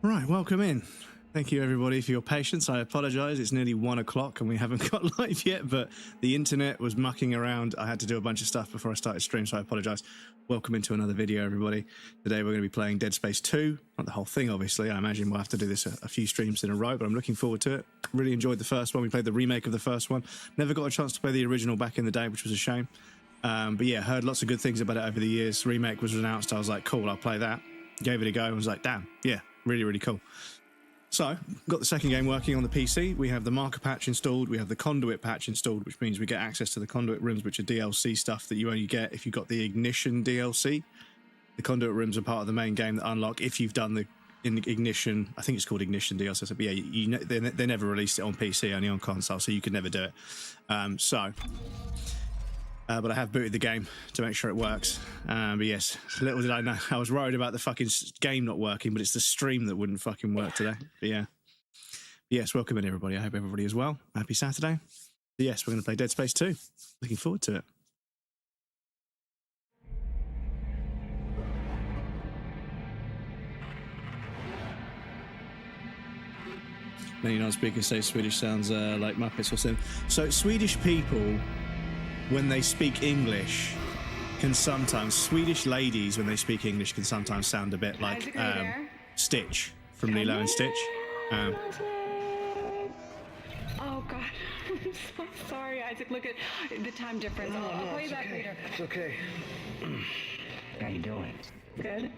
Right, welcome in. Thank you everybody for your patience. I apologise, it's nearly 1 o'clock and we haven't got live yet, but the internet was mucking around. I had to do a bunch of stuff before I started stream, so I apologise. Welcome into another video, everybody. Today we're going to be playing Dead Space 2. Not the whole thing, obviously. I imagine we'll have to do this a few streams in a row, but I'm looking forward to it. Really enjoyed the first one. We played the remake of the first one. Never got a chance to play the original back in the day, which was a shame. But yeah, heard lots of good things about it over the years. Remake was announced. I was like, cool, I'll play that. Gave it a go and was like, damn, yeah, really, really cool. So, got the second game working on the PC. We have the marker patch installed. We have the conduit patch installed, which means we get access to the conduit rooms, which are DLC stuff that you only get if you got the Ignition DLC. The conduit rooms are part of the main game that unlock if you've done the Ignition. I think it's called Ignition DLC. But yeah, they never released it on PC, only on console, so you could never do it. But I have booted the game to make sure it works. But yes, little did I know, I was worried about the fucking game not working, but it's the stream that wouldn't fucking work today. But yeah. Yes, welcome in everybody. I hope everybody is well. Happy Saturday. But yes, we're going to play Dead Space 2. Looking forward to it. Many non-speakers say Swedish sounds like Muppets or something. So Swedish people, when they speak English, can sometimes, Swedish ladies when they speak English can sometimes sound a bit like Stitch from Lilo and Stitch. Oh God, I'm so sorry, Isaac. Look at the time difference. I'll call you back later. It's okay. How you doing? Good.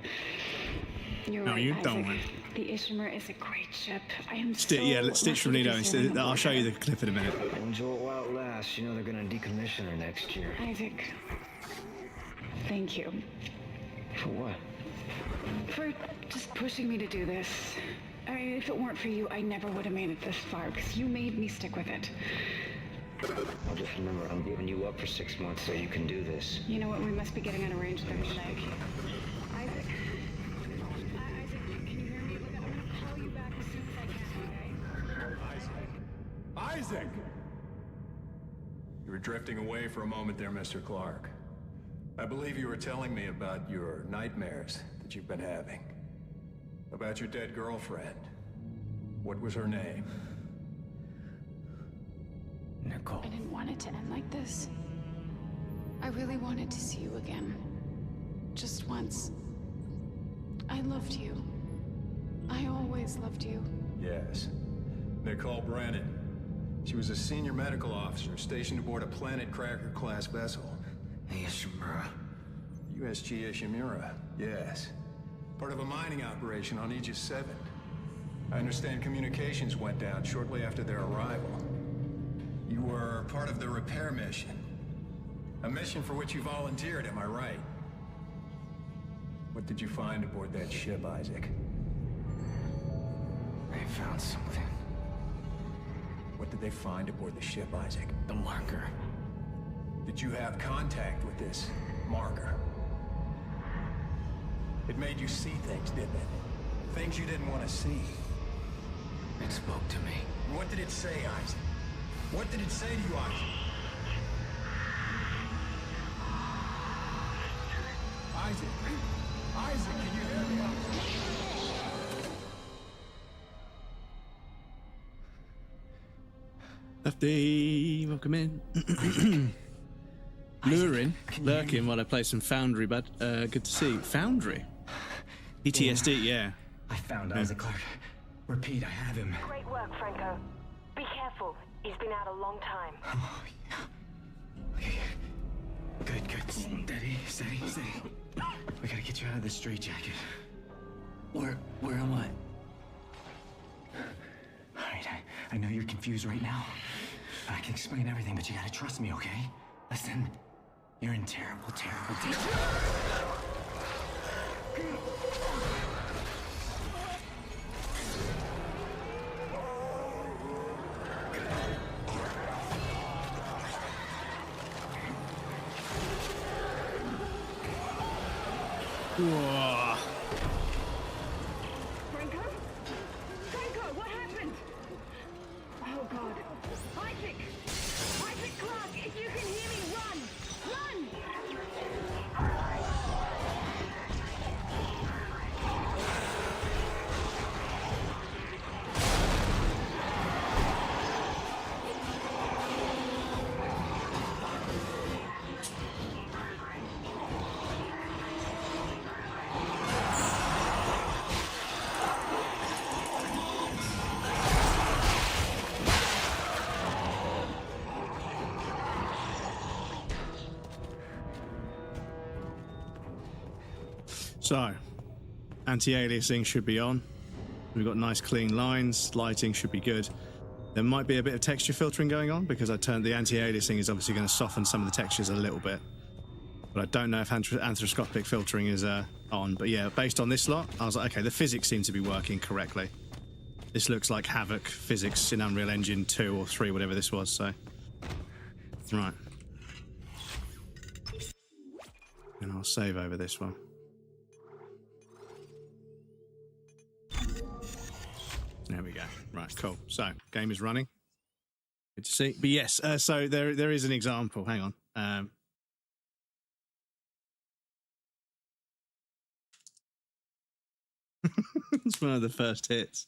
You're How right, you Isaac. doing? The Ishimura is a great ship. I am Yeah, Stitch from Lilo and Stitch. I'll show you the clip in a minute. Enjoy it while it lasts. You know they're gonna decommission her next year. Isaac, thank you. For what? For just pushing me to do this. I mean, if it weren't for you, I never would have made it this far, because you made me stick with it. I'll just remember, I'm giving you up for 6 months so you can do this. You know what? We must be getting on a range Thursday. Isaac. Isaac, can you hear me? Look, I'm gonna call you back as soon as I can, okay? Isaac! You were drifting away for a moment there, Mr. Clark. I believe you were telling me about your nightmares that you've been having. About your dead girlfriend. What was her name? Nicole. I didn't want it to end like this. I really wanted to see you again. Just once. I loved you. I always loved you. Yes. Nicole Brennan. She was a senior medical officer stationed aboard a Planet Cracker-class vessel. Hey, Ishimura. USG Ishimura, yes. Part of a mining operation on Aegis 7. I understand communications went down shortly after their arrival. You were part of the repair mission. A mission for which you volunteered, am I right? What did you find aboard that ship, Isaac? They found something. What did they find aboard the ship, Isaac? The marker. Did you have contact with this marker? It made you see things, didn't it? Things you didn't want to see. It spoke to me. What did it say, Isaac? What did it say to you, Isaac? Isaac! Isaac, can you hear me? Lefty, welcome in. Luring, lurking while I play some Foundry, bud. Good to see you. Foundry? PTSD, yeah. I found Isaac Clark. Repeat, I have him. Great work, Franco. Be careful. He's been out a long time. Oh, yeah. Okay. Good. Steady. We gotta get you out of this straitjacket. Where am I? Alright, I know you're confused right now. I can explain everything, but you gotta trust me, okay? Listen, you're in terrible danger. Whoa. Franco? Franco, what happened? Oh God. Isaac! Isaac Clark, if you can hear me, run! Run! So, anti-aliasing should be on. We've got nice clean lines. Lighting should be good. There might be a bit of texture filtering going on because I turned the anti-aliasing is obviously going to soften some of the textures a little bit. But I don't know if anthroposcopic filtering is on. But yeah, based on this lot, I was like, okay, the physics seem to be working correctly. This looks like Havoc physics in Unreal Engine 2 or 3, whatever this was, so. Right. And I'll save over this one. There we go. Right, cool. So, game is running. Good to see. But yes, so there is an example. Hang on. It's one of the first hits.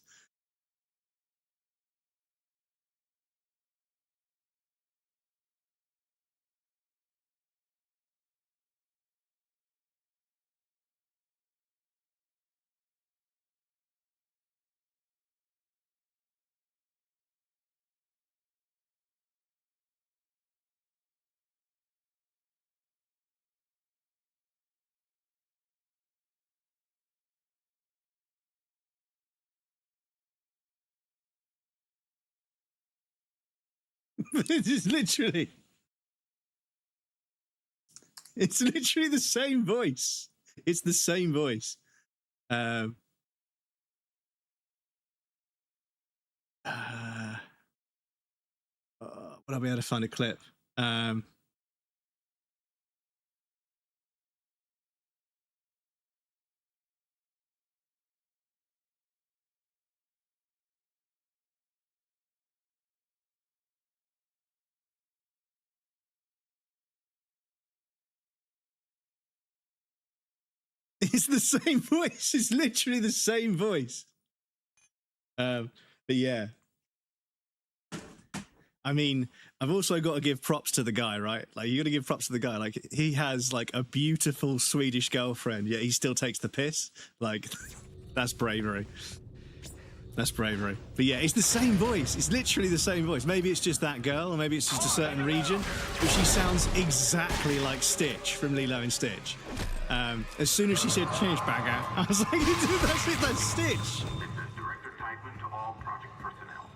It's literally the same voice. It's the same voice. Would I be able to find a clip? It's the same voice. It's literally the same voice. But yeah. I mean, I've also got to give props to the guy, right? Like, you got to give props to the guy. Like, he has, like, a beautiful Swedish girlfriend, yet he still takes the piss. Like, that's bravery. That's bravery. But yeah, it's the same voice. It's literally the same voice. Maybe it's just that girl, or maybe it's just a certain region, but she sounds exactly like Stitch from Lilo and Stitch. As soon as she said change bagger, I was like, that's it, that's Stitch. This is Director Teichman to all project personnel.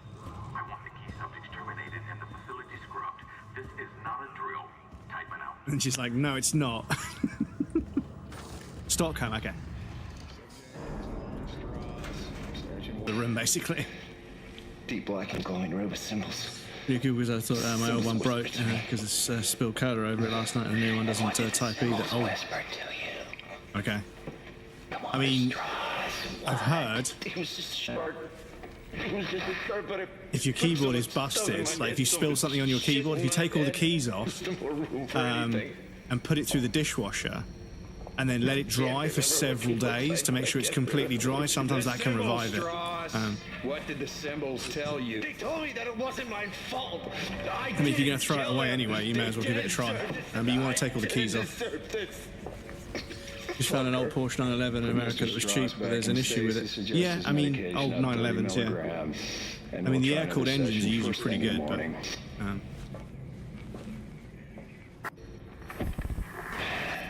I want the key subjects terminated and the facility scrubbed. This is not a drill. Teichman out. And she's like, no, it's not. Stockholm, okay. The room, basically. Deep black and glowing row with symbols. Yuku was, I thought my old one broke because it's spilled cola over it last night and the new one doesn't type either. Oh. Okay. I mean, I've heard if your keyboard is busted, like if you spill something on your keyboard, if you take all the keys off and put it through the dishwasher and then let it dry for several days to make sure it's completely dry, sometimes that can revive it. What did the symbols tell you? They told me that it wasn't my fault. I mean, if you're going to throw it away anyway, you may as well give it a try. But you want to take all the keys off. Just found an old Porsche 911 in America that was cheap, but there's an issue with it. Yeah, I mean, old 911s, yeah. I mean, the air-cooled engines are usually pretty good, but...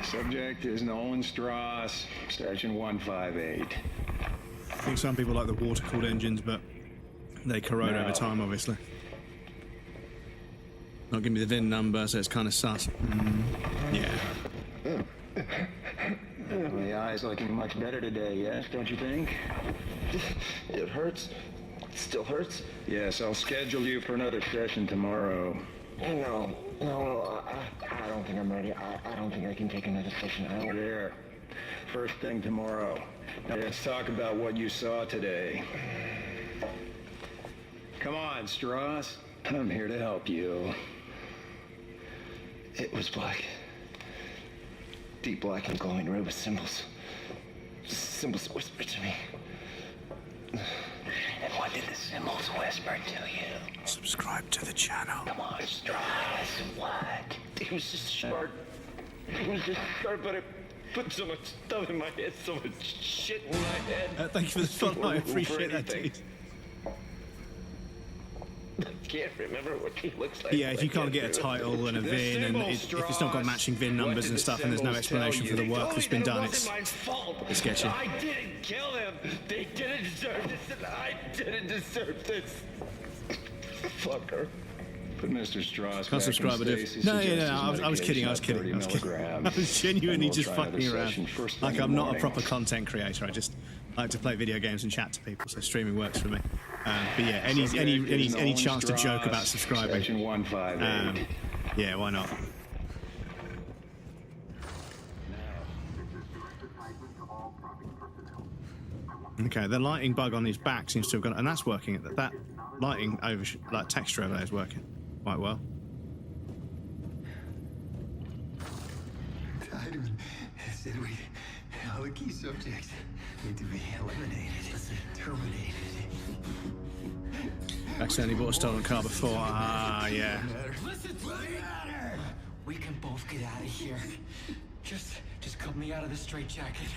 Subject is Nolan Strauss, Station 158. I think some people like the water-cooled engines, but they corrode over time, obviously. Not give me the VIN number, so it's kind of sus. Yeah. The eye's looking much better today, yes, don't you think? It hurts. It still hurts. Yes, I'll schedule you for another session tomorrow. No, I don't think I'm ready. I don't think I can take another session. There. First thing tomorrow. Now let's talk about what you saw today. Come on, Strauss. I'm here to help you. It was black. Deep black and glowing red with symbols. Symbols whispered to me. And what did the symbols whisper to you? Subscribe to the channel. Come on, Strauss. What? It was just short. It was just short, but it put so much stuff in my head, so much shit in my head. Thank you for the follow. I appreciate that, dude. can't remember what he looks like. Yeah, if you can't get a title and a VIN, and if it's not got matching VIN numbers and stuff, and there's no explanation for the work that's been done, it's sketchy. I didn't kill him. They didn't deserve this, and I didn't deserve this. Fucker. Put Mr. Strauss Can't subscribe, I do. No, I was kidding. I was genuinely just fucking around. Like, I'm not a proper content creator. I just like to play video games and chat to people, so streaming works for me. But yeah, any chance to joke about subscribing? Yeah, why not? Okay, the lighting bug on his back seems to have gone, and that's working. That lighting like texture overlay is working quite well. Tideman said all the key subjects need to be eliminated, terminated. Accidentally bought a stolen car before. Ah, yeah. Listen to me. We can both get out of here. Just cut me out of the straitjacket.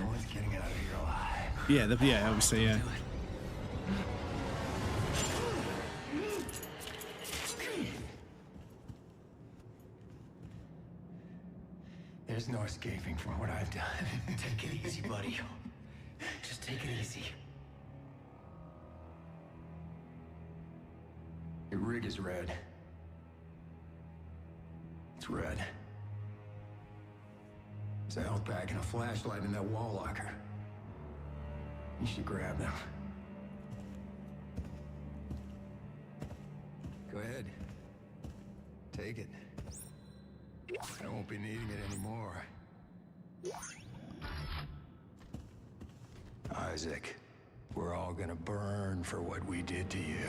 No one's getting out of here alive. Yeah, obviously, yeah. There's no escaping from what I've done. Take it easy, buddy. Just take it easy. Your rig is red. It's red. There's a health pack and a flashlight in that wall locker. You should grab them. Go ahead. Take it. I won't be needing it anymore. Isaac, we're all gonna burn for what we did to you.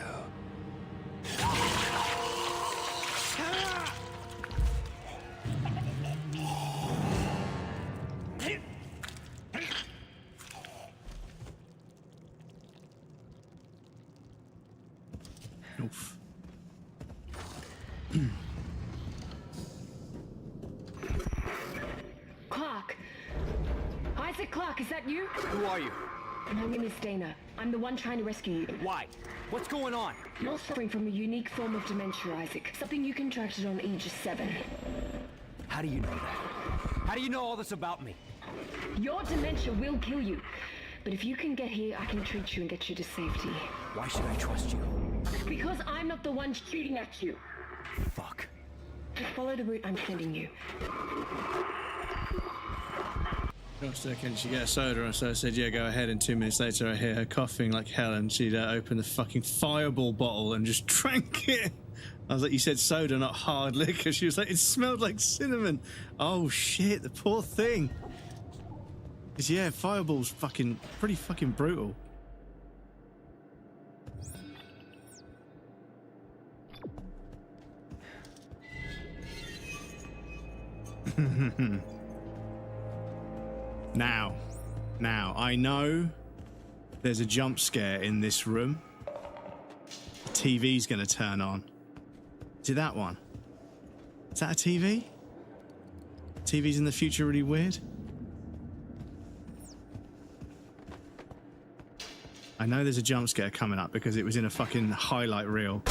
Oof. Clark! Isaac Clark, is that you? Who are you? My name is Dana. I'm the one trying to rescue you. Why? What's going on? You're suffering from a unique form of dementia, Isaac. Something you contracted on Aegis 7. How do you know that? How do you know all this about me? Your dementia will kill you. But if you can get here, I can treat you and get you to safety. Why should I trust you? Because I'm not the one shooting at you. Fuck. Just follow the route I'm sending you. Asked her, can she get a soda? And so I said, yeah, go ahead. And 2 minutes later, I hear her coughing like hell, and she'd opened the fucking fireball bottle and just drank it. I was like, you said soda, not hard liquor. She was like, it smelled like cinnamon. Oh shit, the poor thing. 'Cause yeah, fireball's pretty fucking brutal. Now, I know there's a jump scare in this room. The TV's gonna turn on. Is it that one? Is that a TV? TV's in the future really weird? I know there's a jump scare coming up because it was in a fucking highlight reel.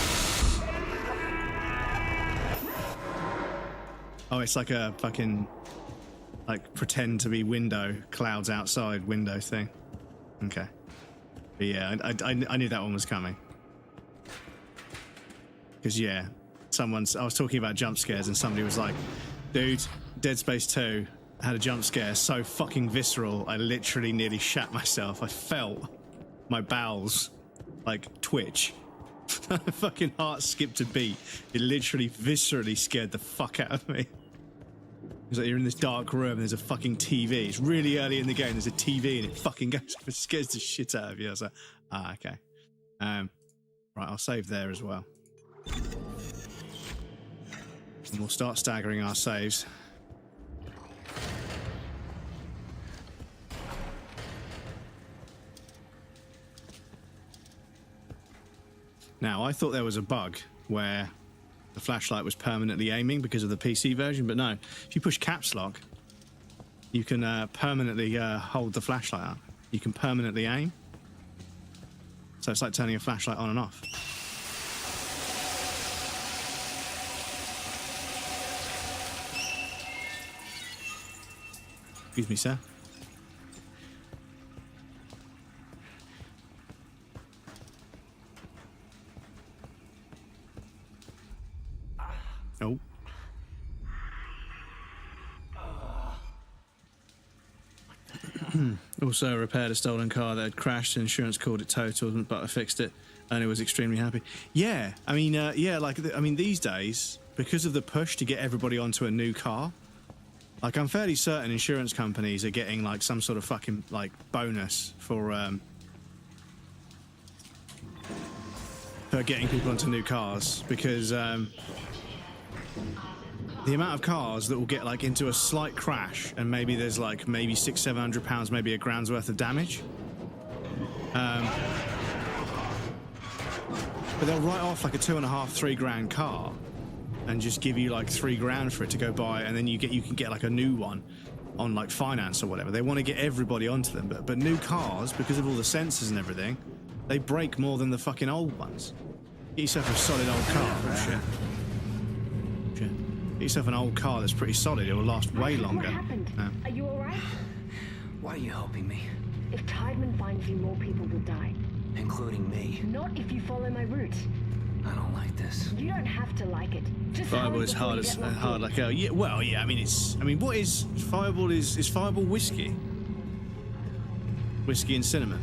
Oh, it's like a fucking, like, pretend to be window, clouds outside window thing. Okay. But yeah, I knew that one was coming. Because, yeah, I was talking about jump scares and somebody was like, dude, Dead Space 2 had a jump scare so fucking visceral, I literally nearly shat myself. I felt my bowels, like, twitch. Fucking heart skipped a beat. It literally viscerally scared the fuck out of me. It's like you're in this dark room and there's a fucking TV. It's really early in the game, there's a TV and it fucking goes, it scares the shit out of you. I was like, ah, okay. Right, I'll save there as well. And we'll start staggering our saves. Now, I thought there was a bug where the flashlight was permanently aiming because of the PC version, but no. If you push caps lock, you can permanently hold the flashlight up. You can permanently aim. So it's like turning a flashlight on and off. Excuse me, sir. Oh. Also repaired a stolen car that had crashed. Insurance called it totaled, but I fixed it, and it was extremely happy. Yeah, I mean, yeah, like, I mean, these days, because of the push to get everybody onto a new car, like, I'm fairly certain insurance companies are getting, like, some sort of fucking, like, bonus for getting people onto new cars, because the amount of cars that will get, like, into a slight crash and maybe there's, like, maybe £600-700, maybe a grand's worth of damage. But they'll write off, like, a $2.5-3 grand car and just give you, like, £3 for it to go buy, and then you can get, like, a new one on, like, finance or whatever. They want to get everybody onto them, but new cars, because of all the sensors and everything, they break more than the fucking old ones. Get yourself a solid old car. Shit. Get yourself an old car that's pretty solid. It will last way longer. What happened? Are you all right? Why are you helping me? If Tideman finds you, more people will die. Including me. Not if you follow my route. I don't like this. You don't have to like it. Just Fireball is hard as hard like hell. Yeah, well, yeah. I mean, what is Fireball? Is Fireball whiskey? Whiskey and cinnamon.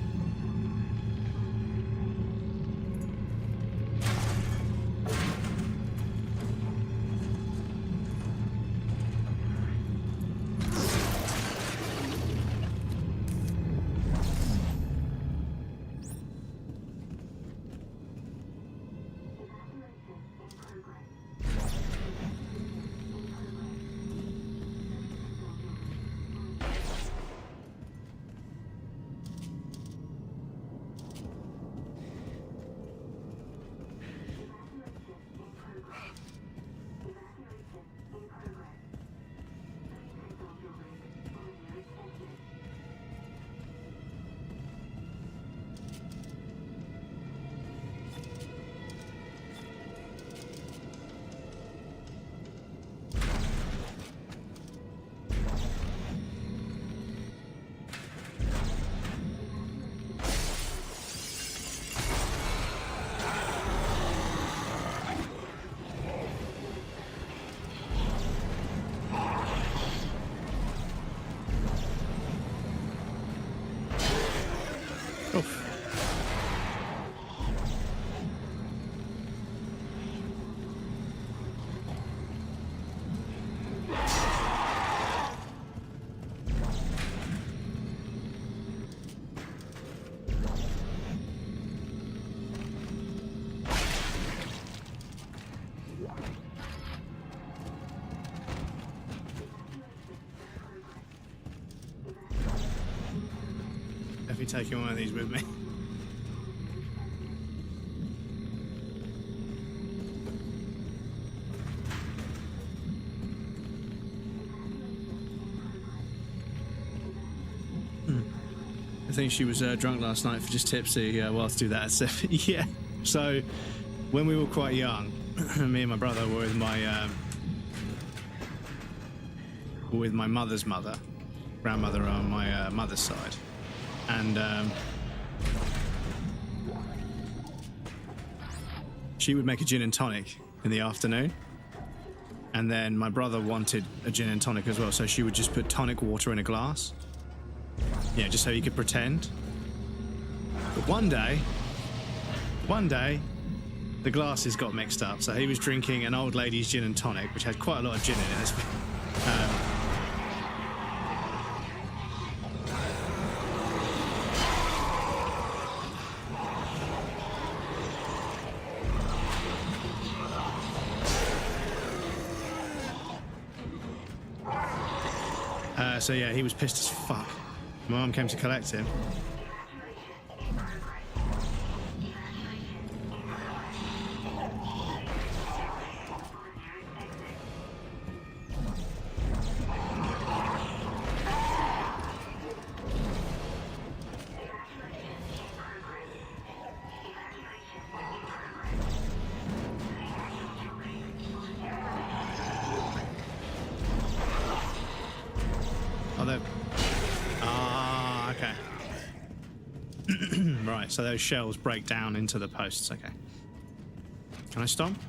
Taking one of these with me. I think she was drunk last night, for just tipsy. Well, let's do that. So, yeah. So, when we were quite young, me and my brother were with my mother's mother, grandmother on my mother's side. And she would make a gin and tonic in the afternoon, and then my brother wanted a gin and tonic as well, so she would just put tonic water in a glass, yeah, just so he could pretend. But one day the glasses got mixed up, so he was drinking an old lady's gin and tonic, which had quite a lot of gin in it. So yeah, he was pissed as fuck. My mum came to collect him. Right, so those shells break down into the posts. Okay. Can I stomp?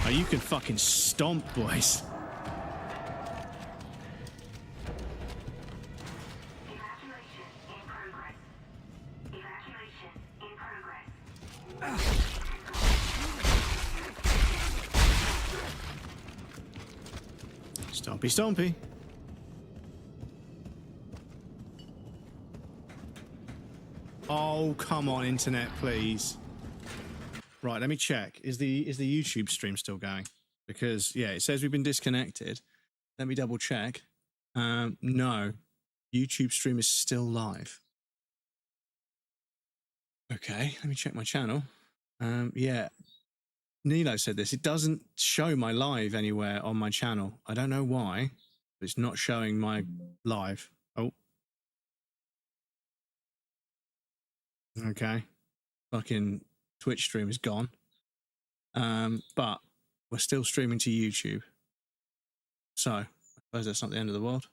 Oh, you can fucking stomp, boys. Stompy, stompy. Oh, come on, internet, please. Right, let me check. Is the YouTube stream still going? Because yeah, it says we've been disconnected. Let me double check. No, YouTube stream is still live. Okay, let me check my channel. Yeah, Nilo said this. It doesn't show my live anywhere on my channel. I don't know why, but it's not showing my live. Oh. Okay. Fucking Twitch stream is gone. But we're still streaming to YouTube. So, I suppose that's not the end of the world.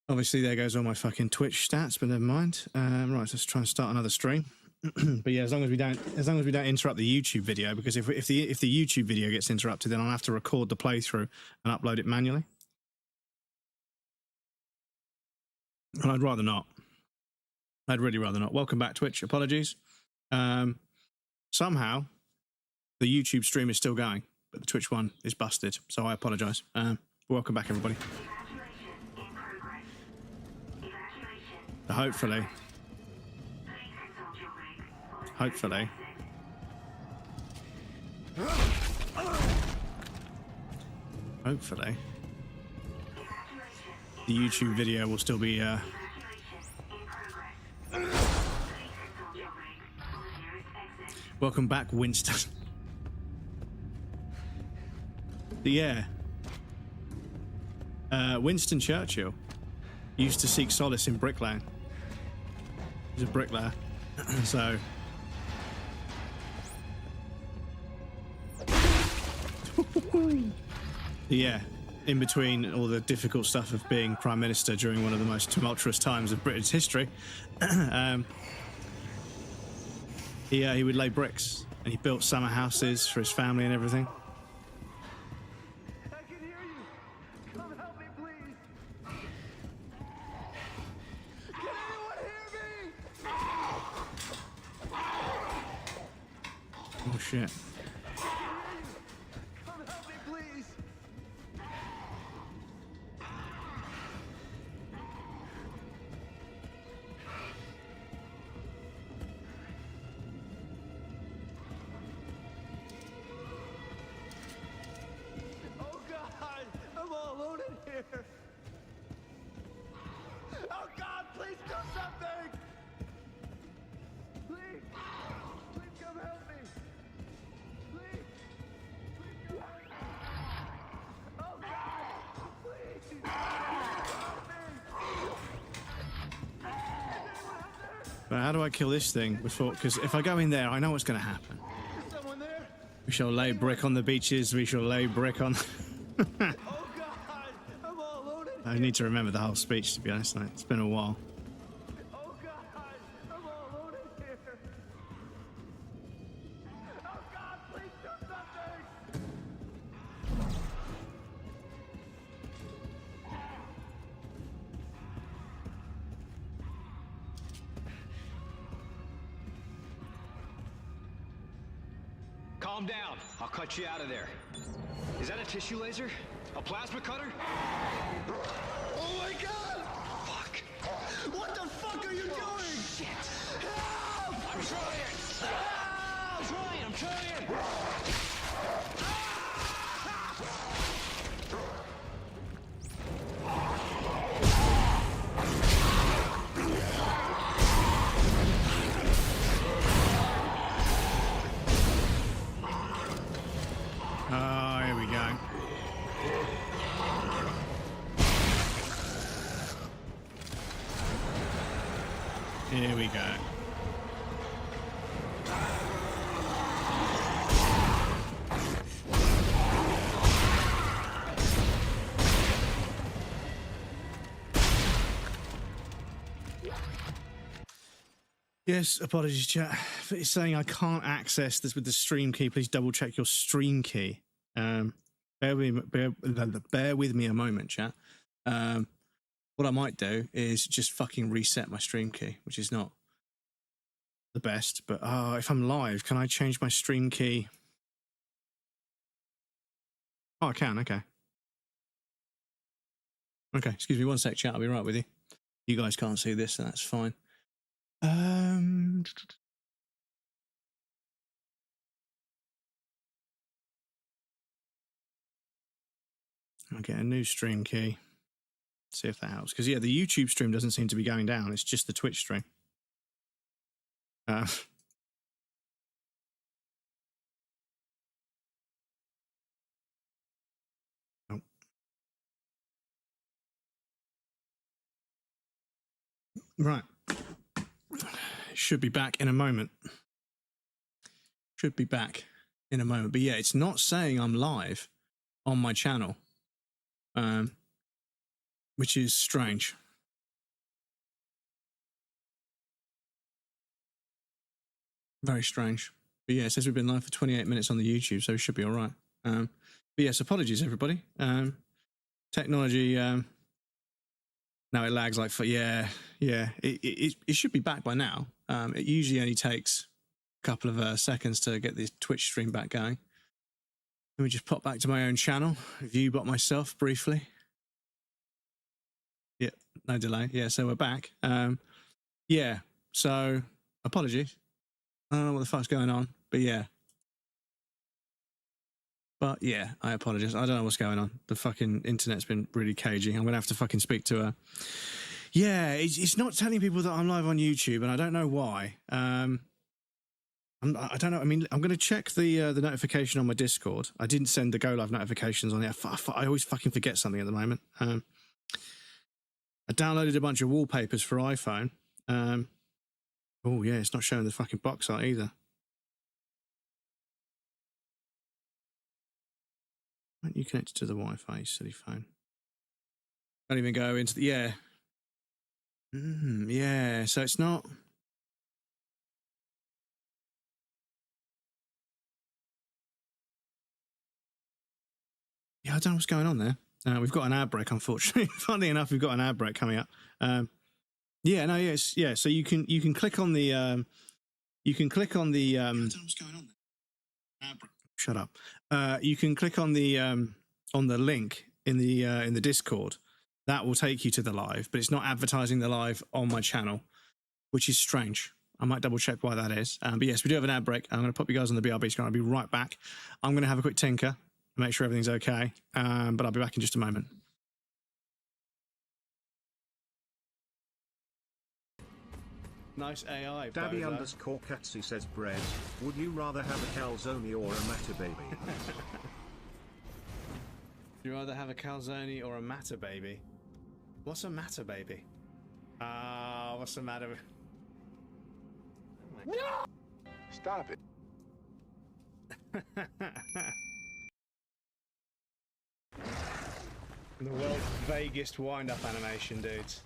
Obviously, there goes all my fucking Twitch stats, but never mind. Right, so let's try and start another stream. But yeah, as long as we don't interrupt the YouTube video, because if the YouTube video gets interrupted, then I'll have to record the playthrough and upload it manually. And I'd rather not. I'd really rather not. Welcome back, Twitch. Apologies. Somehow, the YouTube stream is still going, but the Twitch one is busted, so I apologise. Welcome back, everybody. So hopefully, the YouTube video will still be welcome back, Winston. Yeah. Winston Churchill used to seek solace in bricklaying. He's a bricklayer. So yeah, in between all the difficult stuff of being Prime Minister during one of the most tumultuous times of Britain's history, he would lay bricks, and he built summer houses for his family and everything. I can hear you. Come help me, please. Can anyone hear me? Oh shit. Come help me, please. Oh God, I'm all alone in here. Oh God, please do something. Please, please come help me. Please, please come help me. Oh God, please. Help me. Is anyone out there? But how do I kill this thing before? Because if I go in there, I know what's going to happen. Is someone there? We shall lay brick on the beaches. We shall lay brick on. Oh God, I'm all alone in I need to remember the whole speech, to be honest. It's been a while. Oh God, I'm all alone in here. Oh God, please do something. Calm down. I'll cut you out of there. Is that a tissue laser? A plasma cutter? Oh my God! Fuck. What the fuck are you doing? Shit. Help! I'm trying. Help! I'm trying. Oh, here we go. Here we go. Yes, apologies, chat. It's saying I can't access this with the stream key. Please double check your stream key. Bear with me a moment, chat. What I might do is just fucking reset my stream key, which is not the best. But if I'm live, can I change my stream key? Oh, I can. Okay. Okay. Excuse me 1 sec, chat. I'll be right with you. You guys can't see this, so that's fine. I'll get a new stream key. See if that helps. Because, yeah, the YouTube stream doesn't seem to be going down. It's just the Twitch stream. Oh. Right. Should be back in a moment. Should be back in a moment. But, yeah, it's not saying I'm live on my channel, which is strange. Very strange. But yeah, it says we've been live for 28 minutes on the YouTube, so we should be all right. But yes, apologies, everybody. Technology, now it lags like for, yeah. It should be back by now. It usually only takes a couple of seconds to get this Twitch stream back going. Let me just pop back to my own channel, viewbot myself briefly. Yeah, no delay. Yeah, so we're back. Yeah, so apologies. I don't know what the fuck's going on, but yeah. But yeah, I apologize. I don't know what's going on. The fucking internet's been really cagey. I'm going to have to fucking speak to her. Yeah, it's not telling people that I'm live on YouTube, and I don't know why. I don't know. I mean, I'm going to check the notification on my Discord. I didn't send the Go Live notifications on it. I always fucking forget something at the moment. I downloaded a bunch of wallpapers for iPhone. Oh, yeah, it's not showing the fucking box art either. Aren't you connected to the Wi-Fi, you silly phone? Can't even go into the... Yeah. Yeah, so it's not... Yeah, I don't know what's going on there. We've got an ad break, unfortunately. Funnily enough, we've got an ad break coming up. Yeah, no, yes, yeah. So you can click on the I don't know what's going on there. Shut up. You can click on the link in the Discord. That will take you to the live, but it's not advertising the live on my channel, which is strange. I might double check why that is. But yes, we do have an ad break. I'm going to pop you guys on the BRB screen. I'll be right back. I'm going to have a quick tinker, make sure everything's okay. But I'll be back in just a moment. Nice AI. Daddy underscore Katsu says bread. Would you rather have a calzone or a matter baby? Would you rather have a calzone or a matter baby? What's a matter baby? What's the matter? Oh no! Stop it. The world's vaguest wind-up animation, dudes.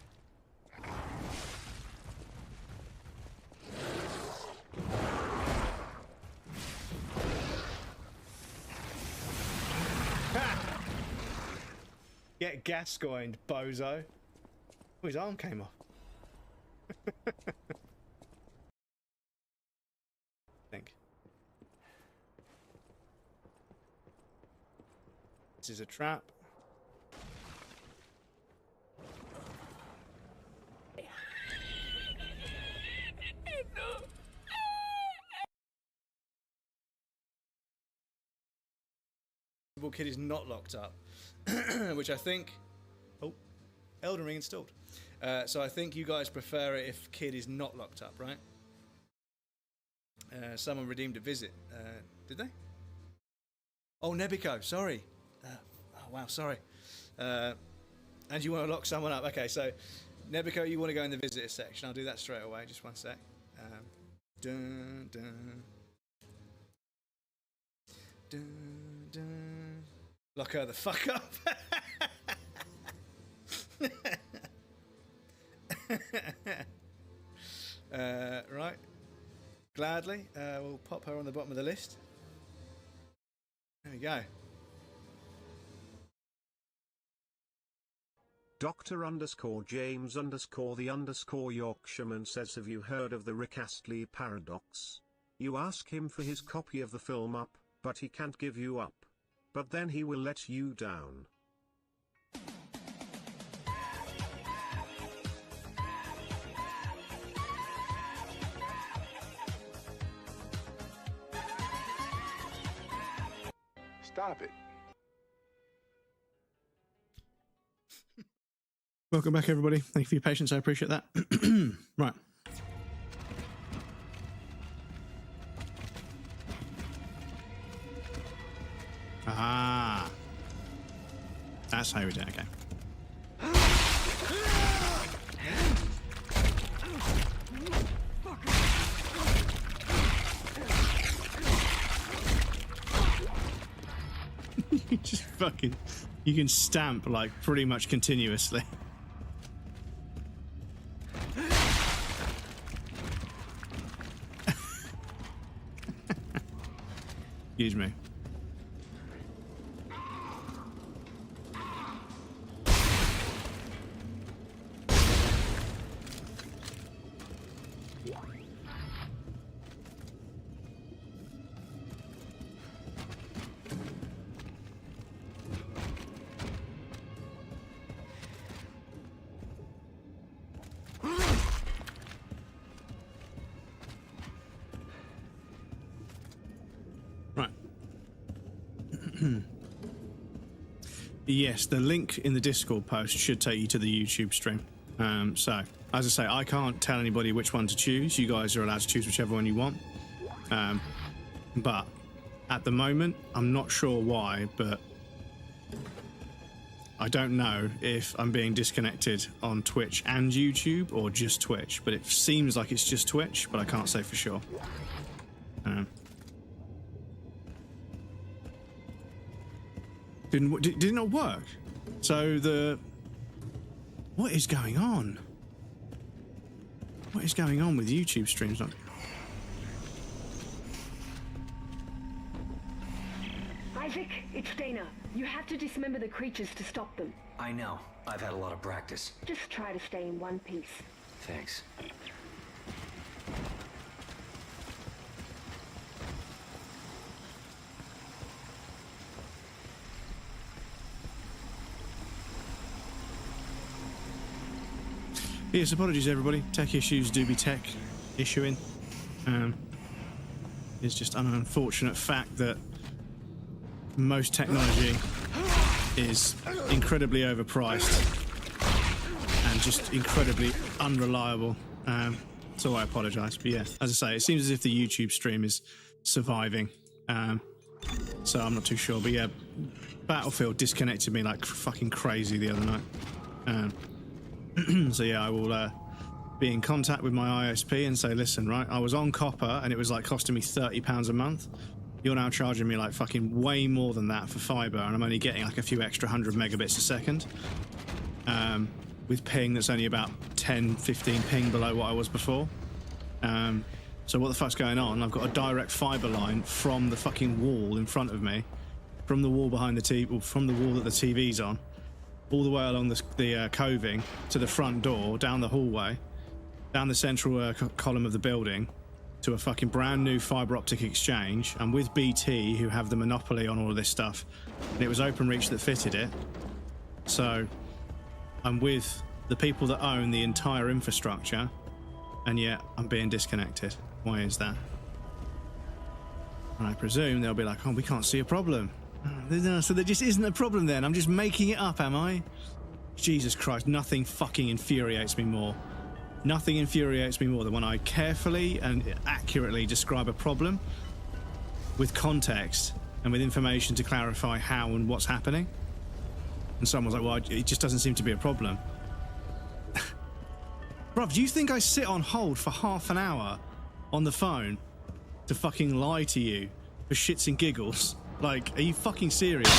Get Gascoigned, bozo. Oh, his arm came off. I think. This is a trap. Kid is not locked up, which I think... Oh, Elden Ring installed. So I think you guys prefer it if Kid is not locked up, right? Someone redeemed a visit. Did they? Oh, Nebico, sorry. Oh, wow, sorry. And you want to lock someone up. Okay, so Nebico, you want to go in the visitor section. I'll do that straight away. Just 1 sec. Dun, dun. Dun, dun. Lock her the fuck up. Right. Gladly. We'll pop her on the bottom of the list. There we go. Dr_James_the_Yorkshireman says, have you heard of the Rick Astley paradox? You ask him for his copy of the film Up, but he can't give you up. But then he will let you down. Stop it. Welcome back, everybody. Thank you for your patience. I appreciate that. Right. Ah. That's how we do it. Okay. You just fucking... You can stamp, like, pretty much continuously. Excuse me. Yes, the link in the Discord post should take you to the YouTube stream. So, as I say, I can't tell anybody which one to choose. You guys are allowed to choose whichever one you want. But at the moment, I'm not sure why, but I don't know if I'm being disconnected on Twitch and YouTube or just Twitch. But it seems like it's just Twitch, but I can't say for sure. Did it not work? So what is going on? What is going on with YouTube streams? Isaac, it's Dana. You have to dismember the creatures to stop them. I know. I've had a lot of practice. Just try to stay in one piece. Thanks. Yes, apologies everybody. Tech issues do be tech issuing. It's just an unfortunate fact that most technology is incredibly overpriced and just incredibly unreliable. So I apologise. But yeah, as I say, it seems as if the YouTube stream is surviving. So I'm not too sure. But yeah, Battlefield disconnected me like fucking crazy the other night. So yeah, I will be in contact with my ISP and say, listen, right, I was on copper and it was like costing me £30 a month. You're now charging me like fucking way more than that for fiber, and I'm only getting like a few extra 100 megabits a second with ping that's only about 10, 15 ping below what I was before. So what the fuck's going on? I've got a direct fiber line from the fucking wall in front of me, from the wall behind the TV, from the wall that the TV's on, all the way along the coving to the front door, down the hallway, down the central column of the building, to a fucking brand new fibre optic exchange. I'm with BT, who have the monopoly on all of this stuff, and it was OpenReach that fitted it. So I'm with the people that own the entire infrastructure, and yet I'm being disconnected. Why is that? And I presume they'll be like, oh, we can't see a problem. No, so there just isn't a problem then. I'm just making it up, am I? Jesus Christ, nothing fucking infuriates me more. Nothing infuriates me more than when I carefully and accurately describe a problem with context and with information to clarify how and what's happening. And someone's like, well, it just doesn't seem to be a problem. Bruv, do you think I sit on hold for half an hour on the phone to fucking lie to you for shits and giggles? Like, are you fucking serious?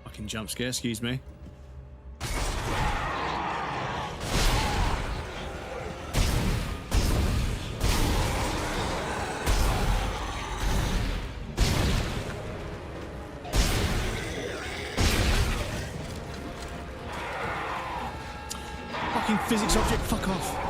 Fucking fucking jump scare, excuse me. Fucking physics object, fuck off.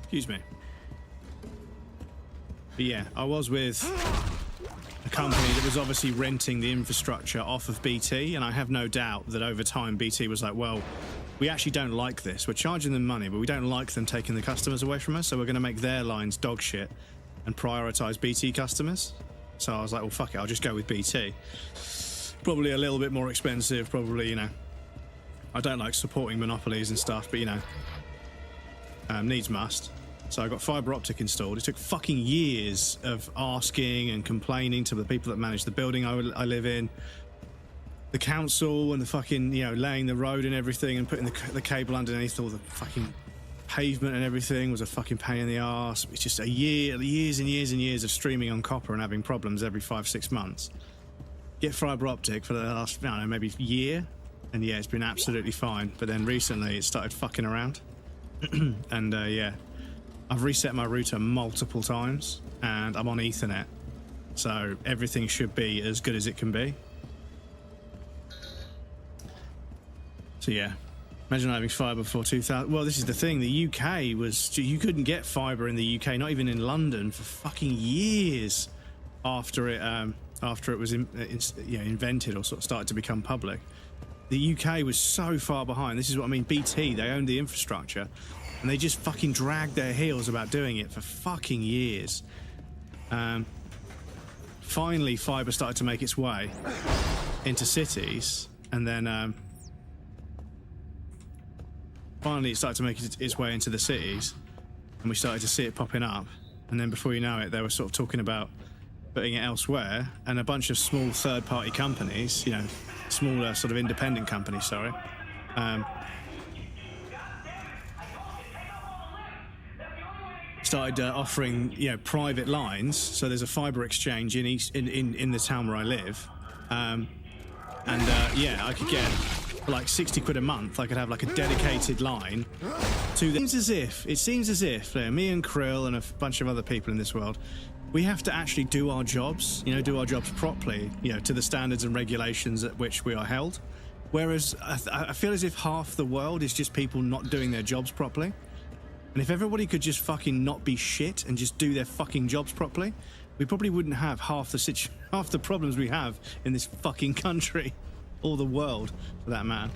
Excuse me. But yeah, I was with a company that was obviously renting the infrastructure off of BT, and I have no doubt that over time BT was like, well, we actually don't like this. We're charging them money, but we don't like them taking the customers away from us, so we're going to make their lines dog shit and prioritize BT customers. So I was like, well, fuck it, I'll just go with BT. Probably a little bit more expensive, probably, you know. I don't like supporting monopolies and stuff, but, you know, needs must. So I got fiber optic installed. It took fucking years of asking and complaining to the people that manage the building I live in, the council, and the fucking, you know, laying the road and everything and putting the cable underneath all the fucking pavement and everything was a fucking pain in the arse. It's just years and years of streaming on copper and having problems every 5-6 months. Get fiber optic for the last, I don't know, maybe year, and yeah, it's been absolutely fine. But then recently it started fucking around, and yeah. I've reset my router multiple times, and I'm on Ethernet, so everything should be as good as it can be. So yeah, imagine having fibre before 2000. Well, this is the thing, the UK was, you couldn't get fibre in the UK, not even in London, for fucking years after it was invented or sort of started to become public. The UK was so far behind. This is what I mean, BT, they owned the infrastructure, and they just fucking dragged their heels about doing it for fucking years. Finally, fibre started to make its way into cities, and then finally it started to make its way into the cities, and we started to see it popping up. And then before you know it, they were sort of talking about putting it elsewhere, and a bunch of small third-party companies, you know, smaller sort of independent companies, sorry, started offering, you know, private lines. So there's a fibre exchange in the town where I live, yeah, I could get for like 60 quid a month. I could have like a dedicated line to the. It seems as if me and Krill and a bunch of other people in this world, we have to actually do our jobs, you know, do our jobs properly, you know, to the standards and regulations at which we are held. Whereas I feel as if half the world is just people not doing their jobs properly. And if everybody could just fucking not be shit and just do their fucking jobs properly, we probably wouldn't have half the problems we have in this fucking country, or the world, for that matter.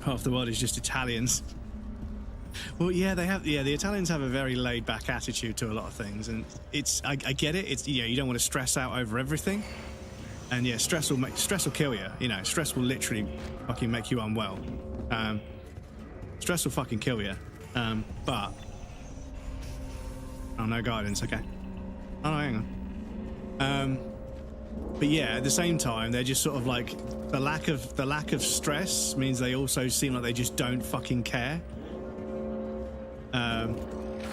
Half the world is just Italians. Well, yeah, the Italians have a very laid-back attitude to a lot of things, and I get it. It's, you know, you don't want to stress out over everything, and yeah, stress will kill you. You know, stress will literally fucking make you unwell. Stress will fucking kill you. But oh, no guidance. Okay. Oh, no, hang on. But yeah, at the same time, they're just sort of like the lack of stress means they also seem like they just don't fucking care.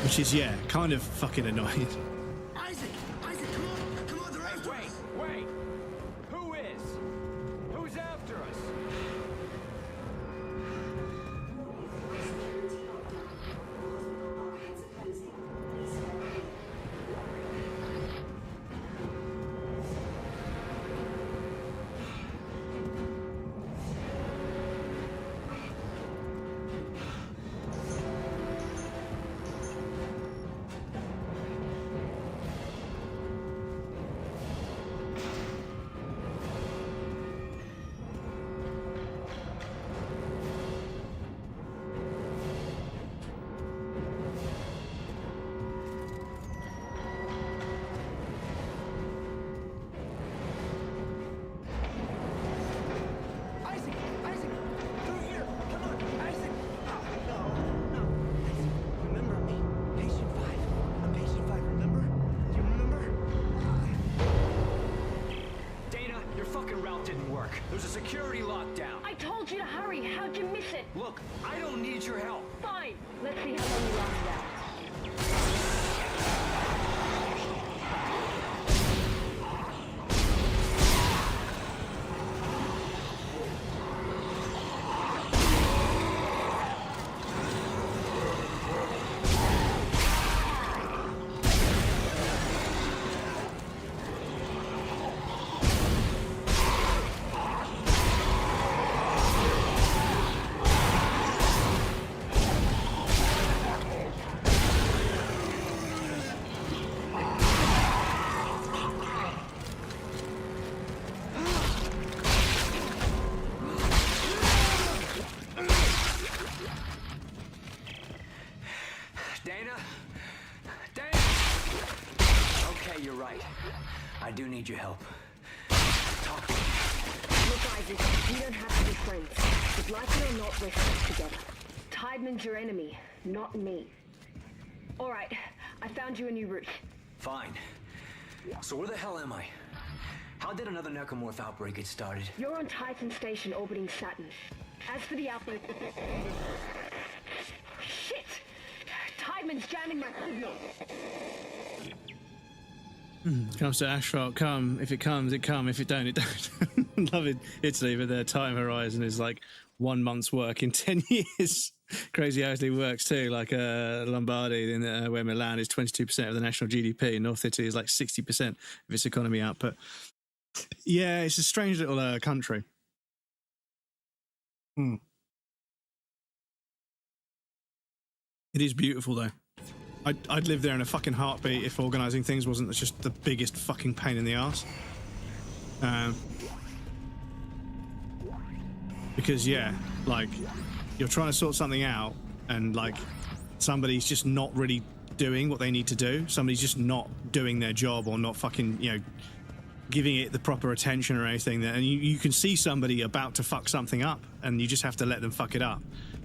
Which is, yeah, kind of fucking annoying. Isaac, come on, they're after us. Wait, who is? Who's after us? work. There's a security lockdown. I told you to hurry. How'd you miss it? Look, I don't need your help. Fine. Let's see how long you last out. Okay, you're right. I do need your help. Look, Isaac, we don't have to be friends. But like it or not, we're stuck together. Tideman's your enemy, not me. All right, I found you a new route. Fine. So where the hell am I? How did another necromorph outbreak get started? You're on Titan Station orbiting Saturn. As for the outbreak... Shit! Tideman's jamming my signal. Comes to asphalt, come. If it comes, it come. If it don't, it don't. Love it. Italy, but their time horizon is like 1 month's work in 10 years. Crazy how Italy works too. Like Lombardy, where Milan is 22% of the national GDP. North Italy is like 60% of its economy output. Yeah, it's a strange little country. It is beautiful though. I'd live there in a fucking heartbeat if organising things wasn't just the biggest fucking pain in the arse. Because yeah, like you're trying to sort something out and like somebody's just not really doing what they need to do. Somebody's just not doing their job or not fucking, you know, giving it the proper attention or anything. And you can see somebody about to fuck something up and you just have to let them fuck it up.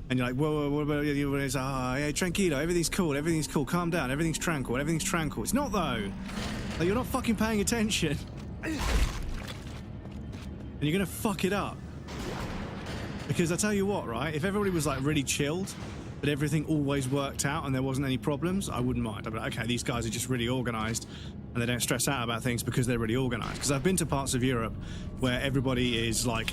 And you're like, whoa, what about you? It's like, oh, yeah, tranquilo, everything's cool, calm down, everything's tranquil. It's not though. Like, you're not fucking paying attention. And you're gonna fuck it up. Because I tell you what, right, if everybody was like really chilled, but everything always worked out and there wasn't any problems, I wouldn't mind. I'd be like, okay, these guys are just really organised and they don't stress out about things because they're really organised. Because I've been to parts of Europe where everybody is like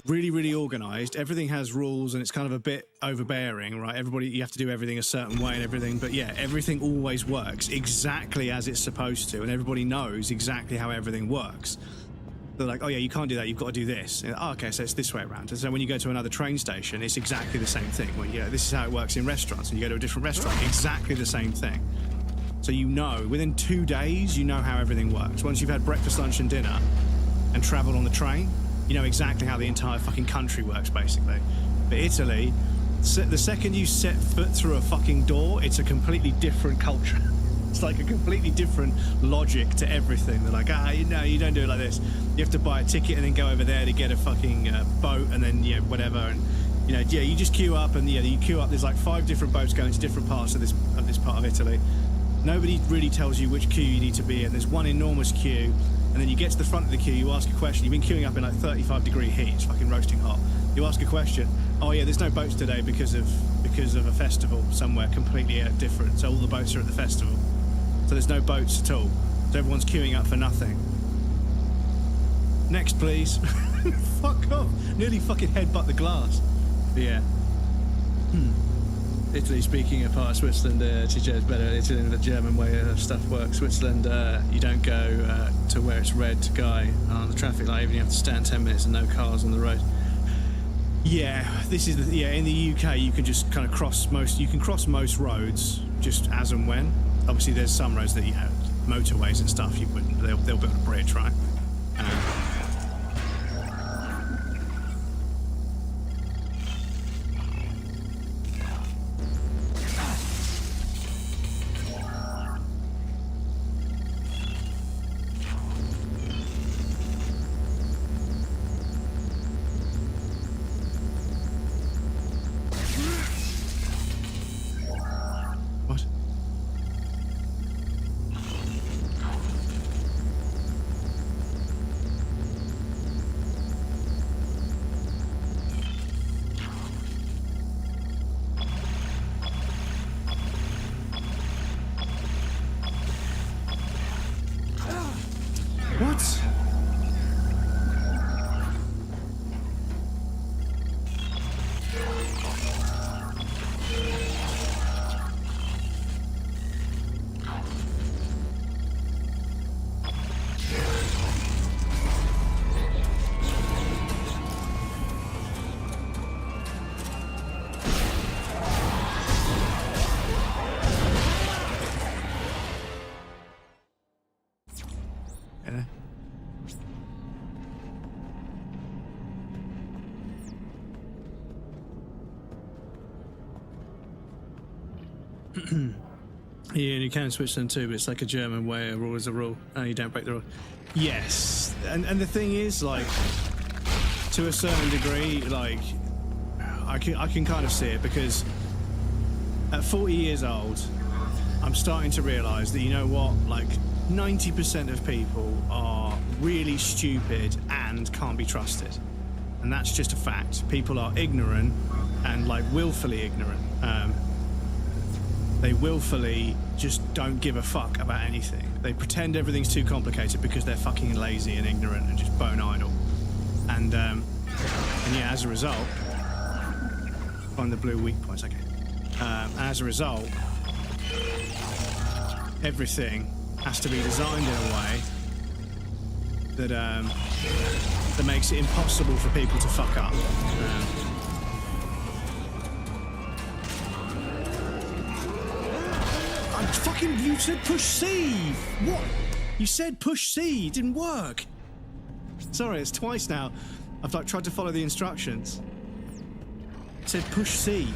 really, really organised. Everything has rules and it's kind of a bit overbearing, right? Everybody, you have to do everything a certain way and everything. But yeah, everything always works exactly as it's supposed to. And everybody knows exactly how everything works. They're like, oh yeah, you can't do that, you've got to do this. And, oh, okay, so it's this way around. And so when you go to another train station, it's exactly the same thing. Well, yeah, this is how it works in restaurants. And you go to a different restaurant, exactly the same thing. So you know, within 2 days, you know how everything works. Once you've had breakfast, lunch and dinner and travelled on the train, you know exactly how the entire fucking country works, basically. But Italy, the second you set foot through a fucking door, it's a completely different culture. It's like a completely different logic to everything. They're like, you don't do it like this. You have to buy a ticket and then go over there to get a fucking boat and then, yeah, whatever. And, you know, yeah, you just queue up and, yeah, you queue up. There's like 5 different boats going to different parts of this part of Italy. Nobody really tells you which queue you need to be in. There's one enormous queue. And then you get to the front of the queue, you ask a question. You've been queuing up in like 35-degree heat. It's fucking roasting hot. You ask a question. Oh yeah, there's no boats today because of a festival somewhere completely different. So all the boats are at the festival. So there's no boats at all. So everyone's queuing up for nothing. Next, please. Fuck off. Nearly fucking headbutt the glass. But yeah. Italy, speaking of part of Switzerland, TJ is better. Italy, the German way stuff works. Switzerland, you don't go to where it's red to go on the traffic light, even you have to stand 10 minutes and no cars on the road. Yeah, this is in the UK you can just kind of cross most roads just as and when. Obviously there's some roads that you have motorways and stuff you wouldn't, they'll build a bridge, right? Yeah, you can switch them too, but it's like a German way, a rule is a rule. You don't break the rule. Yes, and the thing is, like, to a certain degree, like, I can kind of see it, because at 40 years old, I'm starting to realise that, you know what, like, 90% of people are really stupid and can't be trusted. And that's just a fact. People are ignorant and, like, willfully ignorant. They willfully just don't give a fuck about anything. They pretend everything's too complicated because they're fucking lazy and ignorant and just bone idle. And yeah, as a result, find the blue weak points, okay. As a result, everything has to be designed in a way that that makes it impossible for people to fuck up. You said push C! What? You said push C, it didn't work! Sorry, it's twice now. I've like tried to follow the instructions. It said push C.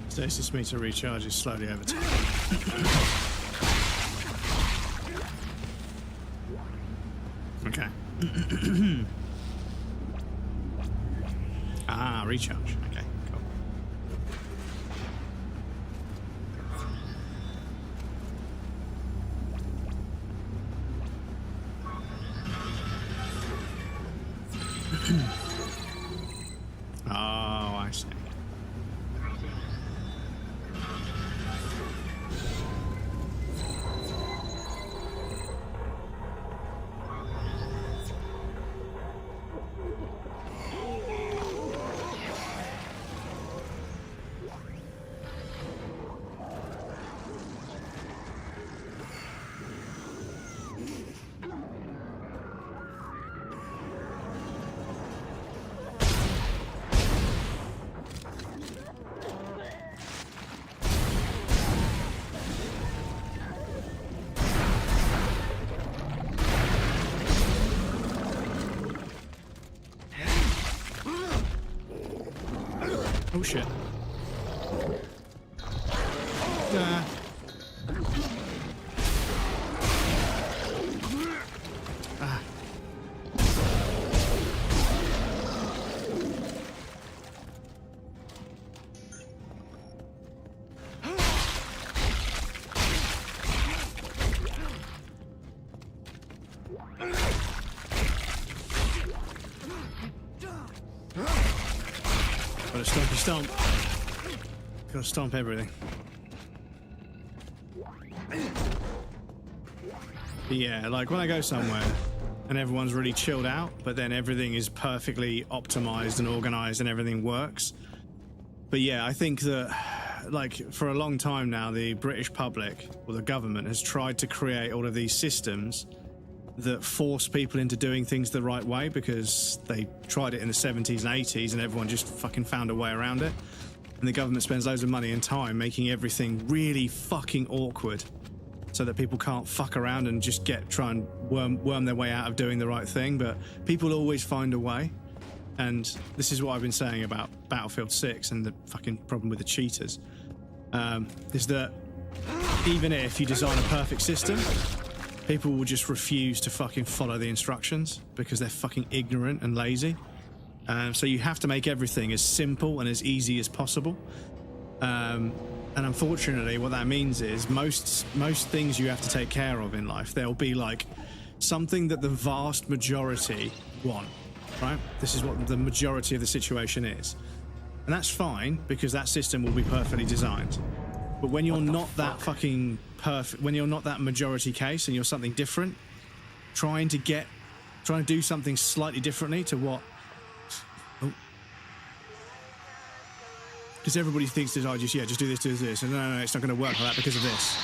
Stasis meter recharges slowly over time. Okay. Ah, recharge. Okay, cool. Oh, I see. Oh shit. Nah. Ah. Gotta stompy stomp. Gotta stomp everything. But yeah, like when I go somewhere and everyone's really chilled out, but then everything is perfectly optimized and organized and everything works. But yeah, I think that, like, for a long time now, the British public or the government has tried to create all of these systems that force people into doing things the right way, because they tried it in the 70s and 80s and everyone just fucking found a way around it. And the government spends loads of money and time making everything really fucking awkward so that people can't fuck around and just try and worm their way out of doing the right thing. But people always find a way. And this is what I've been saying about Battlefield 6 and the fucking problem with the cheaters, is that even if you design a perfect system, people will just refuse to fucking follow the instructions because they're fucking ignorant and lazy. So you have to make everything as simple and as easy as possible. And unfortunately, what that means is most things you have to take care of in life, there'll be like something that the vast majority want, right? This is what the majority of the situation is. And that's fine, because that system will be perfectly designed. But when you're not that fucking perfect, when you're not that majority case and you're something different, trying to do something slightly differently to what... Oh, Because everybody thinks that, oh, just do this. And no, it's not going to work like that because of this.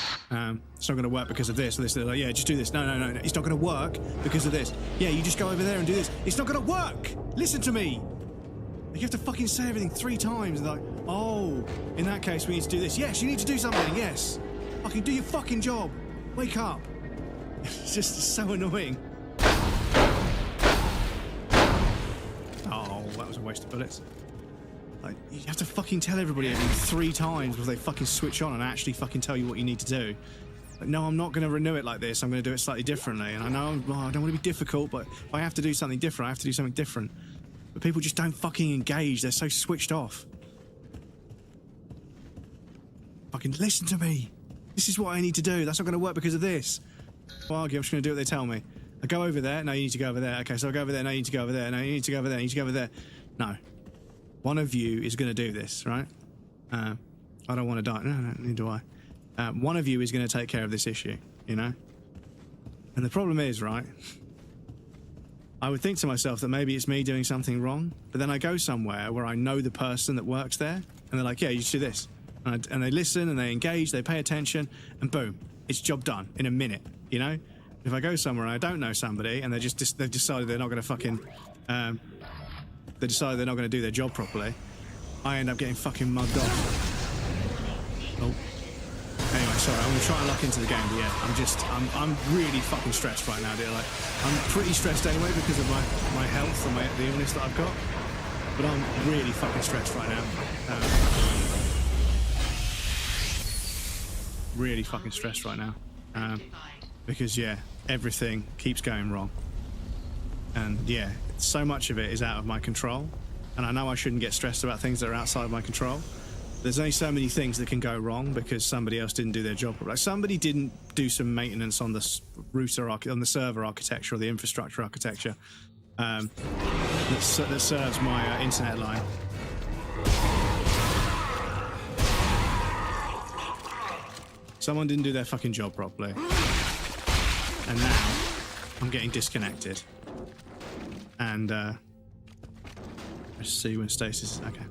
It's not going to work because of this. Or this. They're like, yeah, just do this. No, it's not going to work because of this. Yeah, you just go over there and do this. It's not going to work. Listen to me. You have to fucking say everything 3 times. Like, oh, in that case, we need to do this. Yes, you need to do something. Yes. Fucking do your fucking job. Wake up. It's just so annoying. Oh, that was a waste of bullets. Like, you have to fucking tell everybody everything 3 times before they fucking switch on and actually fucking tell you what you need to do. Like, no, I'm not going to renew it like this. I'm going to do it slightly differently. And I know I don't want to be difficult, but if I have to do something different, I have to do something different. But people just don't fucking engage. They're so switched off. Fucking listen to me. This is what I need to do. That's not going to work because of this. I'll argue. I'm just going to do what they tell me. I go over there. No, you need to go over there. Okay, so I go over there. No, you need to go over there. No, you need to go over there. You need to go over there. No. One of you is going to do this, right? I don't want to die. No, neither do I. One of you is going to take care of this issue, you know? And the problem is, right, I would think to myself that maybe it's me doing something wrong, but then I go somewhere where I know the person that works there, and they're like, yeah, you should do this. And they listen, and they engage, they pay attention, and boom, it's job done in a minute, you know? If I go somewhere and I don't know somebody, and they've decided they're not going to fucking... they decide they're not going to do their job properly, I end up getting fucking mugged off. Oh. Anyway, sorry, I'm going to try and lock into the game, but yeah, I'm really fucking stressed right now, dear. Like, I'm pretty stressed anyway because of my health and the illness that I've got, but I'm really fucking stressed right now. Really fucking stressed right now. Because, yeah, everything keeps going wrong. And, yeah, so much of it is out of my control, and I know I shouldn't get stressed about things that are outside of my control. There's only so many things that can go wrong because somebody else didn't do their job. Like, somebody didn't do some maintenance on the on the server architecture or the infrastructure architecture that serves my internet line. Someone didn't do their fucking job properly, and now I'm getting disconnected. And let's see when stasis is okay.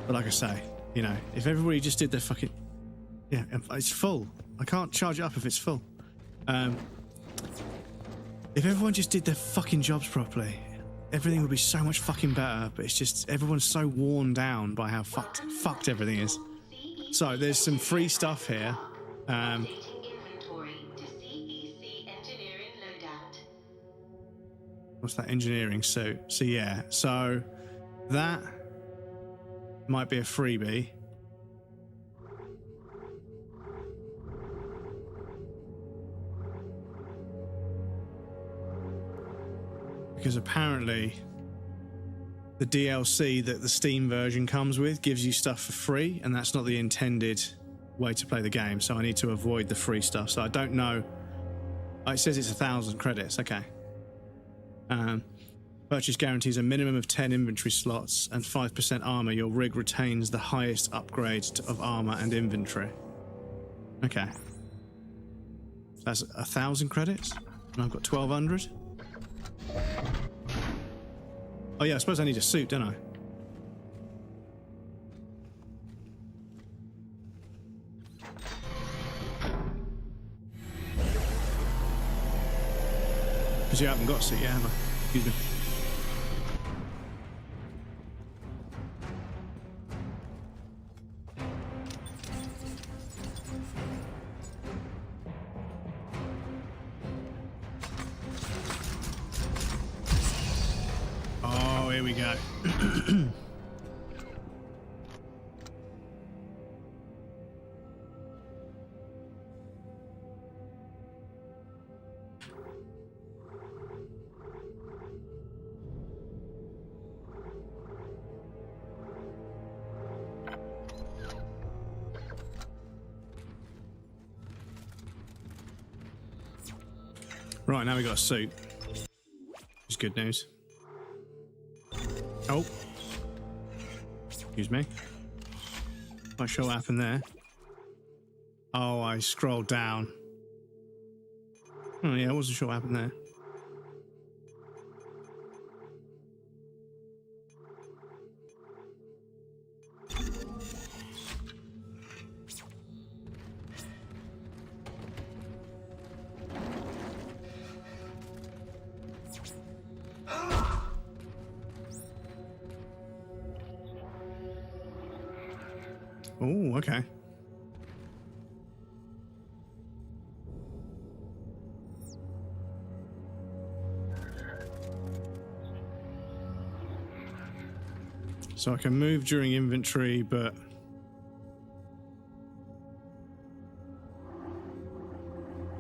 But like I say, you know, if everybody just did their fucking... Yeah, it's full. I can't charge it up if it's full. If everyone just did their fucking jobs properly, everything would be so much fucking better. But it's just, everyone's so worn down by how fucked everything is. So, there's some free stuff here. What's that? Engineering suit. So, yeah. So, that... might be a freebie. Because apparently the DLC that the Steam version comes with gives you stuff for free, and that's not the intended way to play the game, so I need to avoid the free stuff. So I don't know. Oh, it says it's 1,000 credits. Okay. Purchase guarantees a minimum of 10 inventory slots and 5% armor. Your rig retains the highest upgrades of armor and inventory. Okay. That's 1,000 credits? And I've got 1,200? Oh yeah, I suppose I need a suit, don't I? Because you haven't got a suit yet, have I? Excuse me. Here we go. Right, now we got a suit. Which is good news. Oh. Excuse me. Not sure what happened there. Oh, I scrolled down. Oh yeah, I wasn't sure what happened there. Oh, okay. So I can move during inventory, but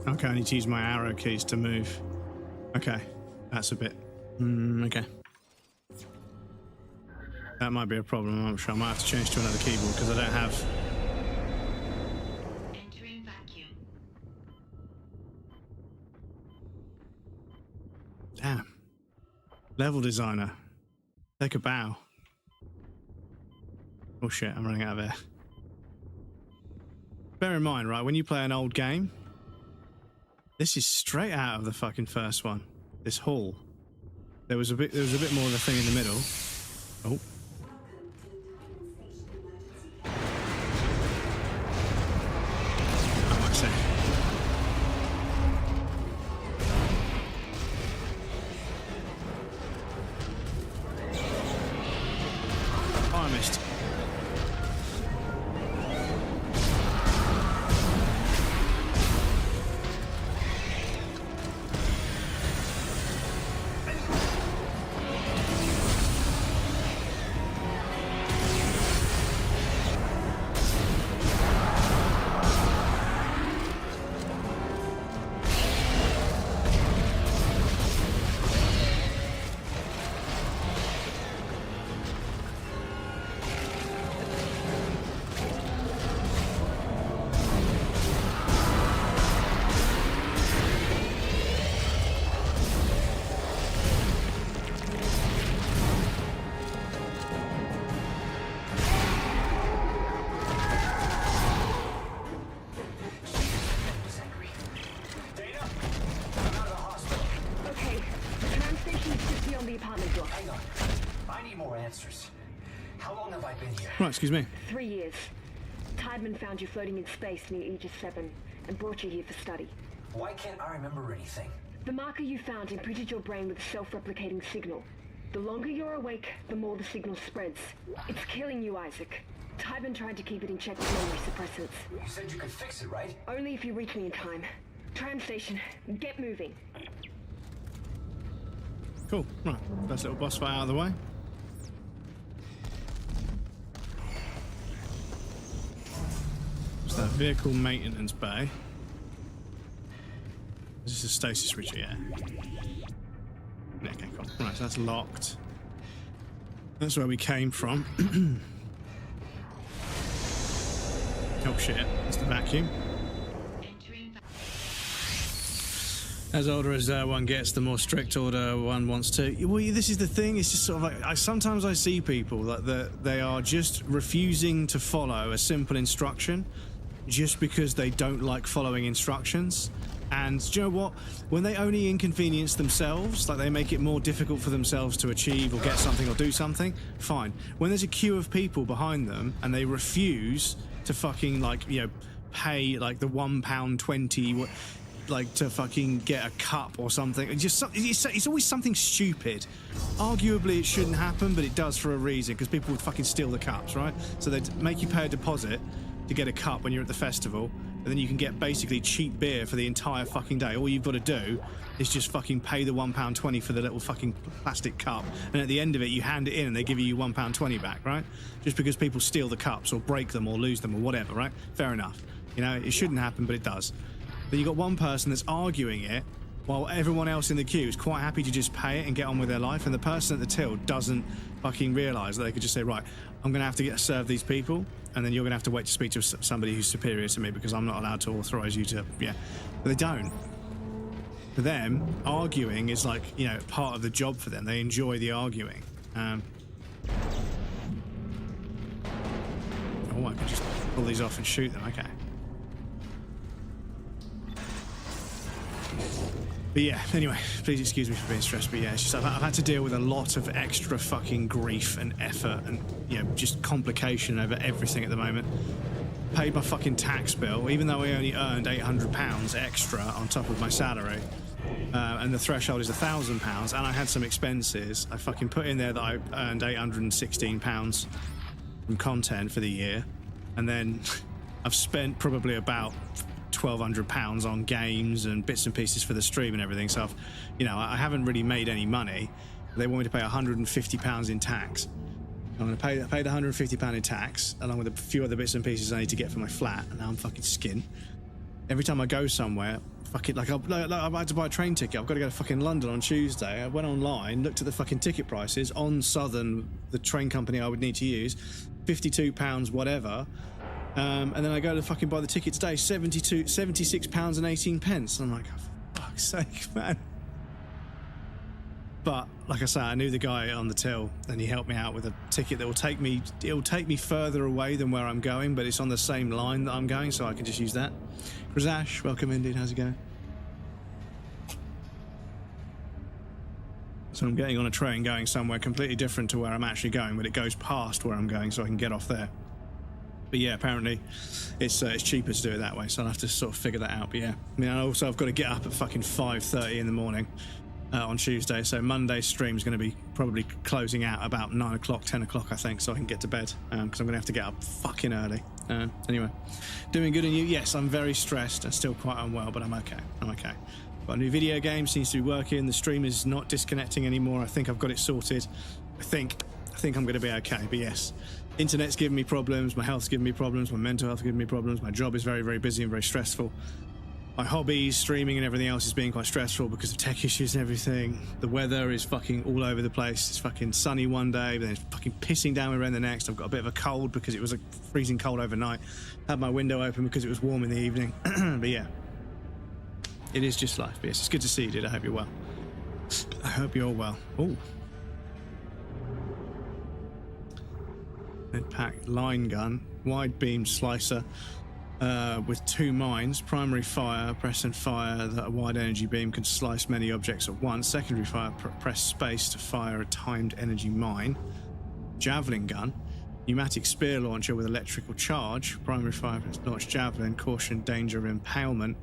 okay, I need to use my arrow keys to move. Okay, that's a bit... okay. That might be a problem, I'm not sure. I might have to change to another keyboard because I don't have... Entering vacuum. Damn. Level designer. Take a bow. Oh shit, I'm running out of air. Bear in mind, right, when you play an old game, this is straight out of the fucking first one. This hall. There was a bit more of a thing in the middle. Oh. Oh, I see. Oh, I missed. Right, excuse me. 3 years. Tideman found you floating in space near Aegis 7 and brought you here for study. Why can't I remember anything? The marker you found imprinted your brain with a self-replicating signal. The longer you're awake, the more the signal spreads. It's killing you, Isaac. Tideman tried to keep it in check with memory suppressants. You said you could fix it, right? Only if you reach me in time. Tram station, get moving. Cool. Right, first little boss fight out of the way. That vehicle maintenance bay. Is this a stasis ridge? Yeah. Okay, cool. Right, so that's locked. That's where we came from. Oh shit, that's the vacuum. As older as one gets, the more strict order one wants to. Well, this is the thing. It's just sort of like sometimes I see people that they are just refusing to follow a simple instruction just because they don't like following instructions. And do you know what? When they only inconvenience themselves, like they make it more difficult for themselves to achieve or get something or do something, fine. When there's a queue of people behind them and they refuse to fucking, like, you know, pay like the £1.20, like to fucking get a cup or something, it's always something stupid. Arguably it shouldn't happen, but it does for a reason, because people would fucking steal the cups, right? So they'd make you pay a deposit to get a cup when you're at the festival, and then you can get basically cheap beer for the entire fucking day. All you've got to do is just fucking pay the £1.20 for the little fucking plastic cup, and at the end of it you hand it in and they give you £1.20 back, right? Just because people steal the cups or break them or lose them or whatever, right? Fair enough. You know, it shouldn't happen, but it does. Then you've got one person that's arguing it while everyone else in the queue is quite happy to just pay it and get on with their life, and the person at the till doesn't fucking realise that they could just say, right, I'm going to have to serve these people, and then you're going to have to wait to speak to somebody who's superior to me because I'm not allowed to authorise you to, yeah. But they don't. For them, arguing is like, you know, part of the job for them. They enjoy the arguing. Oh, I can just pull these off and shoot them, okay. But yeah, anyway, please excuse me for being stressed, but yeah, it's just I've had to deal with a lot of extra fucking grief and effort and, you know, just complication over everything at the moment. Paid my fucking tax bill, even though I only earned £800 extra on top of my salary, and the threshold is £1,000, and I had some expenses. I fucking put in there that I earned £816 from content for the year. And then I've spent probably about £1,200 on games and bits and pieces for the stream and everything. So I haven't really made any money. They want me to pay £150 in tax. I'm going to pay the £150 in tax, along with a few other bits and pieces I need to get for my flat, and now I'm fucking skin. Every time I go somewhere, fucking like I had to buy a train ticket. I've got to go to fucking London on Tuesday. I went online, looked at the fucking ticket prices on Southern, the train company I would need to use, £52 whatever. And then I go to fucking buy the ticket today, £76.18. I'm like, oh, for fuck's sake, man. But like I say, I knew the guy on the till, and he helped me out with a ticket that will take me. It'll take me further away than where I'm going, but it's on the same line that I'm going, so I can just use that. Razash, welcome in, dude. How's it going? So I'm getting on a train going somewhere completely different to where I'm actually going, but it goes past where I'm going, so I can get off there. But yeah, apparently it's cheaper to do it that way, so I'll have to sort of figure that out. But yeah, I mean, also I've got to get up at fucking 5:30 in the morning. On Tuesday, so Monday's stream is going to be probably closing out about 9 o'clock, 10 o'clock, I think, so I can get to bed, because I'm going to have to get up fucking early. Anyway, doing good. And you? Yes, I'm very stressed and still quite unwell, but I'm okay. Got a new video game, seems to be working. The stream is not disconnecting anymore. I think I've got it sorted. I think I'm going to be okay. But yes, internet's giving me problems, my health's giving me problems, my mental health's giving me problems, my job is very, very busy and very stressful. My hobbies, streaming and everything else is being quite stressful because of tech issues and everything. The weather is fucking all over the place. It's fucking sunny one day, but then it's fucking pissing down around the next. I've got a bit of a cold because it was freezing cold overnight. Had my window open because it was warm in the evening. But yeah, it is just life. But yes, it's good to see you, dude. I hope you're well. I hope you're well. Oh. Pack line gun, wide beam slicer. With 2 mines, primary fire, press and fire that a wide energy beam can slice many objects at once. Secondary fire, press space to fire a timed energy mine. Javelin gun, pneumatic spear launcher with electrical charge. Primary fire, launch javelin, caution, danger of impalement.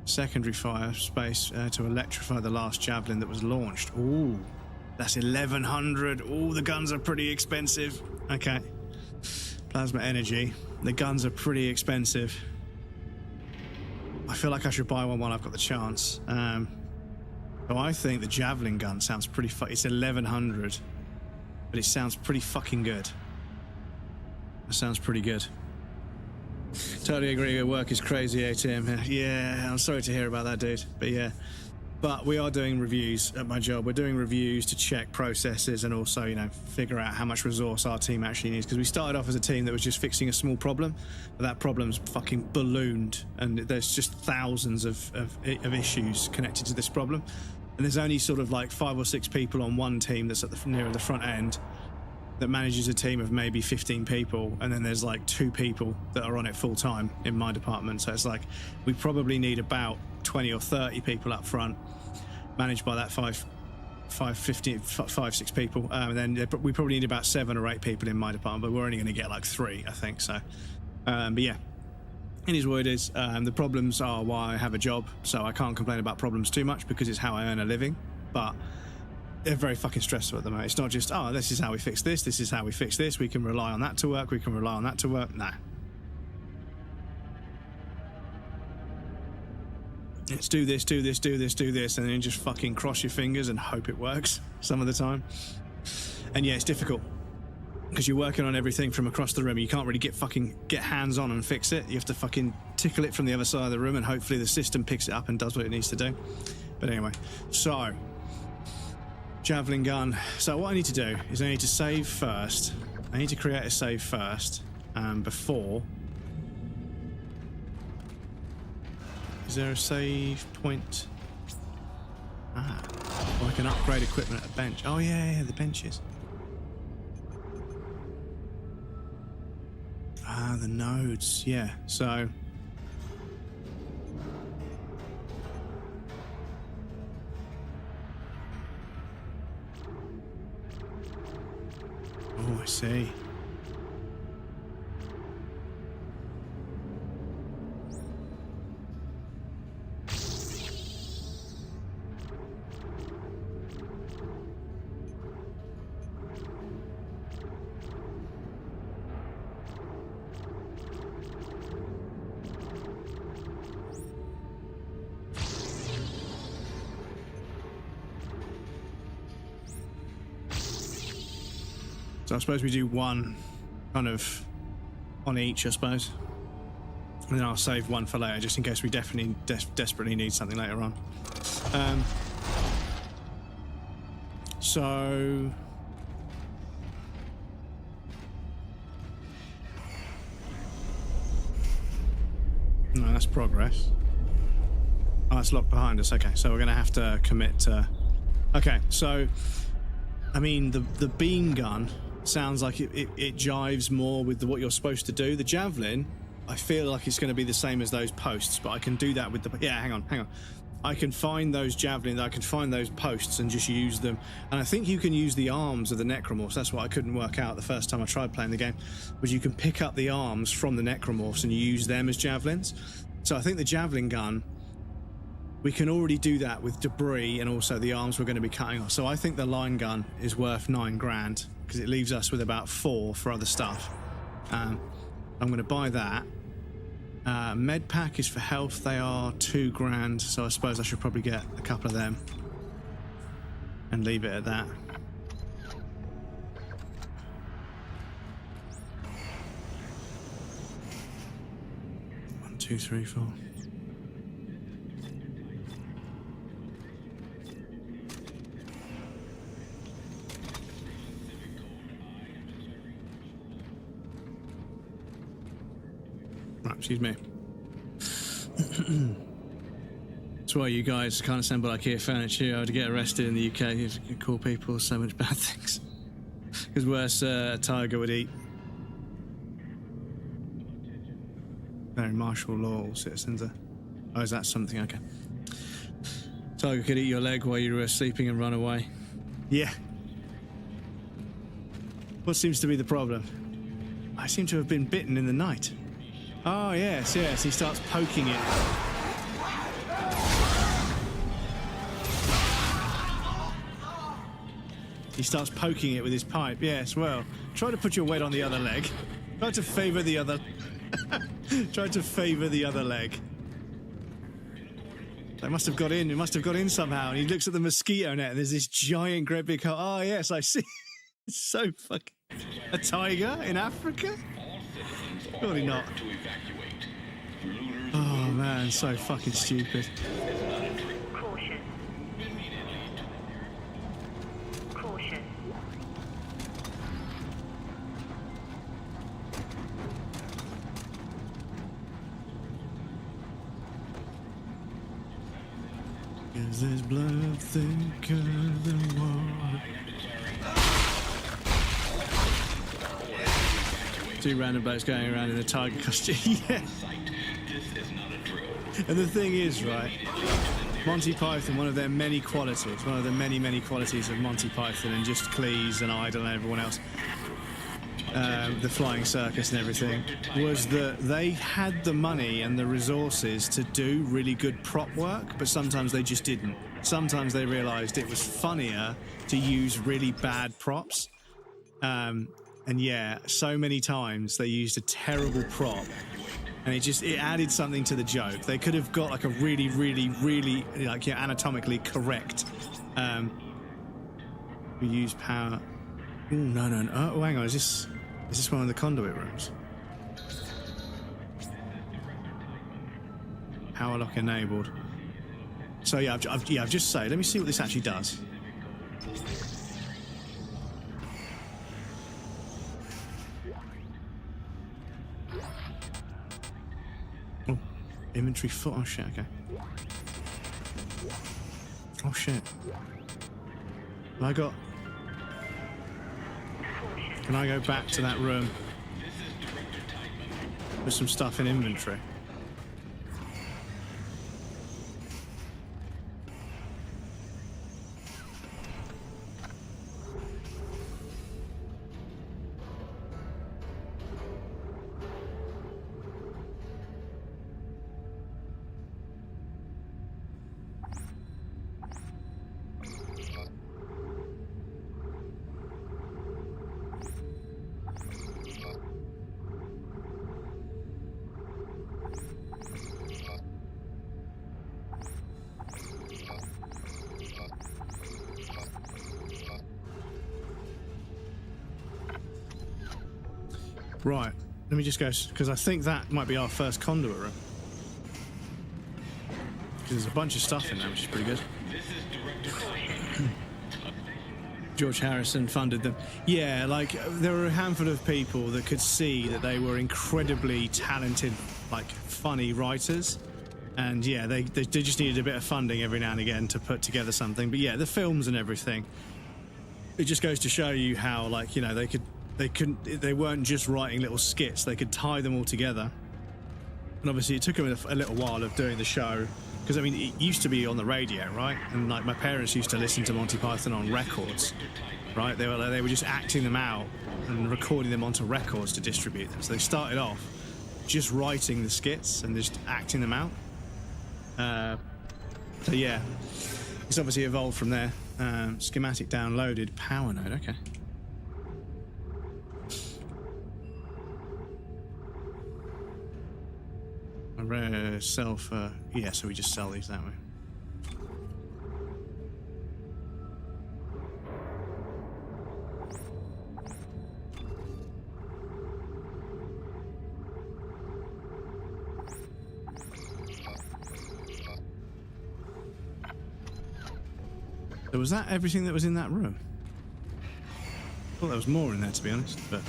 Secondary fire, space to electrify the last javelin that was launched. Ooh, that's 1100. Ooh, the guns are pretty expensive. Okay. Plasma energy. The guns are pretty expensive. I feel like I should buy one while I've got the chance. So I think the javelin gun sounds pretty it's 1100, but it sounds pretty fucking good. It sounds pretty good. Totally agree. Work is crazy, ATM. Yeah, I'm sorry to hear about that, dude. But yeah. But we are doing reviews at my job. We're doing reviews to check processes and also, figure out how much resource our team actually needs. Because we started off as a team that was just fixing a small problem, but that problem's fucking ballooned, and there's just thousands of issues connected to this problem. And there's only sort of like 5 or 6 people on one team that's at near the front end that manages a team of maybe 15 people, and then there's like 2 people that are on it full time in my department. So it's like we probably need about 20 or 30 people up front, managed by that 5, 6 people, and then we probably need about 7 or 8 people in my department, but we're only going to get like 3, I think. So but yeah, it is what it is. The problems are why I have a job, so I can't complain about problems too much because it's how I earn a living. But they're very fucking stressful at the moment. It's not just, oh, this is how we fix this, this is how we fix this, we can rely on that to work, we can rely on that to work. Nah. It's do this, do this, do this, do this, and then just fucking cross your fingers and hope it works some of the time. And yeah, it's difficult because you're working on everything from across the room. You can't really get hands on and fix it. You have to fucking tickle it from the other side of the room, and hopefully the system picks it up and does what it needs to do. But anyway, so javelin gun. So what I need to do is I need to save first. I need to create a save first before. Is there a save point? Ah, well, I can upgrade equipment at a bench. Oh yeah, the benches. Ah, the nodes. Yeah, so oh, I see. So I suppose we do one kind of on each, I suppose. And then I'll save one for later, just in case we definitely desperately need something later on. So... No, that's progress. Oh, that's locked behind us. Okay, so we're going to have to commit to... Okay, so... I mean, the beam gun sounds like it jives more with what you're supposed to do. The javelin, I feel like it's going to be the same as those posts, but I can do that with the... Yeah, hang on. I can find those javelins, I can find those posts and just use them. And I think you can use the arms of the necromorphs. That's what I couldn't work out the first time I tried playing the game, was you can pick up the arms from the necromorphs and use them as javelins. So I think the javelin gun, we can already do that with debris and also the arms we're going to be cutting off. So I think the line gun is worth $9,000 because it leaves us with about 4 for other stuff. I'm going to buy that. Med pack is for health. They are $2,000, so I suppose I should probably get a couple of them and leave it at that. 1, 2, 3, 4. Right, excuse me. That's why you guys can't assemble IKEA furniture. I would get arrested in the UK if you call people so much bad things. Because worse, a tiger would eat. Very martial law, all citizens are... Oh, is that something? Okay. Tiger could eat your leg while you were sleeping and run away. Yeah. What seems to be the problem? I seem to have been bitten in the night. Oh, yes, he starts poking it. He starts poking it with his pipe, yes, well, try to put your weight on the other leg. Try to favour the other... Try to favour the other leg. They must have got in, it must have got in somehow, and he looks at the mosquito net, and there's this giant, great big hole. Oh, yes, I see. It's so fucking... A tiger in Africa? Surely not. Oh man, so fucking stupid. Caution. Caution. Is this blood thicker than water? 2 random boats going around in a tiger costume. Yeah. And the thing is, right, Monty Python, one of their many qualities, one of the many qualities of Monty Python and just Cleese and Idol and everyone else, the flying circus and everything, was that they had the money and the resources to do really good prop work, but sometimes they just didn't. Sometimes they realised it was funnier to use really bad props. And yeah, so many times they used a terrible prop and it added something to the joke. They could have got like a really like, yeah, anatomically correct. We use power. Ooh, no. Oh, hang on. Is this one of the conduit rooms? Power lock enabled. So yeah, I've just saved. Let me see what this actually does. Oh, inventory foot. Oh shit. Okay. Oh shit. Can I go back to that room with some stuff in inventory? Right. Let me just go, because I think that might be our first conduit room. Because there's a bunch of stuff in there, which is pretty good. George Harrison funded them. Yeah, like, there were a handful of people that could see that they were incredibly talented, like, funny writers. And yeah, they just needed a bit of funding every now and again to put together something. But yeah, the films and everything, it just goes to show you how, like, you know, they weren't just writing little skits, they could tie them all together. And obviously it took them a little while of doing the show, because I mean, it used to be on the radio, right? And like, my parents used to listen to Monty Python on records, right? They were just acting them out and recording them onto records to distribute them. So they started off just writing the skits and just acting them out. So yeah, it's obviously evolved from there. Schematic downloaded, power node, okay. A rare sell for, yeah, so we just sell these that way. So was that everything that was in that room? I thought there was more in there, to be honest, but...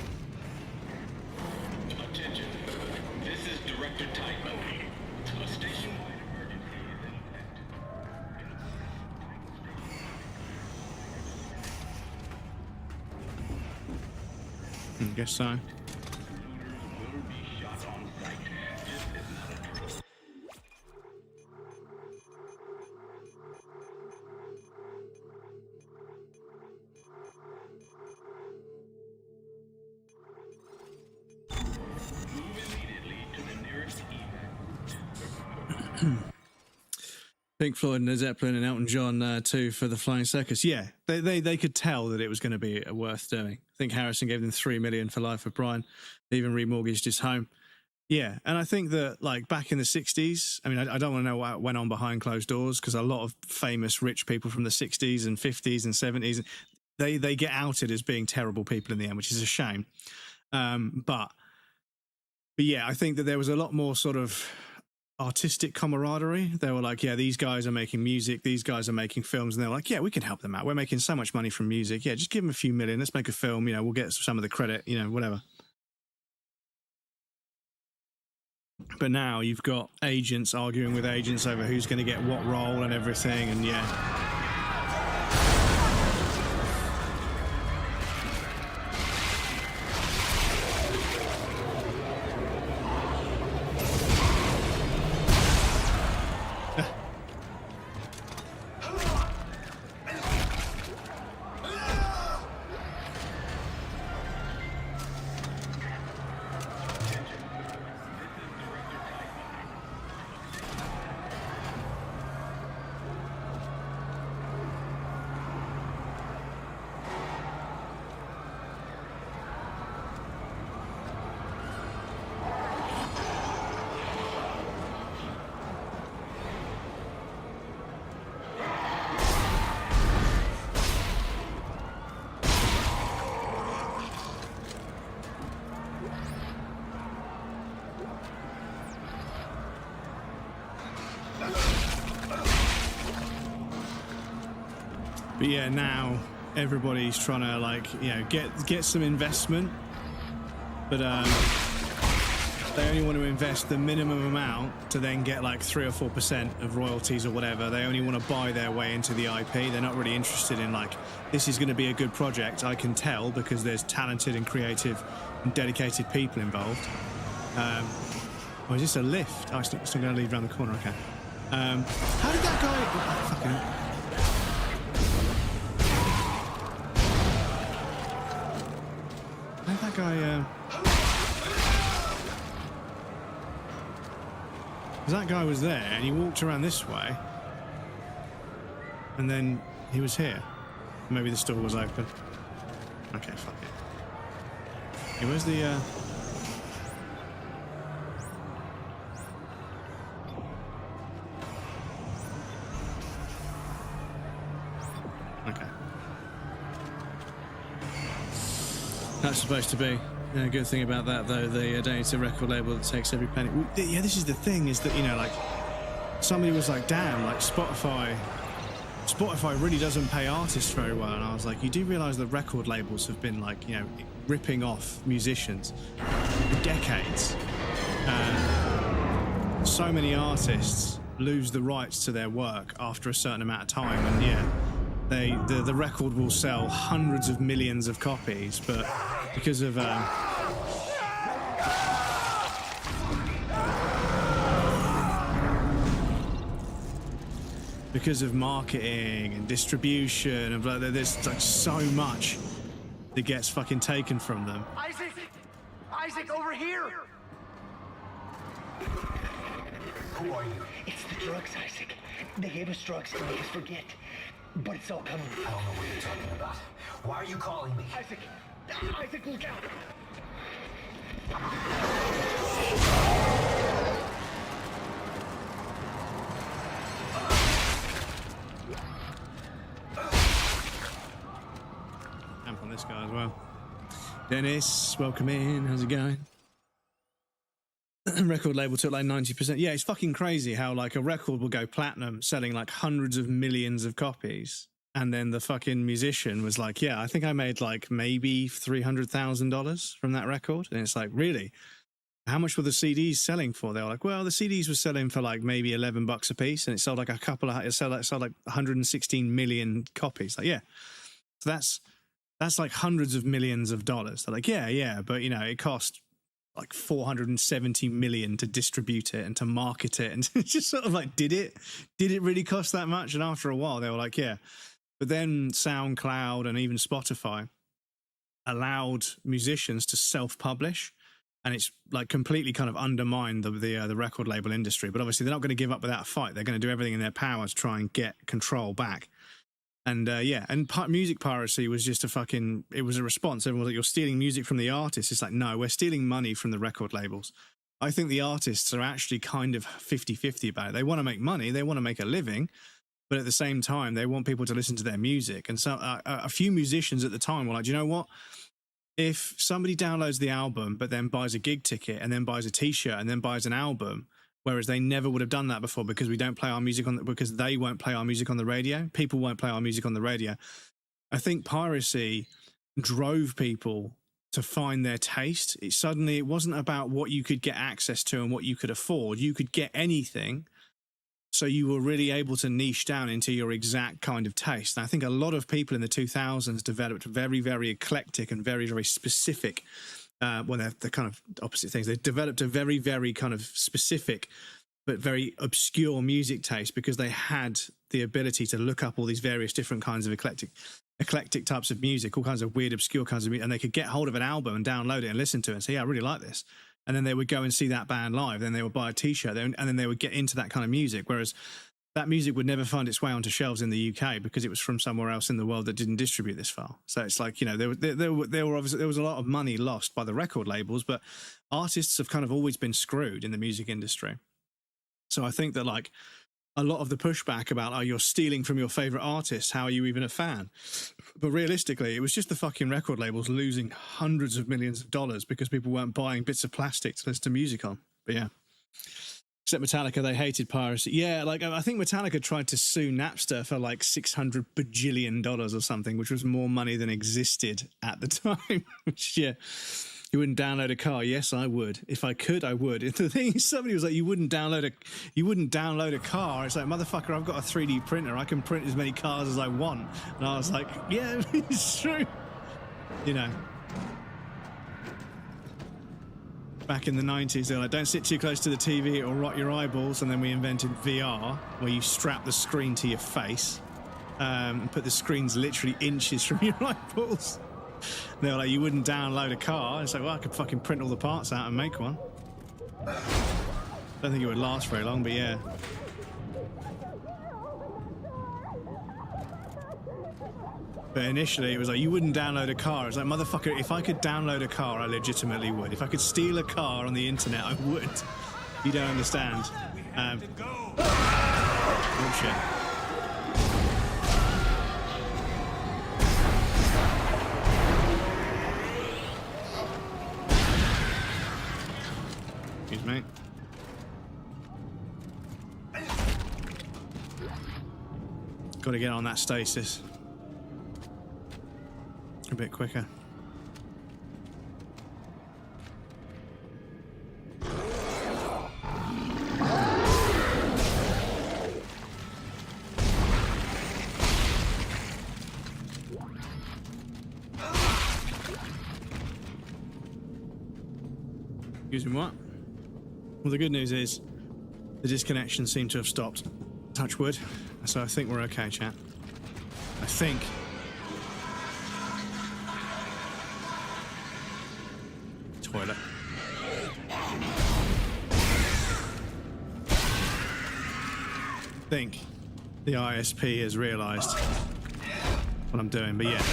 Attention. This is Director Titan. A station-wide emergency is in effect. I guess so. Pink Floyd and Led Zeppelin and Elton John too for the Flying Circus. Yeah, they could tell that it was going to be worth doing. I think Harrison gave them $3 million for Life of Brian. They even remortgaged his home. Yeah, and I think that, like, back in the 60s, I mean, I don't want to know what went on behind closed doors, because a lot of famous rich people from the 60s and 50s and 70s, they get outed as being terrible people in the end, which is a shame. But yeah, I think that there was a lot more sort of artistic camaraderie. They were like, yeah, these guys are making music, these guys are making films, and they're like, yeah, we can help them out. We're making so much money from music. Yeah, just give them a few million. Let's make a film. You know, we'll get some of the credit. You know, whatever. But now you've got agents arguing with agents over who's going to get what role and everything, and yeah. But yeah, now everybody's trying to, like, you know, get some investment, but they only want to invest the minimum amount to then get like 3 or 4% of royalties or whatever. They only want to buy their way into the IP. They're not really interested in, like, this is going to be a good project. I can tell because there's talented and creative and dedicated people involved. Oh, is this a lift? Oh, it's still going to lead around the corner. Okay. How did that guy? Oh, fucking. That guy, that guy was there and he walked around this way and then he was here. Maybe the store was open. Okay, fuck it. Hey, where's the, okay. That's supposed to be. The good thing about that, though, they don't need a record label that takes every penny. Yeah, this is the thing, is that, you know, like, somebody was like, damn, like, Spotify really doesn't pay artists very well. And I was like, you do realize that record labels have been, like, you know, ripping off musicians for decades. So many artists lose the rights to their work after a certain amount of time, and yeah, the record will sell hundreds of millions of copies, but because of marketing and distribution and blah, there's like so much that gets fucking taken from them. Isaac, over here! Who are you? It's the drugs, Isaac. They gave us drugs to make us forget. But it's all coming. I don't know what you're talking about. Why are you calling me? Isaac, look out! Amp on this guy as well. Dennis, welcome in. How's it going? Record label took like 90%. Yeah, it's fucking crazy how like a record will go platinum selling like hundreds of millions of copies, and then the fucking musician was like, yeah, I think I made like maybe $300,000 from that record. And it's like, really? How much were the CDs selling for? They were like, well, the CDs were selling for like maybe $11 a piece, and it sold like it sold like 116 million copies. Like, yeah. So that's like hundreds of millions of dollars. They're like, yeah, but you know, it cost like 470 million to distribute it and to market it, and it's just sort of like, did it really cost that much? And after a while they were like, yeah. But then SoundCloud and even Spotify allowed musicians to self-publish, and it's like completely kind of undermined the record label industry. But obviously they're not going to give up without a fight. They're going to do everything in their power to try and get control back. And music piracy was just it was a response. Everyone was like, you're stealing music from the artists. It's like, no, we're stealing money from the record labels. I think the artists are actually kind of 50-50 about it. They want to make money, they want to make a living, but at the same time, they want people to listen to their music. And so a few musicians at the time were like, do you know what? If somebody downloads the album, but then buys a gig ticket and then buys a t-shirt and then buys an album, whereas they never would have done that before because we don't play our music because they won't play our music on the radio. People won't play our music on the radio. I think piracy drove people to find their taste. It wasn't about what you could get access to and what you could afford. You could get anything. So you were really able to niche down into your exact kind of taste. And I think a lot of people in the 2000s developed very, very eclectic and very, very specific. They're kind of opposite things. They developed a very, very kind of specific but very obscure music taste because they had the ability to look up all these various different kinds of eclectic types of music, all kinds of weird, obscure kinds of music, and they could get hold of an album and download it and listen to it and say, yeah, I really like this. And then they would go and see that band live. Then they would buy a t-shirt and then they would get into that kind of music. Whereas that music would never find its way onto shelves in the UK because it was from somewhere else in the world that didn't distribute this far. So it's like, you know, there was a lot of money lost by the record labels, but artists have kind of always been screwed in the music industry. So I think that like a lot of the pushback about, oh, you're stealing from your favorite artist, how are you even a fan? But realistically, it was just the fucking record labels losing hundreds of millions of dollars because people weren't buying bits of plastic to listen to music on. But yeah. Except Metallica, they hated piracy. Yeah, like I think Metallica tried to sue Napster for like $600 bajillion or something, which was more money than existed at the time. Which, yeah, you wouldn't download a car. Yes, I would. If I could, I would. The thing is, somebody was like, you wouldn't download a car. It's like, motherfucker, I've got a 3D printer. I can print as many cars as I want. And I was like, yeah, it's true. You know. Back in the 90s, they're like, don't sit too close to the TV, it'll rot your eyeballs. And then we invented VR, where you strap the screen to your face and put the screens literally inches from your eyeballs. And they were like, you wouldn't download a car. It's like, well, I could fucking print all the parts out and make one. Don't think it would last very long, but yeah. But initially, it was like, you wouldn't download a car. It's like, motherfucker, if I could download a car, I legitimately would. If I could steal a car on the internet, I would. You don't understand. Oh, shit. Got to get on that stasis a bit quicker. Excuse me, what? Well, the good news is the disconnection seemed to have stopped. Touch wood. So I think we're okay, chat. I think. Toilet. I think the ISP has realised what I'm doing, but yeah.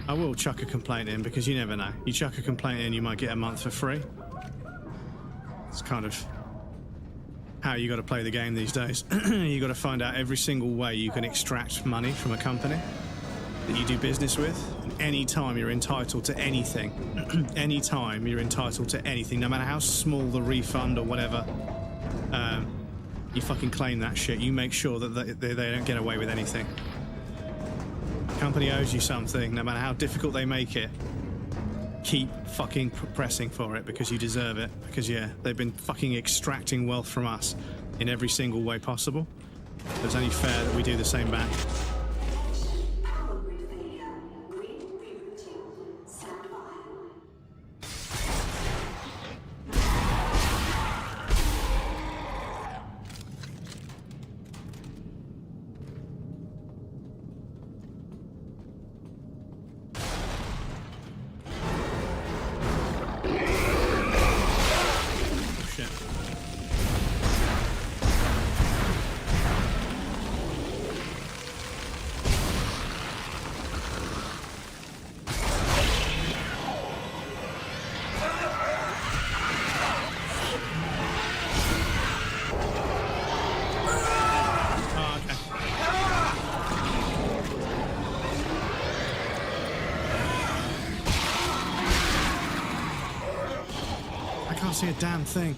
I will chuck a complaint in because you never know. You chuck a complaint in, you might get a month for free. It's kind of how you got to play the game these days. You got to find out every single way you can extract money from a company that you do business with. Any time you're entitled to anything. Any time you're entitled to anything, no matter how small the refund or whatever. You fucking claim that shit. You make sure that they don't get away with anything. Company owes you something, no matter how difficult they make it. Keep fucking pressing for it because you deserve it. Because yeah, they've been fucking extracting wealth from us in every single way possible. So it's only fair that we do the same back. See a damn thing.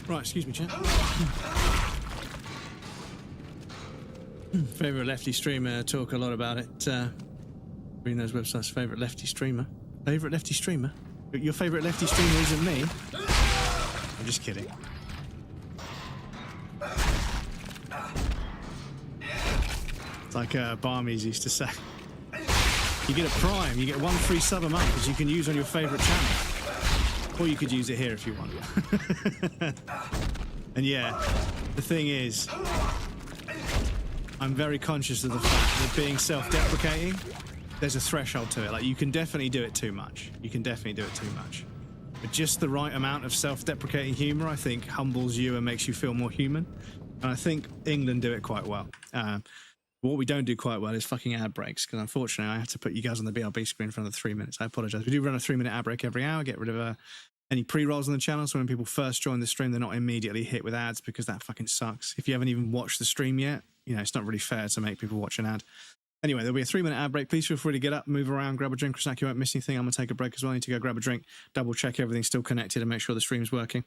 Right, excuse me, chat. Favorite lefty streamer, talk a lot about it. Reading those websites, favorite lefty streamer. Favorite lefty streamer? Your favorite lefty streamer isn't me? I'm just kidding. It's like Barmies used to say. You get a Prime, you get 1 free sub a month that you can use on your favorite channel. Or you could use it here if you want. And yeah, the thing is, I'm very conscious of the fact that being self-deprecating, there's a threshold to it. Like, you can definitely do it too much. You can definitely do it too much. But just the right amount of self-deprecating humor, I think, humbles you and makes you feel more human. And I think England do it quite well. What we don't do quite well is fucking ad breaks, because unfortunately I have to put you guys on the BRB screen for another 3 minutes. I apologize. We do run a 3-minute ad break every hour, get rid of any pre-rolls on the channel, so when people first join the stream, they're not immediately hit with ads, because that fucking sucks. If you haven't even watched the stream yet, you know, it's not really fair to make people watch an ad. Anyway, there'll be a 3-minute ad break. Please feel free to get up, move around, grab a drink. Rasaki, you won't miss anything. I'm going to take a break as well. I need to go grab a drink, double check everything's still connected and make sure the stream's working.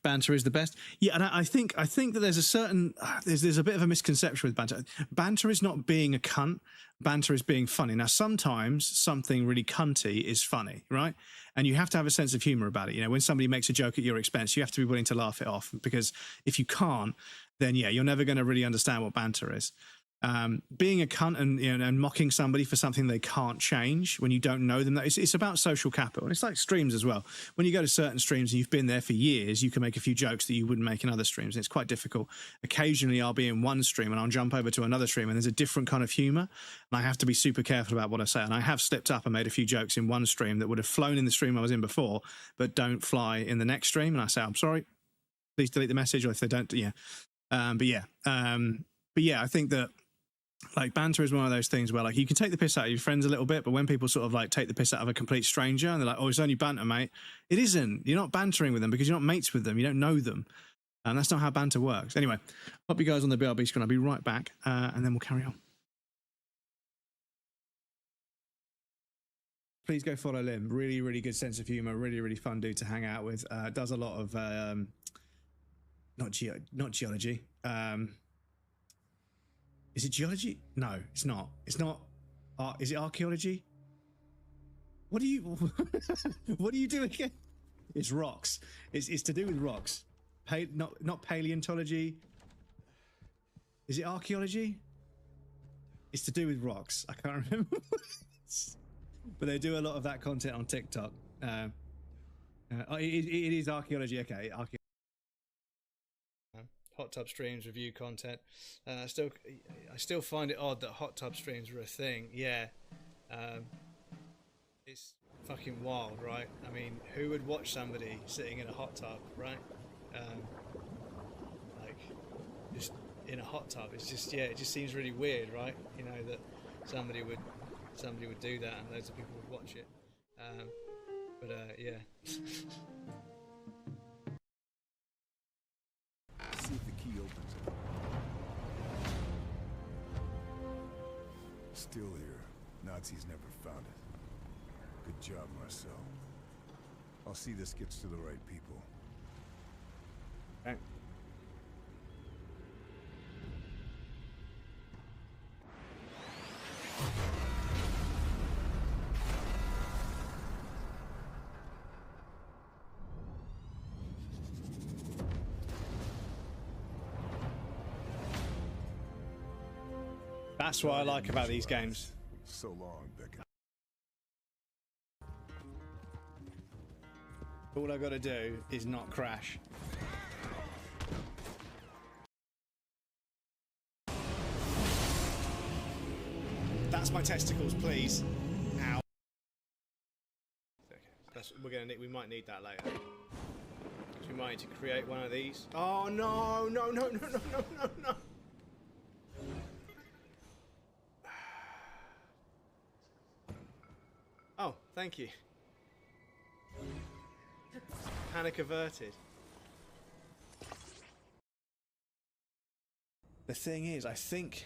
Banter is the best. Yeah, and I think that there's a certain there's a bit of a misconception with banter. Banter is not being a cunt. Banter is being funny. Now, sometimes something really cunty is funny, right? And you have to have a sense of humor about it. You know, when somebody makes a joke at your expense, you have to be willing to laugh it off, because if you can't, then yeah, you're never going to really understand what banter is. Being a cunt and, you know, and mocking somebody for something they can't change when you don't know them, it's about social capital. And it's like streams as well. When you go to certain streams and you've been there for years, you can make a few jokes that you wouldn't make in other streams. And it's quite difficult. Occasionally I'll be in one stream and I'll jump over to another stream and there's a different kind of humor, and I have to be super careful about what I say. And I have slipped up and made a few jokes in one stream that would have flown in the stream I was in before, but don't fly in the next stream. And I say, I'm sorry, please delete the message. Or if they don't, yeah. But But yeah, I think that like banter is one of those things where like you can take the piss out of your friends a little bit, but when people sort of like take the piss out of a complete stranger and they're like, oh, it's only banter, mate. It isn't. You're not bantering with them because you're not mates with them. You don't know them. And that's not how banter works. Anyway, hope you guys on the BRB screen. I'll be right back and then we'll carry on. Please go follow Lim. Really, really good sense of humor. Really, really fun dude to hang out with. Does a lot of not geology. Is it geology? No, it's not. It's not. Is it archaeology? What do you? What do you do again? It's rocks. It's to do with rocks. Not paleontology. Is it archaeology? It's to do with rocks. I can't remember. But they do a lot of that content on TikTok. It is archaeology. Okay, archaeology. Hot tub streams, review content. I still find it odd that hot tub streams were a thing. Yeah, it's fucking wild, right? I mean, who would watch somebody sitting in a hot tub, right? Like just in a hot tub. It's just, yeah, it just seems really weird, right? You know, that somebody would do that and loads of people would watch it. Yeah. See if the key opens it. Still here. Nazis never found it. Good job, Marcel. I'll see this gets to the right people. Okay. That's what I like about these games. So long, Beckett. All I gotta do is not crash. That's my testicles, please. Ow. Okay, we might need that later. We might need to create one of these. Oh no, no, no, no, no, no, no, no. Oh, thank you. Panic averted. The thing is, I think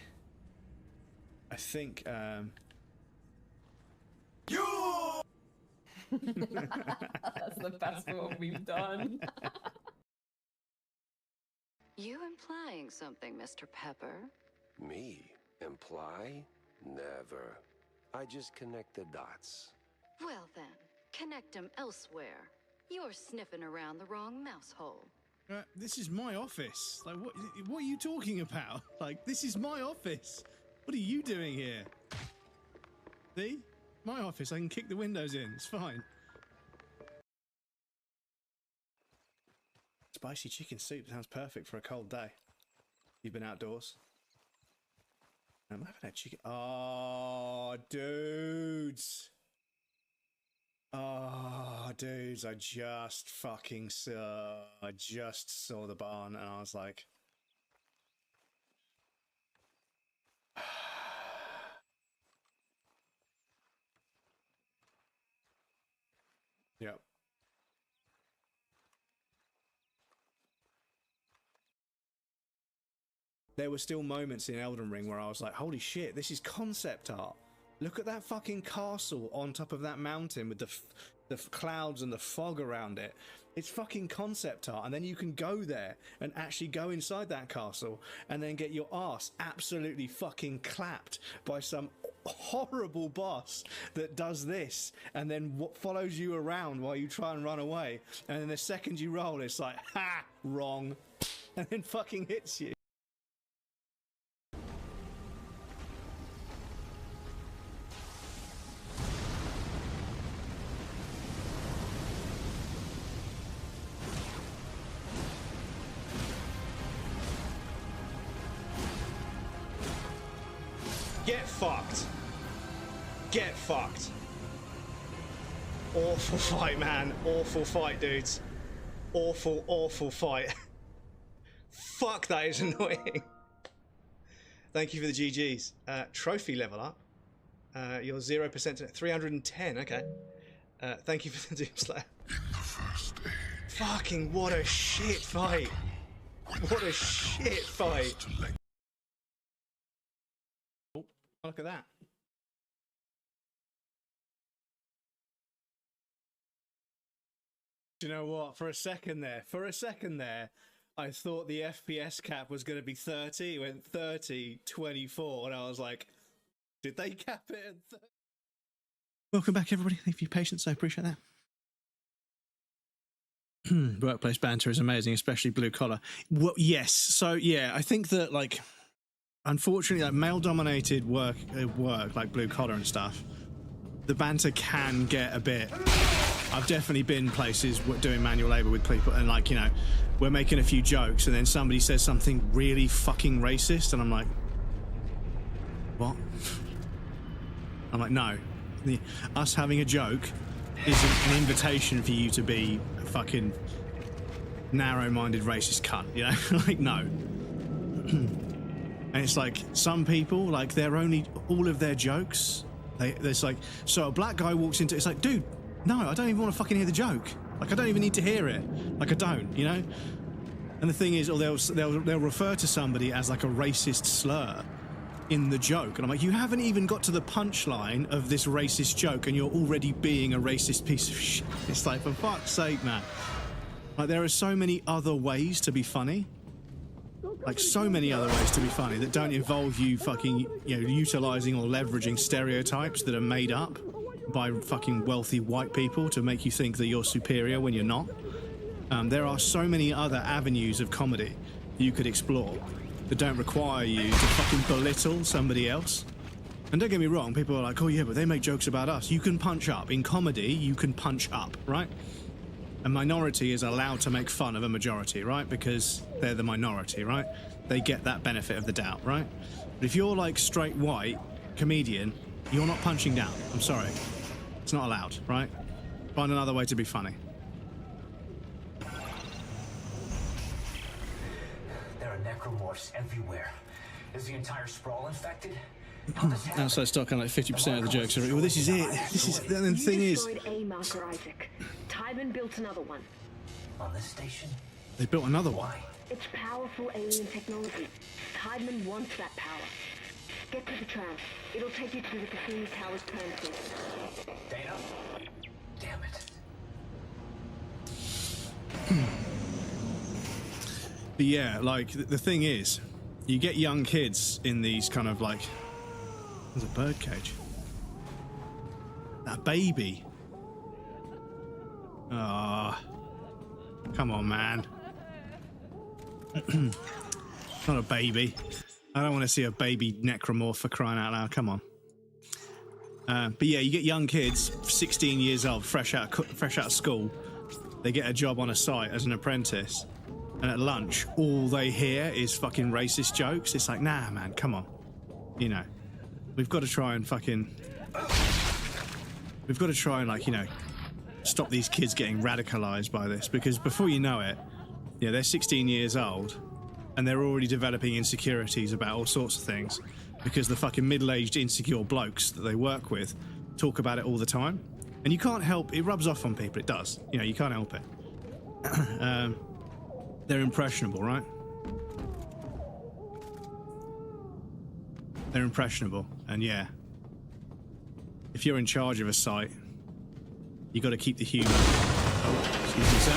You! That's the best one we've done. You implying something, Mr. Pepper? Me? Imply? Never. I just connect the dots. Well then, connect them elsewhere. You're sniffing around the wrong mouse hole. This is my office. Like, what are you talking about? Like, this is my office. What are you doing here? See? My office. I can kick the windows in. It's fine. Spicy chicken soup sounds perfect for a cold day. You've been outdoors. I haven't had chicken. Oh, dudes. Oh, dudes, I just fucking saw. I just saw the barn and I was like, yep. There were still moments in Elden Ring where I was like, holy shit, this is concept art. Look at that fucking castle on top of that mountain with the clouds and the fog around it. It's fucking concept art. And then you can go there and actually go inside that castle and then get your ass absolutely fucking clapped by some horrible boss that does this and then follows you around while you try and run away. And then the second you roll, it's like, ha, wrong. And then fucking hits you. Get fucked. Get fucked. Awful fight, man. Awful fight, dudes. Awful, awful fight. Fuck, that is annoying. Thank you for the GGs. Trophy level up. You're 0% to 310. Okay. Thank you for the Doomslayer. Fucking what a shit fight. What a shit fight. Oh, look at that. Do you know what? For a second there, I thought the FPS cap was going to be 30. It went 30, 24, and I was like, did they cap it at 30? Welcome back, everybody. Thank you for your patience. I appreciate that. Workplace banter is amazing, especially blue collar. Well, yes. So, yeah, I think that, like, unfortunately, like, male-dominated work like blue collar and stuff, the banter can get a bit... I've definitely been places doing manual labor with people, and, like, you know, we're making a few jokes, and then somebody says something really fucking racist, and I'm like, what? I'm like, no. Us having a joke isn't an invitation for you to be a fucking narrow-minded racist cunt, you know? Like, no. And it's like, some people, like, they're only, all of their jokes, there's like, so a black guy walks into, it's like, dude, no, I don't even want to fucking hear the joke. Like, I don't even need to hear it. Like, I don't, you know? And the thing is, or they'll refer to somebody as, like, a racist slur in the joke. And I'm like, you haven't even got to the punchline of this racist joke, and you're already being a racist piece of shit. It's like, for fuck's sake, man. Like, there are so many other ways to be funny. Like, so many other ways to be funny that don't involve you fucking, you know, utilizing or leveraging stereotypes that are made up by fucking wealthy white people to make you think that you're superior when you're not. There are so many other avenues of comedy you could explore that don't require you to fucking belittle somebody else. And don't get me wrong, people are like, oh yeah, but they make jokes about us. You can punch up. In comedy, you can punch up, right? A minority is allowed to make fun of a majority, right? Because they're the minority, right? They get that benefit of the doubt, right? But if you're like straight white comedian, you're not punching down. I'm sorry. It's not allowed, right? Find another way to be funny. There are necromorphs everywhere. Is the entire sprawl infected? Outside stock, kind of like 50% of the jokes are. Well, this is it. This is the thing is. A marker, Isaac. Tybin built another one. On this station? They built another one. It's powerful alien technology. Tybin wants that power. Get to the tram. It'll take you to the Cassini Tower's transit. Dana? Damn it. But yeah, like, the thing is, you get young kids in these kind of like... There's a bird cage. That baby. Ah, come on, man. Not a baby. I don't want to see a baby necromorph, for crying out loud. Come on. But yeah, you get young kids, 16 years old, fresh out of school. They get a job on a site as an apprentice, and at lunch, all they hear is fucking racist jokes. It's like, nah, man, come on. You know, we've got to try and fucking... We've got to try and, like, you know, stop these kids getting radicalized by this, because before you know it, yeah, they're 16 years old, and they're already developing insecurities about all sorts of things, because the fucking middle-aged insecure blokes that they work with talk about it all the time. And you can't help, it rubs off on people, it does. You know, you can't help it. They're impressionable, right? They're impressionable, and yeah. If you're in charge of a site, you got to keep the humour. Oh, excuse me, sir.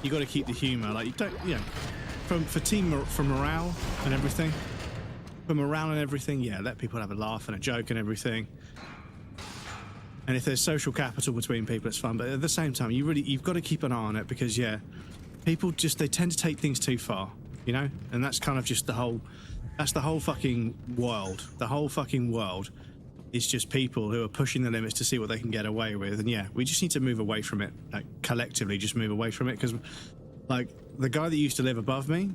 You got to keep the humour. Like, you don't, you know, for morale and everything. For morale and everything, yeah, let people have a laugh and a joke and everything. And if there's social capital between people, it's fun. But at the same time, you've got to keep an eye on it, because yeah, people just, they tend to take things too far, you know. And that's kind of just the whole fucking world. The whole fucking world is just people who are pushing the limits to see what they can get away with. And yeah, we just need to move away from it, like collectively, just move away from it. Because like the guy that used to live above me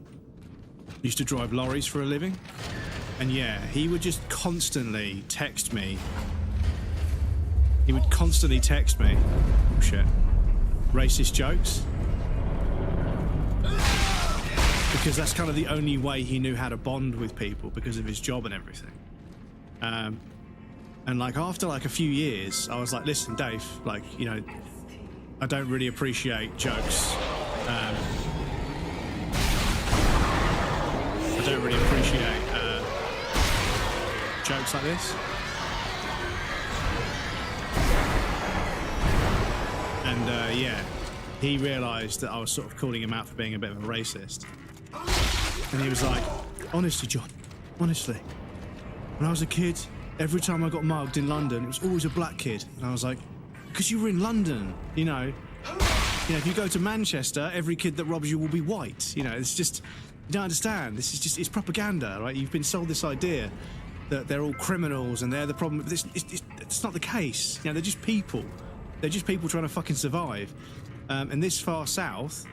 used to drive lorries for a living, and yeah, he would just constantly text me he would constantly text me, oh shit, racist jokes. Because that's kind of the only way he knew how to bond with people because of his job and everything. And like after like a few years, I was like, listen, Dave, like, you know, I don't really appreciate jokes. I don't really appreciate jokes like this. And yeah, he realised that I was sort of calling him out for being a bit of a racist. And he was like, honestly, John, honestly, when I was a kid, every time I got mugged in London, it was always a black kid. And I was like, because you were in London, you know. If you go to Manchester, every kid that robs you will be white. You know, it's just, you don't understand. This is just, it's propaganda, right? You've been sold this idea that they're all criminals and they're the problem. But it's not the case. You know, they're just people. They're just people trying to fucking survive. And this far south,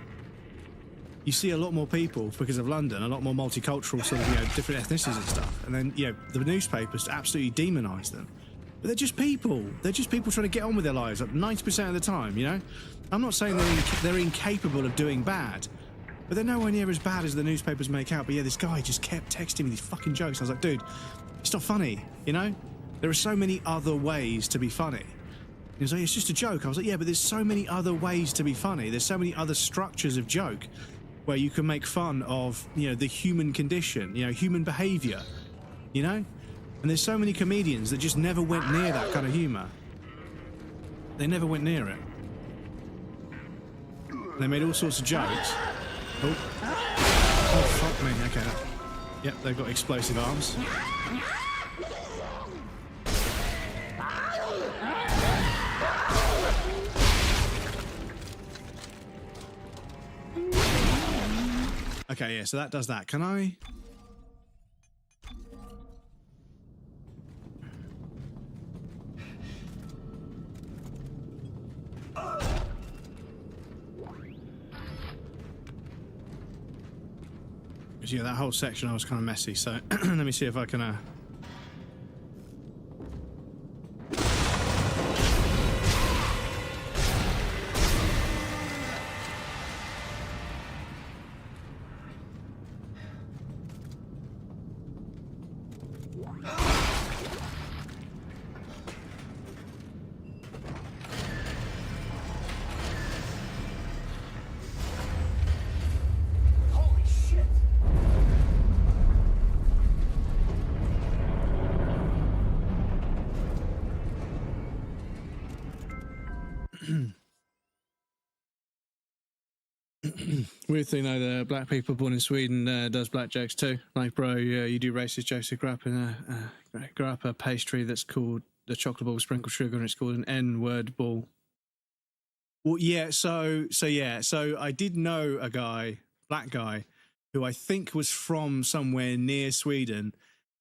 you see a lot more people because of London, a lot more multicultural sort of, you know, different ethnicities and stuff. And then, you know, the newspapers absolutely demonise them. But they're just people. They're just people trying to get on with their lives, like 90% of the time, you know? I'm not saying they're incapable of doing bad, but they're nowhere near as bad as the newspapers make out. But yeah, this guy just kept texting me these fucking jokes. I was like, dude, it's not funny, you know? There are so many other ways to be funny. He was like, it's just a joke. I was like, yeah, but there's so many other ways to be funny. There's so many other structures of joke where you can make fun of, you know, the human condition, you know, human behaviour, you know? And there's so many comedians that just never went near that kind of humour. They never went near it. They made all sorts of jokes. Oh, fuck me. Okay. Yep, they've got explosive arms. Okay, yeah, so that does that. Can I... Yeah, that whole section I was kind of messy, so let me see if I can... Weird thing though, the black people born in Sweden does black jokes too. Like, bro, you do racist jokes. You grow up a pastry that's called the chocolate ball with sprinkled sugar, and it's called an N-word ball. Well, yeah. So I did know a guy, black guy, who I think was from somewhere near Sweden,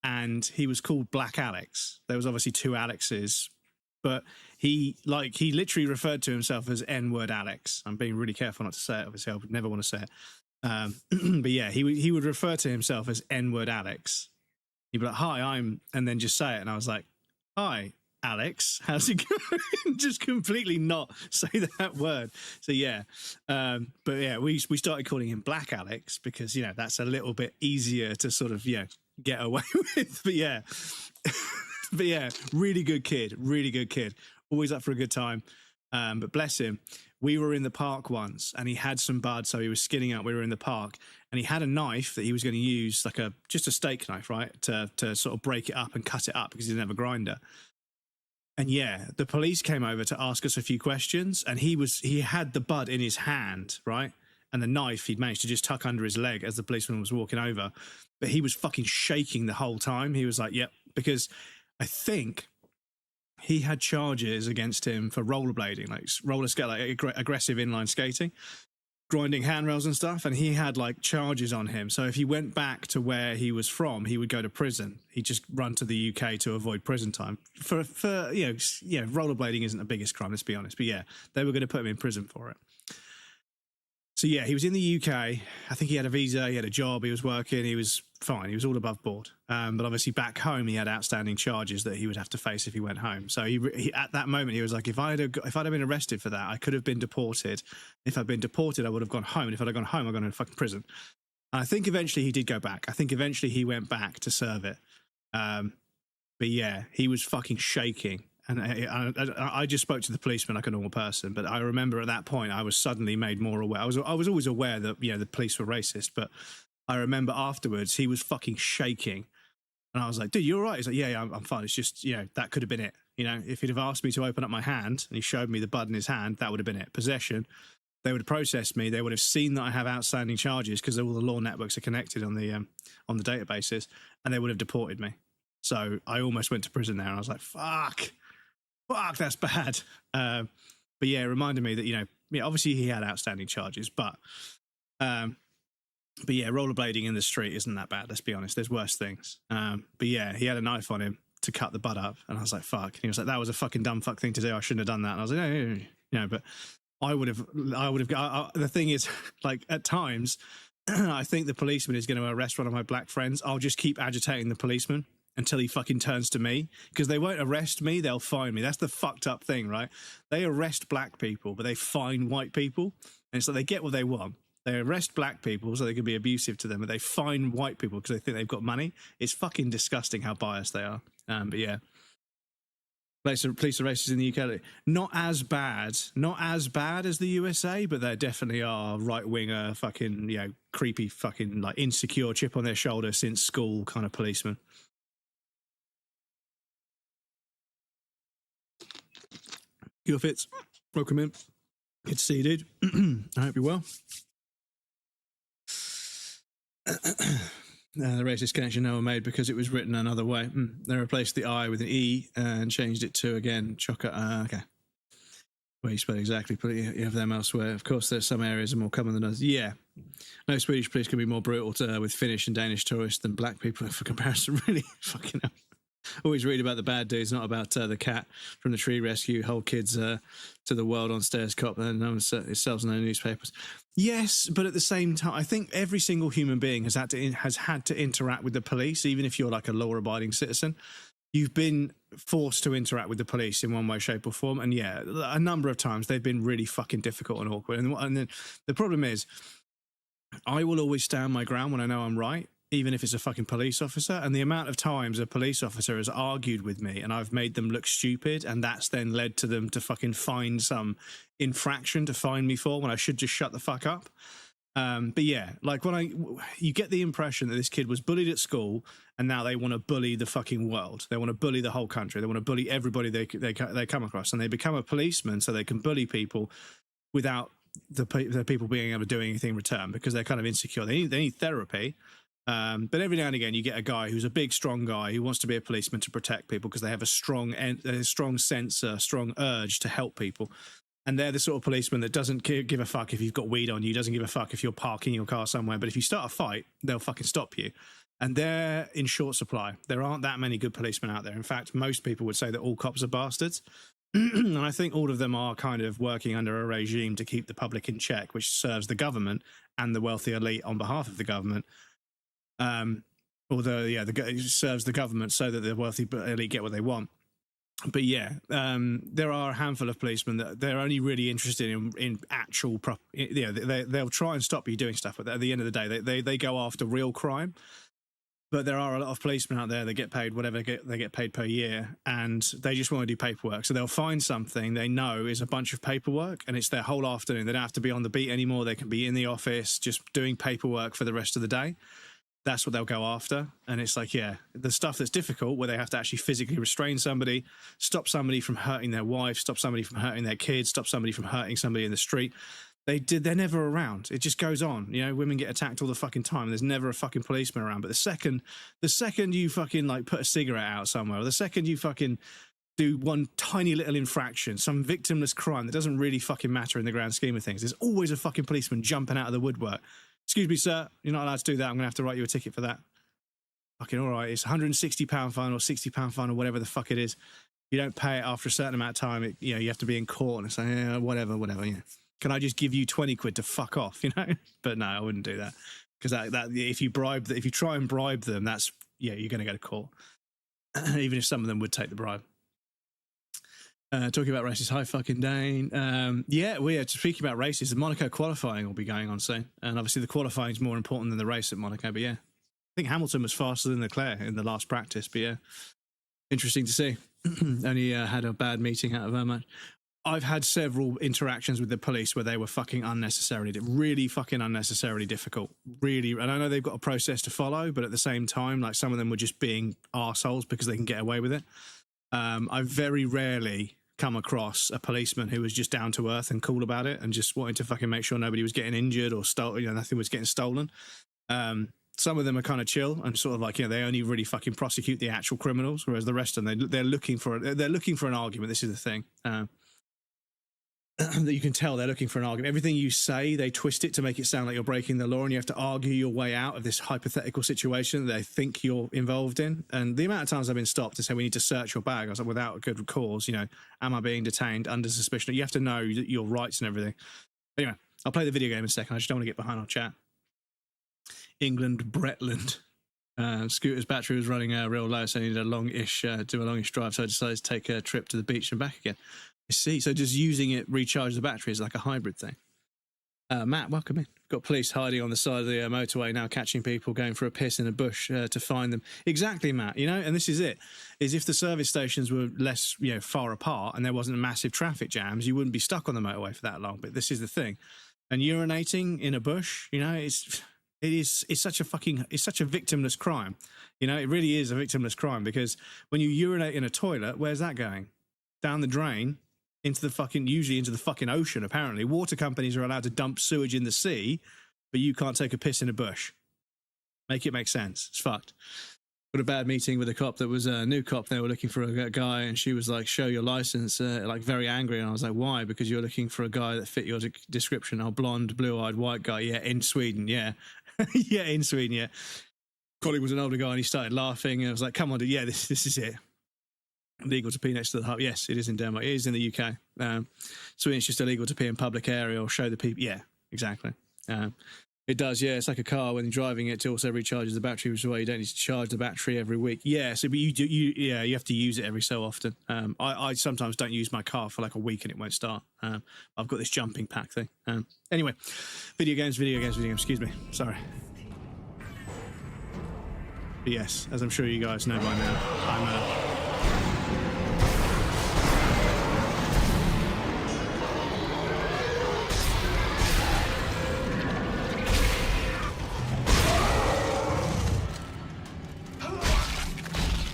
and he was called Black Alex. There was obviously two Alexes. But he literally referred to himself as N-word Alex. I'm being really careful not to say it. Obviously, I would never want to say it. But yeah, he would refer to himself as N-word Alex. He'd be like, "Hi, I'm," and then just say it. And I was like, "Hi, Alex, how's it going?" Just completely not say that word. So yeah, but yeah, we started calling him Black Alex because, you know, that's a little bit easier to sort of, you know, get away with. But yeah. But yeah, really good kid, always up for a good time. But bless him, we were in the park once and he had some bud, so he was skinning up. We were in the park and he had a knife that he was going to use, like just a steak knife, right, to sort of break it up and cut it up because he didn't have a grinder. And yeah, the police came over to ask us a few questions, and he had the bud in his hand, right, and the knife he'd managed to just tuck under his leg as the policeman was walking over, but he was fucking shaking the whole time. He was like, "Yep," because I think he had charges against him for rollerblading, like aggressive inline skating, grinding handrails and stuff. And he had like charges on him. So if he went back to where he was from, he would go to prison. He'd just run to the UK to avoid prison time for rollerblading isn't the biggest crime, let's be honest. But yeah, they were going to put him in prison for it. So yeah, he was in the UK. I think he had a visa, he had a job, he was working, he was fine, he was all above board. But obviously back home, he had outstanding charges that he would have to face if he went home. So he at that moment, he was like, if I'd have been arrested for that, I could have been deported. If I'd been deported, I would have gone home. And if I'd have gone home, I'd gone to fucking prison. And I think eventually he did go back. I think eventually he went back to serve it. But yeah, he was fucking shaking. And I just spoke to the policeman like a normal person, but I remember at that point I was suddenly made more aware. I was always aware that, you know, the police were racist, but I remember afterwards he was fucking shaking, and I was like, "Dude, you're all right?" He's like, "Yeah, I'm fine. It's just, you know, that could have been it. You know, if he'd have asked me to open up my hand and he showed me the bud in his hand, that would have been it. Possession, they would have processed me. They would have seen that I have outstanding charges because all the law networks are connected on the databases, and they would have deported me. So I almost went to prison there, and I was like, fuck, that's bad. But yeah, it reminded me that, you know, yeah, obviously he had outstanding charges, but yeah, rollerblading in the street isn't that bad. Let's be honest. There's worse things. But yeah, he had a knife on him to cut the bud up, and I was like, fuck. And he was like, that was a fucking dumb fuck thing to do. I shouldn't have done that. And I was like, no, you know, but I would have. The thing is, like, at times, I think the policeman is going to arrest one of my black friends. I'll just keep agitating the policeman until he fucking turns to me, because they won't arrest me, they'll fine me. That's the fucked up thing, right? They arrest black people, but they fine white people. And so they get what they want. They arrest black people so they can be abusive to them, but they fine white people because they think they've got money. It's fucking disgusting how biased they are. But yeah. Police are racist in the UK. Not as bad as the USA, but they definitely are right-winger, fucking, you know, creepy, fucking, like, insecure, chip on their shoulder since school kind of policeman. Your Fitz, welcome in. Good to see you, dude. I hope you're well. The racist connection no one made because it was written another way. They replaced the I with an E and changed it to, again, chocker. Okay. Where you spell exactly, but you have them elsewhere. Of course, there's some areas are more common than others. Yeah. No Swedish police can be more brutal with Finnish and Danish tourists than black people for comparison. Really? Fucking hell. Always read about the bad dudes, not about the cat from the tree rescue, hold kids to the world on stairs cop, and it sells in their newspapers. Yes, but at the same time, I think every single human being has had to interact with the police, even if you're like a law-abiding citizen. You've been forced to interact with the police in one way, shape, or form, and yeah, a number of times they've been really fucking difficult and awkward. And then the problem is, I will always stand my ground when I know I'm right, even if it's a fucking police officer. And the amount of times a police officer has argued with me and I've made them look stupid, and that's then led to them to fucking find some infraction to fine me for when I should just shut the fuck up. But yeah, like you get the impression that this kid was bullied at school and now they want to bully the fucking world. They want to bully the whole country. They want to bully everybody they come across, and they become a policeman so they can bully people without the people being able to do anything in return because they're kind of insecure. They need therapy. But every now and again you get a guy who's a big, strong guy who wants to be a policeman to protect people because they have a strong sense, a strong urge to help people. And they're the sort of policeman that doesn't give a fuck if you've got weed on you, doesn't give a fuck if you're parking your car somewhere. But if you start a fight, they'll fucking stop you. And they're in short supply. There aren't that many good policemen out there. In fact, most people would say that all cops are bastards. And I think all of them are kind of working under a regime to keep the public in check, which serves the government and the wealthy elite on behalf of the government. Although, yeah, it serves the government so that the wealthy elite get what they want. But yeah, there are a handful of policemen that they're only really interested in actual they'll try and stop you doing stuff, but at the end of the day, they go after real crime. But there are a lot of policemen out there that get paid whatever they get paid per year, and they just want to do paperwork. So they'll find something they know is a bunch of paperwork, and it's their whole afternoon. They don't have to be on the beat anymore. They can be in the office just doing paperwork for the rest of the day. That's what they'll go after. And it's like, yeah, the stuff that's difficult where they have to actually physically restrain somebody, stop somebody from hurting their wife, stop somebody from hurting their kids, stop somebody from hurting somebody in the street. They're never around. It just goes on. You know, women get attacked all the fucking time. There's never a fucking policeman around. But the second you fucking like put a cigarette out somewhere, or the second you fucking do one tiny little infraction, some victimless crime that doesn't really fucking matter in the grand scheme of things, there's always a fucking policeman jumping out of the woodwork. Excuse me, sir, you're not allowed to do that. I'm going to have to write you a ticket for that. Fucking all right, it's £160 fine or £60 fine or whatever the fuck it is. You don't pay it after a certain amount of time, you have to be in court and say, yeah, whatever, yeah. can I just give you 20 quid to fuck off, you know? But no, I wouldn't do that. Because that if you try and bribe them, that's, yeah, you're going to go to court. Even if some of them would take the bribe. Talking about races, hi fucking Dane. Yeah, we are speaking about races. The Monaco qualifying will be going on soon. And obviously the qualifying is more important than the race at Monaco, but yeah. I think Hamilton was faster than Leclerc in the last practice, but yeah. Interesting to see. Only had a bad meeting out of that match. I've had several interactions with the police where they were fucking really fucking unnecessarily difficult. Really, and I know they've got a process to follow, but at the same time, like some of them were just being arseholes because they can get away with it. I've very rarely come across a policeman who was just down to earth and cool about it and just wanted to fucking make sure nobody was getting injured or stolen, you know, nothing was getting stolen. Some of them are kind of chill and sort of like, you know, they only really fucking prosecute the actual criminals, whereas the rest of them, they're looking for an argument. This is the thing. That you can tell they're looking for an argument. Everything you say, they twist it to make it sound like you're breaking the law, and you have to argue your way out of this hypothetical situation that they think you're involved in. And the amount of times I've been stopped and say, we need to search your bag, I was like, without a good cause, you know, am I being detained under suspicion? You have to know your rights and everything. Anyway, I'll play the video game in a second. I just don't want to get behind our chat. England, Bretland. Scooter's battery was running real low, so I needed do a longish drive, so I decided to take a trip to the beach and back again. I see. So just using it recharge the battery is like a hybrid thing. Matt, welcome in. Got police hiding on the side of the motorway now, catching people going for a piss in a bush to find them. Exactly, Matt. You know, and this is it. Is if the service stations were less, you know, far apart and there wasn't massive traffic jams, you wouldn't be stuck on the motorway for that long. But this is the thing. And urinating in a bush, you know, it's such a victimless crime. You know, it really is a victimless crime, because when you urinate in a toilet, where's that going? Down the drain. Usually into the fucking ocean, apparently. Water companies are allowed to dump sewage in the sea, but you can't take a piss in a bush. Make it make sense. It's fucked. Got a bad meeting with a cop that was a new cop. They were looking for a guy, and she was like, show your license, like very angry. And I was like, why? Because you're looking for a guy that fit your description. Oh, blonde, blue-eyed, white guy. Yeah, in Sweden, yeah. Yeah, in Sweden, yeah. Colleague was an older guy, and he started laughing. And I was like, come on, dude. Yeah, this is it. Legal to pee next to the hub. Yes, it is in Denmark. It is in the UK. Sweden, it's just illegal to pee in public area or show the people. Yeah, exactly. It does, yeah. It's like a car. When you're driving it, also recharges the battery, which is why you don't need to charge the battery every week. Yeah, so but you have to use it every so often. I sometimes don't use my car for like a week and it won't start. I've got this jumping pack thing. Anyway, video games. Excuse me. Sorry. But yes, as I'm sure you guys know by now, I'm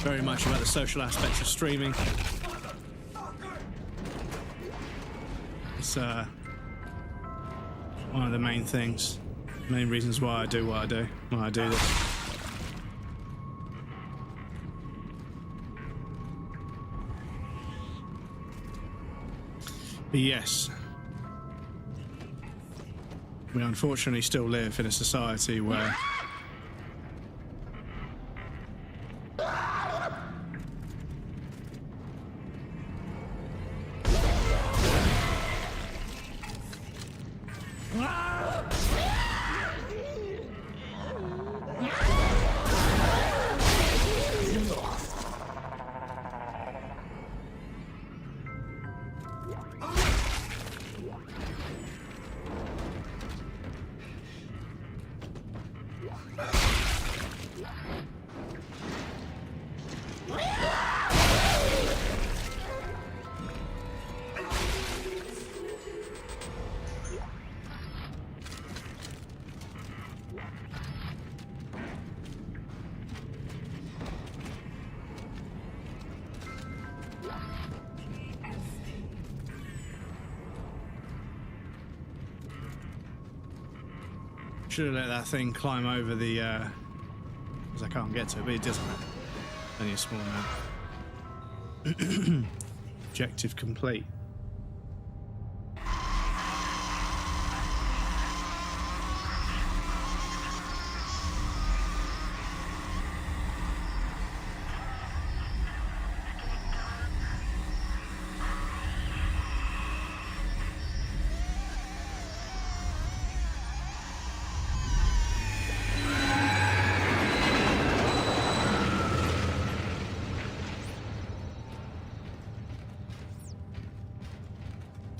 very much about the social aspects of streaming. It's one of the main things, main reasons why I do what I do, why I do this. But yes, we unfortunately still live in a society where should have let that thing climb over the because I can't get to it, but it doesn't matter. Only a small amount. Objective complete.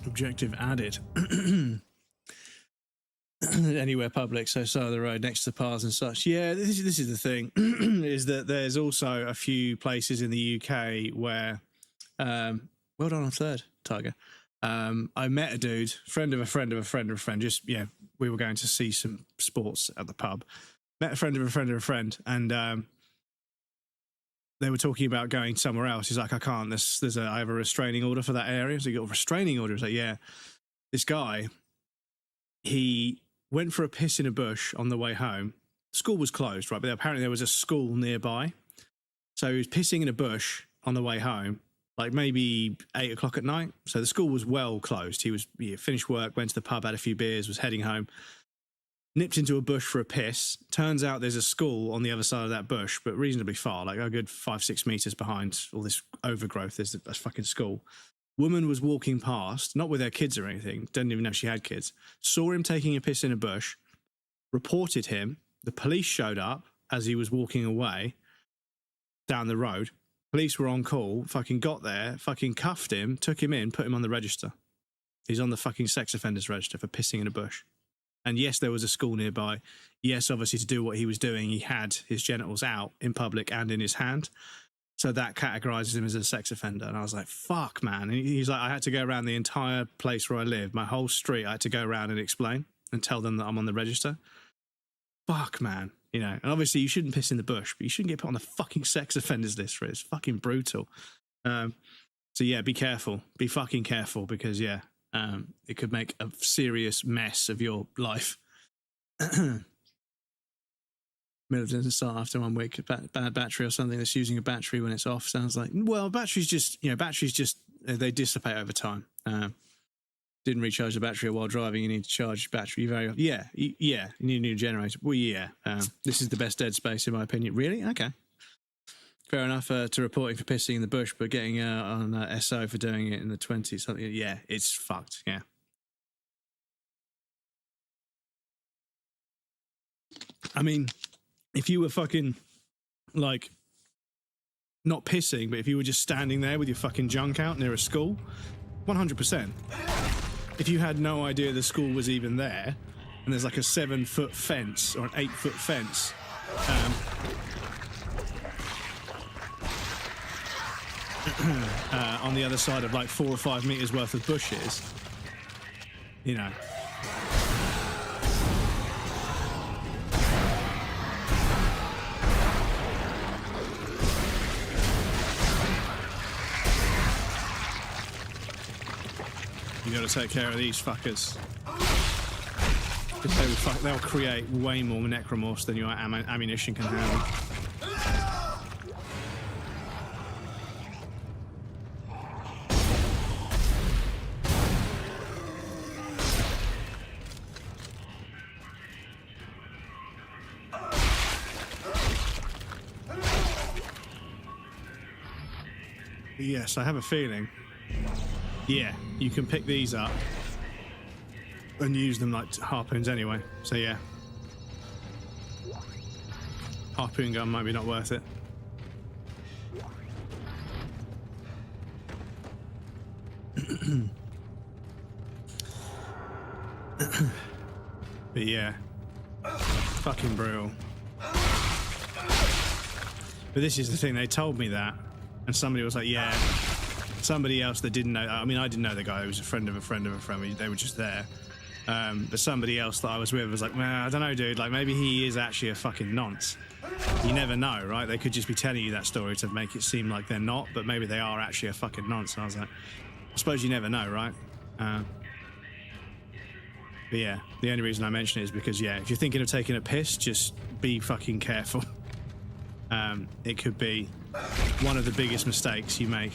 Objective added. Anywhere public, so side of the road, next to paths and such. Yeah, this is the thing, is that there's also a few places in the UK where, well done on third, Tiger. I met a dude, friend of a friend of a friend of a friend, just, yeah, we were going to see some sports at the pub. Met a friend of a friend of a friend, and they were talking about going somewhere else. He's like, I can't, I have a restraining order for that area. So you got a restraining order? He's like, yeah. This guy, he went for a piss in a bush on the way home. School was closed, right? But apparently there was a school nearby. So he was pissing in a bush on the way home, like maybe 8 o'clock at night. So the school was well closed. He finished work, went to the pub, had a few beers, was heading home, nipped into a bush for a piss. Turns out there's a school on the other side of that bush, but reasonably far, like a good 5-6 meters behind all this overgrowth. There's a fucking school. Woman was walking past, not with her kids or anything, didn't even know she had kids, saw him taking a piss in a bush, reported him. The police showed up as he was walking away down the road. Police were on call, fucking got there, fucking cuffed him, took him in, put him on the register. He's on the fucking sex offenders register for pissing in a bush. And yes, there was a school nearby. Yes, obviously to do what he was doing, he had his genitals out in public and in his hand. So that categorizes him as a sex offender. And I was like, fuck, man. And he's like, I had to go around the entire place where I live, my whole street. I had to go around and explain and tell them that I'm on the register. Fuck, man. You know, and obviously you shouldn't piss in the bush, but you shouldn't get put on the fucking sex offenders list for it. It's fucking brutal. So yeah, be careful. Be fucking careful, because yeah, it could make a serious mess of your life. Middle doesn't start after 1 week. Bad battery or something that's using a battery when it's off. Sounds like, well, batteries just they dissipate over time. Didn't recharge the battery while driving. You need to charge battery very often. Yeah. You need a new generator. Well, yeah. This is the best dead space in my opinion. Really? Okay. Fair enough to reporting for pissing in the bush, but getting on SO for doing it in the 20s, something. Yeah, it's fucked. Yeah. I mean, if you were fucking, like, not pissing, but if you were just standing there with your fucking junk out near a school, 100%. If you had no idea the school was even there, and there's like a 7-foot fence or an 8-foot fence, on the other side of like 4 or 5 meters worth of bushes, you know. You got to take care of these fuckers. Because they'll create way more necromorphs than your ammunition can handle. Yes, I have a feeling. Yeah, you can pick these up and use them like harpoons anyway. So yeah, harpoon gun might be not worth it. But yeah, fucking brutal. But this is the thing, they told me that, and somebody was like, yeah. Somebody else that didn't know, I mean, I didn't know the guy, who was a friend of a friend of a friend, they were just there. But somebody else that I was with was like, man, I don't know, dude, like maybe he is actually a fucking nonce. You never know, right? They could just be telling you that story to make it seem like they're not, but maybe they are actually a fucking nonce. And I was like, I suppose you never know, right? But yeah, the only reason I mention it is because, yeah, if you're thinking of taking a piss, just be fucking careful. It could be one of the biggest mistakes you make.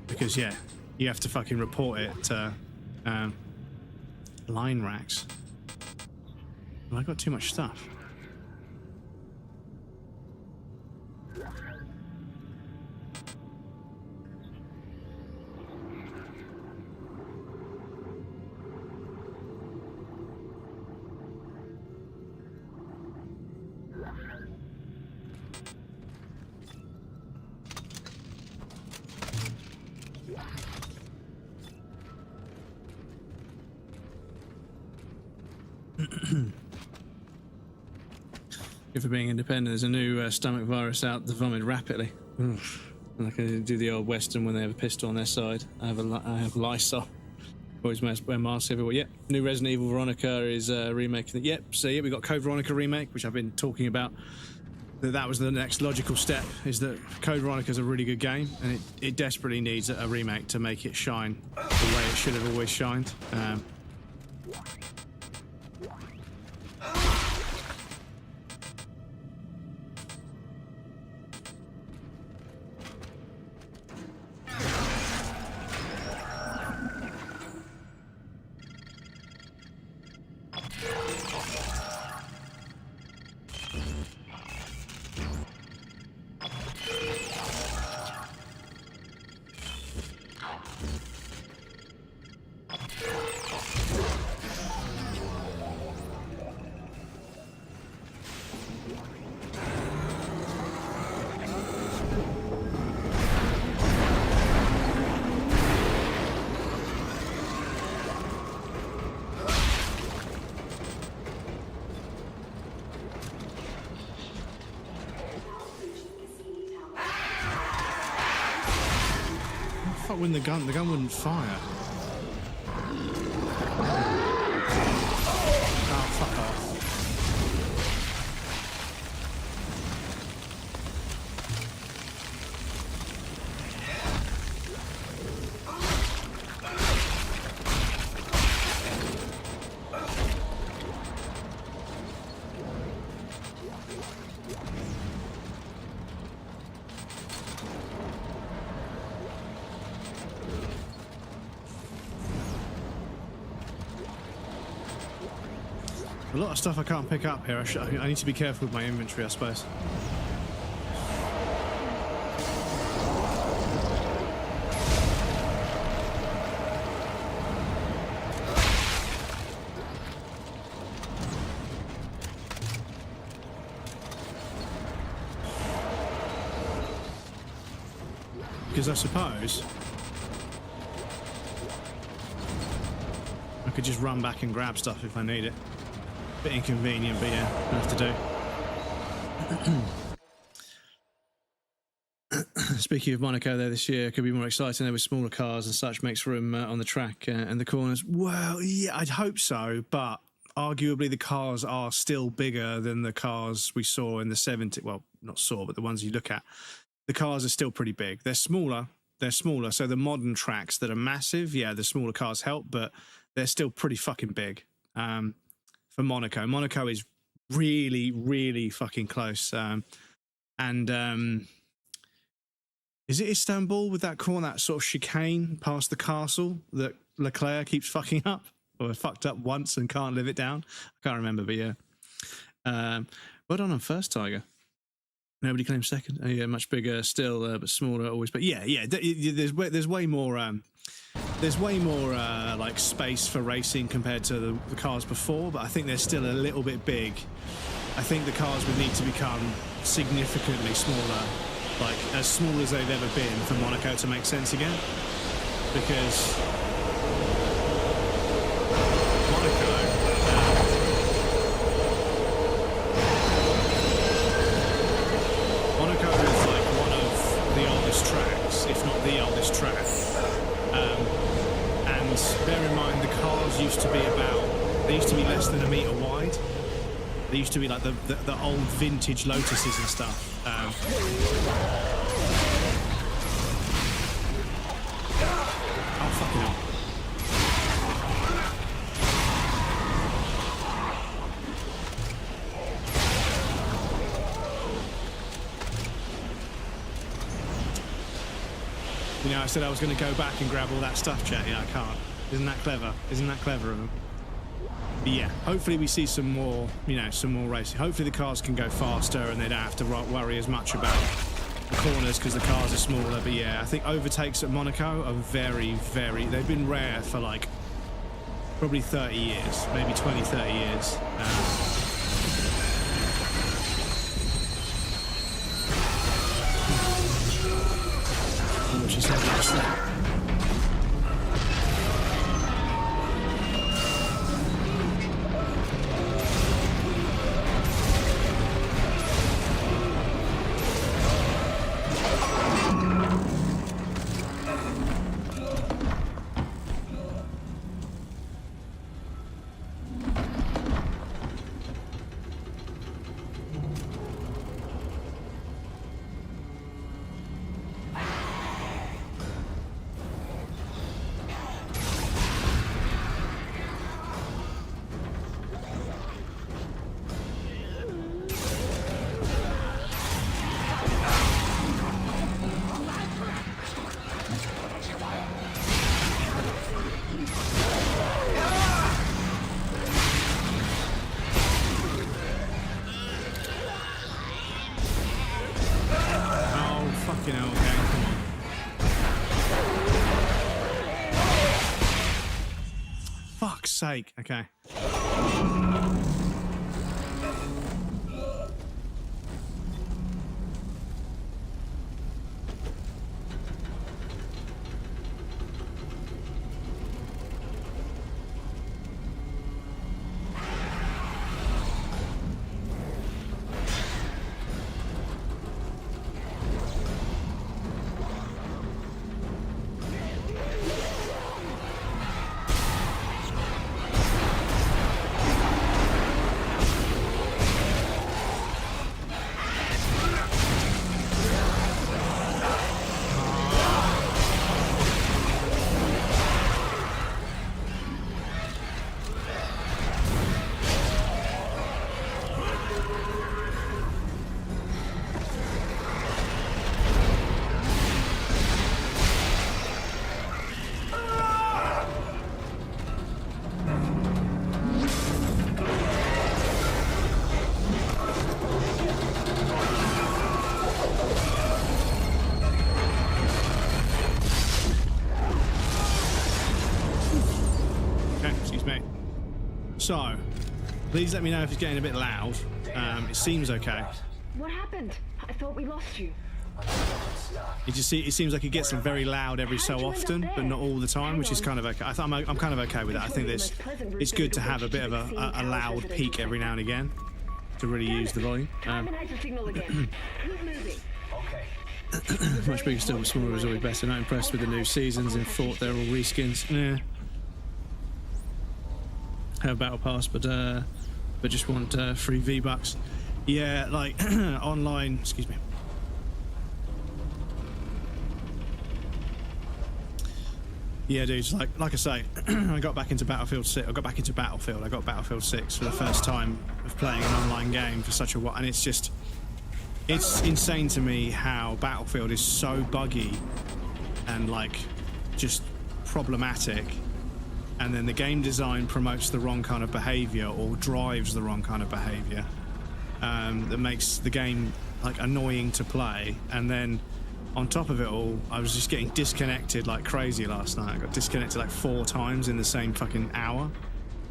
Because, yeah, you have to fucking report it to line racks. Well, I got too much stuff. Good for being independent. There's a new stomach virus out to vomit rapidly. And I can do the old Western when they have a pistol on their side. I have Lysol. Always wear masks everywhere. Yep. New Resident Evil Veronica is remaking it. Yep. So yeah, we got Code Veronica remake, which I've been talking about. That was the next logical step. Is that Code Veronica is a really good game, and it desperately needs a remake to make it shine the way it should have always shined. When the gun wouldn't fire. Oh, fuck off. A lot of stuff I can't pick up here. I need to be careful with my inventory, I suppose. Because I suppose I could just run back and grab stuff if I need it. Bit inconvenient, but yeah, I have to do. Speaking of Monaco there this year, could be more exciting there with smaller cars and such, makes room on the track and the corners. Well, yeah, I'd hope so, but arguably the cars are still bigger than the cars we saw in the 70s. Well, not saw, but the ones you look at. The cars are still pretty big. They're smaller, so the modern tracks that are massive, yeah, the smaller cars help, but they're still pretty fucking big. For Monaco. Monaco is really, really fucking close. Is it Istanbul with that corner, that sort of chicane past the castle that Leclerc keeps fucking up? Or fucked up once and can't live it down? I can't remember, but yeah. Well done on first, Tiger. Nobody claims second. Oh, yeah, much bigger still, but smaller always. But yeah, there's way more... There's way more like space for racing compared to the cars before, but I think they're still a little bit big. I think the cars would need to become significantly smaller, like as small as they've ever been for Monaco to make sense again. Because Monaco is like one of the oldest tracks, if not the oldest track. And bear in mind, the cars used to be they used to be less than a metre wide. They used to be like the old vintage Lotuses and stuff. Oh, fucking hell. You know, I said I was going to go back and grab all that stuff, chat. Yeah, I can't. Isn't that clever? Isn't that clever of them? But yeah, hopefully we see some more, some more racing. Hopefully the cars can go faster and they don't have to worry as much about the corners because the cars are smaller. But yeah, I think overtakes at Monaco are very, very... They've been rare for like probably 30 years, maybe 20, 30 years. What she said last night. sake. Okay. So, please let me know if it's getting a bit loud. It seems okay. What happened? I thought we lost you. It seems like it gets very loud every so often, but not all the time, which is kind of okay. I'm kind of okay with that. I think it's good to have a bit of a loud peak every now and again to really use the volume. Much bigger still, but smaller is always better. Not impressed with the new seasons. In thought they're all reskins. Yeah. Have a battle pass, but just want free V-Bucks. Yeah, like online. Excuse me. Yeah, dudes. Like I say, I got back into Battlefield 6. I got Battlefield 6 for the first time of playing an online game for such a while, and it's insane to me how Battlefield is so buggy and like just problematic. And then the game design promotes the wrong kind of behavior or drives the wrong kind of behavior that makes the game like annoying to play. And then on top of it all, I was just getting disconnected like crazy last night. I got disconnected like 4 times in the same fucking hour.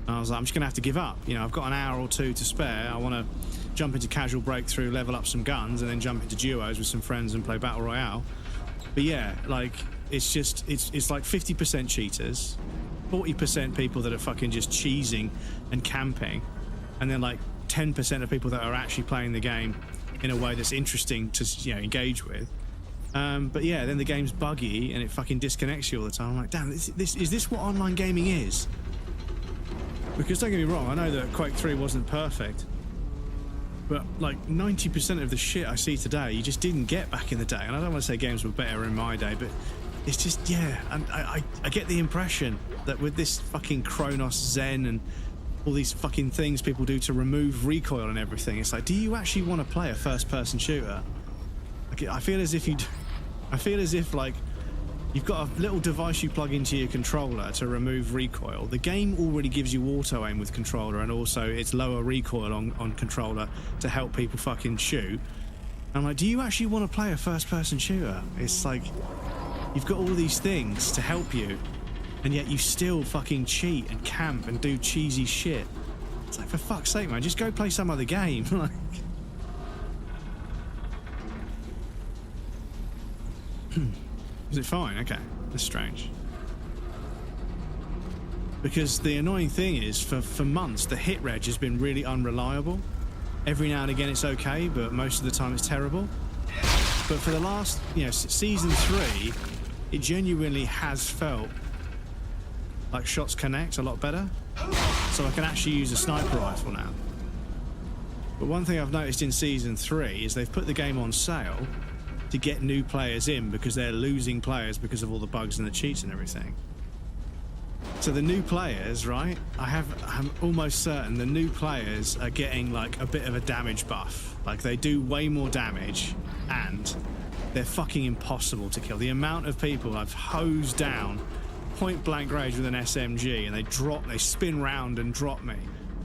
And I was like, I'm just gonna have to give up. You know, I've got an hour or 2 to spare. I want to jump into casual breakthrough, level up some guns, and then jump into duos with some friends and play Battle Royale. But yeah, like it's like 50% cheaters, 40% people that are fucking just cheesing and camping, and then like 10% of people that are actually playing the game in a way that's interesting to, you know, engage with. But yeah, then the game's buggy and it fucking disconnects you all the time. I'm like, damn, is this what online gaming is? Because don't get me wrong, I know that Quake 3 wasn't perfect, but like 90% of the shit I see today, you just didn't get back in the day. And I don't want to say games were better in my day, but it's just, yeah, and I get the impression that with this fucking Kronos Zen and all these fucking things people do to remove recoil and everything, it's like, do you actually want to play a first-person shooter? Like, I feel as if like you've got a little device you plug into your controller to remove recoil. The game already gives you auto aim with controller, and also it's lower recoil on controller to help people fucking shoot. And I'm like, do you actually want to play a first-person shooter? It's like you've got all these things to help you, and yet you still fucking cheat and camp and do cheesy shit. It's like, for fuck's sake, man, just go play some other game. Like, is it fine? Okay, that's strange. Because the annoying thing is, for months, the hit reg has been really unreliable. Every now and again it's okay, but most of the time it's terrible. But for the last, you know, season 3, it genuinely has felt like shots connect a lot better. So I can actually use a sniper rifle now. But one thing I've noticed in season 3 is they've put the game on sale to get new players in because they're losing players because of all the bugs and the cheats and everything. So the new players, right? I'm almost certain the new players are getting like a bit of a damage buff. Like they do way more damage and they're fucking impossible to kill. The amount of people I've hosed down point blank range with an SMG and they spin round and drop me.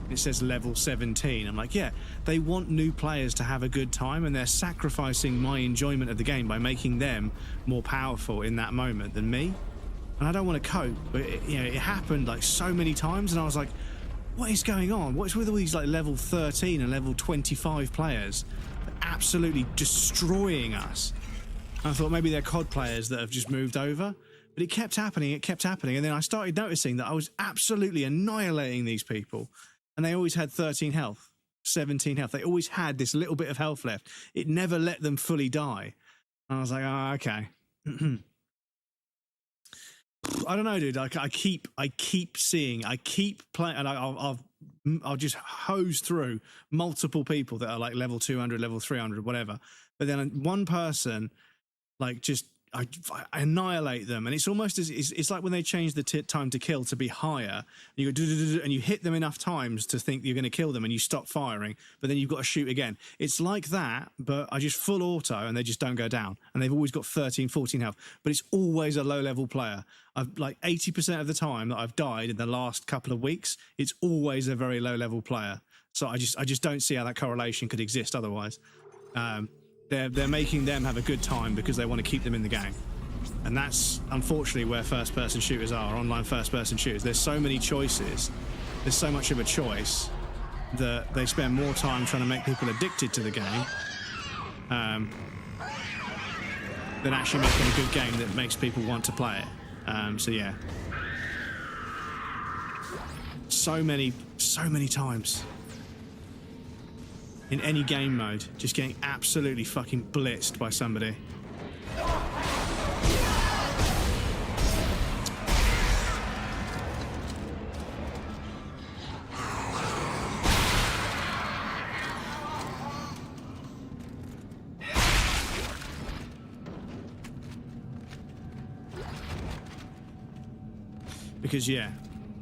It says level 17. I'm like, yeah, they want new players to have a good time, and they're sacrificing my enjoyment of the game by making them more powerful in that moment than me. And I don't want to cope, but it happened like so many times, and I was like, what is going on? What's with all these like level 13 and level 25 players absolutely destroying us? And I thought maybe they're COD players that have just moved over, but it kept happening, and then I started noticing that I was absolutely annihilating these people, and they always had 13 health, 17 health. They always had this little bit of health left. It never let them fully die. And I was like, oh, okay. I don't know, dude. I keep seeing, I keep playing, and I'll just hose through multiple people that are like level 200, level 300, whatever. But then one person, like, just I annihilate them, and it's almost as it's like when they change the time to kill to be higher. You go and you hit them enough times to think you're going to kill them, and you stop firing, but then you've got to shoot again. It's like that, but I just full auto, and they just don't go down, and they've always got 13, 14 health. But it's always a low level player. I've like 80% of the time that I've died in the last couple of weeks, it's always a very low level player. So I just don't see how that correlation could exist otherwise. They're making them have a good time because they want to keep them in the game. And that's unfortunately where first-person shooters are, online first-person shooters. There's so many choices, there's so much of a choice that they spend more time trying to make people addicted to the game than actually making a good game that makes people want to play it. So yeah. So many times. In any game mode, just getting absolutely fucking blitzed by somebody. Because yeah,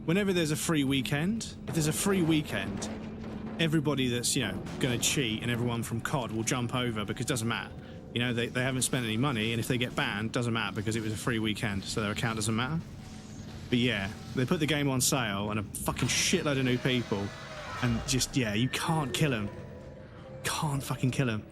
whenever there's a free weekend, if there's a free weekend, everybody that's, going to cheat and everyone from COD will jump over because it doesn't matter. They haven't spent any money, and if they get banned, doesn't matter because it was a free weekend, so their account doesn't matter. But yeah, they put the game on sale and a fucking shitload of new people, and just, yeah, you can't kill them. Can't fucking kill them.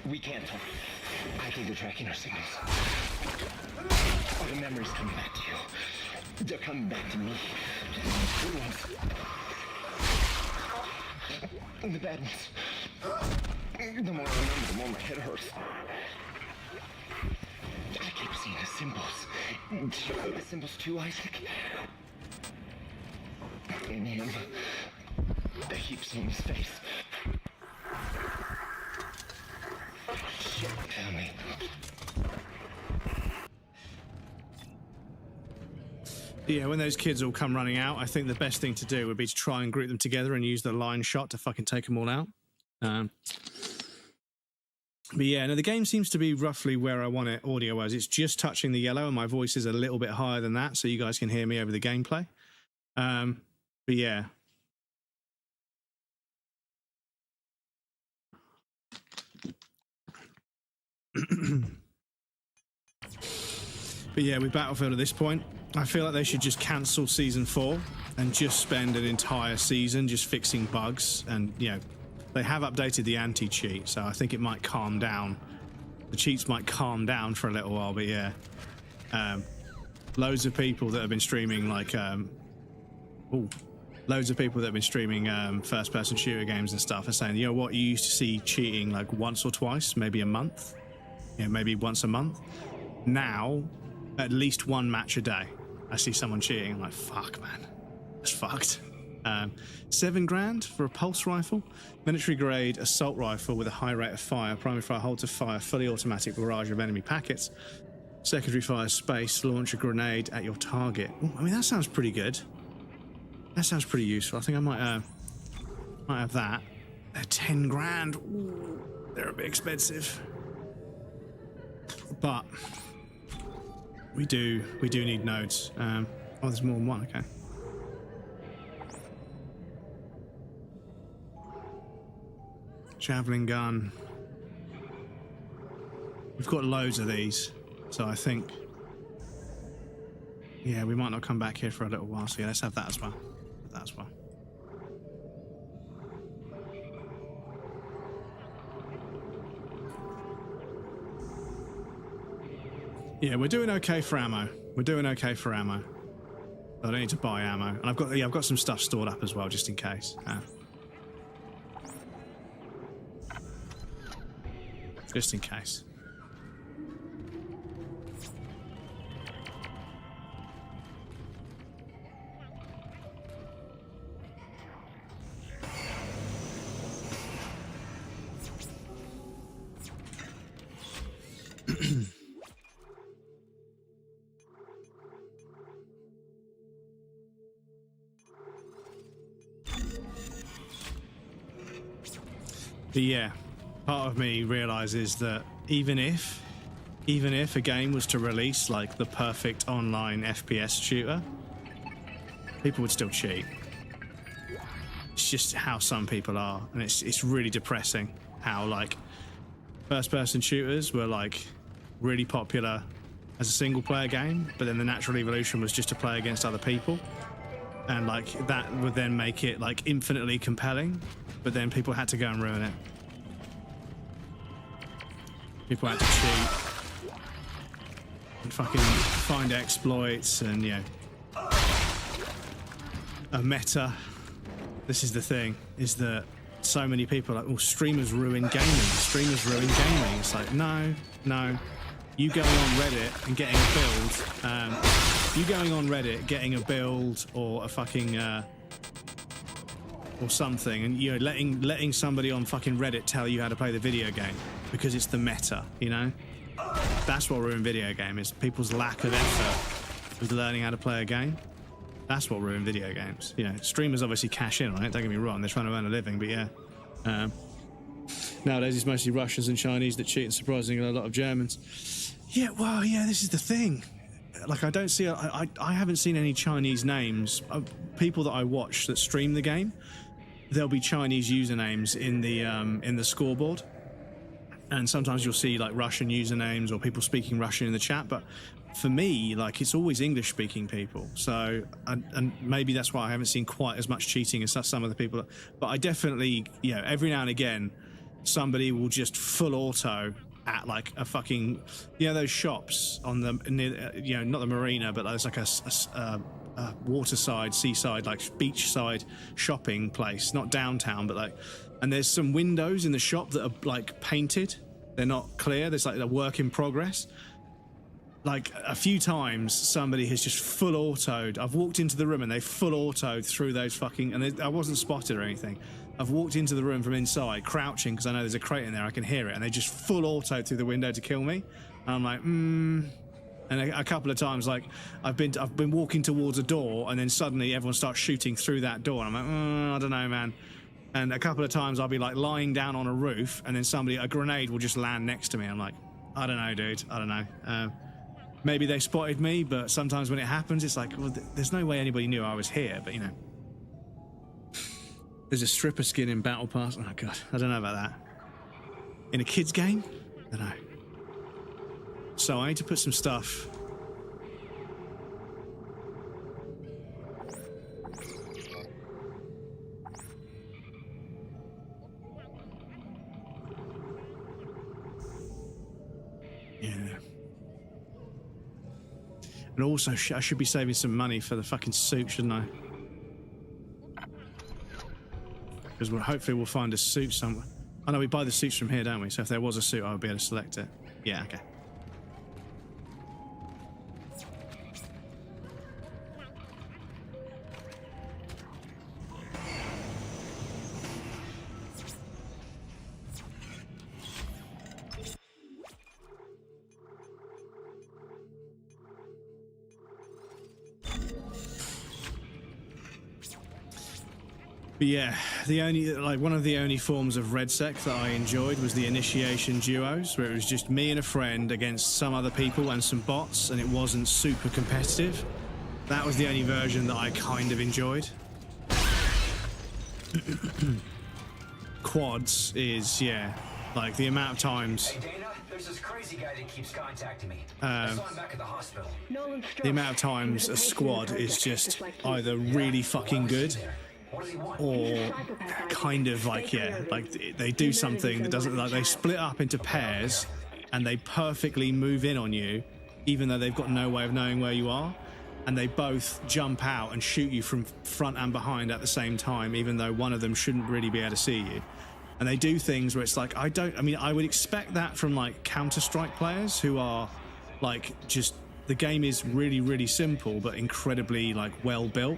We can't talk. I think they're tracking our signals. Are the memories coming back to you? They're coming back to me. Good ones. And the bad ones. The more I remember, the more my head hurts. I keep seeing the symbols. The symbols too, Isaac. In him. I keep seeing his face. Shit, tell me. Yeah, when those kids all come running out, I think the best thing to do would be to try and group them together and use the line shot to fucking take them all out. But yeah, no, the game seems to be roughly where I want it audio-wise. It's just touching the yellow, and my voice is a little bit higher than that, so you guys can hear me over the gameplay. But yeah. But yeah, with Battlefield at this point, I feel like they should just cancel Season 4 and just spend an entire season just fixing bugs. And, they have updated the anti-cheat, so I think it might calm down. The cheats might calm down for a little while, but yeah. Loads of people that have been streaming, loads of people that have been streaming first-person shooter games and stuff are saying, you know what, you used to see cheating like once or twice, maybe a month. Maybe once a month. Now, at least one match a day, I see someone cheating. I'm like, fuck, man. That's fucked. $7,000 for a pulse rifle. Military grade assault rifle with a high rate of fire. Primary fire, hold to fire, fully automatic barrage of enemy packets. Secondary fire space, launch a grenade at your target. Ooh, I mean, that sounds pretty good. That sounds pretty useful. I think I might have that. They're 10 grand. Ooh, they're a bit expensive. But we do need nodes. Oh, there's more than one, okay. Javelin gun. We've got loads of these, so I think, yeah, we might not come back here for a little while. So yeah, let's have that as well. That as well. Yeah, we're doing okay for ammo. We're doing okay for ammo. I don't need to buy ammo, and I've got some stuff stored up as well, just in case. Just in case. But yeah, part of me realizes that even if a game was to release like the perfect online FPS shooter, people would still cheat. It's just how some people are, and it's really depressing how like first-person shooters were like really popular as a single-player game, but then the natural evolution was just to play against other people, and like that would then make it like infinitely compelling. But then people had to go and ruin it. People had to cheat and fucking find exploits and, you know, a meta. This is the thing, is that so many people are like, oh, streamers ruin gaming. Streamers ruin gaming. It's like, no. You going on Reddit and getting a build, you going on Reddit, getting a build or a fucking, or something, and you know, letting somebody on fucking Reddit tell you how to play the video game because it's the meta, you know? That's what ruined video game, is people's lack of effort with learning how to play a game. That's what ruined video games. You know, streamers obviously cash in on it, don't get me wrong, they're trying to earn a living, but yeah. Nowadays it's mostly Russians and Chinese that cheat, and surprisingly a lot of Germans. Yeah, well, yeah, this is the thing. Like, I don't see, I haven't seen any Chinese names. People that I watch that stream the game, there'll be Chinese usernames in the scoreboard, and sometimes you'll see like Russian usernames or people speaking Russian in the chat. But for me, like, it's always English-speaking people. So, and maybe that's why I haven't seen quite as much cheating as some of the people. But I definitely, you know, every now and again, somebody will just full auto at like a fucking, you know, those shops on the near, you know, not the marina, but there's like a waterside, seaside, like beachside shopping place, not downtown, but like, and there's some windows in the shop that are like painted, they're not clear, there's like a work in progress. Like a few times somebody has just full autoed, I've walked into the room and they full autoed through those fucking, and I wasn't spotted or anything, I've walked into the room from inside crouching because I know there's a crate in there, I can hear it, and they just full autoed through the window to kill me. And I'm like, And a couple of times, like, I've been walking towards a door, and then suddenly everyone starts shooting through that door, and I'm like, I don't know, man. And a couple of times I'll be like lying down on a roof, and then a grenade will just land next to me. I'm like, I don't know, dude. I don't know. Maybe they spotted me, but sometimes when it happens, it's like, well, there's no way anybody knew I was here. But you know, there's a stripper skin in Battle Pass. Oh god, I don't know about that. In a kids game, I don't know. So I need to put some stuff. Yeah. And also, I should be saving some money for the fucking suit, shouldn't I? Because hopefully we'll find a suit somewhere. I know we buy the suits from here, don't we? So if there was a suit, I would be able to select it. Yeah, okay. But yeah, one of the only forms of RedSec that I enjoyed was the initiation duos, where it was just me and a friend against some other people and some bots, and it wasn't super competitive. That was the only version that I kind of enjoyed. Quads is, yeah, like the amount of times. Hey Dana, there's this crazy guy that keeps contacting me. I saw him back at the hospital. The amount of times a squad is just either really fucking good or kind of like, yeah, like they do something that doesn't, like they split up into pairs and they perfectly move in on you even though they've got no way of knowing where you are, and they both jump out and shoot you from front and behind at the same time, even though one of them shouldn't really be able to see you. And they do things where it's like, I would expect that from like Counter-Strike players who are like, just, the game is really, really simple but incredibly like well built,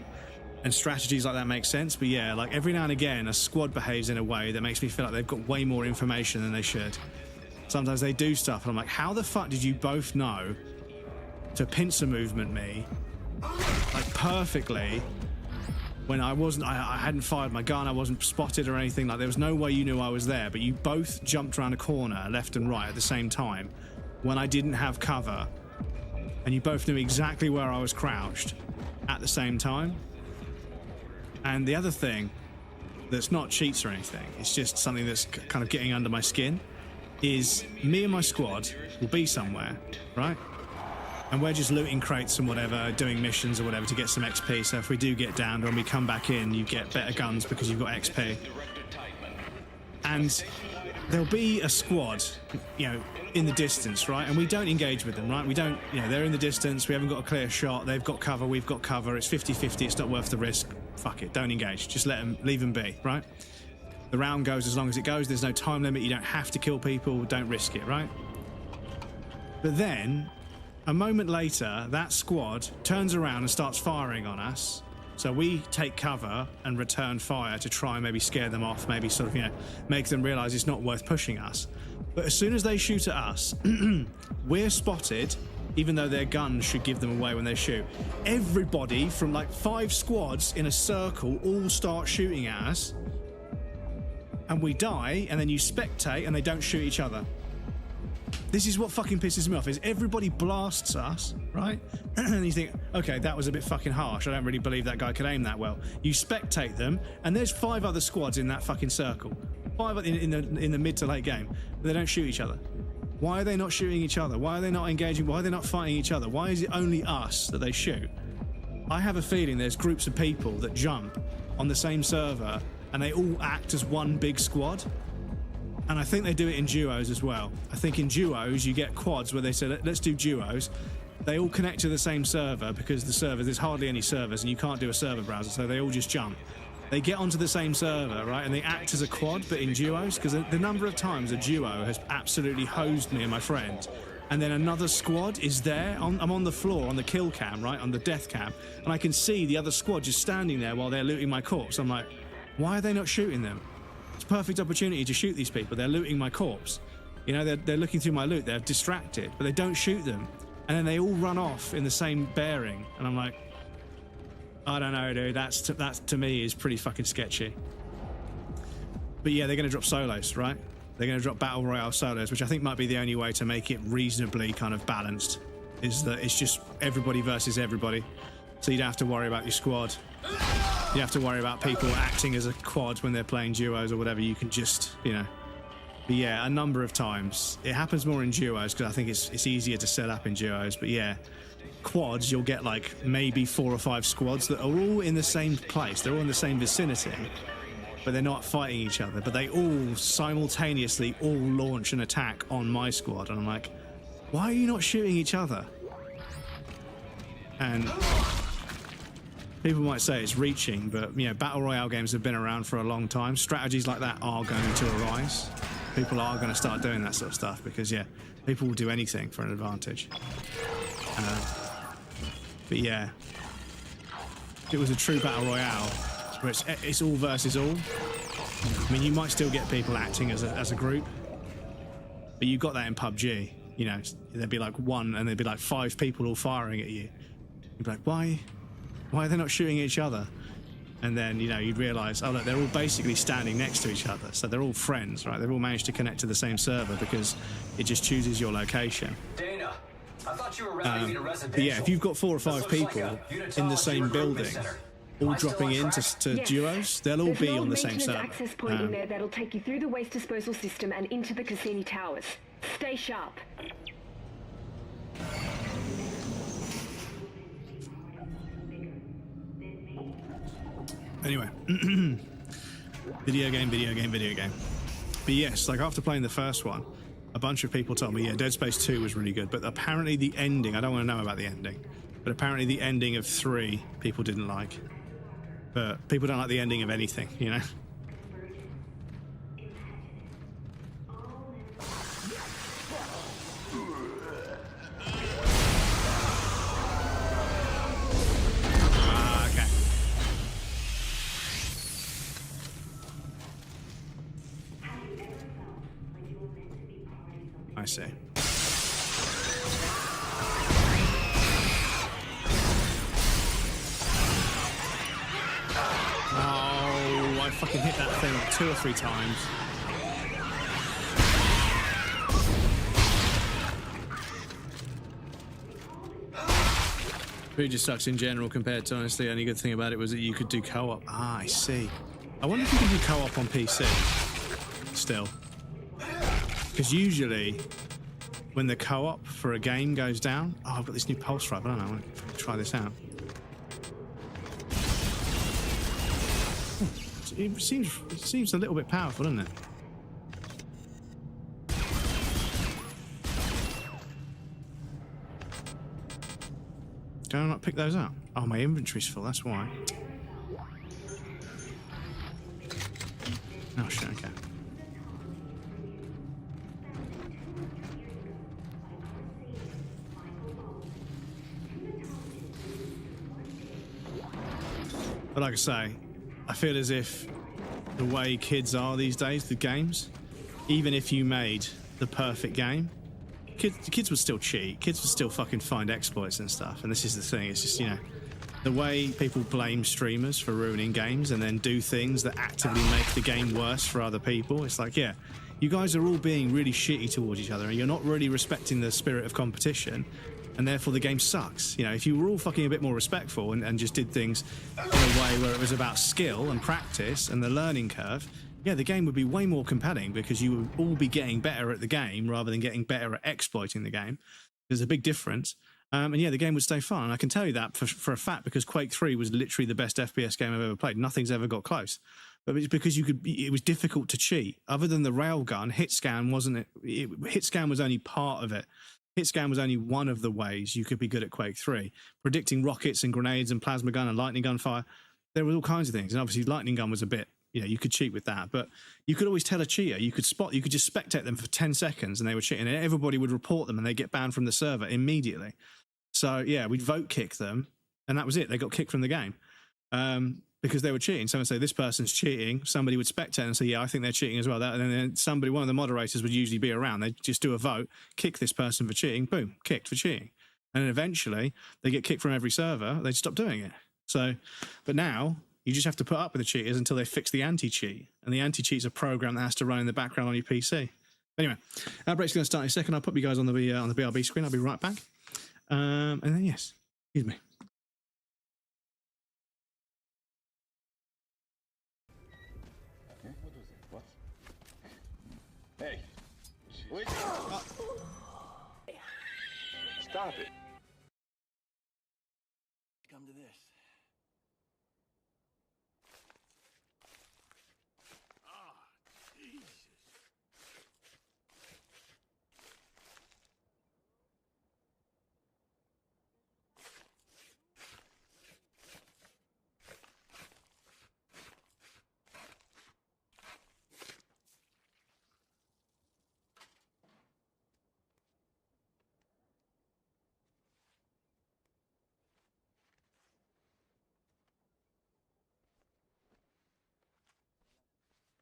and strategies like that make sense. But yeah, like every now and again a squad behaves in a way that makes me feel like they've got way more information than they should. Sometimes they do stuff and I'm like, how the fuck did you both know to pincer movement me like perfectly when I hadn't fired my gun, I wasn't spotted or anything, like there was no way you knew I was there, but you both jumped around a corner left and right at the same time when I didn't have cover, and you both knew exactly where I was crouched at the same time. And the other thing that's not cheats or anything, it's just something that's kind of getting under my skin, is me and my squad will be somewhere, right? And we're just looting crates and whatever, doing missions or whatever to get some XP. So if we do get downed, when we come back in, you get better guns because you've got XP. And there'll be a squad, you know, in the distance, right? And we don't engage with them, right? We don't, you know, they're in the distance, we haven't got a clear shot, they've got cover, we've got cover, it's 50-50, it's not worth the risk. Fuck it, don't engage, just leave them be, right? The round goes as long as it goes, there's no time limit, you don't have to kill people, don't risk it, right? But then, a moment later, that squad turns around and starts firing on us. So we take cover and return fire to try and maybe scare them off, maybe sort of, you know, make them realize it's not worth pushing us. But as soon as they shoot at us, we're spotted, even though their guns should give them away when they shoot. Everybody from like 5 squads in a circle all start shooting at us, and we die, and then you spectate and they don't shoot each other. This is what fucking pisses me off, is everybody blasts us, right? And you think, okay, that was a bit fucking harsh. I don't really believe that guy could aim that well. You spectate them, and there's 5 other squads in that fucking circle. 5 in the mid to late game. But they don't shoot each other. Why are they not shooting each other? Why are they not engaging? Why are they not fighting each other? Why is it only us that they shoot? I have a feeling there's groups of people that jump on the same server, and they all act as one big squad. And I think they do it in duos as well. I think in duos you get quads where they say, let's do duos. They all connect to the same server because the server, there's hardly any servers and you can't do a server browser, so they all just jump. They get onto the same server, right, and they act as a quad, but in duos, because the number of times a duo has absolutely hosed me and my friend, and then another squad is there, I'm on the floor, on the kill cam, right, on the death cam, and I can see the other squad just standing there while they're looting my corpse. I'm like, why are they not shooting them? It's a perfect opportunity to shoot these people. They're looting my corpse. You know, they're looking through my loot, they're distracted, but they don't shoot them. And then they all run off in the same bearing, and I'm like, I don't know, dude. That to me is pretty fucking sketchy. But yeah, they're going to drop solos, right? They're going to drop battle royale solos, which I think might be the only way to make it reasonably kind of balanced. Is that it's just everybody versus everybody, so you don't have to worry about your squad. You have to worry about people acting as a quad when they're playing duos or whatever. You can just, you know. But yeah, a number of times it happens more in duos because I think it's easier to set up in duos. But yeah. Quads, you'll get like maybe 4 or 5 squads that are all in the same place, they're all in the same vicinity, but they're not fighting each other, but they all simultaneously all launch an attack on my squad, and I'm like, why are you not shooting each other? And people might say it's reaching, but you know, battle royale games have been around for a long time. Strategies like that are going to arise. People are going to start doing that sort of stuff because yeah, people will do anything for an advantage. But yeah, if it was a true battle royale where it's all versus all, I mean, you might still get people acting as a group, but you've got that in PUBG. You know, there'd be like 1 and there'd be like 5 people all firing at you. You'd be like, why are they not shooting each other? And then, you know, you'd realise, oh, look, they're all basically standing next to each other. So they're all friends, right? They've all managed to connect to the same server because it just chooses your location. Dana, I thought you were leaving a residential. But yeah, if you've got 4 or 5 people in the same building, all dropping into duos, they'll all be on the same server. There's an access point in there that'll take you through the waste disposal system and into the Cassini towers. Stay sharp. Anyway, video game. But yes, like after playing the first one, a bunch of people told me, yeah, Dead Space 2 was really good, but apparently the ending, I don't want to know about the ending, but apparently the ending of 3 people didn't like. But people don't like the ending of anything, you know? Okay. I see. Oh, I fucking hit that thing like 2 or 3 times. Food just sucks in general compared to, honestly, the only good thing about it was that you could do co-op. Ah, I see. I wonder if you can do co-op on PC still. Because usually, when the co-op for a game goes down... Oh, I've got this new pulse rifle, I don't know, I want to try this out. It seems a little bit powerful, doesn't it? Can I not pick those up? Oh, my inventory's full, that's why. Oh, shit, okay. But like I say, I feel as if the way kids are these days, the games, even if you made the perfect game, kids would still cheat. Kids would still fucking find exploits and stuff. And this is the thing. It's just, you know, the way people blame streamers for ruining games and then do things that actively make the game worse for other people. It's like, yeah, you guys are all being really shitty towards each other and you're not really respecting the spirit of competition. And therefore the game sucks. You know, if you were all fucking a bit more respectful and just did things in a way where it was about skill and practice and the learning curve, yeah, the game would be way more compelling because you would all be getting better at the game rather than getting better at exploiting the game. There's a big difference. And yeah, the game would stay fun. And I can tell you that for a fact because Quake 3 was literally the best FPS game I've ever played. Nothing's ever got close. But it's because it was difficult to cheat. Other than the railgun, hit scan wasn't it. Hit scan was only part of it. Hit scan was only one of the ways you could be good at Quake 3. Predicting rockets and grenades and plasma gun and lightning gun fire, there were all kinds of things. And obviously lightning gun was a bit, you know, you could cheat with that. But you could always tell a cheater. You could just spectate them for 10 seconds and they were cheating. And everybody would report them and they'd get banned from the server immediately. So, yeah, we'd vote kick them. And that was it. They got kicked from the game. Because they were cheating. Someone would say, this person's cheating. Somebody would spectate and say, yeah, I think they're cheating as well. And then somebody, one of the moderators would usually be around. They'd just do a vote, kick this person for cheating, boom, kicked for cheating. And then eventually they get kicked from every server. They'd stop doing it. So, but now you just have to put up with the cheaters until they fix the anti-cheat. And the anti-cheat's a program that has to run in the background on your PC. Anyway, our break's going to start in a second. I'll put you guys on the BRB screen. I'll be right back. And then, yes, excuse me. Hey. Wait. Stop it. Come to this.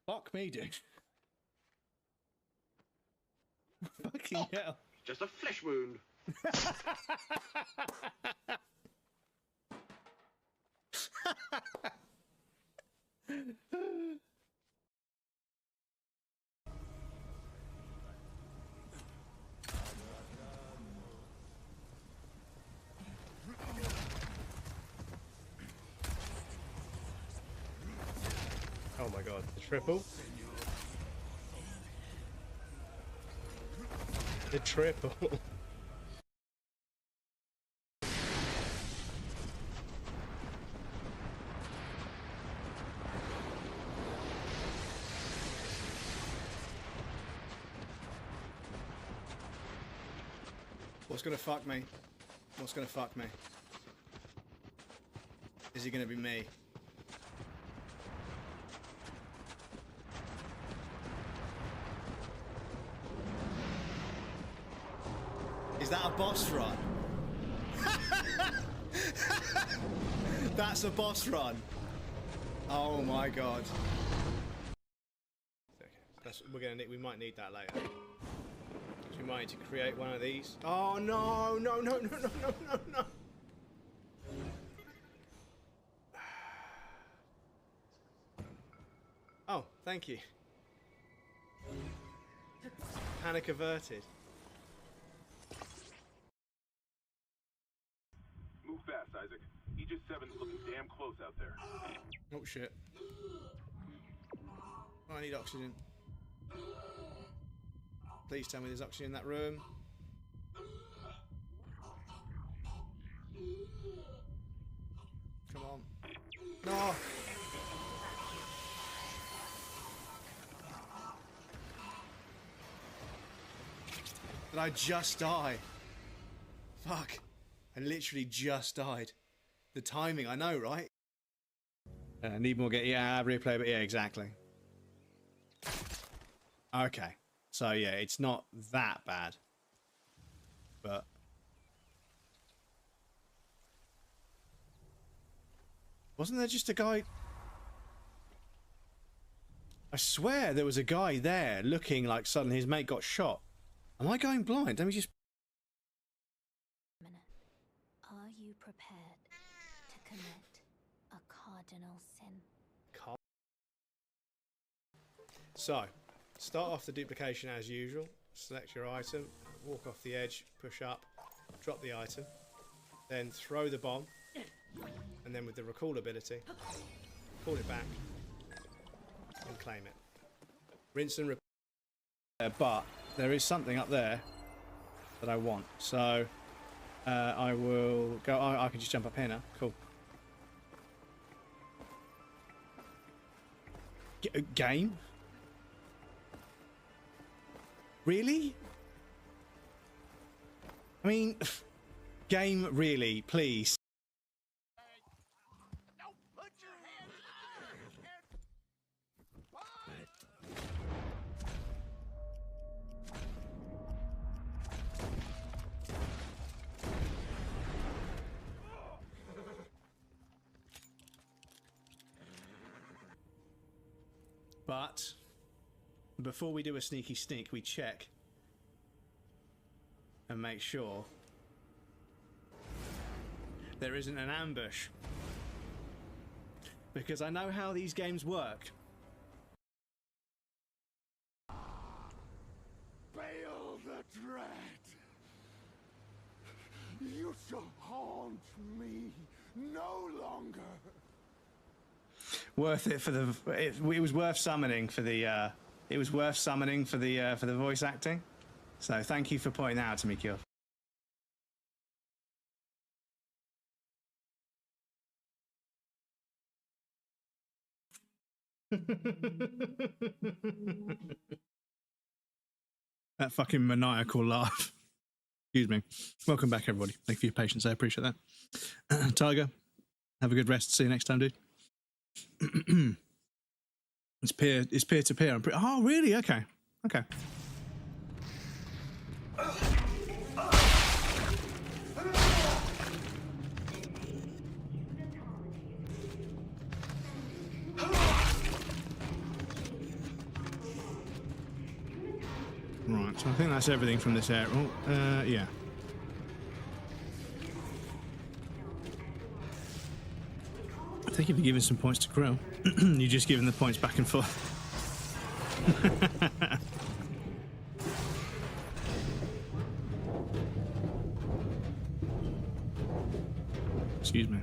Fuck me, dude. Fucking hell. Just a flesh wound. god, the triple. The triple. What's gonna fuck me? What's gonna fuck me? Is it gonna be me? Is that a boss run? That's a boss run. Oh my god. We're gonna need. We might need that later. We might need to create one of these. Oh no! No! No! No! No! No! No! No! Oh, thank you. Panic averted. Move fast, Isaac. Aegis 7's looking damn close out there. Oh shit. Oh, I need oxygen. Please tell me there's oxygen in that room. Come on. No! Did I just die? Fuck. I literally just died. The timing, I know, right? Need more yeah, replay, but yeah, exactly. Okay. So yeah, it's not that bad. But wasn't there just a guy? I swear there was a guy there looking like suddenly his mate got shot. Am I going blind? Let me just... Are you prepared to commit a cardinal sin? So, start off the duplication as usual. Select your item, walk off the edge, push up, drop the item, then throw the bomb, and then with the recall ability, call it back, and claim it. Rinse and repeat. But there is something up there that I want, so I will go. Oh, I can just jump up here now. Cool. Game? Really? I mean, game, really, please. But before we do a sneaky sneak, we check and make sure there isn't an ambush. Because I know how these games work. Bail the dread. You shall haunt me no longer. Worth it for the. It was worth summoning for the. It was worth summoning for the voice acting. So thank you for pointing that out to me, Kill. That fucking maniacal laugh. Excuse me. Welcome back, everybody. Thank you for your patience. I appreciate that. Tiger, have a good rest. See you next time, dude. It's peer to peer. Oh, really? Okay. Okay. Right, so I think that's everything from this area. Oh, yeah. I think if you're giving some points to Grill, you're just giving the points back and forth. Excuse me.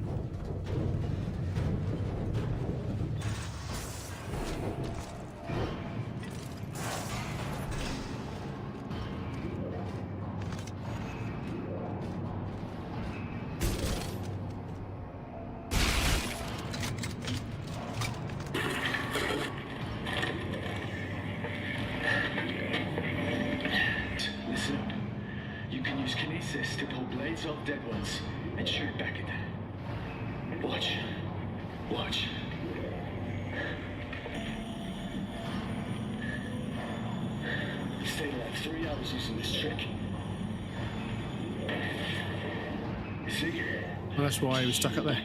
dead ones and shoot back at them. Watch. Watch. We stayed like 3 hours using this trick. You see? Well, that's why he was stuck up there.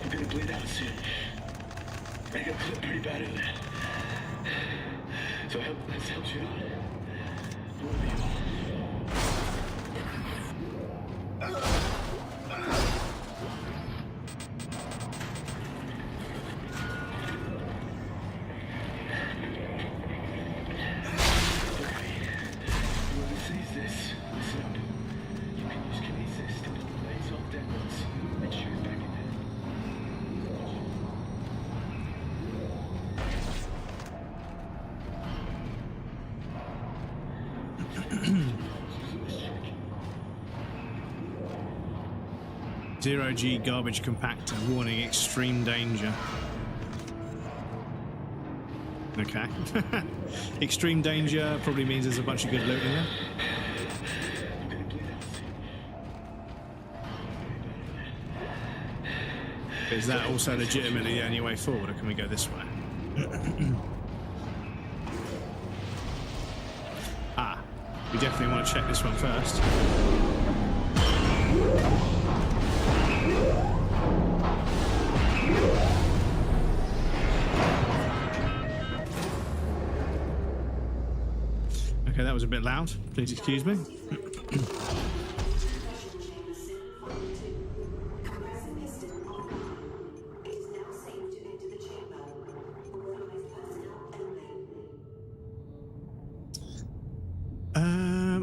I'm gonna bleed out soon. I got clipped pretty bad in there. So I hope this helps you out. Zero-G garbage compactor. Warning, extreme danger. Okay. Extreme danger probably means there's a bunch of good loot in there. Is that also legitimately the only way forward, or can we go this way? Ah, we definitely want to check this one first. Okay, that was a bit loud. Please excuse me.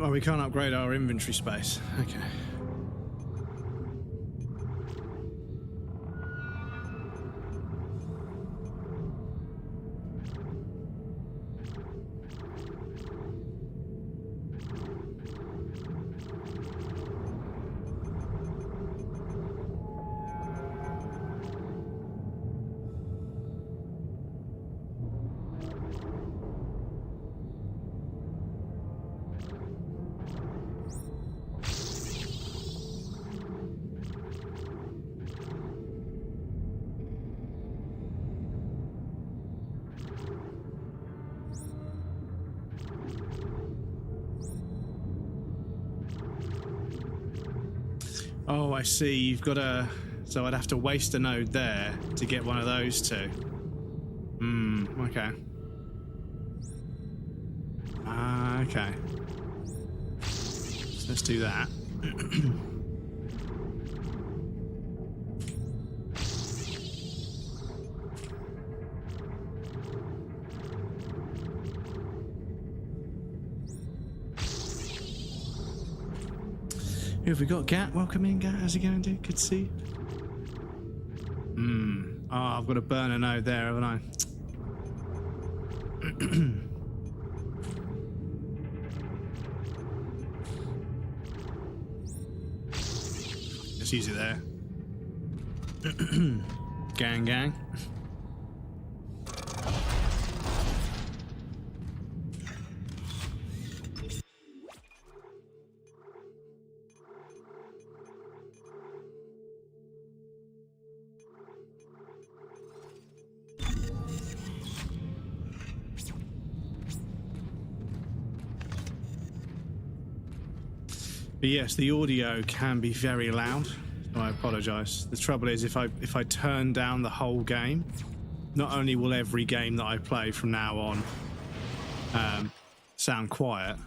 Oh, we can't upgrade our inventory space. Okay. Oh, I see. You've got a... So I'd have to waste a node there to get one of those two. Okay. Okay. So let's do that. Who have we got? Gat, welcome in, Gat. How's it going, dude? Good to see you. Oh, I've got to burn a node there, haven't I? Let's use it there. Gang, gang. But yes, the audio can be very loud, so I apologise. The trouble is, if I turn down the whole game, not only will every game that I play from now on sound quiet.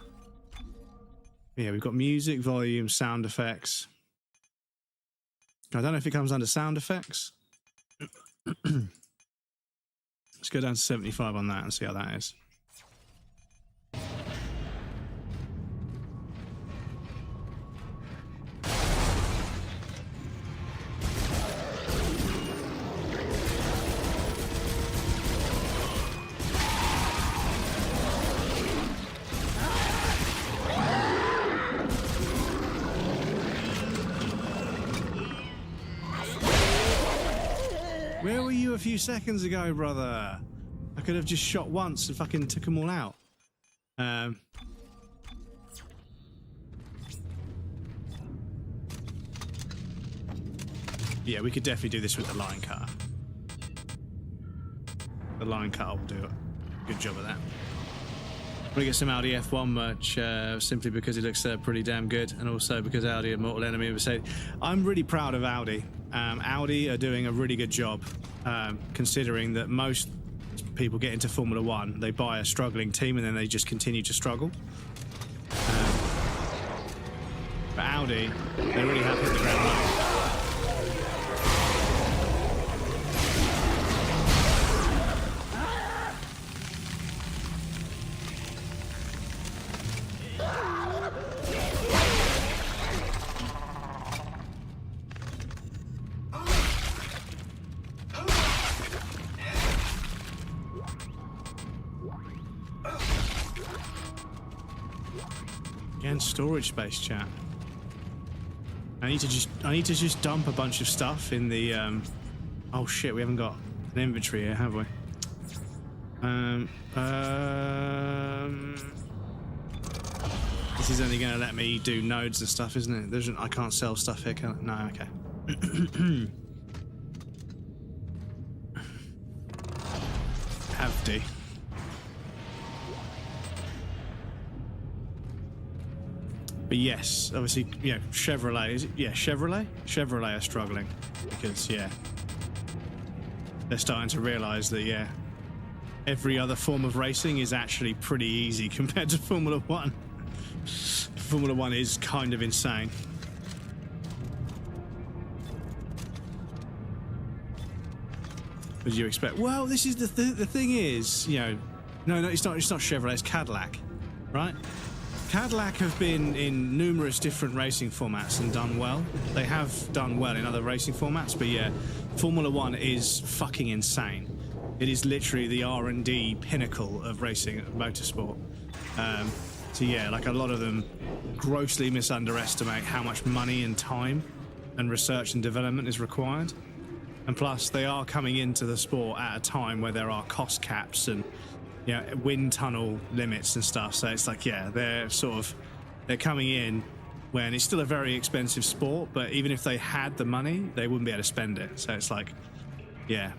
Yeah, we've got music, volume, sound effects. I don't know if it comes under sound effects. Let's go down to 75 on that and see how that is. Where were you a few seconds ago, brother? could have just shot once and fucking took them all out. Yeah, we could definitely do this with the line cutter. The line cutter will do a good job of that. We're gonna get some Audi F1 merch simply because it looks pretty damn good, and also because Audi are Mortal Enemy of Mercedes. I'm really proud of Audi. Audi are doing a really good job, considering that most people get into Formula One, they buy a struggling team and then they just continue to struggle. But Audi, they really have hit the ground running. Again, storage space, chat. I need to just dump a bunch of stuff in the oh shit, we haven't got an inventory here, have we? This is only gonna let me do nodes and stuff, isn't it? I can't sell stuff here, can I? No, okay. Have to. But yes, obviously, yeah, Chevrolet, is it? Yeah, Chevrolet? Chevrolet are struggling because, yeah, they're starting to realise that, yeah, every other form of racing is actually pretty easy compared to Formula One. Formula One is kind of insane. What did you expect? Well, this is the thing is, you know, no, it's not Chevrolet, it's Cadillac, right? Cadillac have been in numerous different racing formats and done well. They have done well in other racing formats, but yeah, Formula One is fucking insane. It is literally the R&D pinnacle of racing motorsport. So yeah, like a lot of them grossly misunderestimate how much money and time and research and development is required. And plus, they are coming into the sport at a time where there are cost caps and, you know, wind tunnel limits and stuff. So it's like, yeah, they're coming in when it's still a very expensive sport, but even if they had the money, they wouldn't be able to spend it. So it's like, yeah,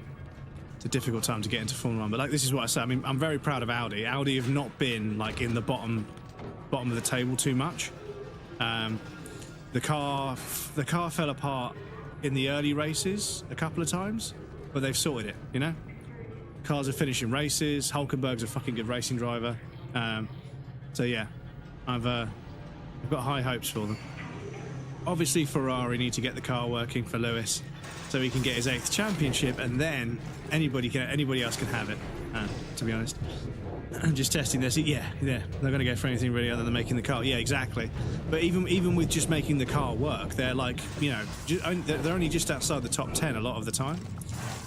it's a difficult time to get into Formula One. But like, this is what I say. I mean, I'm very proud of Audi. Audi have not been like in the bottom of the table too much. The car fell apart in the early races a couple of times, but they've sorted it, you know? Cars are finishing races. Hulkenberg's a fucking good racing driver. So yeah, I've got high hopes for them. Obviously, Ferrari need to get the car working for Lewis so he can get his 8th championship, and then anybody else can have it. To be honest, I'm just testing this. Yeah, they're going to go for anything really other than making the car. Yeah, exactly. But even with just making the car work, they're like, you know, they're only just outside the top 10 a lot of the time.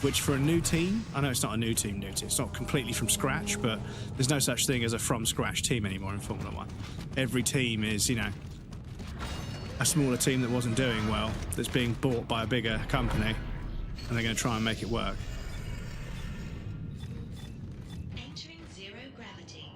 Which for a new team, I know it's not a new team, it's not completely from scratch, but there's no such thing as a from scratch team anymore in Formula One. Every team is, you know, a smaller team that wasn't doing well, that's being bought by a bigger company, and they're going to try and make it work. Entering zero gravity.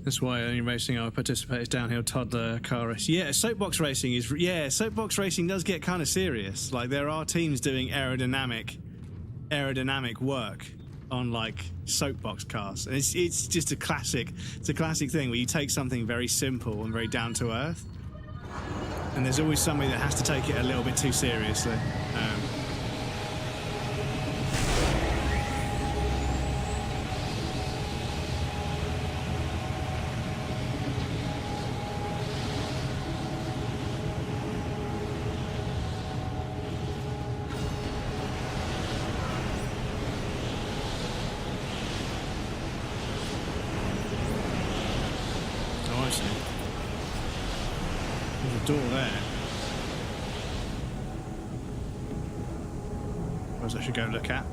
That's why only racing I participate is downhill toddler car race. Yeah, soapbox racing is. Yeah, soapbox racing does get kind of serious. Like there are teams doing aerodynamic work on like soapbox cars. And it's just a classic. It's a classic thing where you take something very simple and very down to earth, and there's always somebody that has to take it a little bit too seriously. I see. There's a door there. Whereas I should go look at.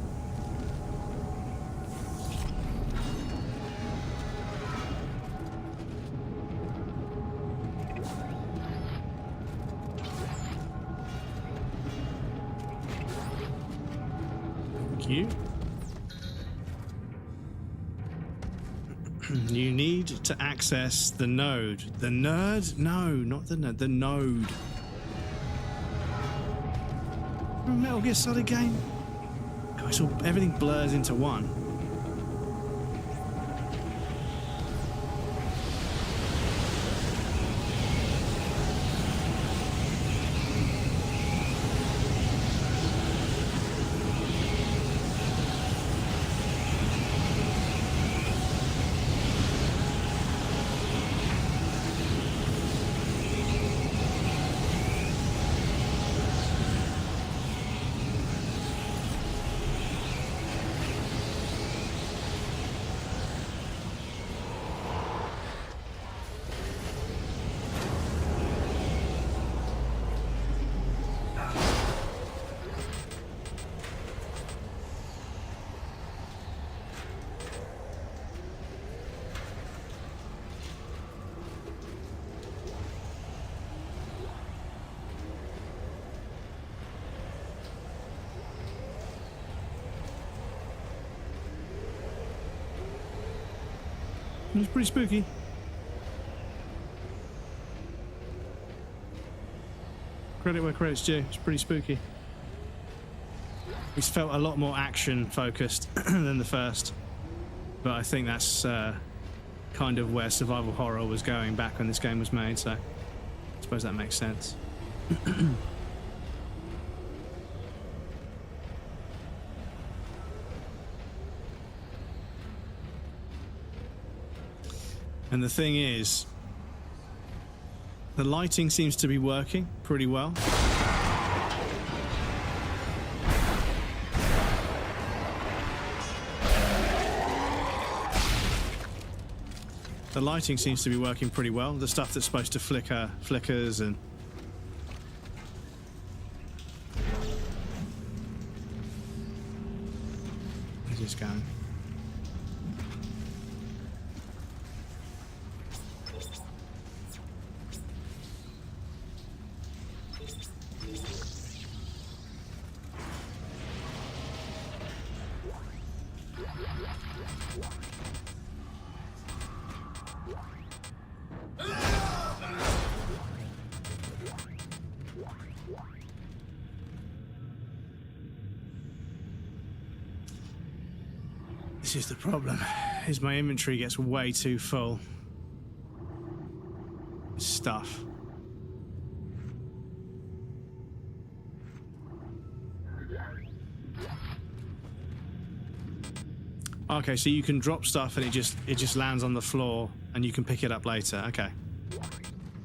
Thank you. You need to access the node. The nerd? No, not the nerd. The node. Metal Gear Solid game? God, it's all, everything blurs into one. It's pretty spooky. Credit where credit's due. It's pretty spooky. It's felt a lot more action focused than the first, but I think that's kind of where survival horror was going back when this game was made, so I suppose that makes sense. And the thing is, the lighting seems to be working pretty well. The lighting seems to be working pretty well. The stuff that's supposed to flickers and... Where's this going? This is the problem, is my inventory gets way too full. Stuff. Okay, so you can drop stuff and it just lands on the floor and you can pick it up later. Okay.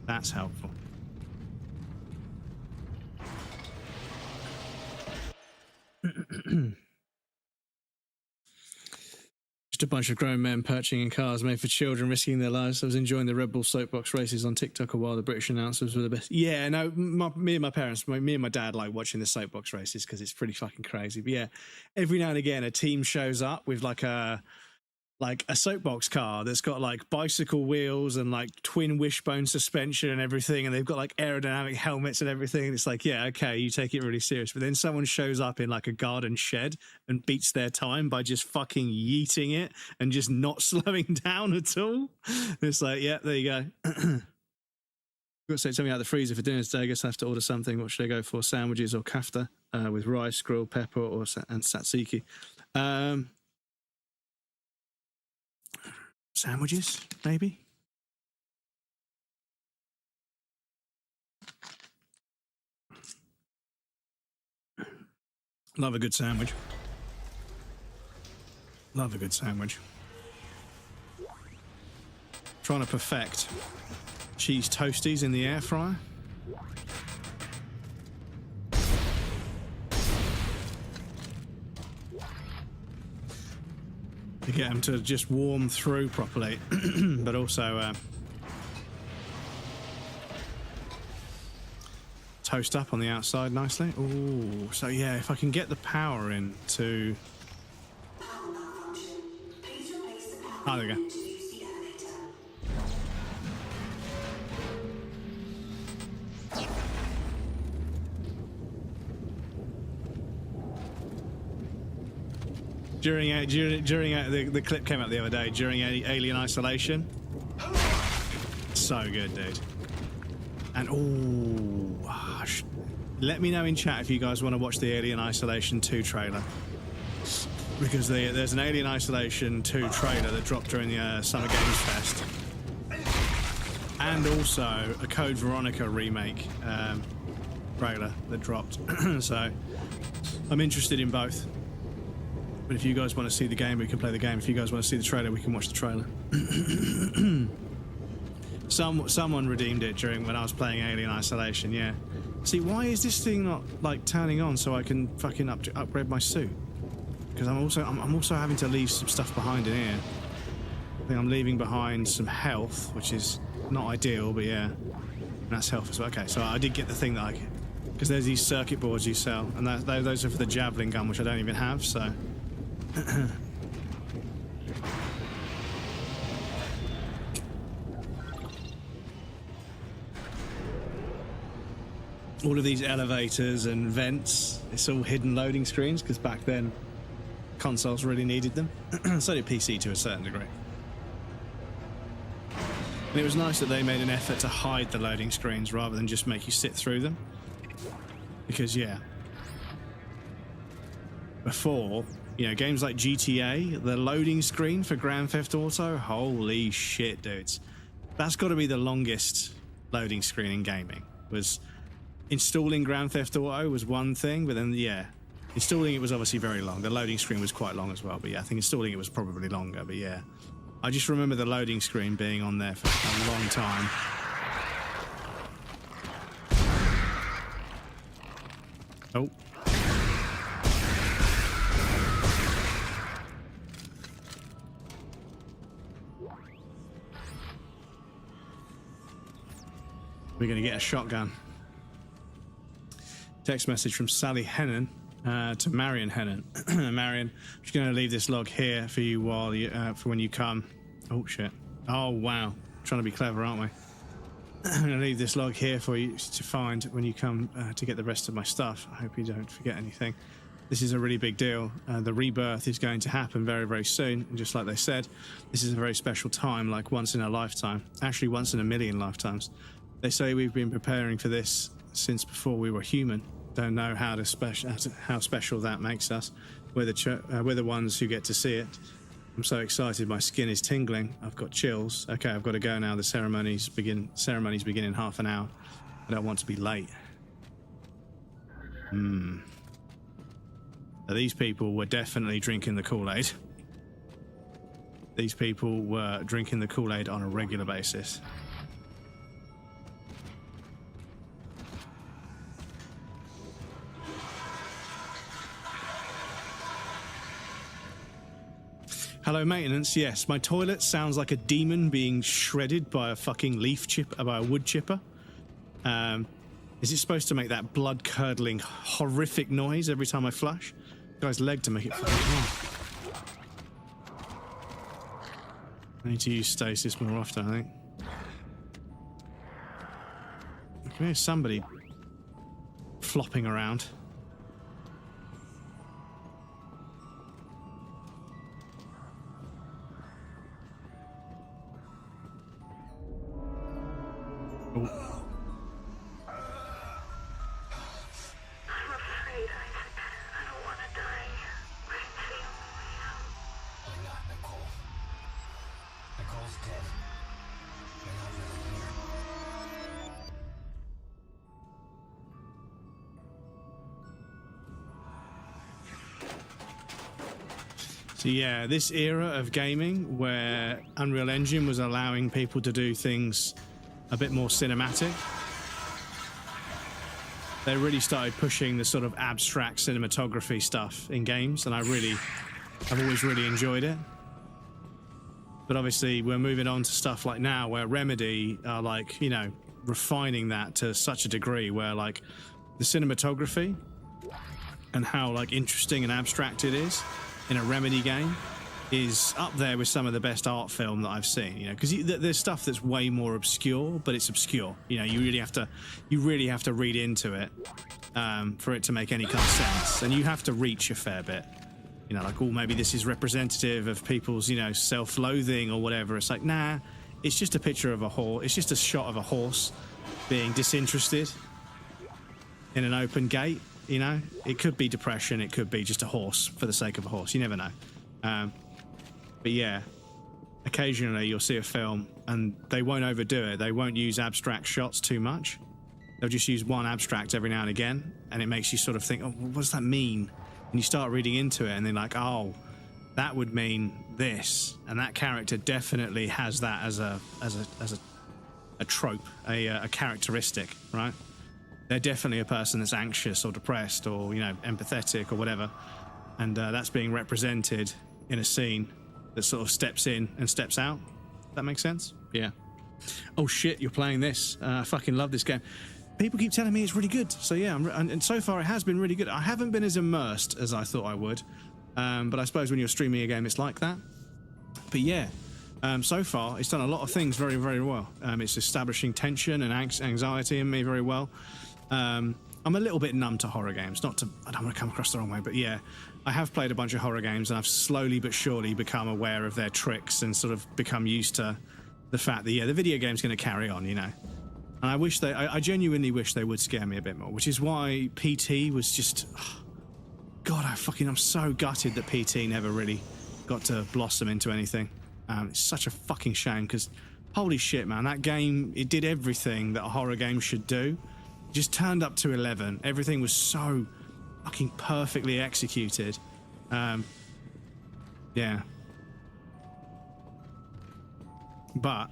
That's helpful. Just a bunch of grown men perching in cars made for children, risking their lives. I was enjoying the Red Bull soapbox races on TikTok a while. The British announcers were the best. Yeah, no, me and my parents, me and my dad like watching the soapbox races because it's pretty fucking crazy. But yeah, every now and again, a team shows up with like a soapbox car that's got like bicycle wheels and like twin wishbone suspension and everything, and they've got like aerodynamic helmets and everything. And it's like, yeah, okay, you take it really serious. But then someone shows up in like a garden shed and beats their time by just fucking yeeting it and just not slowing down at all. And it's like, yeah, there you go. I've got to take something out of the freezer for dinner today. I guess I have to order something. What should I go for? Sandwiches or kafta with rice, grilled pepper, and tzatziki. Sandwiches, maybe? Love a good sandwich. Love a good sandwich. Trying to perfect cheese toasties in the air fryer. To get them to just warm through properly, but also toast up on the outside nicely. Oh, so yeah, if I can get the power in to... Oh, there we go. During the clip came out the other day, during Alien Isolation. So good, dude. And let me know in chat if you guys want to watch the Alien Isolation 2 trailer. Because there's an Alien Isolation 2 trailer that dropped during the Summer Games Fest. And also a Code Veronica remake trailer that dropped. So I'm interested in both. But if you guys want to see the game, we can play the game. If you guys want to see the trailer, we can watch the trailer. Someone redeemed it during when I was playing Alien Isolation, yeah. See, why is this thing not like turning on so I can fucking upgrade my suit? Because I'm also having to leave some stuff behind in here. I think I'm leaving behind some health, which is not ideal, but yeah. And that's health as well. Okay, so I did get the thing that I get. Because there's these circuit boards you sell, and those are for the javelin gun, which I don't even have, so... All of these elevators and vents, it's all hidden loading screens, because back then consoles really needed them. So did PC to a certain degree. And it was nice that they made an effort to hide the loading screens rather than just make you sit through them. Because, yeah, before, you know, games like GTA, the loading screen for Grand Theft Auto, holy shit, dudes. That's got to be the longest loading screen in gaming. Was installing Grand Theft Auto was one thing, but then, yeah, installing it was obviously very long. The loading screen was quite long as well, but yeah, I think installing it was probably longer, but yeah. I just remember the loading screen being on there for a long time. Oh. We're going to get a shotgun. Text message from Sally Hennon to Marion Hennon. Marion, I'm just going to leave this log here for you while you for when you come. Oh shit! Oh wow! Trying to be clever, aren't we? I'm going to leave this log here for you to find when you come to get the rest of my stuff. I hope you don't forget anything. This is a really big deal. The rebirth is going to happen very, very soon. And just like they said, this is a very special time, like once in a lifetime. Actually, once in a million lifetimes. They say we've been preparing for this since before we were human. Don't know how special that makes us. We're the ones who get to see it. I'm so excited, my skin is tingling. I've got chills. Okay, I've got to go now. The ceremonies begin in half an hour. I don't want to be late. Now, these people were definitely drinking the Kool-Aid. These people were drinking the Kool-Aid on a regular basis. Hello, maintenance. Yes, my toilet sounds like a demon being shredded by a fucking by a wood chipper. Is it supposed to make that blood-curdling, horrific noise every time I flush? Guy's leg to make it fucking I need to use stasis more often, I think. Okay, there's somebody flopping around. Oh. So yeah, this era of gaming where Unreal Engine was allowing people to do things a bit more cinematic, they really started pushing the sort of abstract cinematography stuff in games, and I've always really enjoyed it. But obviously we're moving on to stuff like now where Remedy are like, you know, refining that to such a degree where like the cinematography and how like interesting and abstract it is in a Remedy game is up there with some of the best art film that I've seen, you know, because there's stuff that's way more obscure, but it's obscure, you know. You really have to read into it for it to make any kind of sense, and you have to reach a fair bit, you know, like, oh, maybe this is representative of people's, you know, self-loathing or whatever. It's like, nah, it's just a picture of a horse. It's just a shot of a horse being disinterested in an open gate, you know. It could be depression, it could be just a horse for the sake of a horse, you never know. But yeah, occasionally you'll see a film and they won't overdo it. They won't use abstract shots too much. They'll just use one abstract every now and again, and it makes you sort of think, oh, what does that mean? And you start reading into it, and they're like, oh, that would mean this, and that character definitely has that as a trope, a characteristic, right? They're definitely a person that's anxious or depressed or, you know, empathetic or whatever, and that's being represented in a scene that sort of steps in and steps out. That makes sense? Yeah. Oh shit, you're playing this. I fucking love this game. People keep telling me it's really good. So yeah, and so far it has been really good. I haven't been as immersed as I thought I would. But I suppose when you're streaming a game, it's like that. But yeah, so far it's done a lot of things very, very well. It's establishing tension and anxiety in me very well. I'm a little bit numb to horror games. I don't want to come across the wrong way, but yeah, I have played a bunch of horror games, and I've slowly but surely become aware of their tricks and sort of become used to the fact that, yeah, the video game's going to carry on, you know. And I genuinely wish they would scare me a bit more, which is why PT was just, God, I'm so gutted that PT never really got to blossom into anything. It's such a fucking shame, because holy shit, man, that game, it did everything that a horror game should do. It just turned up to 11. Everything was so fucking perfectly executed. Yeah. But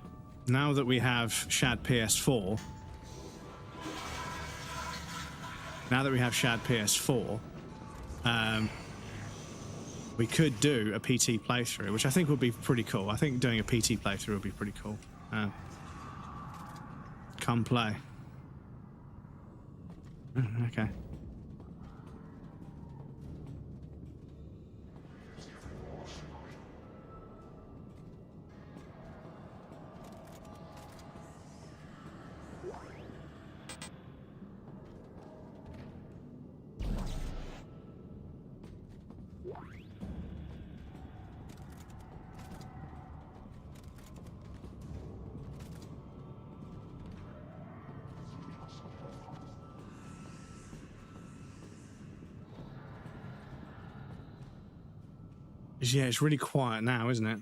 now that we have Shad PS4, we could do a PT playthrough, which I think would be pretty cool. I think doing a PT playthrough would be pretty cool. Come play. Okay. Yeah, it's really quiet now, isn't it?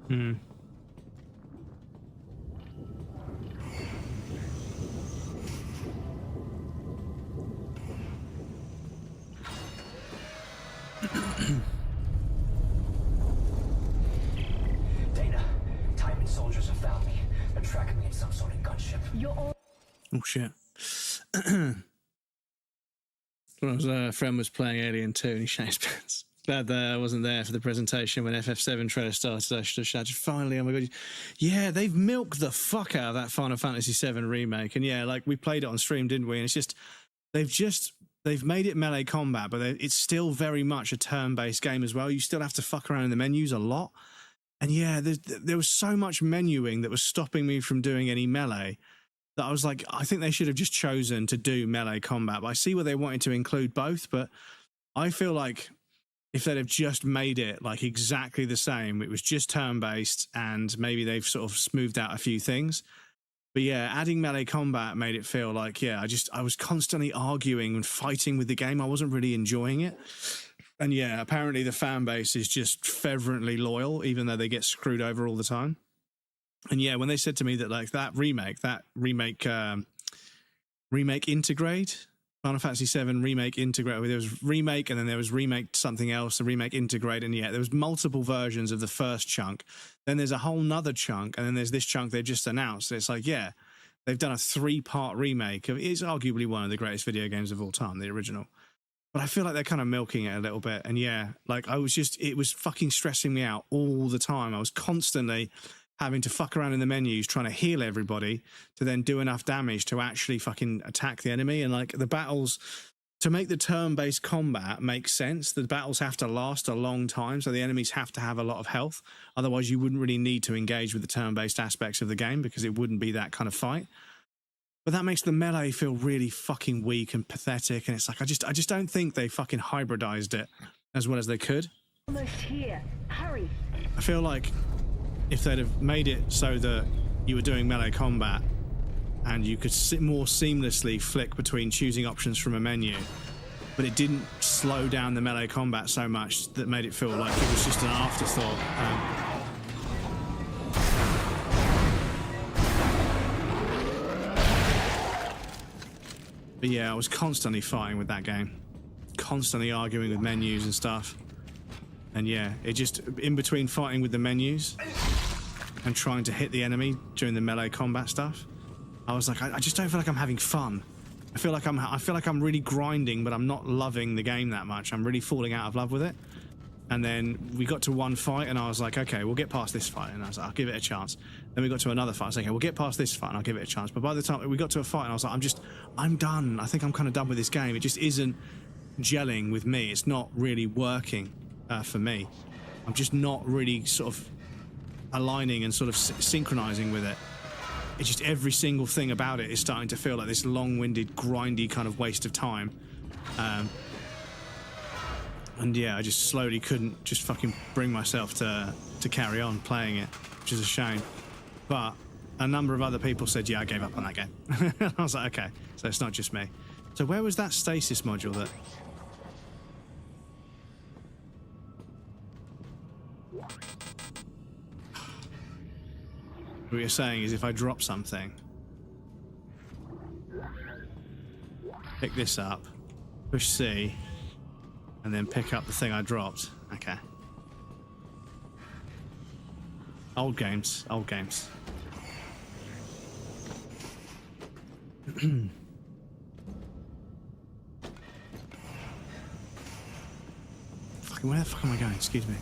Hmm. Oh shit. A friend was playing Alien 2 and he shat his pants. Glad that I wasn't there for the presentation when FF7 trailer started. I should have shouted, finally, oh my god. Yeah, they've milked the fuck out of that Final Fantasy 7 remake. And yeah, like we played it on stream, didn't we? And it's just, they've made it melee combat, but it's still very much a turn-based game as well. You still have to fuck around in the menus a lot. And yeah, there was so much menuing that was stopping me from doing any melee that I was like, I think they should have just chosen to do melee combat. But I see where they wanted to include both, but I feel like if they'd have just made it like exactly the same, it was just turn-based, and maybe they've sort of smoothed out a few things. But yeah, adding melee combat made it feel like, yeah, I was constantly arguing and fighting with the game. I wasn't really enjoying it. And yeah, apparently the fan base is just fervently loyal, even though they get screwed over all the time. And yeah, when they said to me that like that remake integrate, Final Fantasy 7 remake integrate, there was remake and then there was remake something else, a remake integrate, and yeah, there was multiple versions of the first chunk. Then there's a whole nother chunk, and then there's this chunk they just announced. It's like, yeah, they've done a 3-part remake of, it's arguably one of the greatest video games of all time, the original. But I feel like they're kind of milking it a little bit. And yeah, like it was fucking stressing me out all the time. I was constantly having to fuck around in the menus, trying to heal everybody to then do enough damage to actually fucking attack the enemy. And like the battles, to make the turn-based combat make sense, the battles have to last a long time. So the enemies have to have a lot of health. Otherwise you wouldn't really need to engage with the turn-based aspects of the game because it wouldn't be that kind of fight. But that makes the melee feel really fucking weak and pathetic, and it's like I just don't think they fucking hybridized it as well as they could. Almost here. Hurry. I feel like if they'd have made it so that you were doing melee combat and you could more seamlessly flick between choosing options from a menu, but it didn't slow down the melee combat so much that made it feel like it was just an afterthought. But yeah, I was constantly fighting with that game. Constantly arguing with menus and stuff. And yeah, it just, in between fighting with the menus and trying to hit the enemy during the melee combat stuff, I was like, I just don't feel like I'm having fun. I feel like I'm really grinding, but I'm not loving the game that much. I'm really falling out of love with it. And then we got to one fight and I was like, okay, we'll get past this fight. And I was like, I'll give it a chance. Then we got to another fight. I was like, okay, we'll get past this fight and I'll give it a chance. But by the time we got to a fight and I was like, I'm done. I think I'm kind of done with this game. It just isn't gelling with me. It's not really working for me. I'm just not really sort of aligning and sort of synchronizing with it. It's just every single thing about it is starting to feel like this long-winded, grindy kind of waste of time. And yeah, I just slowly couldn't just fucking bring myself to carry on playing it, which is a shame. But a number of other people said, yeah, I gave up on that game. I was like, okay, so it's not just me. So where was that stasis module that... What you're saying is if I drop something, pick this up, push C, and then pick up the thing I dropped. Okay. Old games, old games. Fucking where the fuck am I going? Excuse me.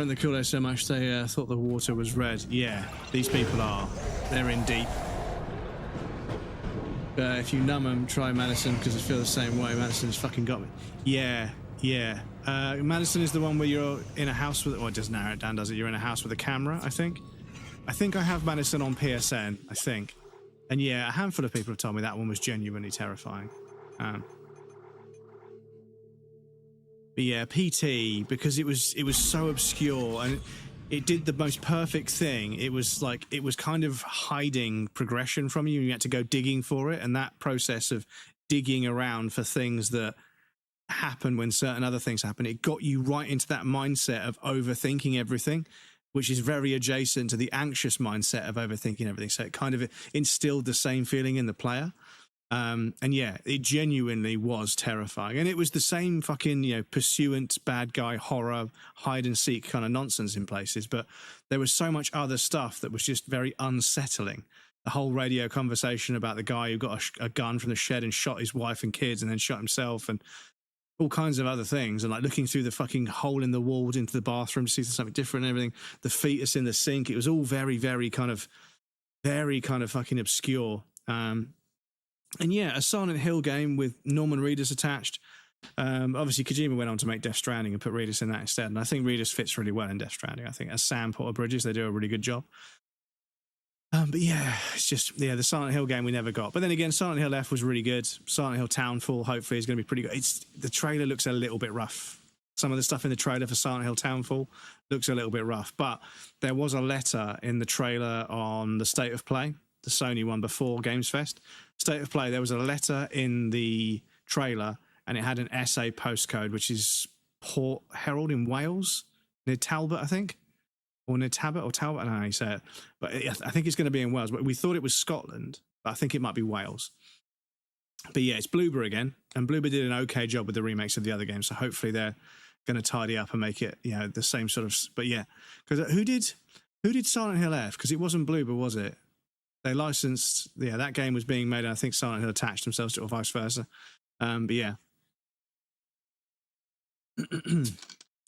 The cooler so much they thought the water was red. Yeah, these people are. They're in deep. If you numb them, try Madison because I feel the same way. Madison's fucking got me. Yeah, yeah. Madison is the one where you're in a house with. Well, it doesn't narrow it down, does it? You're in a house with a camera, I think. I think I have Madison on PSN, I think. And yeah, a handful of people have told me that one was genuinely terrifying. But yeah, PT, because it was so obscure and it did the most perfect thing. It was like, it was kind of hiding progression from you. You had to go digging for it. And that process of digging around for things that happen when certain other things happen, it got you right into that mindset of overthinking everything, which is very adjacent to the anxious mindset of overthinking everything. So it kind of instilled the same feeling in the player. And yeah, it genuinely was terrifying. And it was the same fucking, you know, pursuant, bad guy, horror, hide and seek kind of nonsense in places. But there was so much other stuff that was just very unsettling. The whole radio conversation about the guy who got a gun from the shed and shot his wife and kids and then shot himself and all kinds of other things. And like looking through the fucking hole in the wall into the bathroom to see something different and everything. The fetus in the sink. It was all very, very kind of fucking obscure. And yeah, a Silent Hill game with Norman Reedus attached. Obviously, Kojima went on to make Death Stranding and put Reedus in that instead. And I think Reedus fits really well in Death Stranding. I think as Sam Porter Bridges, they do a really good job. But yeah, it's just, yeah, the Silent Hill game we never got. But then again, Silent Hill F was really good. Silent Hill Townfall, hopefully, is going to be pretty good. The trailer looks a little bit rough. Some of the stuff in the trailer for Silent Hill Townfall looks a little bit rough. But there was a letter in the trailer on the State of Play, the Sony one before Games Fest. State of Play, there was a letter in the trailer and it had an SA postcode, which is Port Herald in Wales, near Talbot, I think. or near Talbot, I don't know how you say it, but I think it's going to be in Wales. But we thought it was Scotland, but I think it might be Wales. But yeah, it's Bloober again, and Bloober did an okay job with the remakes of the other games, so hopefully they're going to tidy up and make it, you know, the same sort of. But yeah, because who did Silent Hill F? Because it wasn't Bloober, was it? They licensed, yeah, that game was being made, and I think Silent Hill attached themselves to it, or vice versa. But yeah.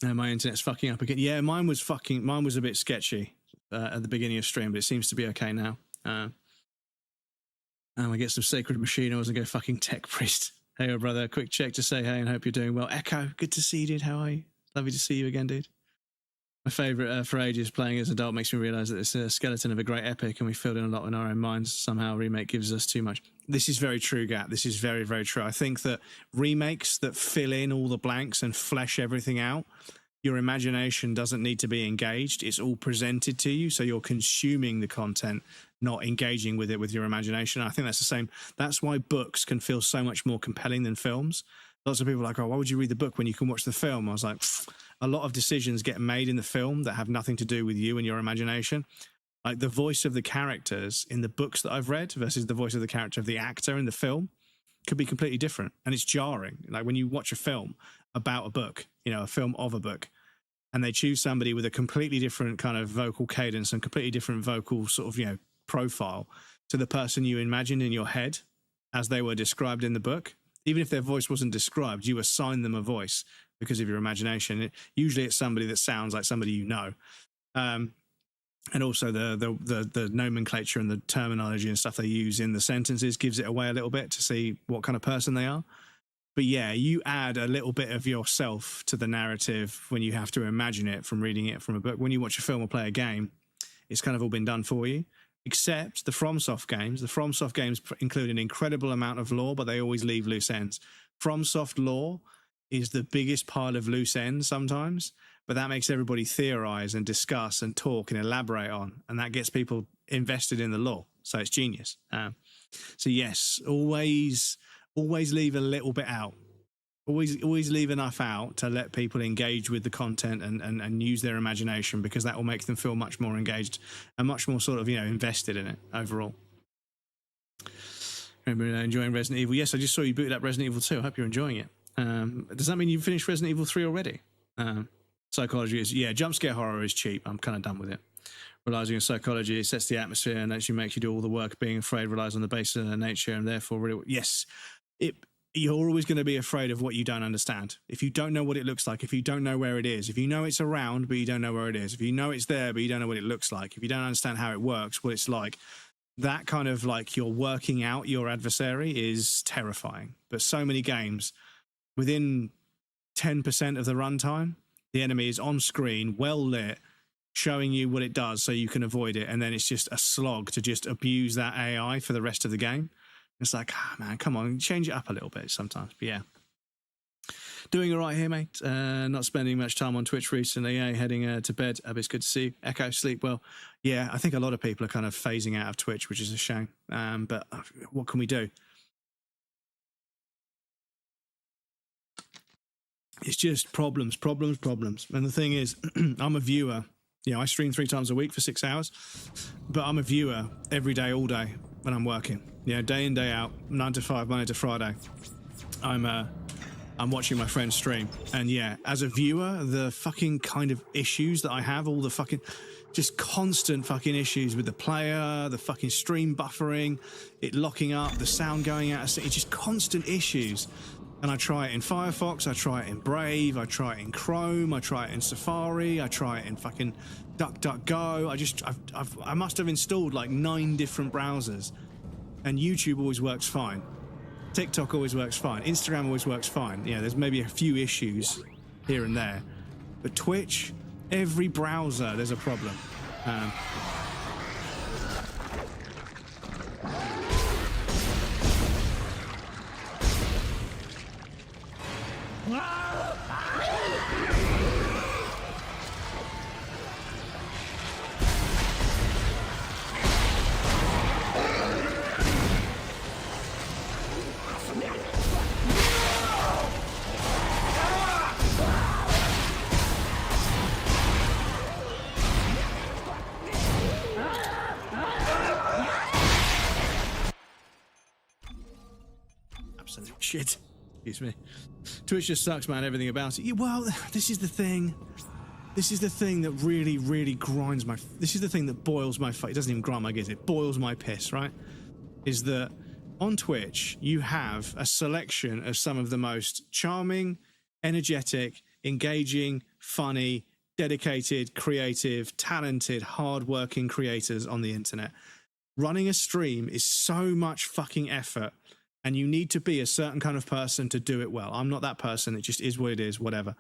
My internet's fucking up again. Yeah, mine was a bit sketchy at the beginning of stream, but it seems to be okay now. And we get some sacred machine oils and go fucking tech priest. Hey, oh brother, quick check to say hey and hope you're doing well. Echo, good to see you, dude. How are you? Lovely to see you again, dude. My favourite for ages playing as an adult makes me realise that it's a skeleton of a great epic and we filled in a lot in our own minds. Somehow remake gives us too much. This is very true, Gat. This is very, very true. I think that remakes that fill in all the blanks and flesh everything out, your imagination doesn't need to be engaged. It's all presented to you, so you're consuming the content, not engaging with it with your imagination. I think that's the same. That's why books can feel so much more compelling than films. Lots of people are like, oh, why would you read the book when you can watch the film? I was like, a lot of decisions get made in the film that have nothing to do with you and your imagination. Like the voice of the characters in the books that I've read versus the voice of the character of the actor in the film could be completely different. And it's jarring. Like when you watch a film about a book, you know, a film of a book, and they choose somebody with a completely different kind of vocal cadence and completely different vocal sort of, you know, profile to the person you imagined in your head as they were described in the book. Even if their voice wasn't described, you assign them a voice because of your imagination. Usually it's somebody that sounds like somebody you know. And also the nomenclature and the terminology and stuff they use in the sentences gives it away a little bit to see what kind of person they are. But yeah, you add a little bit of yourself to the narrative when you have to imagine it from reading it from a book. When you watch a film or play a game, it's kind of all been done for you. Except the FromSoft games. The FromSoft games include an incredible amount of lore, but they always leave loose ends. FromSoft lore is the biggest pile of loose ends sometimes, but that makes everybody theorize and discuss and talk and elaborate on, and that gets people invested in the lore. So it's genius. So yes, always leave a little bit out. Always leave enough out to let people engage with the content and use their imagination, because that will make them feel much more engaged and much more sort of, you know, invested in it overall. Remember enjoying Resident Evil? Yes, I just saw you booted up Resident Evil 2. I hope you're enjoying it. Does that mean you've finished Resident Evil 3 already? Psychology is, yeah, jump scare horror is cheap. I'm kind of done with it. Relies on psychology, it sets the atmosphere and actually makes you do all the work. Being afraid relies on the basis of nature and therefore, really, yes, you're always going to be afraid of what you don't understand. If you don't know what it looks like, if you don't know where it is, if you know it's around but you don't know where it is, if you know it's there but you don't know what it looks like, if you don't understand how it works, what it's like, that kind of like you're working out your adversary is terrifying. But so many games, within 10% of the runtime, the enemy is on screen, well lit, showing you what it does so you can avoid it, and then it's just a slog to just abuse that AI for the rest of the game. It's like, man, come on, change it up a little bit sometimes. But yeah, doing all right here, mate. Not spending much time on Twitch recently. Heading to bed. It's good to see you. Echo, sleep well. Yeah, I think a lot of people are kind of phasing out of Twitch, which is a shame. But what can we do? It's just problems. And the thing is, I'm a viewer. You know, I stream 3 times a week for 6 hours, but I'm a viewer every day, all day when I'm working. You know, day in, day out, 9 to 5, Monday to Friday. I'm watching my friends stream. And yeah, as a viewer, the fucking kind of issues that I have, all the fucking, just constant fucking issues with the player, the fucking stream buffering, it locking up, the sound going out, it's just constant issues. And I try it in Firefox, I try it in Brave, I try it in Chrome, I try it in Safari, I try it in fucking DuckDuckGo. I must have installed like 9 different browsers. And YouTube always works fine. TikTok always works fine. Instagram always works fine. Yeah, there's maybe a few issues here and there. But Twitch, every browser, there's a problem. shit. Excuse me. Twitch just sucks, man. Everything about it. Yeah, well, this is the thing. This is the thing that really, really grinds my... This is the thing that boils my... It doesn't even grind my gears. It boils my piss, right? Is that on Twitch, you have a selection of some of the most charming, energetic, engaging, funny, dedicated, creative, talented, hard-working creators on the internet. Running a stream is so much fucking effort, and you need to be a certain kind of person to do it well. I'm not that person. It just is what it is, whatever.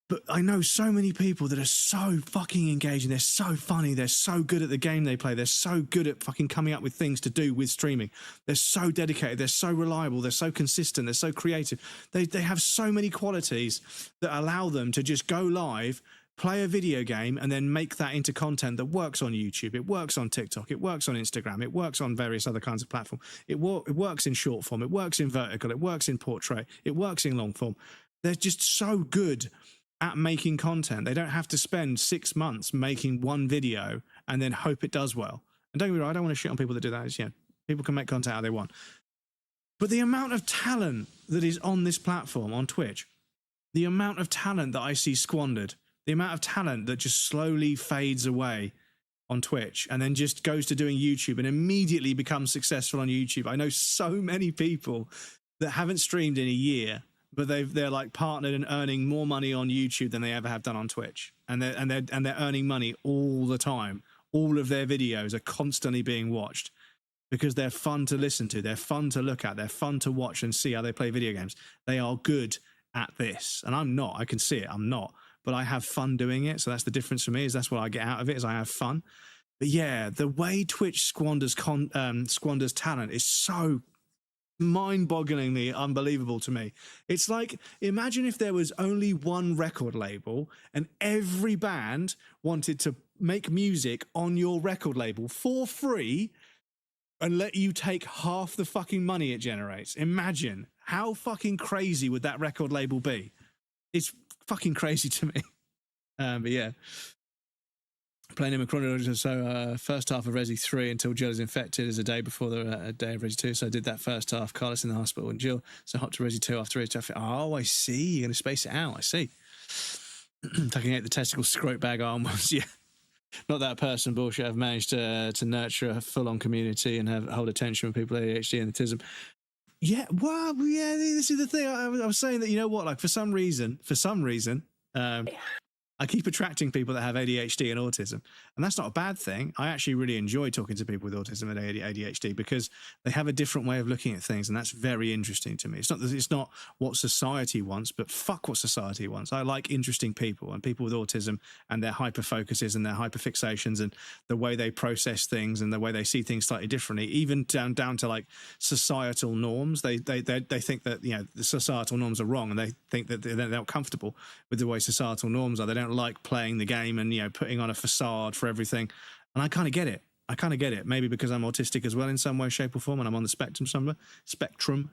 But I know so many people that are so fucking engaging. They're so funny. They're so good at the game they play. They're so good at fucking coming up with things to do with streaming. They're so dedicated. They're so reliable. They're so consistent. They're so creative. They have so many qualities that allow them to just go live, play a video game, and then make that into content that works on YouTube. It works on TikTok. It works on Instagram. It works on various other kinds of platforms. It works in short form. It works in vertical. It works in portrait. It works in long form. They're just so good at making content. They don't have to spend 6 months making one video and then hope it does well. And don't get me wrong, I don't want to shit on people that do that. It's, people can make content how they want. But the amount of talent that is on this platform, on Twitch, the amount of talent that I see squandered, the amount of talent that just slowly fades away on Twitch and then just goes to doing YouTube and immediately becomes successful on YouTube. I know so many people that haven't streamed in a year, but they're like partnered and earning more money on YouTube than they ever have done on Twitch, and they're earning money all the time. All of their videos are constantly being watched because they're fun to listen to, they're fun to look at, they're fun to watch and see how they play video games. They are good at this, and I'm not. I can see it. I'm not, but I have fun doing it. So that's the difference for me. Is that's what I get out of it. Is I have fun. But yeah, the way Twitch squanders talent is so mind-bogglingly unbelievable to me. It's like, imagine if there was only one record label and every band wanted to make music on your record label for free and let you take half the fucking money it generates. Imagine how fucking crazy would that record label be? It's fucking crazy to me. But yeah, playing him in chronology. So first half of Resi 3 until Jill is infected is a day before the day of Resi 2. So I did that first half. Carlos in the hospital and Jill. So hop to Resi 2 after Resi 2. Oh, I see. You're going to space it out. I see. Tucking out the testicle scrote bag arms. Yeah. Not that person bullshit. I've managed to nurture a full-on community and hold attention with people with ADHD and autism. Yeah. Well, yeah, this is the thing. I was saying that, you know what, like for some reason, I keep attracting people that have ADHD and autism, and that's not a bad thing. I actually really enjoy talking to people with autism and ADHD because they have a different way of looking at things, and that's very interesting to me. It's not what society wants, but fuck what society wants. I like interesting people and people with autism and their hyper-focuses and their hyper-fixations and the way they process things and the way they see things slightly differently, even down to like societal norms. They think that, you know, the societal norms are wrong, and they think that they're not comfortable with the way societal norms are. They don't like playing the game and, you know, putting on a facade for everything. And I kind of get it. Maybe because I'm autistic as well in some way, shape or form, and I'm on the spectrum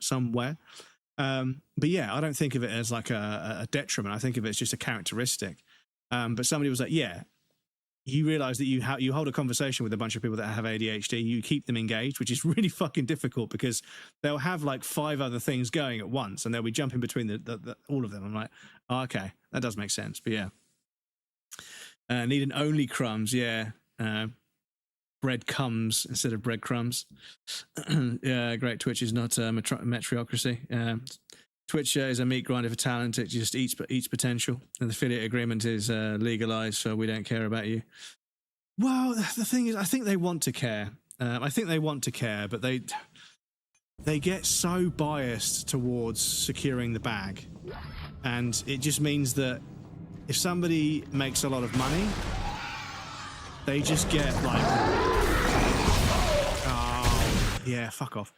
somewhere. But yeah, I don't think of it as like a detriment. I think of it as just a characteristic. But somebody was like, yeah, you realize that you hold a conversation with a bunch of people that have ADHD, you keep them engaged, which is really fucking difficult because they'll have like 5 other things going at once and they'll be jumping between all of them. I'm like, oh, okay, that does make sense. But yeah. Needing only crumbs, yeah. Bread comes instead of breadcrumbs. Yeah, great. Twitch is not metriocracy. Twitch is a meat grinder for talent. It just eats potential. And the affiliate agreement is legalized, so we don't care about you. Well, the thing is, I think they want to care. But they get so biased towards securing the bag. And it just means that if somebody makes a lot of money, they just get like, oh, yeah, fuck off.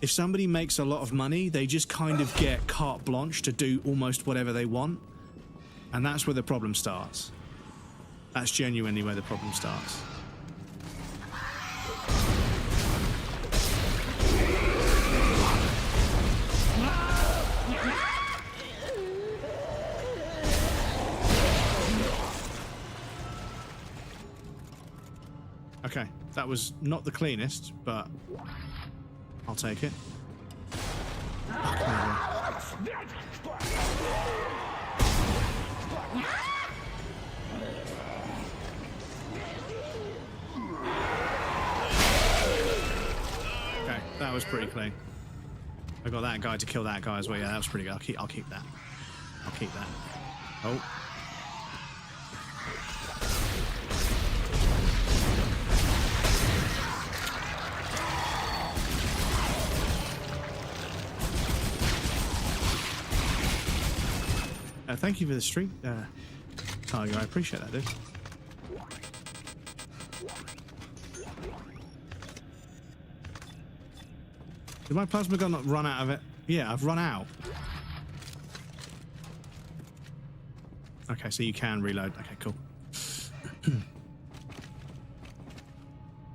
If somebody makes a lot of money, they just kind of get carte blanche to do almost whatever they want. And that's where the problem starts. That's genuinely where the problem starts. Okay, that was not the cleanest, but I'll take it. pretty clean. I got that guy to kill that guy as well. Yeah, that was pretty good. I'll keep that. I'll keep that. Oh. Thank you for the stream, Tiger. I appreciate that, dude. Did my plasma gun not run out of it? Yeah, I've run out. Okay, so you can reload. Okay, cool.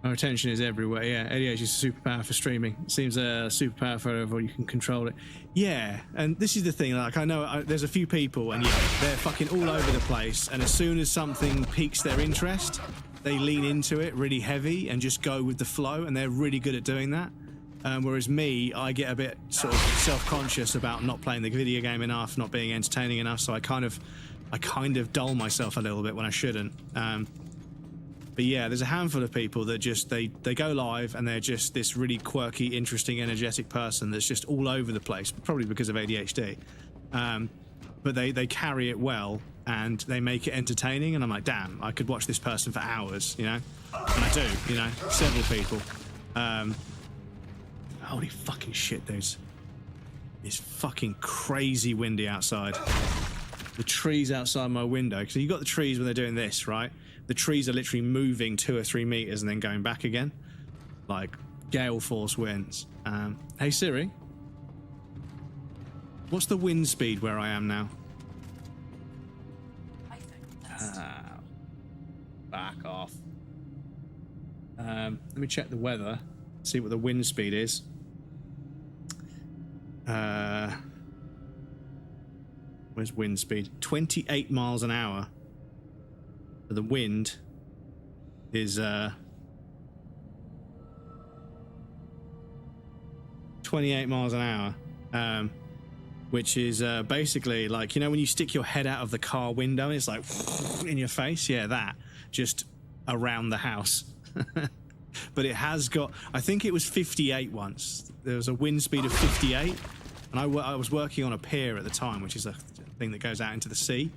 My retention is everywhere. Yeah, ADH is a superpower for streaming. It seems a superpower for you can control it. Yeah, and this is the thing. Like, I know there's a few people, and yeah, they're fucking all over the place. And as soon as something piques their interest, they lean into it really heavy and just go with the flow. And they're really good at doing that. Whereas me, I get a bit sort of self-conscious about not playing the video game enough, not being entertaining enough. So I kind of dull myself a little bit when I shouldn't. But yeah, there's a handful of people that just they go live and they're just this really quirky, interesting, energetic person that's just all over the place, probably because of ADHD. But they carry it well and they make it entertaining. And I'm like, damn, I could watch this person for hours, you know? And I do, you know, several people. Holy fucking shit, dudes. It's fucking crazy windy outside. The trees outside my window. So you got the trees when they're doing this, right? The trees are literally moving 2 or 3 meters and then going back again. Like gale force winds. Hey Siri. What's the wind speed where I am now? Back off. Let me check the weather. See what the wind speed is. Where's wind speed? 28 miles an hour. The wind is 28 miles an hour, which is basically like, you know, when you stick your head out of the car window and it's like in your face. Yeah, that just around the house. But it has got, I think it was 58 once. There was a wind speed of 58, and I was working on a pier at the time, which is a thing that goes out into the sea.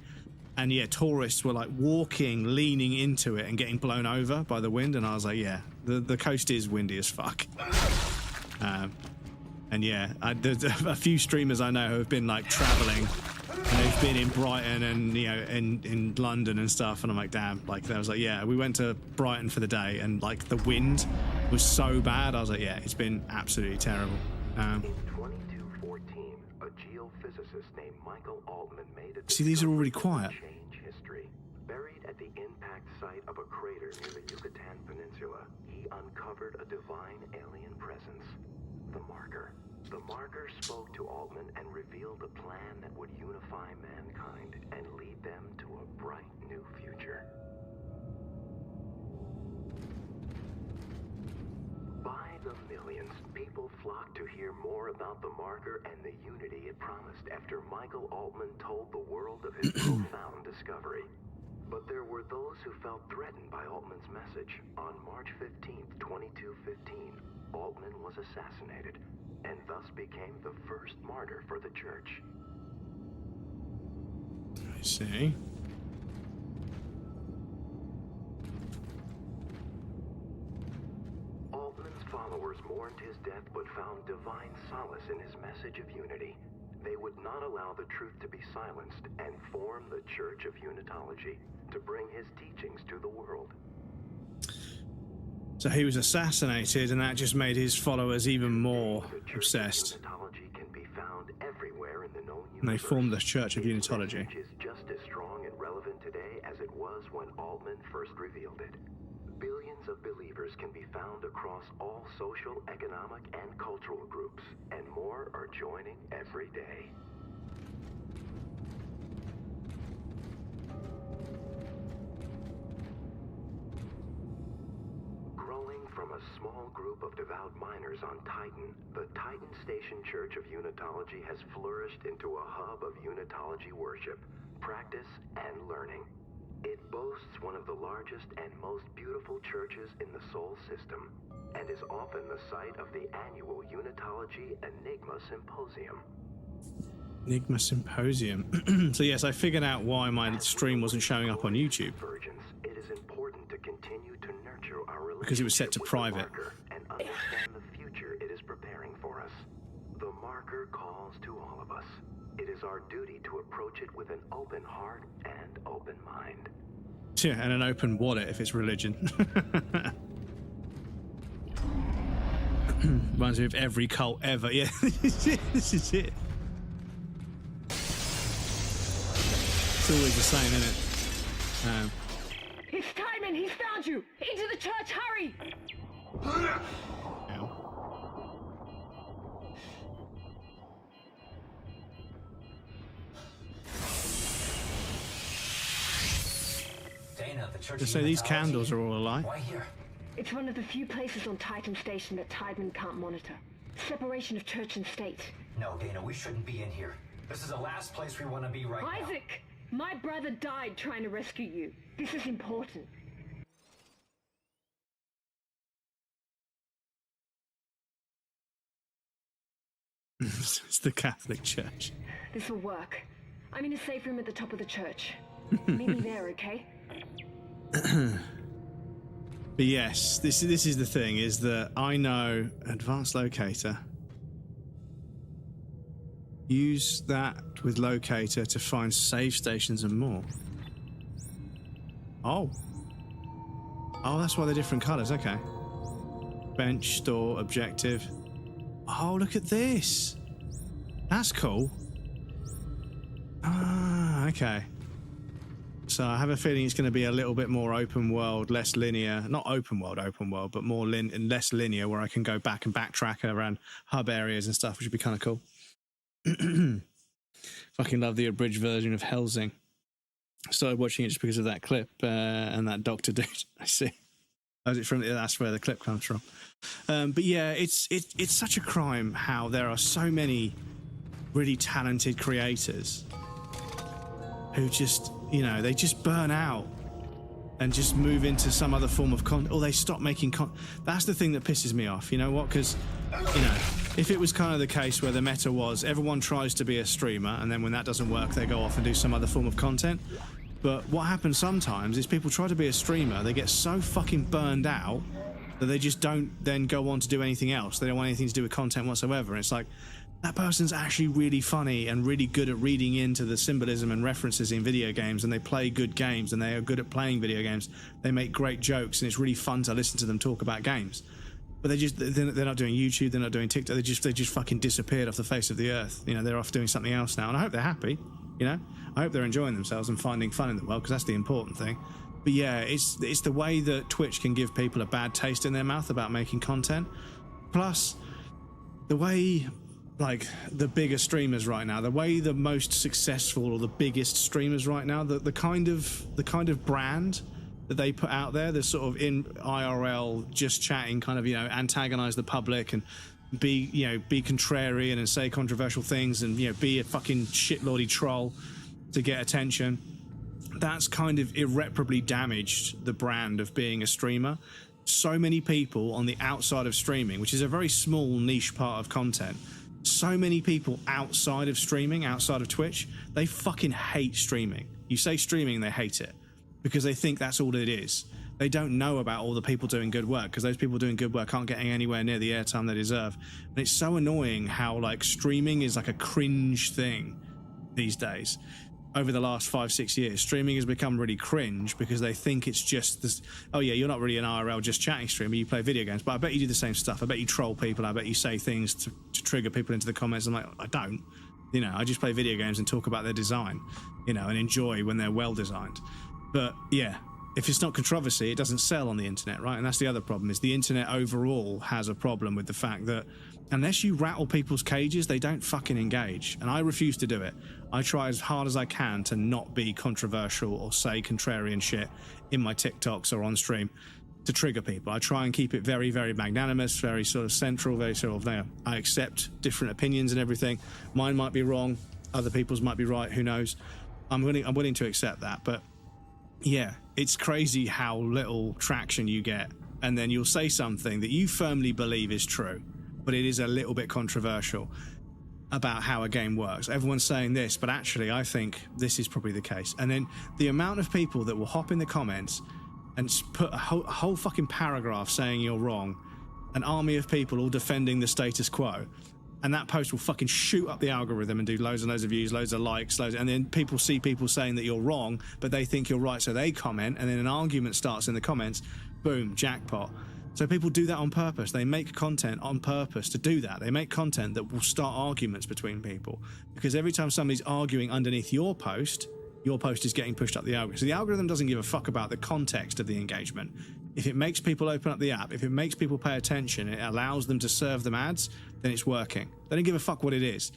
And yeah, tourists were like walking, leaning into it and getting blown over by the wind. And I was like, yeah, the coast is windy as fuck. And yeah, there's a few streamers I know who have been like traveling and they've been in Brighton and, you know, in London and stuff. And I'm like, damn, like I was like, yeah, we went to Brighton for the day and like the wind was so bad. I was like, yeah, it's been absolutely terrible. In 2214, a geophysicist named Michael Altman made a see, these are all really quiet. Change history. Buried at the impact site of a crater near the Yucatan Peninsula, he uncovered a divine alien presence, the Marker. The Marker spoke to Altman and revealed a plan that would unify mankind and lead them to a bright new future. By the millions, people flocked to hear more about the Marker and the unity it promised after Michael Altman told the world of his profound discovery. But there were those who felt threatened by Altman's message. On March 15th, 2215, Altman was assassinated, and thus became the first martyr for the church. I see. Altman's followers mourned his death but found divine solace in his message of unity. They would not allow the truth to be silenced and form the Church of Unitology to bring his teachings to the world. So he was assassinated, and that just made his followers even more obsessed. Unitology can be found everywhere in the known universe. And they formed the Church of Unitology. Which is just as strong and relevant today as it was when Altman first revealed it. Billions of believers can be found across all social, economic, and cultural groups, and more are joining every day. Growing from a small group of devout miners on Titan, the Titan Station Church of Unitology has flourished into a hub of Unitology worship, practice, and learning. It boasts one of the largest and most beautiful churches in the Sol system, and is often the site of the annual Unitology Enigma Symposium. Enigma Symposium. So yes, I figured out why my stream wasn't showing up on YouTube. It is important to continue to nurture our Because it was set to private. and understand the future it is preparing for us. The marker calls to all of us. It is our duty to approach it with an open heart and open mind. Yeah, and an open wallet if it's religion. Reminds me of every cult ever. Yeah, this is it. It's always the same, isn't it? It's Timon! He's found you! Into the church, hurry! Ow. Dana, the church. Just say these candles are all alight. Why here? It's one of the few places on Titan Station that Timon can't monitor. Separation of church and state. No, Dana, we shouldn't be in here. This is the last place we want to be right now. Isaac! My brother died trying to rescue you. This is important. It's the Catholic Church. This will work. I'm in a safe room at the top of the church. Meet me there, okay? But yes, this is the thing, is that I know advanced locator. Use that with locator to find save stations and more. Oh. Oh, that's why they're different colors. Okay. Bench, store, objective. Oh, look at this. That's cool. Ah, okay. So I have a feeling it's going to be a little bit more open world, less linear. Not open world, but more less linear, where I can go back and backtrack around hub areas and stuff, which would be kind of cool. Fucking love the abridged version of Helsing. Started watching it just because of that clip and that doctor dude. I see. That's where the clip comes from. But yeah, it's such a crime how there are so many really talented creators who just, you know, they just burn out and just move into some other form of content, or they stop making content. That's the thing that pisses me off. You know what? Because, you know, if it was kind of the case where the meta was everyone tries to be a streamer, and then when that doesn't work, they go off and do some other form of content. But what happens sometimes is people try to be a streamer, they get so fucking burned out that they just don't then go on to do anything else. They don't want anything to do with content whatsoever. And it's like, that person's actually really funny and really good at reading into the symbolism and references in video games, and they play good games, and they are good at playing video games. They make great jokes, and it's really fun to listen to them talk about games. But they're not doing YouTube, they're not doing TikTok, they just fucking disappeared off the face of the earth. You know, they're off doing something else now, and I hope they're happy. You know, I hope they're enjoying themselves and finding fun in the world, because that's the important thing. But yeah, it's the way that Twitch can give people a bad taste in their mouth about making content. Plus, the way, like, the bigger streamers right now, the way the most successful or the biggest streamers right now, the kind of brand that they put out there, the sort of in IRL just chatting kind of, you know, antagonize the public and be contrarian and say controversial things and, you know, be a fucking shitlordy troll to get attention. That's kind of irreparably damaged the brand of being a streamer. So many people on the outside of streaming, which is a very small niche part of content, so many people outside of streaming, outside of Twitch, they fucking hate streaming. You say streaming, they hate it because they think that's all it is. They don't know about all the people doing good work, because those people doing good work aren't getting anywhere near the airtime they deserve. And it's so annoying how, like, streaming is like a cringe thing these days. Over the last 5-6 years, streaming has become really cringe because they think it's just this, oh yeah, you're not really an IRL just chatting streamer, you play video games, but I bet you do the same stuff. I bet you troll people, I bet you say things to trigger people into the comments. I'm like, I don't. You know, I just play video games and talk about their design, you know, and enjoy when they're well designed. But yeah, if it's not controversy, it doesn't sell on the internet, right? And that's the other problem, is the internet overall has a problem with the fact that unless you rattle people's cages, they don't fucking engage. And I refuse to do it. I try as hard as I can to not be controversial or say contrarian shit in my TikToks or on stream to trigger people. I try and keep it very, very magnanimous, very sort of central, very sort of there. I accept different opinions and everything. Mine might be wrong, other people's might be right, who knows? I'm willing to accept that, but yeah, it's crazy how little traction you get and then you'll say something that you firmly believe is true, but it is a little bit controversial about how a game works. Everyone's saying this, but actually I think this is probably the case. And then the amount of people that will hop in the comments and put a whole fucking paragraph saying you're wrong, an army of people all defending the status quo, and that post will fucking shoot up the algorithm and do loads and loads of views, loads of likes, and then people see people saying that you're wrong, but they think you're right, so they comment, and then an argument starts in the comments. Boom, jackpot. So people do that on purpose. They make content on purpose to do that. They make content that will start arguments between people, because every time somebody's arguing underneath your post is getting pushed up the algorithm. So the algorithm doesn't give a fuck about the context of the engagement. If it makes people open up the app, if it makes people pay attention, it allows them to serve them ads, then it's working. They don't give a fuck what it is.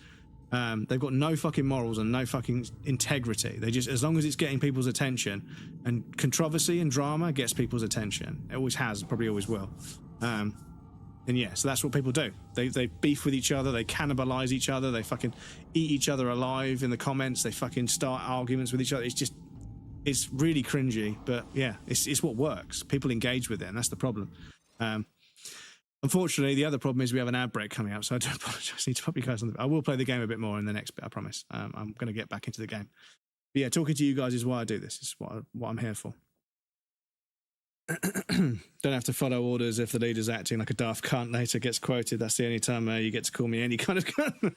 They've got no fucking morals and no fucking integrity. They just, as long as it's getting people's attention, and controversy and drama gets people's attention. It always has, probably always will. And yeah, so that's what people do. They beef with each other, they cannibalize each other, they fucking eat each other alive in the comments, they fucking start arguments with each other. It's really cringy, but yeah, it's what works. People engage with it, and that's the problem. Unfortunately, the other problem is we have an ad break coming up, so I do apologize. I need to pop you guys on. I will play the game a bit more in the next bit, I promise. I'm going to get back into the game. But yeah, talking to you guys is why I do this. It's what I'm here for. Don't have to follow orders if the leader's acting like a daft cunt later gets quoted. That's the only time you get to call me any kind of cunt.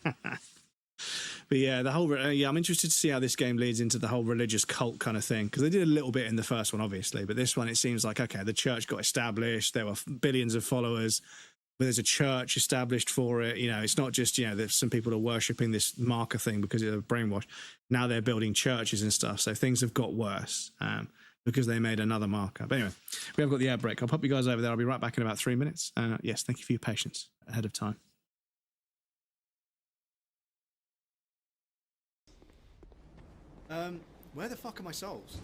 But yeah, the whole I'm interested to see how this game leads into the whole religious cult kind of thing, because they did a little bit in the first one, obviously, but this one it seems like, okay, the church got established, there were billions of followers, but there's a church established for it. You know, it's not just, you know, there's some people are worshipping this marker thing because they're brainwashed. Now they're building churches and stuff, so things have got worse because they made another marker. But anyway, we have got the ad break. I'll pop you guys over there. I'll be right back in about 3 minutes. Yes, thank you for your patience ahead of time. Where the fuck are my souls?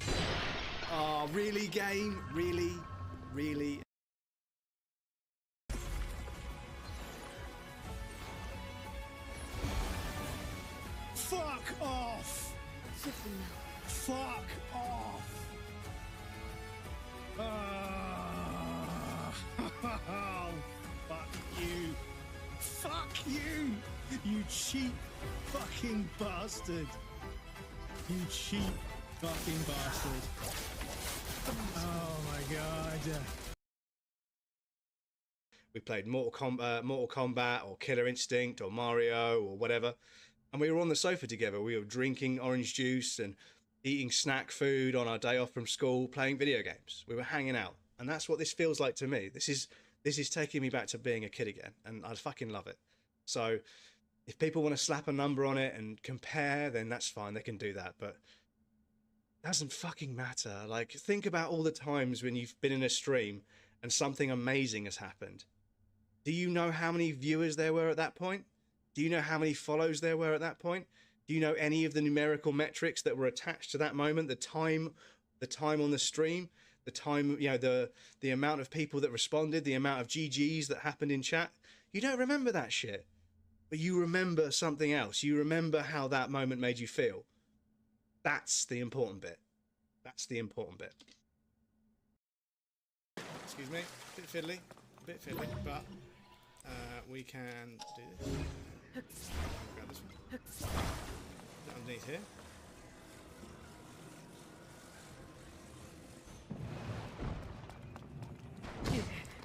Oh, really, game? Really? Really? Fuck off! Fuck off! Oh, fuck you! Fuck you! You cheap fucking bastard! You cheap fucking bastard. Oh my god. We played Mortal Kombat or Killer Instinct or Mario or whatever, and we were on the sofa together. We were drinking orange juice and eating snack food on our day off from school, playing video games. We were hanging out, and that's what this feels like to me. This is taking me back to being a kid again, and I fucking love it. So if people want to slap a number on it and compare, then that's fine, they can do that, but it doesn't fucking matter. Like, think about all the times when you've been in a stream and something amazing has happened. Do you know how many viewers there were at that point? Do you know how many follows there were at that point? Do you know any of the numerical metrics that were attached to that moment? The time on the stream, the time, you know, the amount of people that responded, the amount of GGs that happened in chat. You don't remember that shit. But you remember something else. You remember how that moment made you feel. That's the important bit. That's the important bit. Excuse me, bit fiddly, but we can do this. Grab this one. Put it underneath here.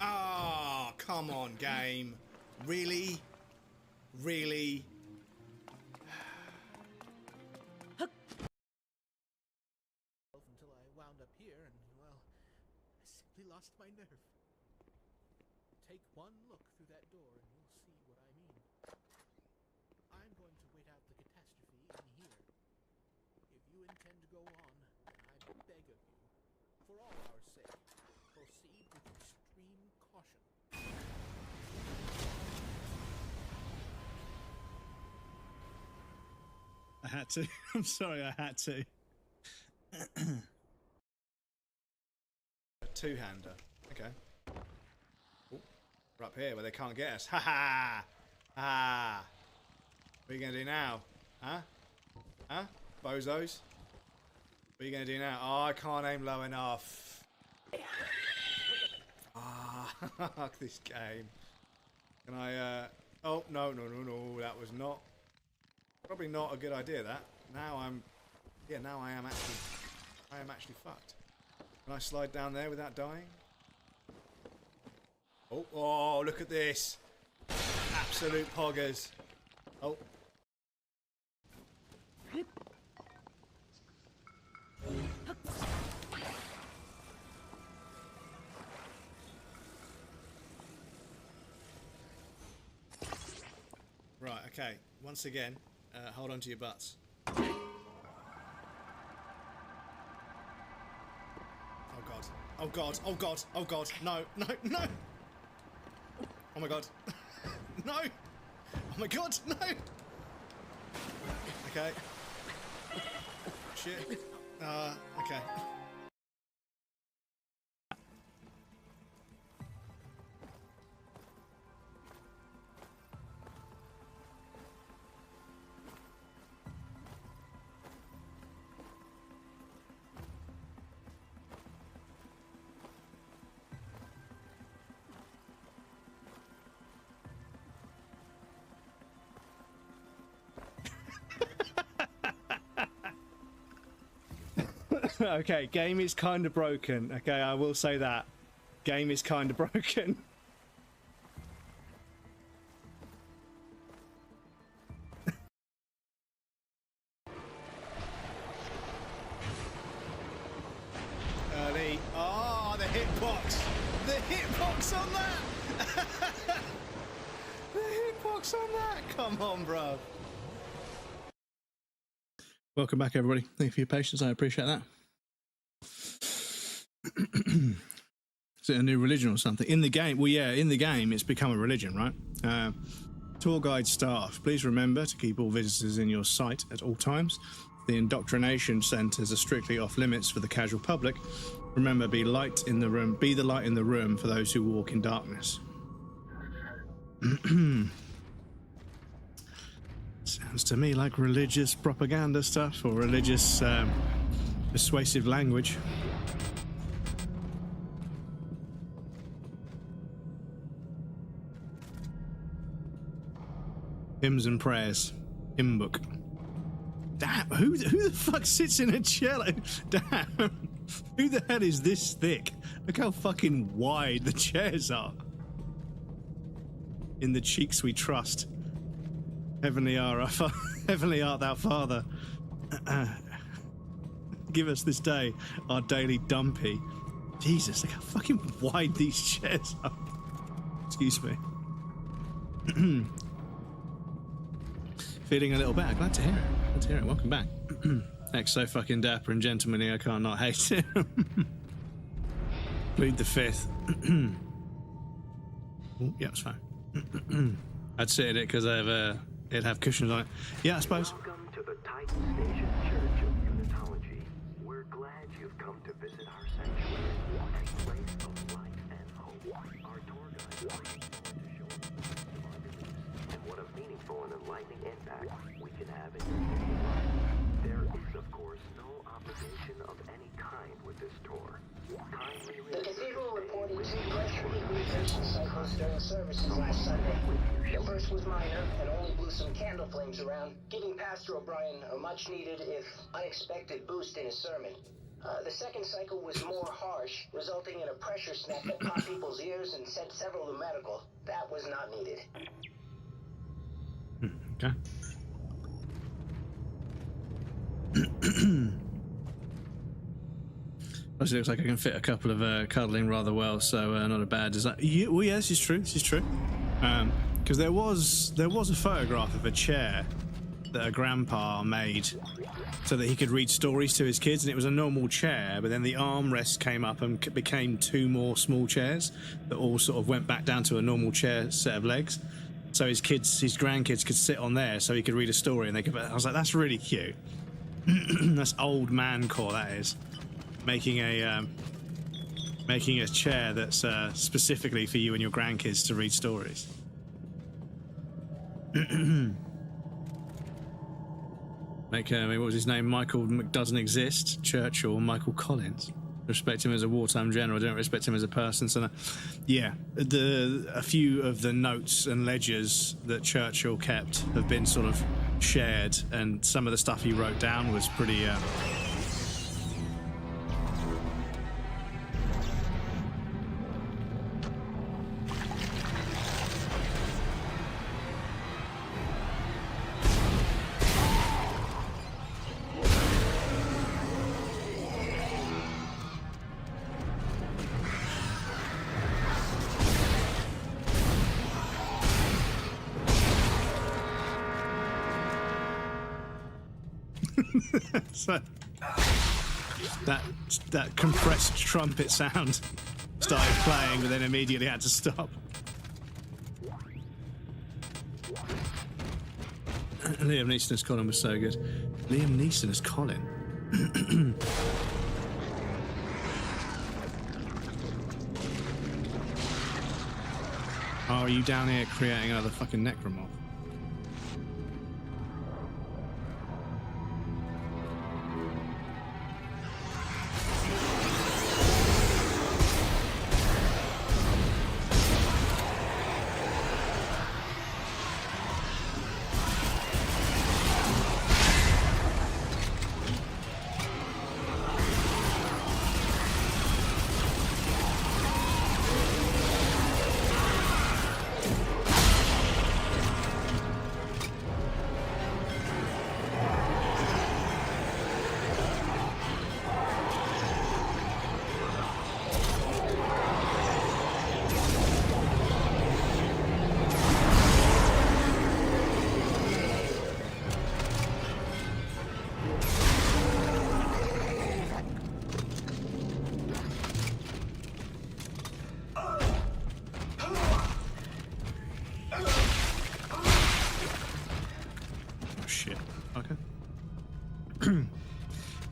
Ah, oh, come on, game. Really? Really? Until I wound up here and, well, I simply lost my nerve. Take one look through that door and you'll see what I mean. I'm going to wait out the catastrophe in here. If you intend to go on, I beg of you, for all our sake, proceed with extreme caution. I had to. I'm sorry, I had to. A two-hander. Okay. Ooh, we're up here where they can't get us. Ha ha! Ah! What are you going to do now? Huh? Huh? Bozos? What are you going to do now? Oh, I can't aim low enough. Ah. Fuck this game. Can I, oh, no, that was not, probably not a good idea, that. Now I am actually fucked. Can I slide down there without dying? Oh, look at this. Absolute poggers. Oh. Right, okay. Once again, hold on to your butts. Oh god. Oh god. Oh god. Oh god. No. No. No. Oh my god. No. Oh my god. No. Okay. Shit. Okay. Okay, game is kind of broken. Okay, I will say that. Game is kind of broken. Early. Oh, the hitbox! The hitbox on that! The hitbox on that! Come on, bro. Welcome back, everybody. Thank you for your patience. I appreciate that. Is it a new religion or something? In the game, well, yeah, in the game, it's become a religion, right? Tour guide staff, please remember to keep all visitors in your sight at all times. The indoctrination centers are strictly off limits for the casual public. Remember, be light in the room. Be the light in the room for those who walk in darkness. Sounds to me like religious propaganda stuff or religious persuasive language. Hymns and prayers. Hymn book. Damn, who the fuck sits in a chair like... Damn. Who the hell is this thick? Look how fucking wide the chairs are. In the cheeks we trust. Heavenly art thou, Father. Give us this day our daily dumpy. Jesus, look how fucking wide these chairs are. Excuse me. Feeling a little better. Glad to hear it. Glad to hear it. Welcome back. X so fucking dapper and gentlemanly, I can't not hate him. Plead the fifth. Oh, yeah, it's fine. I'd sit in it because it'd have cushions on it. Yeah, I suppose. Welcome to the Titan Station Church of Unitology. We're glad you've come to visit our sanctuary, a place of light and hope. Our tour guide is looking forward to showing you of our beliefs and what a meaningful and enlightening impact we can have in your daily life. There is, of course, no obligation of any kind with this tour. The cathedral reported 2 pressure equalization cycles during services last Sunday. The first was minor and only blew some candle flames around, giving Pastor O'Brien a much-needed, if unexpected, boost in his sermon. The second cycle was more harsh, resulting in a pressure snap that caught people's ears and sent several to medical. That was not needed. Okay. Obviously, looks like I can fit a couple of cuddling rather well, so not a bad design. Yeah, well, yeah, this is true. This is true. Because there was a photograph of a chair that a grandpa made so that he could read stories to his kids, and it was a normal chair, but then the armrest came up and became 2 more small chairs that all sort of went back down to a normal chair set of legs. So his grandkids could sit on there so he could read a story, and they could. I was like, that's really cute. That's old man core, that is. Making a chair that's specifically for you and your grandkids to read stories. What was his name? Michael McDoesn't exist. Churchill, Michael Collins. Respect him as a wartime general. I don't respect him as a person. So, yeah, a few of the notes and ledgers that Churchill kept have been sort of shared, and some of the stuff he wrote down was pretty. So that compressed trumpet sound started playing, but then immediately had to stop. Liam Neeson as Colin was so good. Liam Neeson as Colin. Oh, are you down here creating another fucking necromorph?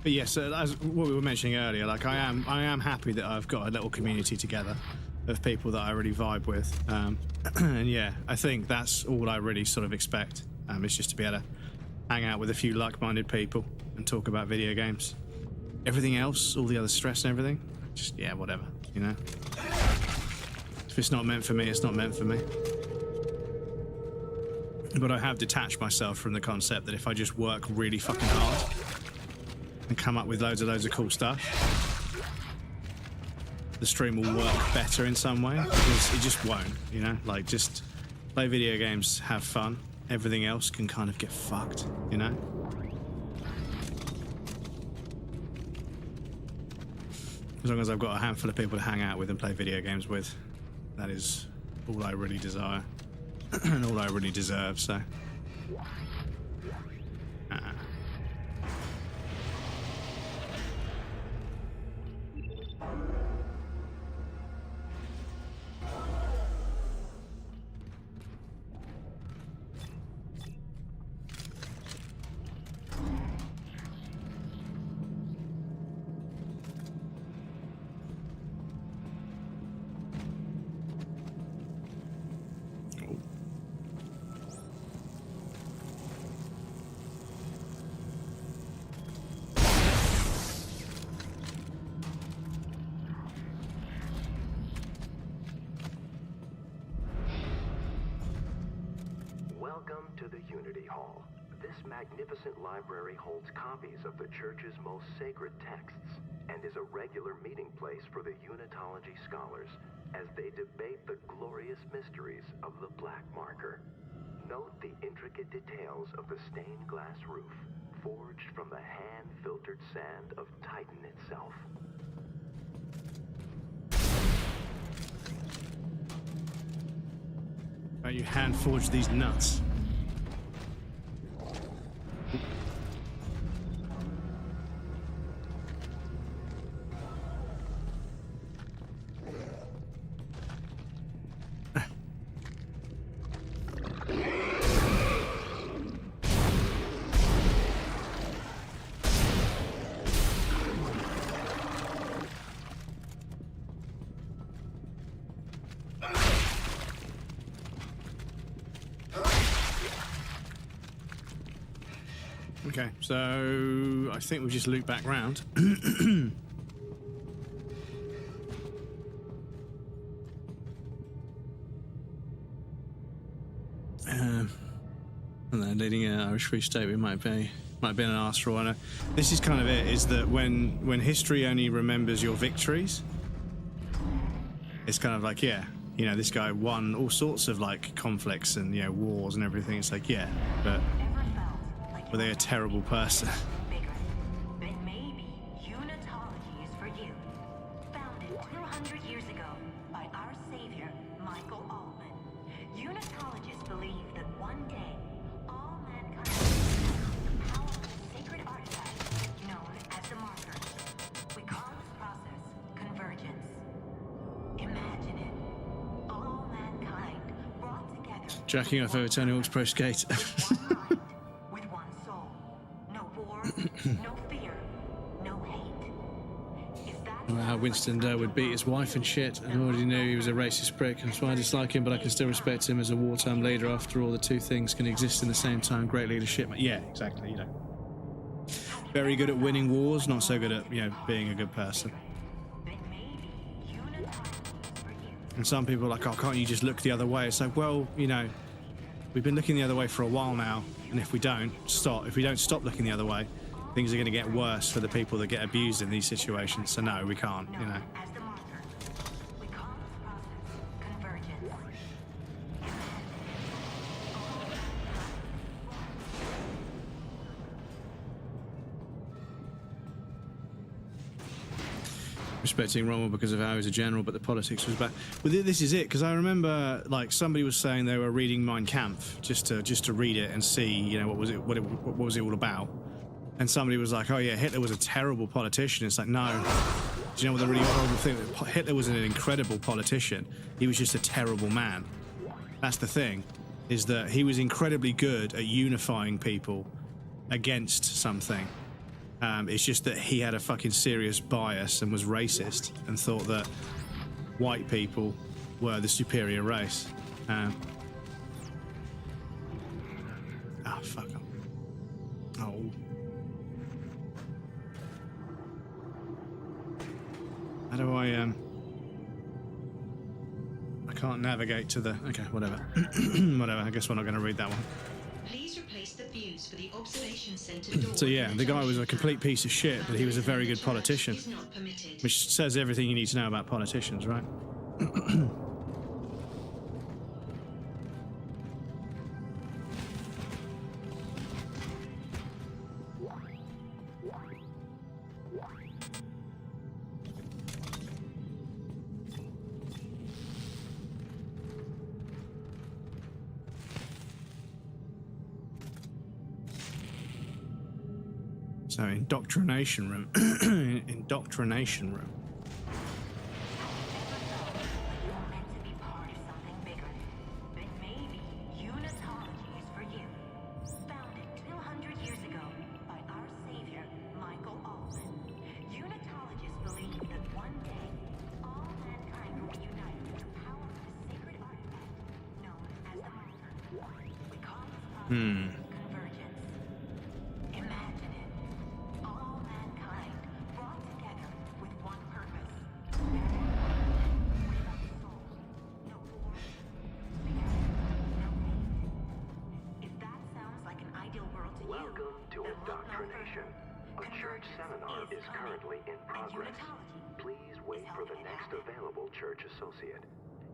But yes, as what we were mentioning earlier, like I am happy that I've got a little community together of people that I really vibe with, and yeah, I think that's all I really sort of expect. Is just to be able to hang out with a few like-minded people and talk about video games. Everything else, all the other stress and everything, just yeah, whatever, you know. If it's not meant for me, it's not meant for me. But I have detached myself from the concept that if I just work really fucking hard and come up with loads of cool stuff, the stream will work better in some way, because it just won't, you know? Like, just play video games, have fun. Everything else can kind of get fucked, you know? As long as I've got a handful of people to hang out with and play video games with, that is all I really desire. And all I really deserve, so... Welcome to the Unity Hall. This magnificent library holds copies of the Church's most sacred texts and is a regular meeting place for the Unitology scholars as they debate the glorious mysteries of the Black Marker. Note the intricate details of the stained glass roof, forged from the hand-filtered sand of Titan itself. How you hand-forged these nuts? Okay, so I think we'll just loop back round. And then leading an Irish Free State, we might be an arse for one. This is kind of it, is that when history only remembers your victories, it's kind of like, yeah, you know, this guy won all sorts of like conflicts and, you know, wars and everything. It's like, yeah, but were they a terrible person? Then maybe unitology is for you. Founded 200 years ago by our savior, Michael Altman. Unitologists believe that one day all mankind will have the power of a sacred artifact known as the marker. We call this process convergence. Imagine it. All mankind brought together. Jacking off over Tony Hawk's Pro Skate. With one soul. No war, no fear, no hate. If that How Winston would beat his wife and shit, and already knew he was a racist prick. That's why I dislike him, but I can still respect him as a wartime leader. After all, the two things can exist in the same time. Great leadership. Yeah, exactly. You know, very good at winning wars, not so good at, you know, being a good person. And some people are like, oh, can't you just look the other way? It's like, well, you know, we've been looking the other way for a while now, and if we don't stop looking the other way, things are going to get worse for the people that get abused in these situations. So no, we can't, you know. Respecting Rommel because of how he was a general, but the politics was bad. Well, this is it, because I remember like somebody was saying they were reading Mein Kampf just to read it and see, you know, what was it all about. And somebody was like, oh yeah, Hitler was a terrible politician. It's like, no. Do you know what the really horrible thing? Hitler was an incredible politician. He was just a terrible man. That's the thing, is that he was incredibly good at unifying people against something. It's just that he had a fucking serious bias and was racist and thought that white people were the superior race. Oh, fuck up. Oh. How do I can't navigate to the... Okay, whatever. Whatever, I guess we're not going to read that one. Please replace the fuse for the observation center door. So yeah, the guy was a complete piece of shit, but he was a very good politician. Which says everything you need to know about politicians, right? So, indoctrination room. Indoctrination room.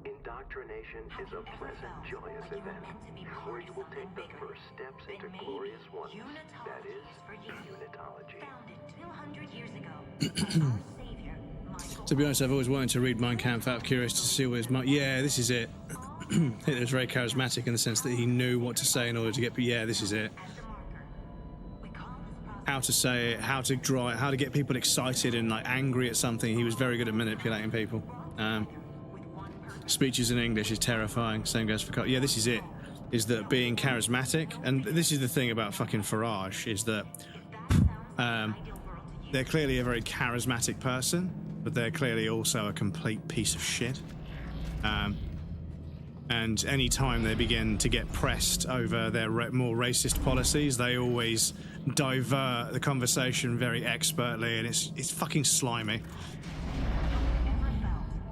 Indoctrination is a pleasant, joyous event where you will take the first steps into glorious oneness. That is unitology. To be honest, I've always wanted to read Mein Kampf out of curiosity to see what his... Yeah, this is it. Hitler's very charismatic in the sense that he knew what to say in order to get... But yeah, this is it. How to say it, how to draw it, how to get people excited and like angry at something. He was very good at manipulating people. Speeches in English is terrifying. Same goes for... Yeah, this is it. Is that being charismatic, and this is the thing about fucking Farage, is that they're clearly a very charismatic person, but they're clearly also a complete piece of shit. And any time they begin to get pressed over their more racist policies, they always divert the conversation very expertly, and it's fucking slimy.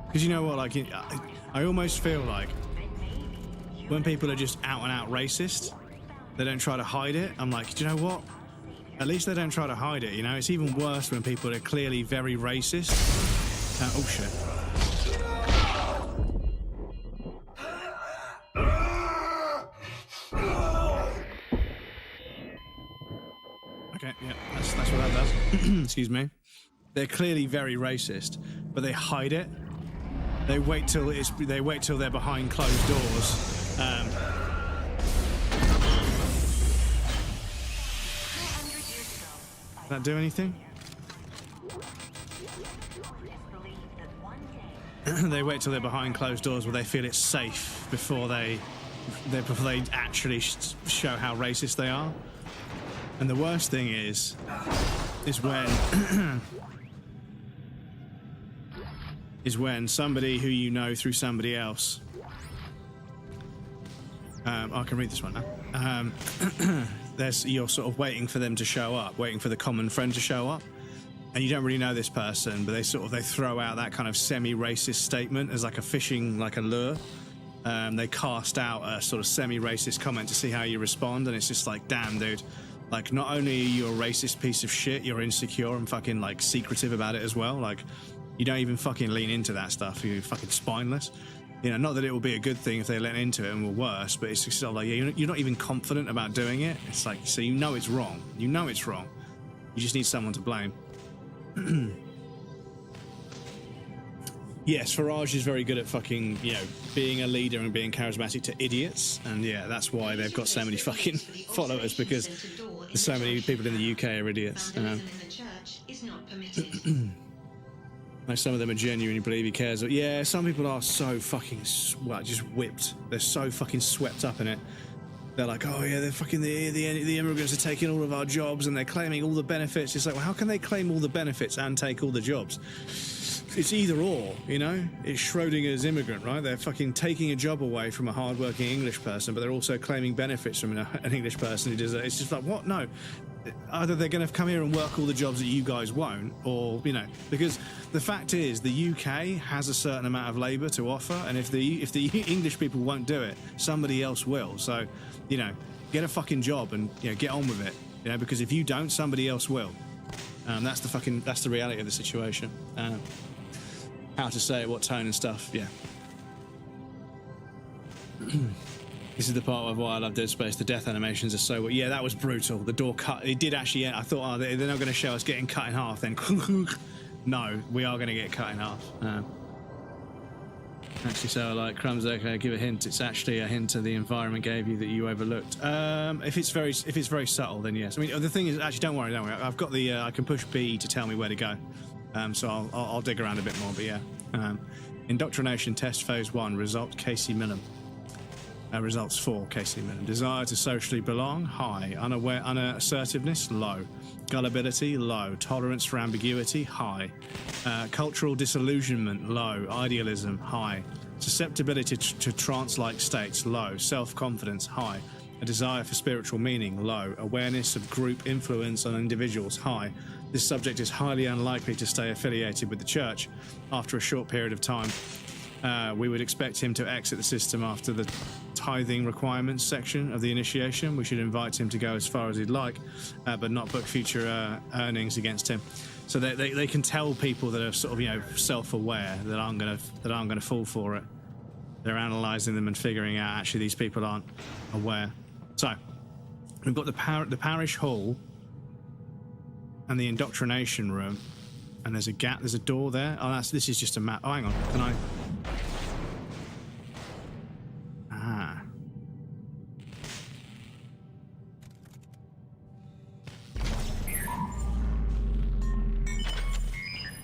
Because you know what, like, I almost feel like when people are just out and out racist, they don't try to hide it. I'm like, do you know what? At least they don't try to hide it, you know? It's even worse when people are clearly very racist. Oh, shit. Okay, yeah, that's what that does. Excuse me. They're clearly very racist, but they hide it. They wait till they're behind closed doors. Does that do anything? They wait till they're behind closed doors where they feel it's safe before they actually show how racist they are. And the worst thing is when somebody who you know through somebody else. I can read this one now. You're sort of waiting for them to show up, waiting for the common friend to show up, and you don't really know this person, but they throw out that kind of semi-racist statement as like a fishing, like a lure. They cast out a sort of semi-racist comment to see how you respond, and it's just like, damn, dude. Like, not only are you a racist piece of shit, you're insecure and fucking like secretive about it as well. Like, you don't even fucking lean into that stuff. You're fucking spineless. You know, not that it will be a good thing if they lean into it and were worse, but it's just sort of like, yeah, you're not even confident about doing it. It's like, so you know it's wrong. You know it's wrong. You just need someone to blame. Yes, Farage is very good at fucking, you know, being a leader and being charismatic to idiots. And yeah, that's why they've got so many fucking followers, because there's so many people in the UK are idiots. Like, some of them are genuinely believe he cares. Yeah, some people are so fucking, just whipped. They're so fucking swept up in it. They're like, oh yeah, they're fucking the immigrants are taking all of our jobs and they're claiming all the benefits. It's like, well, how can they claim all the benefits and take all the jobs? It's either or, you know? It's Schrodinger's immigrant, right? They're fucking taking a job away from a hard-working English person, but they're also claiming benefits from an English person who does it. It's just like, what? No. Either they're going to come here and work all the jobs that you guys won't, or, you know, because the fact is the UK has a certain amount of labour to offer, and if the English people won't do it, somebody else will. So, you know, get a fucking job and, you know, get on with it, you know, because if you don't, somebody else will. That's the reality of the situation. How to say it, what tone and stuff, yeah. This is the part of why I love Dead Space. The death animations are so well. Yeah, that was brutal. The door cut. It did actually end. I thought, oh, they're not going to show us getting cut in half then. No, we are going to get cut in half. Actually, so like Crumbs, okay, give a hint. It's actually a hint of the environment gave you that you overlooked. If it's very subtle, then yes. I mean, the thing is, actually, don't worry. I've got the. I can push B to tell me where to go. So I'll dig around a bit more, but yeah. Indoctrination test phase 1, result Casey Millam. Results 4, Casey Millam. Desire to socially belong, high. Unassertiveness, low. Gullibility, low. Tolerance for ambiguity, high. Cultural disillusionment, low. Idealism, high. Susceptibility to trance-like states, low. Self-confidence, high. A desire for spiritual meaning, low. Awareness of group influence on individuals, high. This subject is highly unlikely to stay affiliated with the church after a short period of time. We would expect him to exit the system after the tithing requirements section of the initiation. We should invite him to go as far as he'd like, but not book future earnings against him. So they can tell people that are sort of, you know, self-aware that aren't gonna fall for it. They're analysing them and figuring out actually these people aren't aware. So we've got the parish hall and the indoctrination room, and there's a gap. There's a door there. Oh, this is just a map. Oh, hang on. Can I? Ah.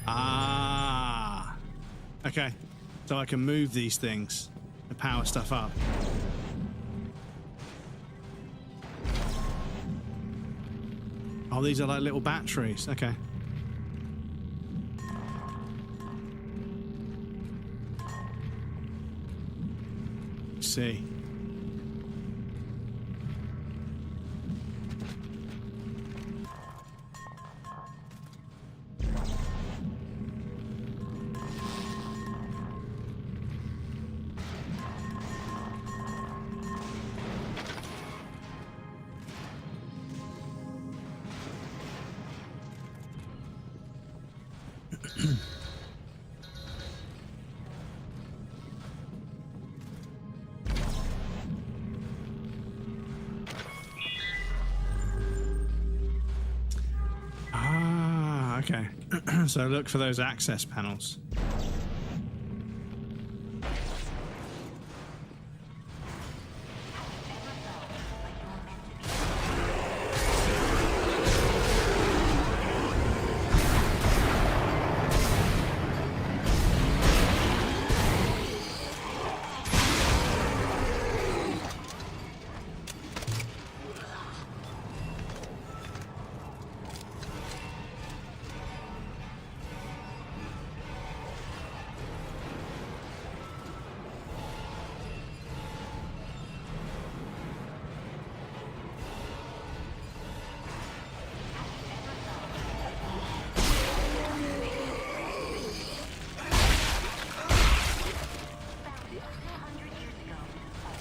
Ah. Okay. So I can move these things to power stuff up. Oh, these are like little batteries. Okay. See. Ah, okay. So look for those access panels.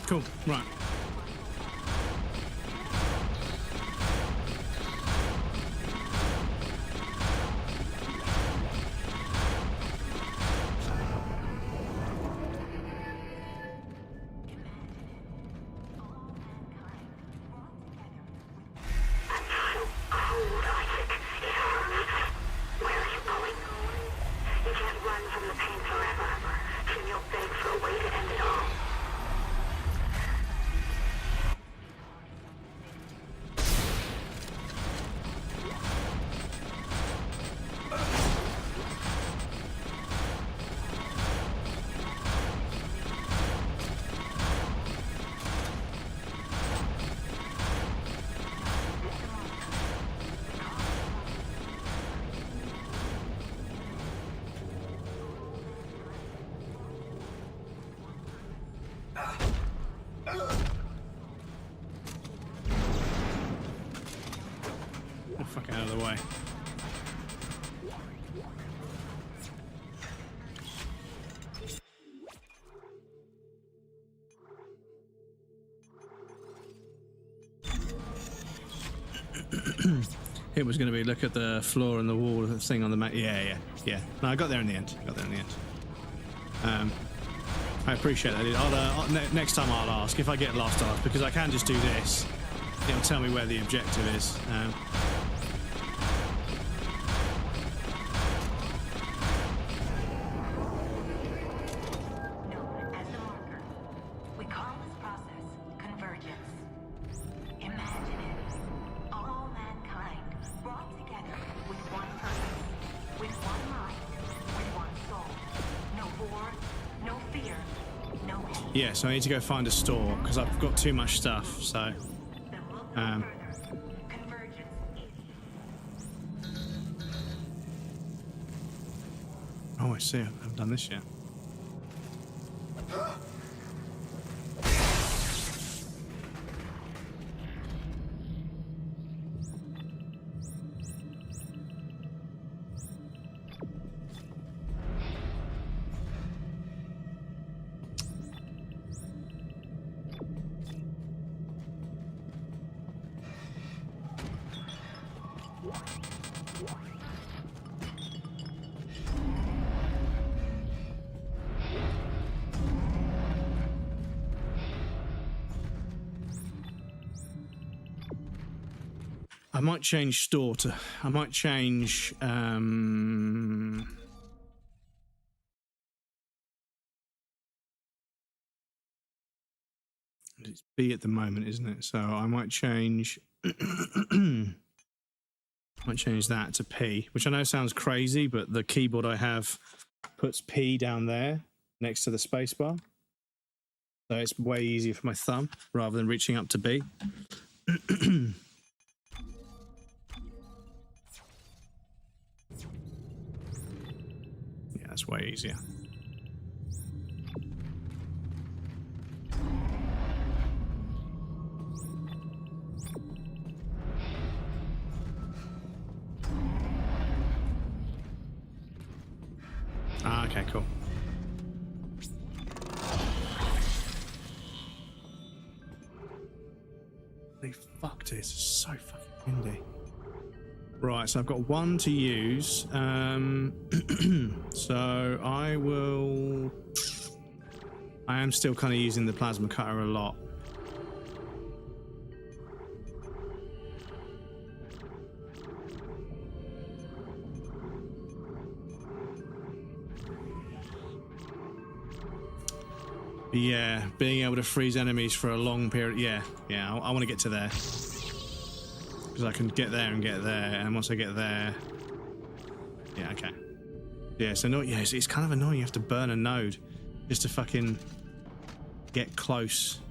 Cool, right. Oh, fuck out of the way. It was going to be look at the floor and the wall of the thing on the map. Yeah. No, I got there in the end. I appreciate that. Next time I'll ask. If I get lost, I'll ask, because I can just do this. It'll tell me where the objective is. Yeah, so I need to go find a store because I've got too much stuff. So, oh, I see. I haven't done this yet. I might change store to. I might change. It's B at the moment, isn't it? So I might change. Might change that to P, which I know sounds crazy, but the keyboard I have puts P down there next to the spacebar, so it's way easier for my thumb rather than reaching up to B. That's way easier. Ah, okay, cool. They fucked it. It's so fucking windy. Right, so I've got one to use. So I am still kind of using the plasma cutter a lot. But yeah, being able to freeze enemies for a long period. Yeah, I want to get to there. Because I can get there and get there, and once I get there... Yeah, okay. Yeah, so no, yeah, it's kind of annoying. You have to burn a node just to fucking get close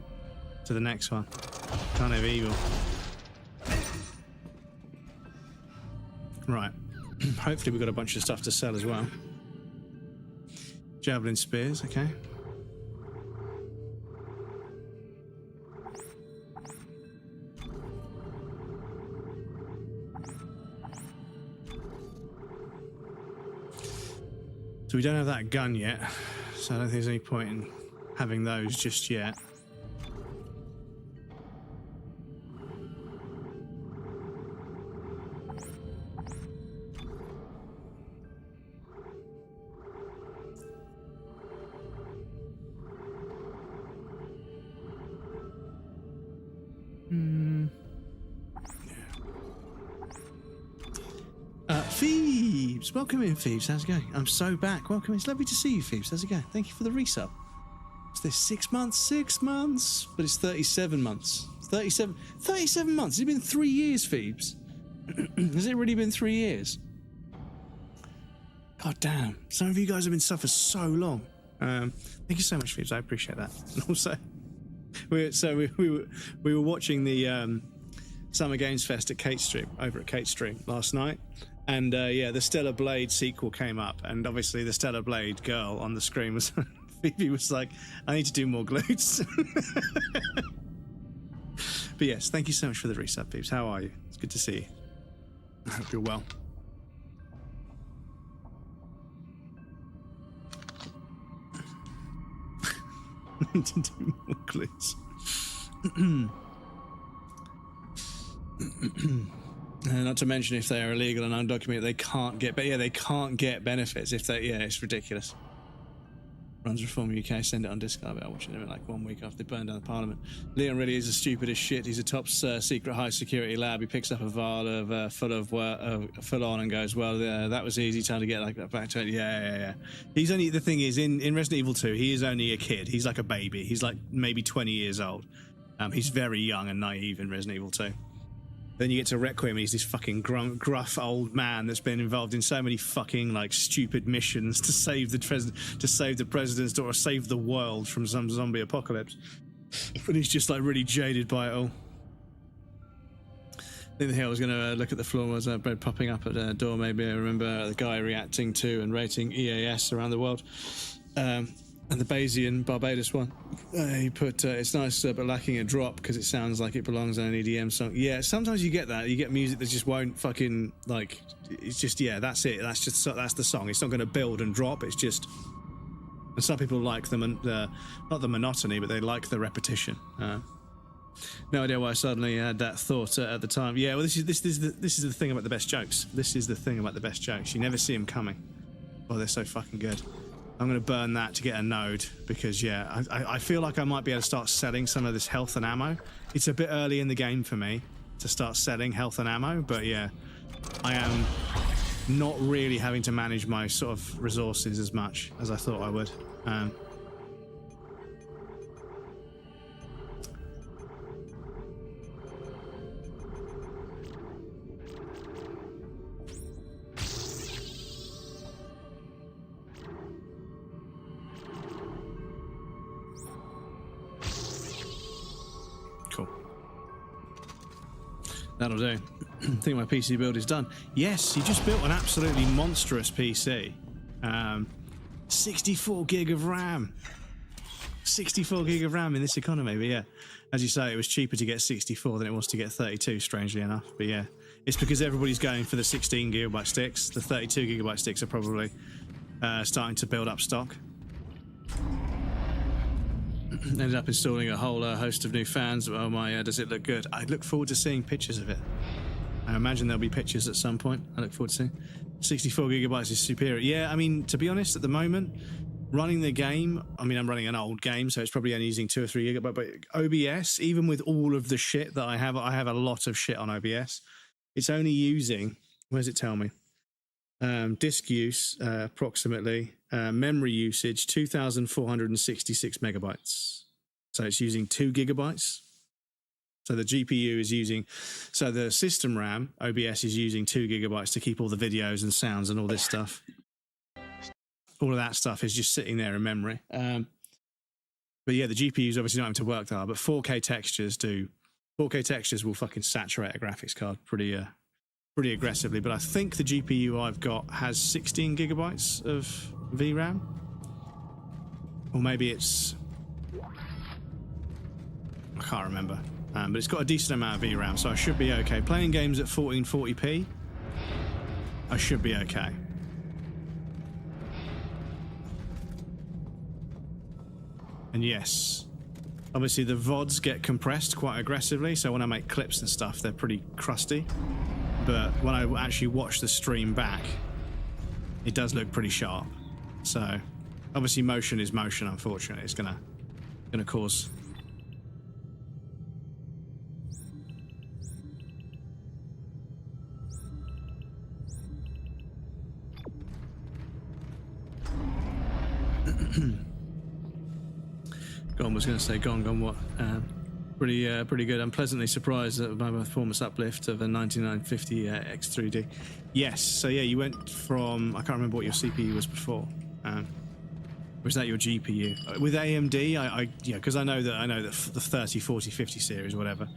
to the next one. Kind of evil. Right. Hopefully we've got a bunch of stuff to sell as well. Javelin spears, okay. So we don't have that gun yet, so I don't think there's any point in having those just yet. Phoebes! Welcome in, Phoebes. How's it going? I'm so back. Welcome in. It's lovely to see you, Phoebes. How's it going? Thank you for the resub. Is this 6 months? 6 months? But it's 37 months. 37 months. It's been 3 years, Phoebes. Has it really been 3 years? God damn. Some of you guys have been stuff for so long. Thank you so much, Phoebes. I appreciate that. And also, we were watching the Summer Games Fest at Kate's stream, over at Kate's stream last night. And yeah, the Stellar Blade sequel came up, and obviously the Stellar Blade girl on the screen was Phoebe was like, I need to do more glutes. But yes, thank you so much for the resub, Phoebes. How are you? It's good to see you. I hope you're well. Need to do more glutes. Not to mention, if they are illegal and undocumented, they can't get. But yeah, they can't get benefits if they. Yeah, it's ridiculous. Runs Reform UK. Send it on Discord. I'll watch it in like 1 week after they burn down the Parliament. Leon really is as stupid as shit. He's a top secret high security lab. He picks up a vial of full on and goes, well, that was easy. Time to get like back to it. Yeah. He's only, the thing is, in Resident Evil 2, he is only a kid. He's like a baby. He's like maybe 20 years old. He's very young and naive in Resident Evil 2. Then you get to Requiem, and he's this fucking gruff old man that's been involved in so many fucking like stupid missions to save the president's daughter, save the world from some zombie apocalypse. But he's just like really jaded by it all. The other thing I was going to look at the floor was Bread popping up at a door. Maybe I remember the guy reacting to and rating EAS around the world. And the Bayesian Barbados one, he put, it's nice but lacking a drop because it sounds like it belongs on an EDM song. Yeah, sometimes you get that. You get music that just won't fucking, like, it's just, yeah, that's it. That's the song. It's not going to build and drop. It's just, and some people like not the monotony, but they like the repetition. No idea why I suddenly had that thought at the time. Yeah, well, this is the thing about the best jokes. This is the thing about the best jokes. You never see them coming. Oh, they're so fucking good. I'm going to burn that to get a node because, yeah, I feel like I might be able to start selling some of this health and ammo. It's a bit early in the game for me to start selling health and ammo, but yeah, I am not really having to manage my sort of resources as much as I thought I would. That'll do. I think my PC build is done. Yes, you just built an absolutely monstrous PC. 64 gig of RAM. 64 gig of RAM in this economy, but yeah. As you say, it was cheaper to get 64 than it was to get 32, strangely enough. But yeah, it's because everybody's going for the 16 gigabyte sticks. The 32 gigabyte sticks are probably starting to build up stock. Ended up installing a whole host of new fans. Oh my, does it look good? I look forward to seeing pictures of it. I imagine there'll be pictures at some point. I look forward to seeing. 64 gigabytes is superior. Yeah, I mean, to be honest, at the moment, running the game, I mean, I'm running an old game, so it's probably only using 2 or 3 gigabytes, but OBS, even with all of the shit that I have a lot of shit on OBS. It's only using, where does it tell me? Disk use, approximately, memory usage, 2,466 megabytes. So it's using 2 gigabytes. So the GPU is using, so the system RAM, OBS, is using 2 gigabytes to keep all the videos and sounds and all this stuff. All of that stuff is just sitting there in memory. But yeah, the GPU is obviously not having to work that hard, but 4K textures do. 4K textures will fucking saturate a graphics card pretty aggressively. But I think the GPU I've got has 16 gigabytes of VRAM. Or maybe it's, I can't remember. But it's got a decent amount of VRAM, so I should be okay. Playing games at 1440p, I should be okay. And yes, obviously the VODs get compressed quite aggressively, so when I make clips and stuff, they're pretty crusty. But when I actually watch the stream back, it does look pretty sharp. So obviously motion is motion, unfortunately. It's gonna cause... Gon was going to say Gon what? Pretty good. I'm pleasantly surprised by my performance uplift of a 9950 X3D. Yes, so yeah, you went from, I can't remember what your CPU was before. Was that your GPU? With AMD, yeah, because I know that the 30, 40, 50 series, whatever.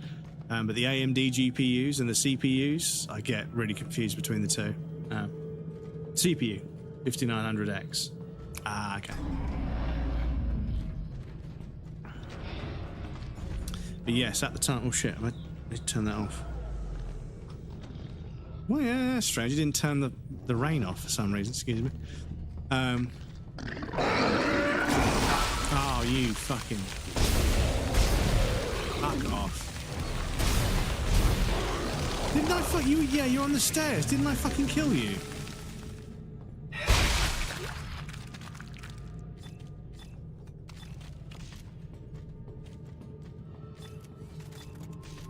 But the AMD GPUs and the CPUs, I get really confused between the two. CPU, 5900X. Ah, okay. But yes, at the time, oh shit, I need to turn that off. Well, yeah, that's strange. You didn't turn the rain off for some reason, excuse me. Oh, you fucking... Fuck off. Didn't I fuck you? Yeah, you're on the stairs. Didn't I fucking kill you?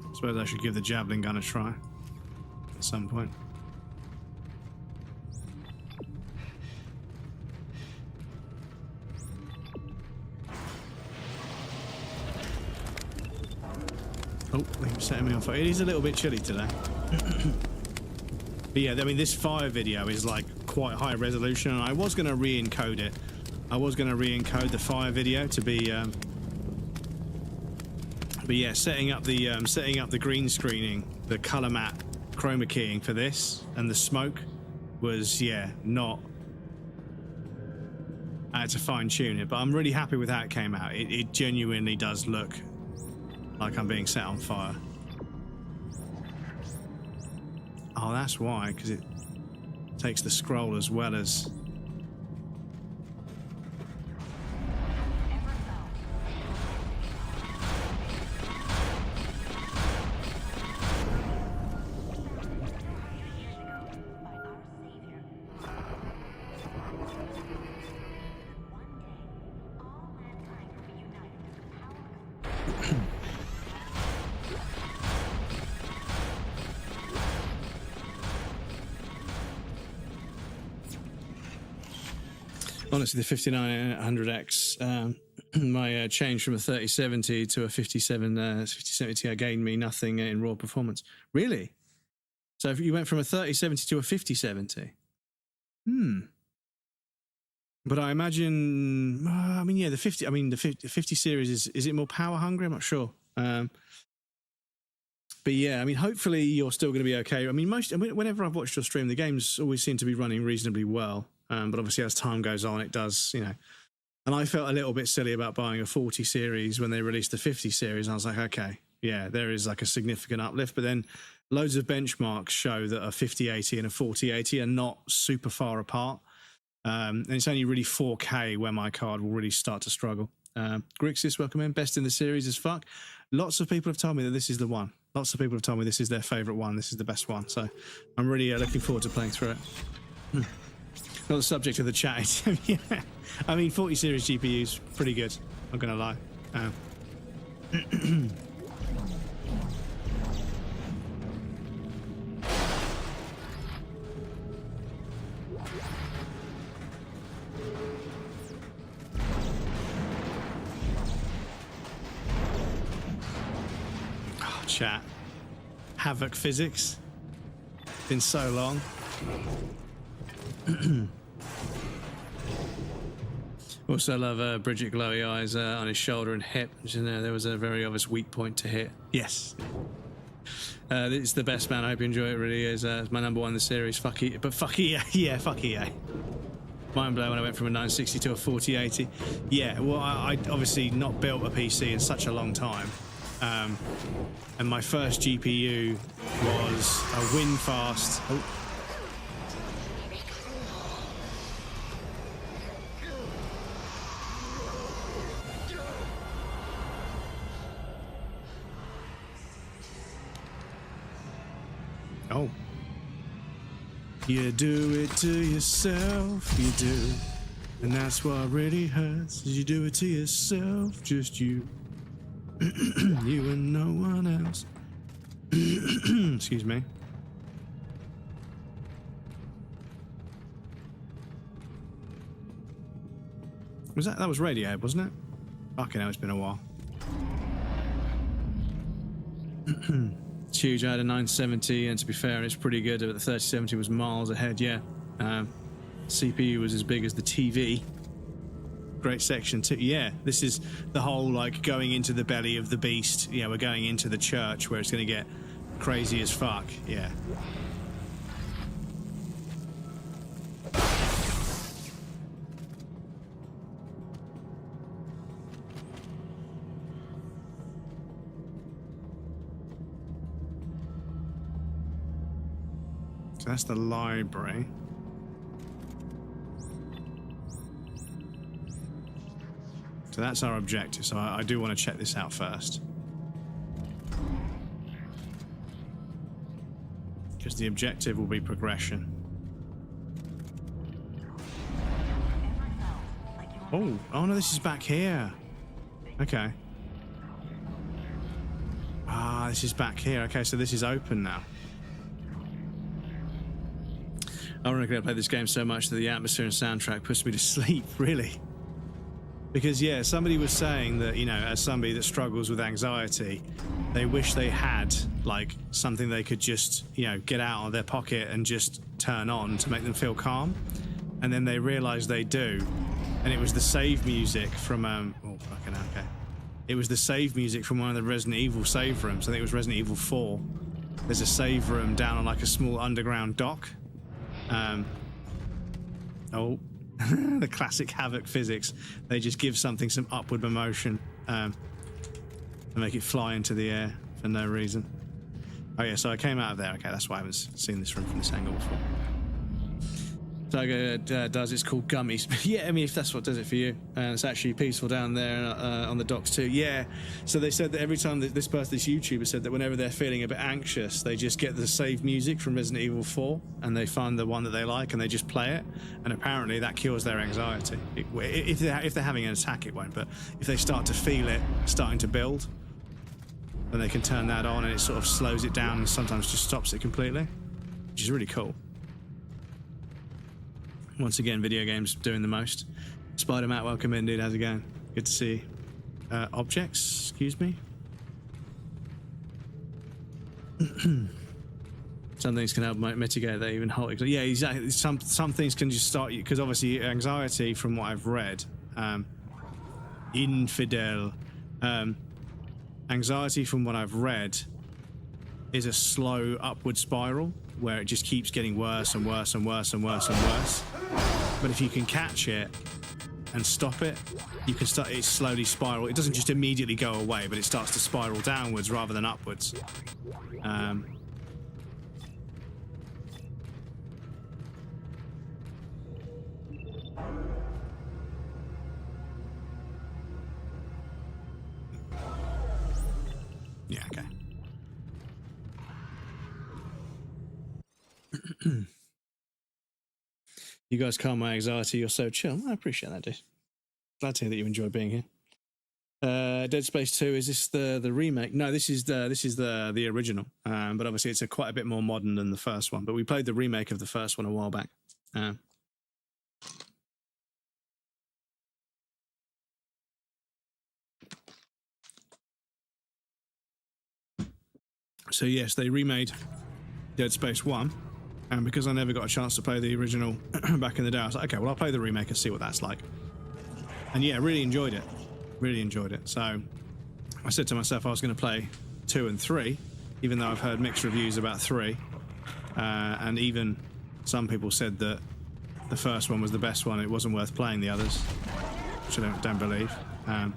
I suppose I should give the javelin gun a try at some point. Oh, they're setting me on fire. It is a little bit chilly today. But yeah, I mean, this fire video is like quite high resolution, and I was going to re-encode it. I was going to re-encode the fire video to be... But yeah, setting up the green screening, the color matte chroma keying for this, and the smoke was, yeah, not... I had to fine tune it, but I'm really happy with how it came out. It genuinely does look like I'm being set on fire. Oh, that's why, because it takes the scroll as well as... Honestly, the 5900X, my change from a 3070 to a 5070 Ti gained me nothing in raw performance. Really? So if you went from a 3070 to a 5070? But I imagine, I mean, yeah, the 50 series is it more power hungry? I'm not sure. But yeah, I mean, hopefully you're still going to be okay. I mean, whenever I've watched your stream, the games always seem to be running reasonably well. But obviously as time goes on, it does, you know. And I felt a little bit silly about buying a 40 series when they released the 50 series. I was like, okay, yeah, there is like a significant uplift. But then loads of benchmarks show that a 5080 and a 4080 are not super far apart. And it's only really 4K where my card will really start to struggle. Grixis, welcome in. Best in the series as fuck. Lots of people have told me that this is the one. Lots of people have told me this is their favourite one. This is the best one. So I'm really looking forward to playing through it. Not the subject of the chat. Yeah. I mean, 40 series GPUs, pretty good. I'm going to lie. Oh, chat. Havoc physics. Been so long. Also love Bridget Glowy Eyes on his shoulder and hip. You know, there was a very obvious weak point to hit. Yes. It's the best, man. I hope you enjoy it. Really is. It's my number one in the series. Fuck EA. But fuck EA. Yeah, fuck EA. Mind blown when I went from a 960 to a 4080. Yeah, well, I obviously not built a PC in such a long time. And my first GPU was a WinFast. Oh. Oh. You do it to yourself, you do. And that's what really hurts, is you do it to yourself, just you. You and no one else. Excuse me. That was Radiohead, wasn't it? Fucking hell, it's been a while. It's huge. I had a 970, and to be fair, it's pretty good. But the 3070 was miles ahead. Yeah, CPU was as big as the TV. Great section too. Yeah, this is the whole like going into the belly of the beast. Yeah, we're going into the church where it's going to get crazy as fuck. Yeah. So that's the library. So that's our objective. So I do want to check this out first. Because the objective will be progression. Oh no, this is back here. Okay. Ah, this is back here. Okay, so this is open now. Ironically, I played this game so much that the atmosphere and soundtrack puts me to sleep, really. Because, yeah, somebody was saying that, you know, as somebody that struggles with anxiety, they wish they had, like, something they could just, you know, get out of their pocket and just turn on to make them feel calm. And then they realised they do. And it was the save music from, oh, fucking hell, okay. It was the save music from one of the Resident Evil save rooms. I think it was Resident Evil 4. There's a save room down on, like, a small underground dock. The classic Havoc physics. They just give something some upward motion and make it fly into the air for no reason. Oh yeah, so I came out of there. Okay, that's why I haven't seen this room from this angle before. Tiger does, it's called Gummies. Yeah, I mean, if that's what does it for you. And it's actually peaceful down there on the docks too. Yeah, so they said that every time this YouTuber said that whenever they're feeling a bit anxious, they just get the save music from Resident Evil 4 and they find the one that they like and they just play it. And apparently that cures their anxiety. If they're having an attack, it won't. But if they start to feel it starting to build, then they can turn that on and it sort of slows it down and sometimes just stops it completely, which is really cool. Once again, video games doing the most. Spider-Man, welcome in, dude. How's it going? Good to see you. Objects, excuse me. Some things can help mitigate that even whole. Yeah, exactly. Some things can just start you, because obviously anxiety, from what I've read, infidel. Anxiety, from what I've read, is a slow upward spiral where it just keeps getting worse and worse and worse and worse and worse. But if you can catch it and stop it, you can start it slowly spiral. It doesn't just immediately go away, but it starts to spiral downwards rather than upwards. You guys calm my anxiety. You're so chill. I appreciate that, dude. Glad to hear that you enjoy being here. Dead Space 2, is this the remake? No, this is the original. But obviously it's quite a bit more modern than the first one. But we played the remake of the first one a while back. So yes, they remade Dead Space 1. And because I never got a chance to play the original back in the day, I was like, okay, well, I'll play the remake and see what that's like. And yeah, really enjoyed it. Really enjoyed it. So I said to myself I was going to play 2 and 3, even though I've heard mixed reviews about 3. And even some people said that the first one was the best one. It wasn't worth playing the others, which I don't believe. But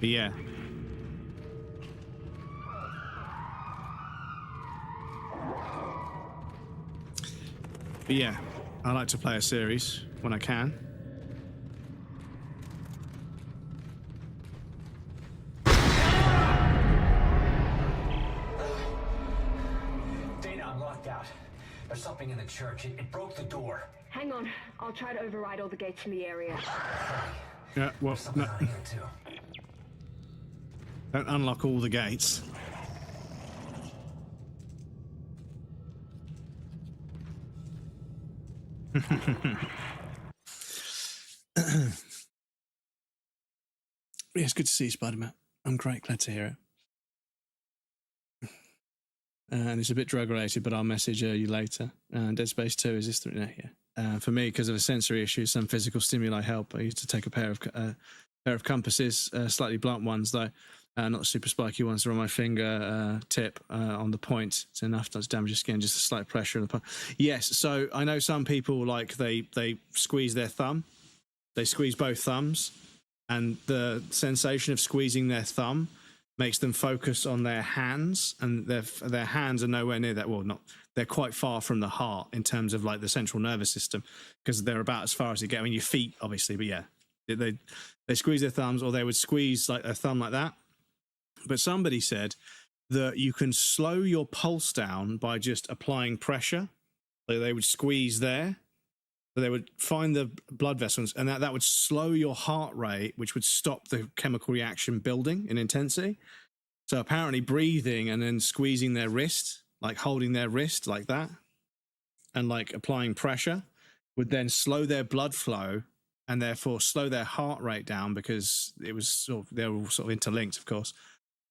yeah. But yeah, I like to play a series when I can. There's something in the church. It broke the door. Hang on. I'll try to override all the gates in the area. Yeah, well, no. Don't unlock all the gates. Yeah, it's good to see you, Spider-Man. I'm great. Glad to hear it. And it's a bit drug-related, but I'll message you later. Dead Space 2, is this the... No, yeah. For me, because of a sensory issue, some physical stimuli help. I used to take a pair of compasses, slightly blunt ones, though, not super spiky ones. They're on my finger tip on the point. It's enough to damage your skin, just a slight pressure on the point. Yes, so I know some people, like, they squeeze their thumb. They squeeze both thumbs, and the sensation of squeezing their thumb makes them focus on their hands, and their hands are nowhere near that. Well, not, they're quite far from the heart in terms of like the central nervous system, because they're about as far as you get. I mean, your feet, obviously, but yeah, they squeeze their thumbs, or they would squeeze like their thumb like that. But somebody said that you can slow your pulse down by just applying pressure. Like they would squeeze there, but they would find the blood vessels, and that would slow your heart rate, which would stop the chemical reaction building in intensity. So apparently breathing and then squeezing their wrist, like holding their wrist like that, and like applying pressure, would then slow their blood flow and therefore slow their heart rate down, because it was they're all sort of interlinked, of course.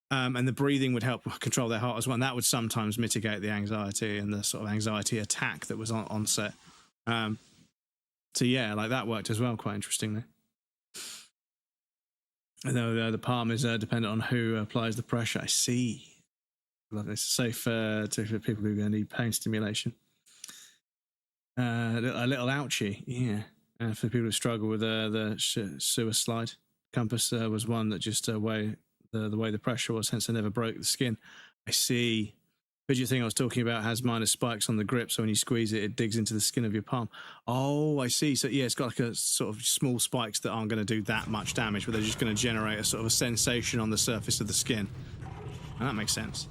And the breathing would help control their heart as well. And that would sometimes mitigate the anxiety and the sort of anxiety attack that was on set. So yeah, like that worked as well, quite interestingly. Although the palm is dependent on who applies the pressure. I see. Love this. Safe for people who are going to need pain stimulation. A little ouchie, yeah. For people who struggle with the sewer slide, compass was one that just the way the pressure was, hence I never broke the skin. I see. Fidget thing I was talking about has minor spikes on the grip, so when you squeeze it, it digs into the skin of your palm. Oh, I see. So yeah, it's got like a sort of small spikes that aren't going to do that much damage, but they're just going to generate a sort of a sensation on the surface of the skin. And that makes sense.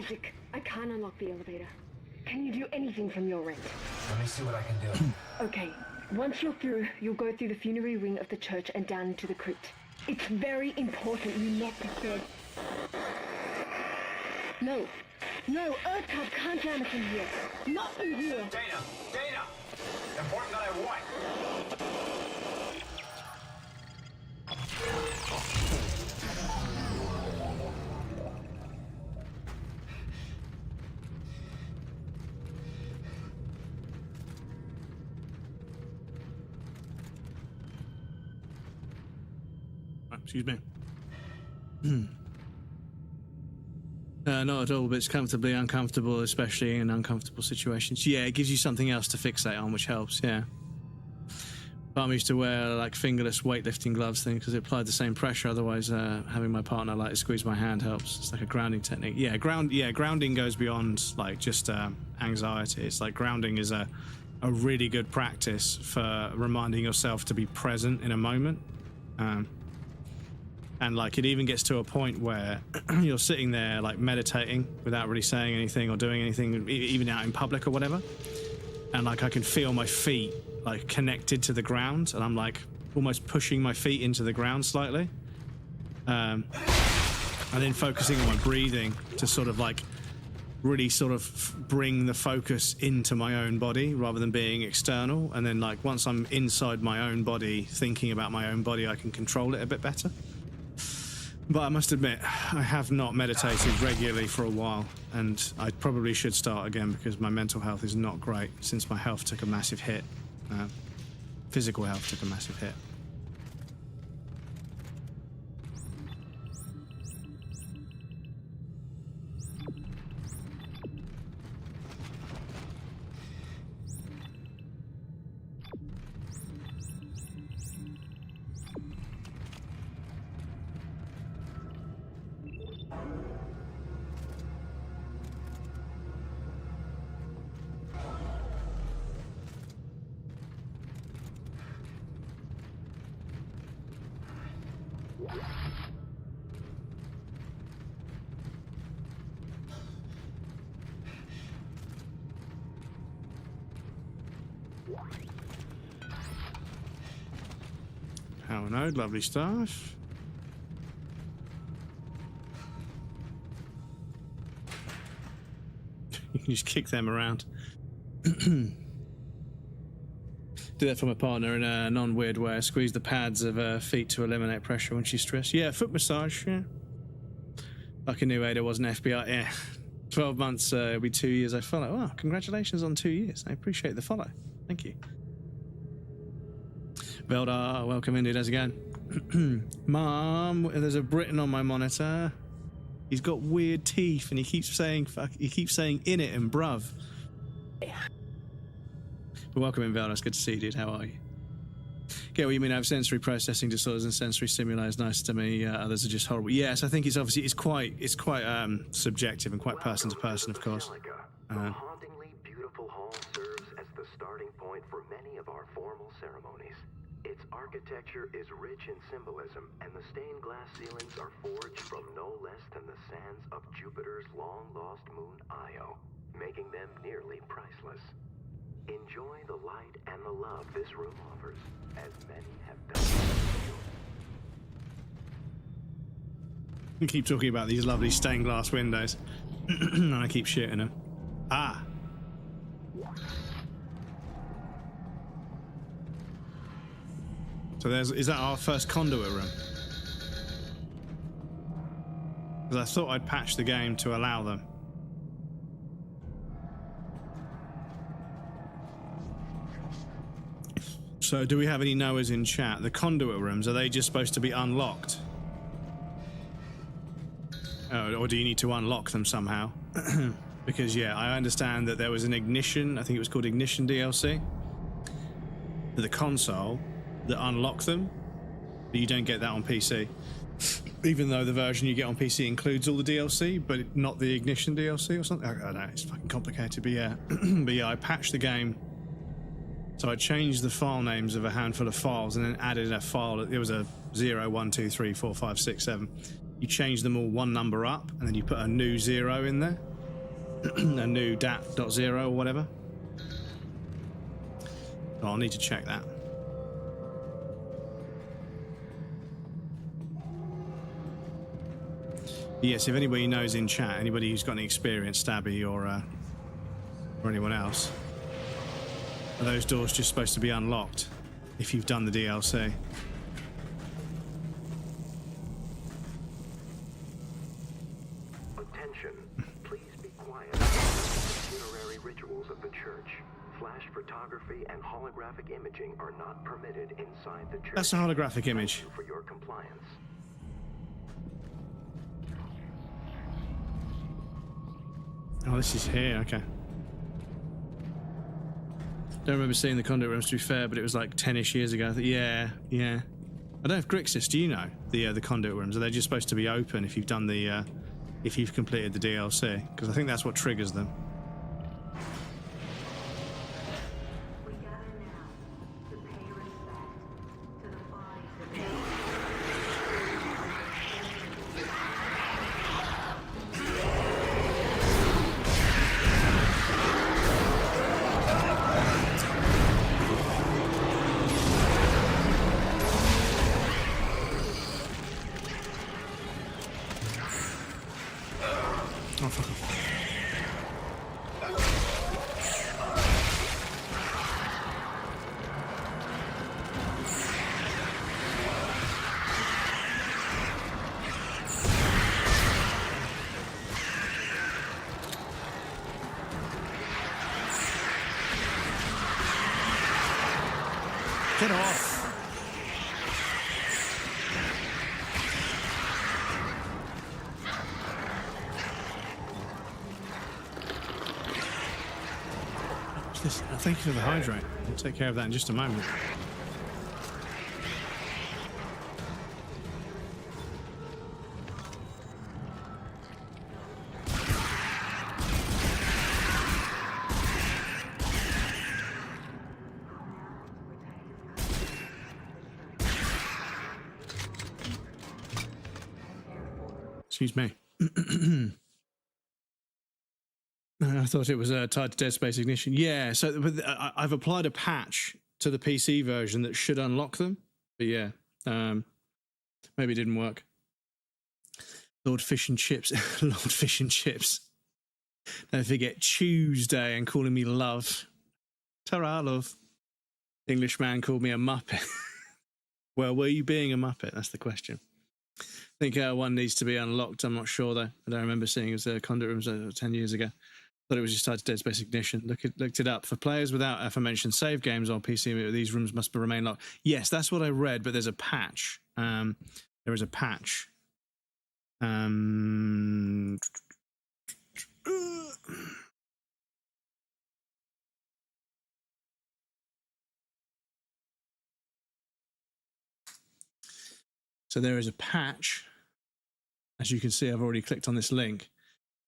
Isaac, I can't unlock the elevator. Can you do anything from your end? Let me see what I can do. Okay, once you're through, you'll go through the funerary ring of the church and down into the crypt. It's very important you not disturb. No, Earth Cub can't jam us in here. Not in here. Dana! Important that I want. Excuse me. Not at all, but it's comfortably uncomfortable, especially in uncomfortable situations. Yeah, it gives you something else to fixate on, which helps, yeah. But I used to wear like fingerless weightlifting gloves thing because it applied the same pressure. Otherwise, having my partner like squeeze my hand helps. It's like a grounding technique. Yeah, grounding goes beyond like just anxiety. It's like grounding is a really good practice for reminding yourself to be present in a moment. And like it even gets to a point where you're sitting there like meditating without really saying anything or doing anything, even out in public or whatever. And like I can feel my feet like connected to the ground, and I'm like almost pushing my feet into the ground slightly. And then focusing on my breathing to sort of like really sort of bring the focus into my own body rather than being external. And then like once I'm inside my own body, thinking about my own body, I can control it a bit better. But I must admit, I have not meditated regularly for a while, and I probably should start again because my mental health is not great since my health took a massive hit. Physical health took a massive hit. Power node, lovely stuff. You can just kick them around. Do that for my partner in a non-weird way. Squeeze the pads of her feet to eliminate pressure when she's stressed. Yeah, foot massage, yeah. Like I knew Ada was an FBI, yeah. 12 months, it'll be 2 years I follow. Wow, congratulations on 2 years. I appreciate the follow. Thank you. Veldar, welcome in, dude. How's it going? Mom, there's a Briton on my monitor. He's got weird teeth and he keeps saying fuck, he keeps saying in it and bruv. But welcome in, Veldar. It's good to see you, dude. How are you? Get what you mean. I have sensory processing disorders and sensory stimuli is nice to me. Others are just horrible. Yes, I think it's obviously it's quite subjective and quite person to person, of course. The hauntingly beautiful hall serves as the starting point for many of our formal ceremonies. Its architecture is rich in symbolism, and the stained glass ceilings are forged from no less than the sands of Jupiter's long-lost moon Io, making them nearly priceless. Enjoy the light and the love this room offers, as many have done. You keep talking about these lovely stained glass windows, and I keep shooting them. Ah. So is that our first conduit room? Because I thought I'd patch the game to allow them. So do we have any knowers in chat? The conduit rooms, are they just supposed to be unlocked? Or do you need to unlock them somehow? Because yeah, I understand that there was an Ignition, I think it was called Ignition DLC, for the console that unlock them, but you don't get that on PC. Even though the version you get on PC includes all the DLC, but not the Ignition DLC or something. I don't know, it's fucking complicated, but yeah. But yeah, I patched the game. So I changed the file names of a handful of files and then added a file. It was a 0, 1, 2, 3, 4, 5, 6, 7. You change them all one number up and then you put a new 0 in there. a new DAT.0 or whatever. So I'll need to check that. Yes, if anybody knows in chat, anybody who's got any experience, Stabby or anyone else, are those doors just supposed to be unlocked if you've done the DLC? Attention, please be quiet. Funerary rituals of the church, flash photography, and holographic imaging are not permitted inside the church. That's a holographic image. Thank you for your compliance. Oh, this is here, okay. Don't remember seeing the conduit rooms, to be fair, but it was like 10-ish years ago. Yeah. I don't know if Grixis, do you know the conduit rooms? Are they just supposed to be open if you've done the if you've completed the DLC? Because I think that's what triggers them. Oh, fuck off. Get off. Thank you for the hydrate. I'll take care of that in just a moment. Excuse me. I thought it was tied to Dead Space Ignition. Yeah, so I've applied a patch to the PC version that should unlock them. But yeah, maybe it didn't work. Lord Fish and Chips. Lord Fish and Chips. Don't forget Tuesday and calling me love. Ta-ra, love. Englishman called me a muppet. Well, were you being a muppet? That's the question. I think one needs to be unlocked. I'm not sure, though. I don't remember seeing it was conduit rooms 10 years ago. Thought it was just tied to Dead Space Ignition. Looked it up. For players without aforementioned save games on PC, these rooms must remain locked. Yes, that's what I read, but there's a patch. There is a patch. So there is a patch. As you can see, I've already clicked on this link,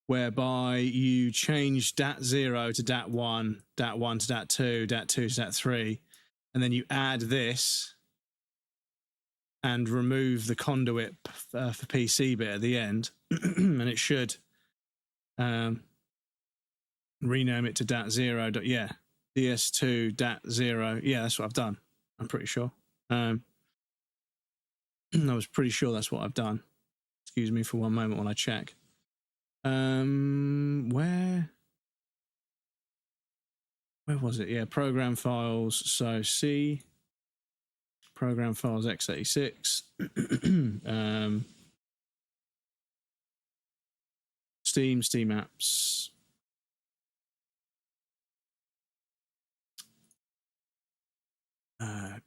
whereby you change DAT0 to DAT1, DAT1 to DAT2, DAT2 to DAT3, and then you add this and remove the conduit for PC bit at the end, and it should rename it to DAT0. Yeah, DS2 DAT0. Yeah, that's what I've done. I'm pretty sure. I was pretty sure that's what I've done. Excuse me for one moment while I check. Where was it? Yeah, program files. So C, program files x86. Steam apps.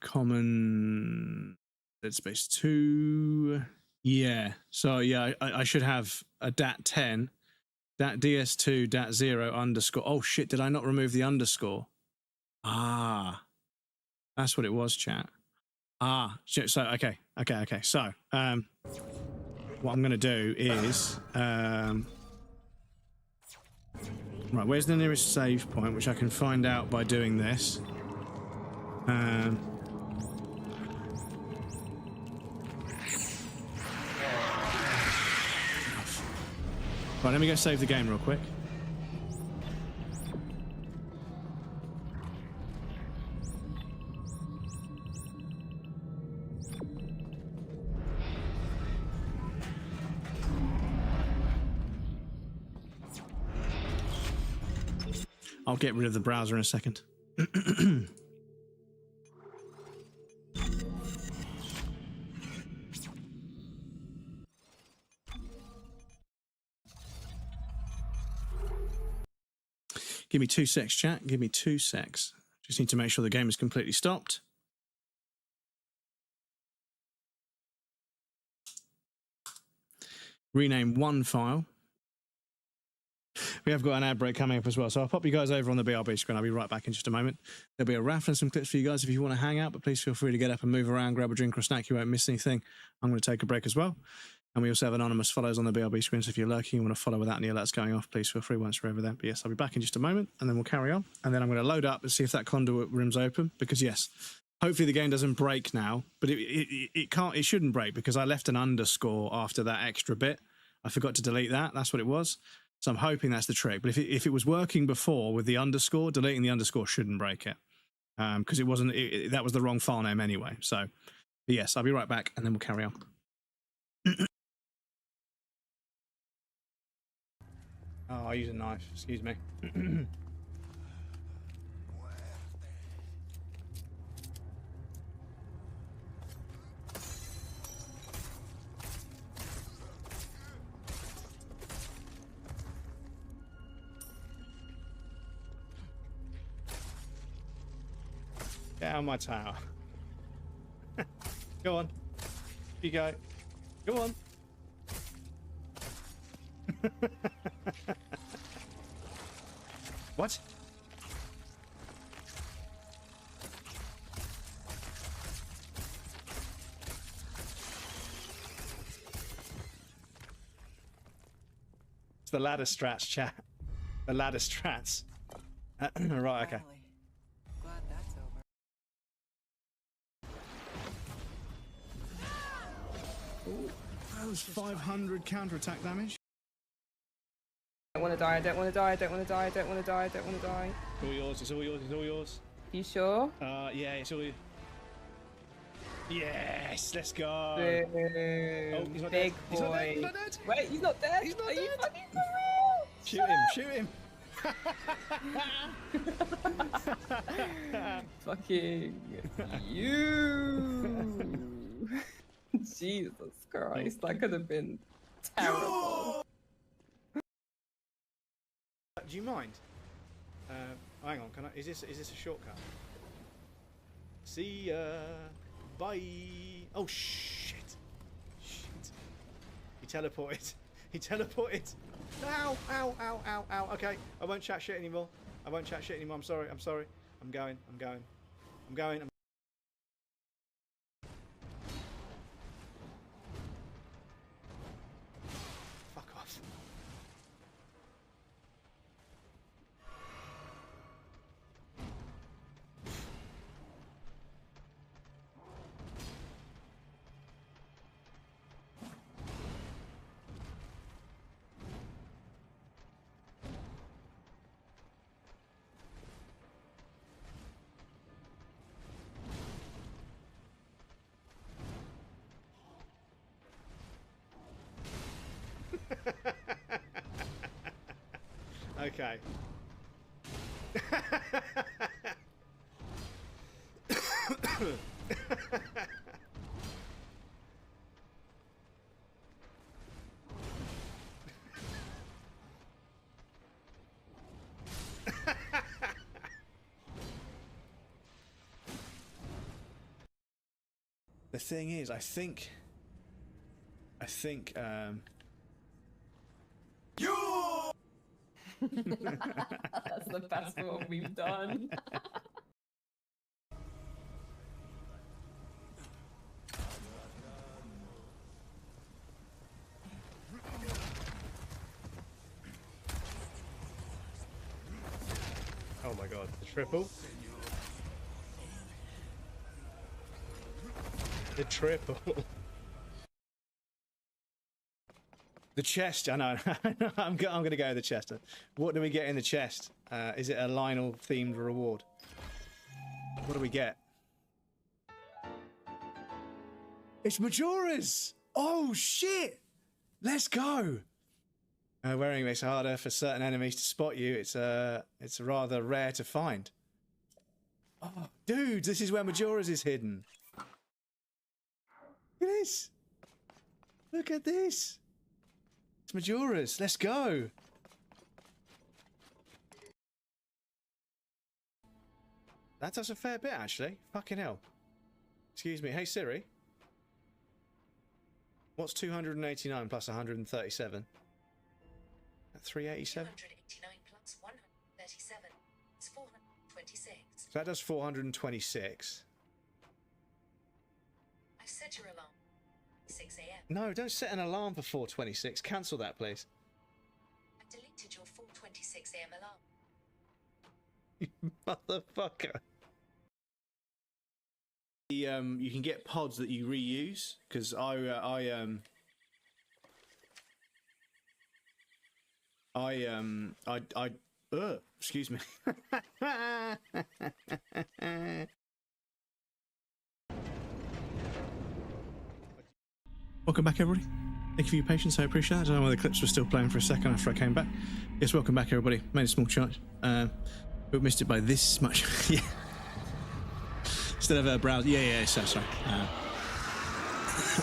Common Dead Space 2. Yeah, so yeah, I should have a DAT10, DAT DS2, DAT0 underscore. Oh shit, did I not remove the underscore? Ah, that's what it was, chat. Ah, so okay. So, what I'm going to do is, right, where's the nearest save point, which I can find out by doing this. Right, let me go save the game real quick. I'll get rid of the browser in a second. Give me 2 secs, chat. Give me 2 secs. Just need to make sure the game is completely stopped. Rename one file. We have got an ad break coming up as well, so I'll pop you guys over on the BRB screen. I'll be right back in just a moment. There'll be a raffle and some clips for you guys if you want to hang out, but please feel free to get up and move around, grab a drink or a snack. You won't miss anything. I'm going to take a break as well. And we also have anonymous follows on the BRB screen, so if you're lurking and want to follow without any alerts going off, please feel free once we're over there. But yes, I'll be back in just a moment, and then we'll carry on. And then I'm going to load up and see if that conduit room's open, because yes, hopefully the game doesn't break now, but it shouldn't break, because I left an underscore after that extra bit. I forgot to delete that. That's what it was. So I'm hoping that's the trick. But if it was working before with the underscore, deleting the underscore shouldn't break it, because it wasn't. That was the wrong file name anyway. So, but yes, I'll be right back, and then we'll carry on. Oh, I use a knife. Excuse me. Get out of my tower. Go on. You go. Go on. What? It's the ladder strats, chat. The ladder strats. Right, okay. Glad that's over. Ooh, that was 500 counterattack damage. I don't want to die, I don't want to die, I don't want to die, I don't want to die, I don't want to die. It's all yours, it's all yours, it's all yours. You sure? Yeah, it's all yours. Yes, let's go. Oh, he's not big dead. boy. He's not dead. Wait, he's not dead? He's not Are dead. You fucking for real? Shoot him, shoot him. Fucking you. Jesus Christ, that could have been terrible. Do you mind? Hang on, is this a shortcut? See ya. Bye. Oh shit. Shit. He teleported. He teleported. Ow, ow, ow, ow, ow. Okay, I won't chat shit anymore. I won't chat shit anymore. I'm sorry. I'm sorry. I'm going. I'm going. I'm going. Fuck off. Okay. The thing is, I think That's the best one we've done. Oh my god, the triple. The triple. The chest, I know. I'm going to go with the chest. What do we get in the chest? Is it a Lionel themed reward? What do we get? It's Majora's! Oh shit! Let's go! Wearing makes it harder for certain enemies to spot you. It's rather rare to find. Oh, dudes, this is where Majora's is hidden. Look at this. Look at this. It's Majora's. Let's go. That does a fair bit, actually. Fucking hell. Excuse me. Hey, Siri. What's 289 plus 137? At 387? 289 plus 137 is 426. So that does 426. I set your alarm. 6 a.m. No, don't set an alarm for 426. Cancel that, please. I deleted your 4:26 a.m. alarm. You motherfucker. You can get pods that you reuse, because excuse me. Welcome back, everybody. Thank you for your patience. I appreciate that. I don't know why the clips were still playing for a second after I came back. Yes, welcome back, everybody. Made a small change. But missed it by this much. Yeah. Instead of a browser. Yeah, so sorry.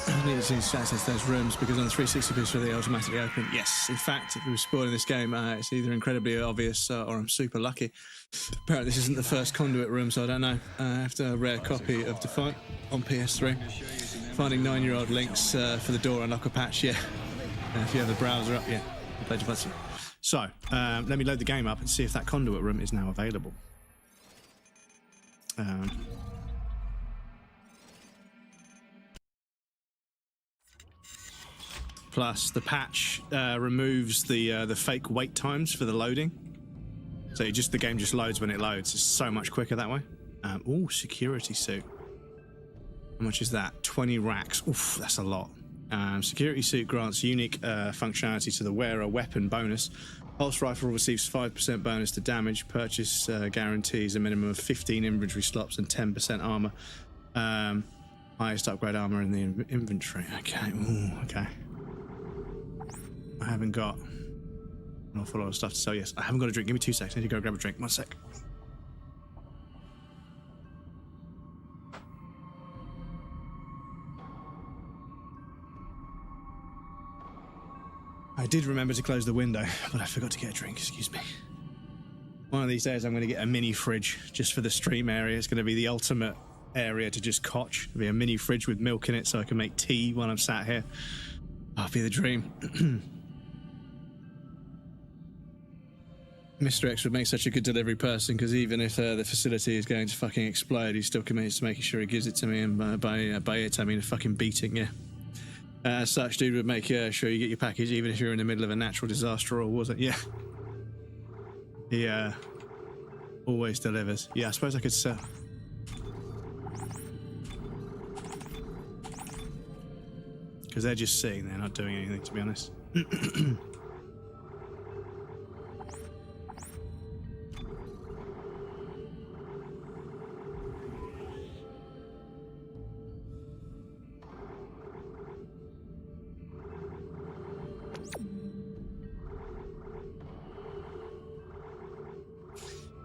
I need to see access those rooms because on the 360 piece they automatically open. Yes, in fact, if we were spoiling this game, it's either incredibly obvious or I'm super lucky. Apparently, this isn't the first conduit room, so I don't know. After a rare copy of Defiant on PS3, finding 9-year-old links for the door unlock a patch. Yeah, if you have the browser up, yeah, played your button. So, let me load the game up and see if that conduit room is now available. Plus, the patch removes the fake wait times for the loading. So the game just loads when it loads. It's so much quicker that way. Oh, security suit. How much is that? 20 racks. Oof, that's a lot. Security suit grants unique functionality to the wearer. Weapon bonus. Pulse rifle receives 5% bonus to damage. Purchase guarantees a minimum of 15 inventory slots and 10% armor. Highest upgrade armor in the inventory. Okay. Ooh, okay. I haven't got an awful lot of stuff to sell. Yes, I haven't got a drink. Give me 2 seconds. I need to go grab a drink. 1 sec. I did remember to close the window, but I forgot to get a drink. Excuse me. One of these days, I'm going to get a mini fridge just for the stream area. It's going to be the ultimate area to just cotch. It'll be a mini fridge with milk in it so I can make tea while I'm sat here. That'll be the dream. Mr. X would make such a good delivery person because even if the facility is going to fucking explode, he's still committed to making sure he gives it to me, and by it I mean a fucking beating, yeah. As such, dude would make sure you get your package even if you're in the middle of a natural disaster or was it? Yeah. He always delivers. Yeah, I suppose I could sell. Because they're just sitting there not doing anything, to be honest.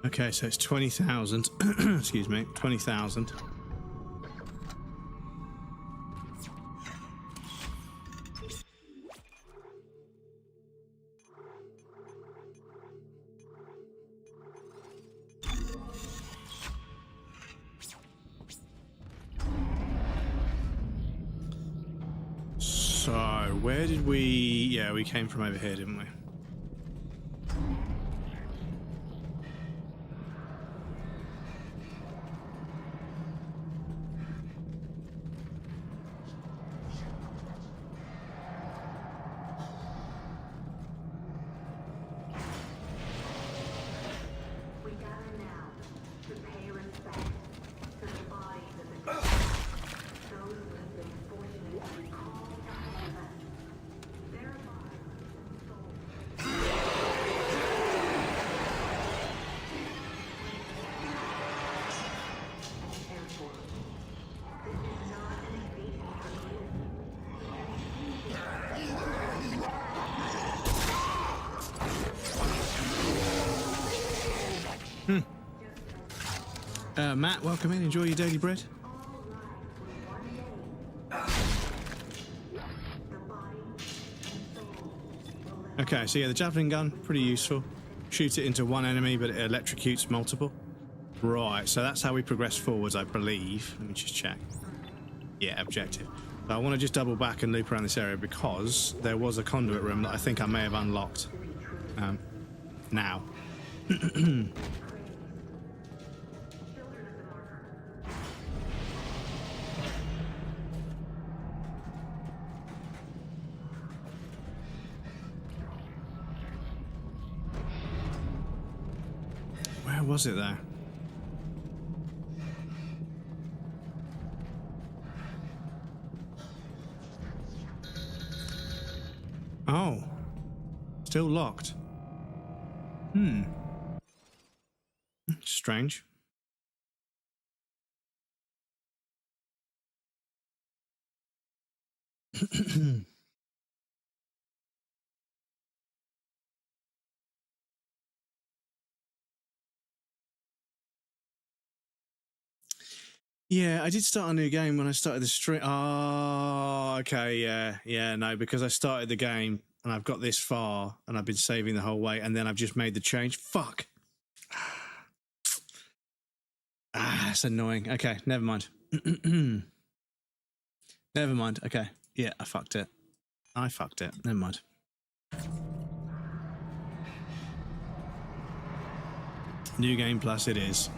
Okay, so it's 20,000. Excuse me, 20,000. So, where did we... Yeah, we came from over here, didn't we? Matt, welcome in. Enjoy your daily bread. Okay, so yeah, the javelin gun, pretty useful. Shoot it into one enemy, but it electrocutes multiple. Right, so that's how we progress forwards, I believe. Let me just check. Yeah, objective. So I want to just double back and loop around this area because there was a conduit room that I think I may have unlocked. Now. Where was it there? Oh. Still locked. Strange. Yeah, I did start a new game when I started the stream. Oh, okay, yeah, no, because I started the game and I've got this far and I've been saving the whole way and then I've just made the change. Fuck. It's annoying. Okay, never mind. Never mind. Okay, yeah, I fucked it. Never mind. New game plus it is.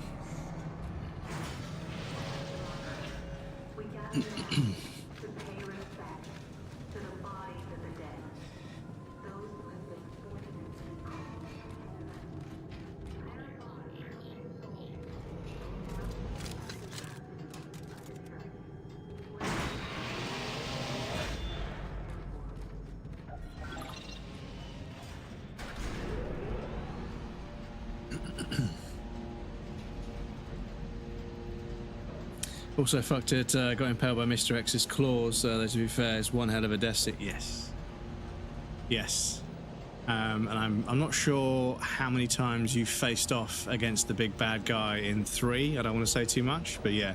Also fucked it, got impaled by Mr. X's claws, though to be fair, is one hell of a death. Yes. Yes. And I'm not sure how many times you faced off against the big bad guy in 3. I don't want to say too much, but yeah.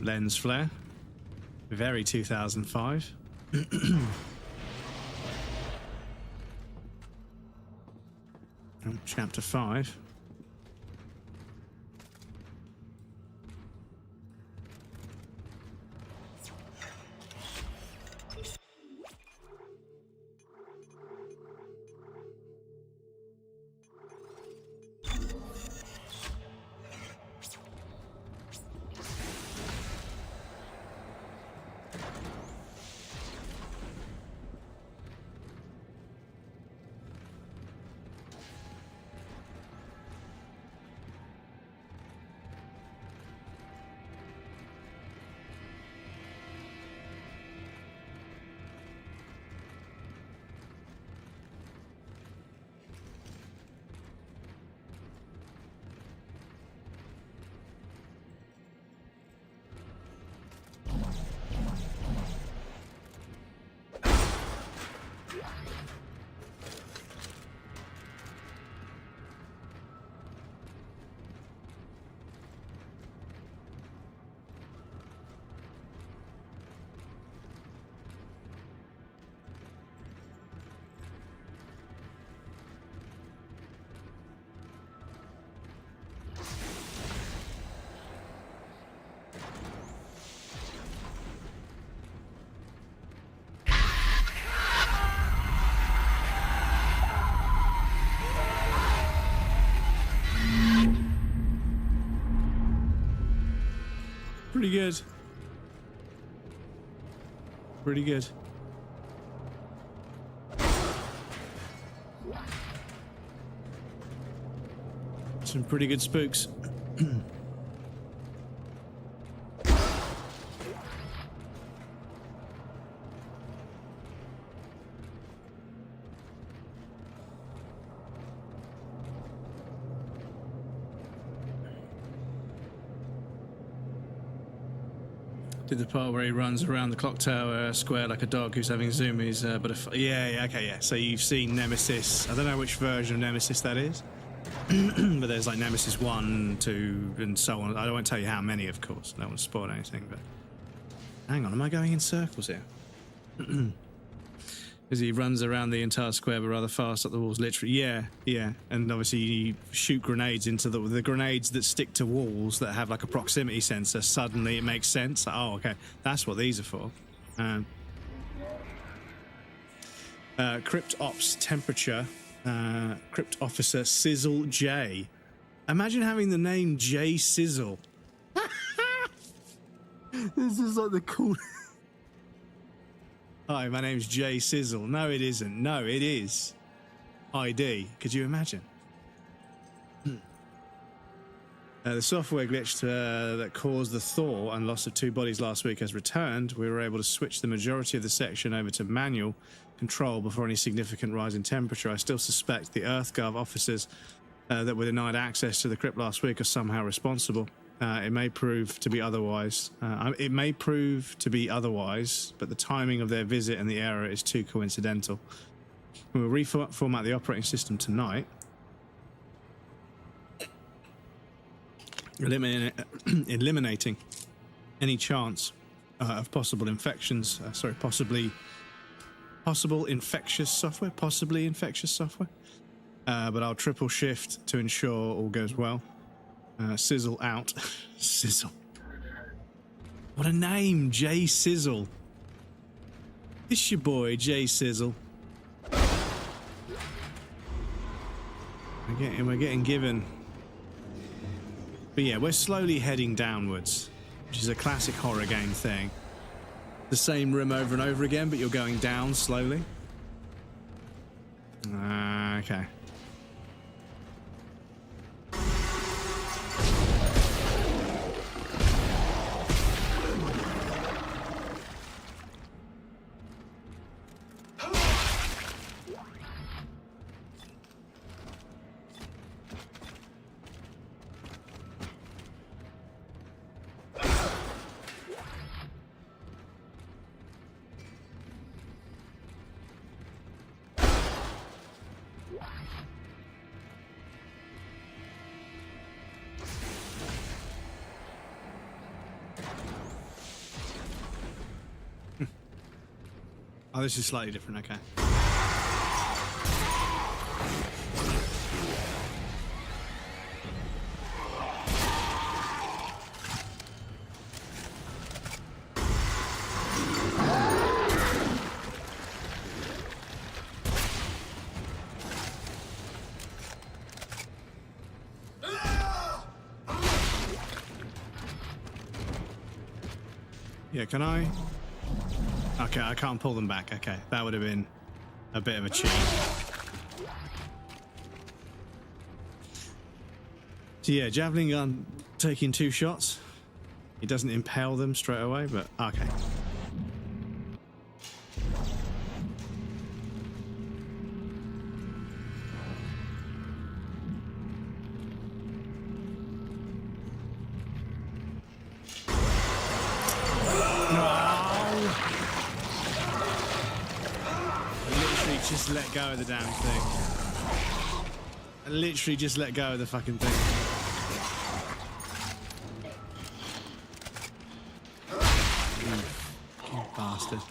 Lens flare. Very 2005. Chapter 5. Pretty good. Pretty good. Some pretty good spooks. Did the part where he runs around the clock tower square like a dog who's having zoomies, yeah, so you've seen Nemesis. I don't know which version of Nemesis that is, but there's like Nemesis 1, 2, and so on. I won't tell you how many, of course. I don't want to spoil anything, but... Hang on, am I going in circles here? As he runs around the entire square but rather fast up the walls, literally. Yeah. And obviously you shoot grenades into the grenades that stick to walls that have like a proximity sensor. Suddenly it makes sense. Like, oh, okay, that's what these are for. Crypt Ops Temperature. Crypt Officer Sizzle J. Imagine having the name J Sizzle. This is like the coolest. Hi, my name's J Sizzle. No, it isn't. No, it is. ID. Could you imagine? The software glitch that caused the thaw and loss of 2 bodies last week has returned. We were able to switch the majority of the section over to manual control before any significant rise in temperature. I still suspect the EarthGov officers that were denied access to the crypt last week are somehow responsible. It may prove to be otherwise. But the timing of their visit and the error is too coincidental. We will reformat the operating system tonight, eliminating any chance of possible infections. Possible infectious software. But I'll triple shift to ensure all goes well. Sizzle out. Sizzle. What a name, J Sizzle. It's your boy, J Sizzle. We're getting given. But yeah, we're slowly heading downwards, which is a classic horror game thing. The same room over and over again, but you're going down slowly. Okay. Oh, this is slightly different, okay. Yeah, can I? Okay, I can't pull them back. Okay, that would have been a bit of a cheat. So yeah, javelin gun taking 2 shots. It doesn't impale them straight away, but okay. Just let go of the damn thing. I literally just let go of the fucking thing. You bastard.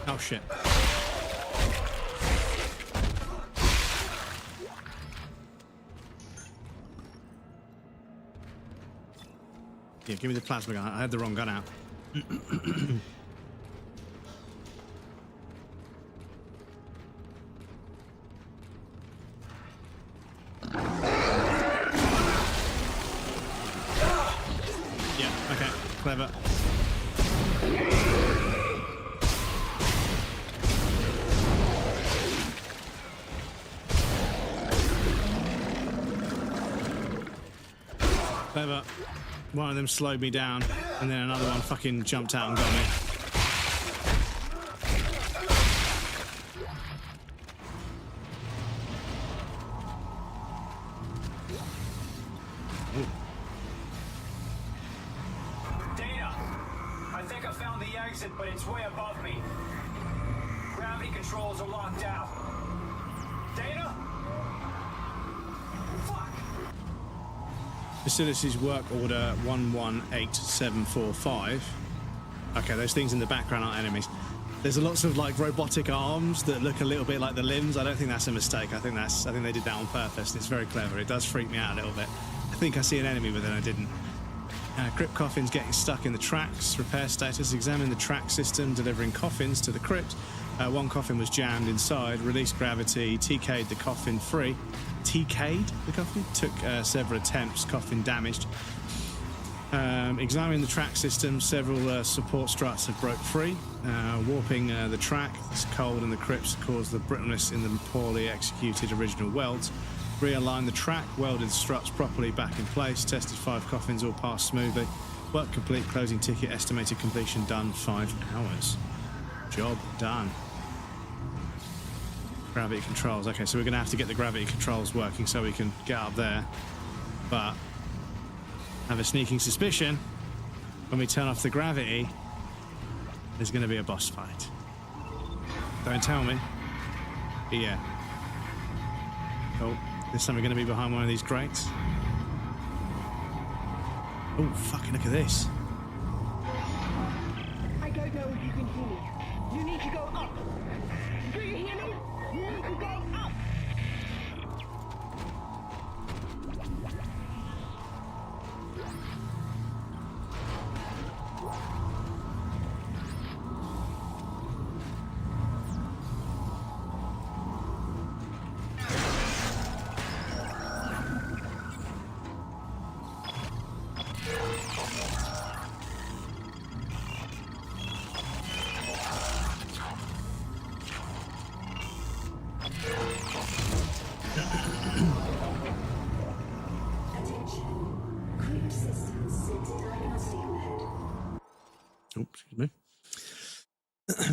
Oh shit. Yeah, give me the plasma gun. I had the wrong gun out. Yeah, okay. Clever. Clever. One of them slowed me down, and then another one fucking jumped out and got me. the exit, but it's way above me. Gravity controls are locked out. Data? Fuck! Facilities work order 118745. Okay, those things in the background aren't enemies. There's lots of like robotic arms that look a little bit like the limbs. I don't think that's a mistake. I think they did that on purpose. It's very clever. It does freak me out a little bit. I think I see an enemy, but then I didn't. Crypt coffins getting stuck in the tracks. Repair status. Examine the track system delivering coffins to the crypt. One coffin was jammed inside. Released gravity. TK'd the coffin free. TK'd the coffin? Took several attempts. Coffin damaged. Examining the track system, several support struts have broke free. Warping the track, it's cold in the crypts caused the brittleness in the poorly executed original welds. Realign the track, welded the struts properly back in place. Tested 5 coffins, all passed smoothly. Work complete, closing ticket, estimated completion done 5 hours. Job done. Gravity controls. Okay, so we're going to have to get the gravity controls working so we can get up there. But I have a sneaking suspicion when we turn off the gravity, there's going to be a boss fight. Don't tell me. But yeah. Oh, there's something going to be behind one of these grates. Oh, fucking look at this. I don't know if you can hear me. You need to go up. Do you hear me? You need to go up.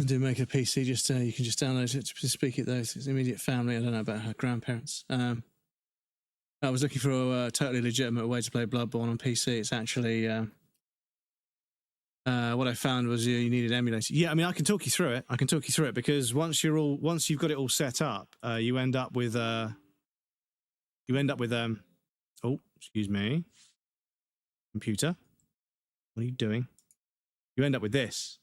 Do make a PC, just you can just download it to speak it though. It's immediate family. I don't know about her grandparents. I was looking for a totally legitimate way to play Bloodborne on PC. It's actually what I found was you needed emulators. Yeah, I mean I can talk you through it. Because once you've got it all set up, you end up with oh, excuse me, computer. What are you doing? You end up with this.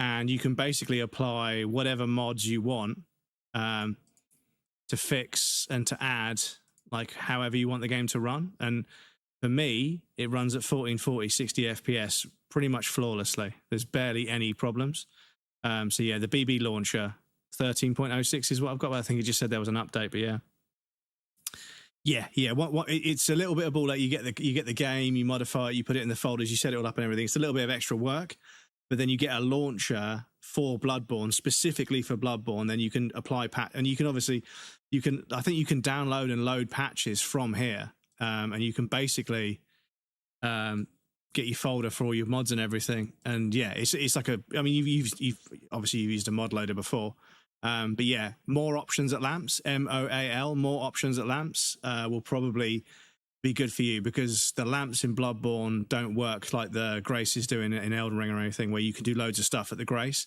And you can basically apply whatever mods you want to fix and to add, like however you want the game to run. And for me, it runs at 1440, 60 FPS pretty much flawlessly. There's barely any problems. So yeah, the BB launcher 13.06 is what I've got. I think it just said there was an update, but yeah. Yeah. What it's a little bit of ball like you get the game, you modify it, you put it in the folders, you set it all up and everything. It's a little bit of extra work. But then you get a launcher for Bloodborne, specifically for Bloodborne. Then you can apply and you can obviously, I think you can download and load patches from here, and you can basically get your folder for all your mods and everything. And yeah, it's like I mean, you've obviously used a mod loader before, but yeah, more options at lamps, MOAL, more options at lamps will probably be good for you, because the lamps in Bloodborne don't work like the Graces do in Elden Ring or anything, where you can do loads of stuff at the Grace.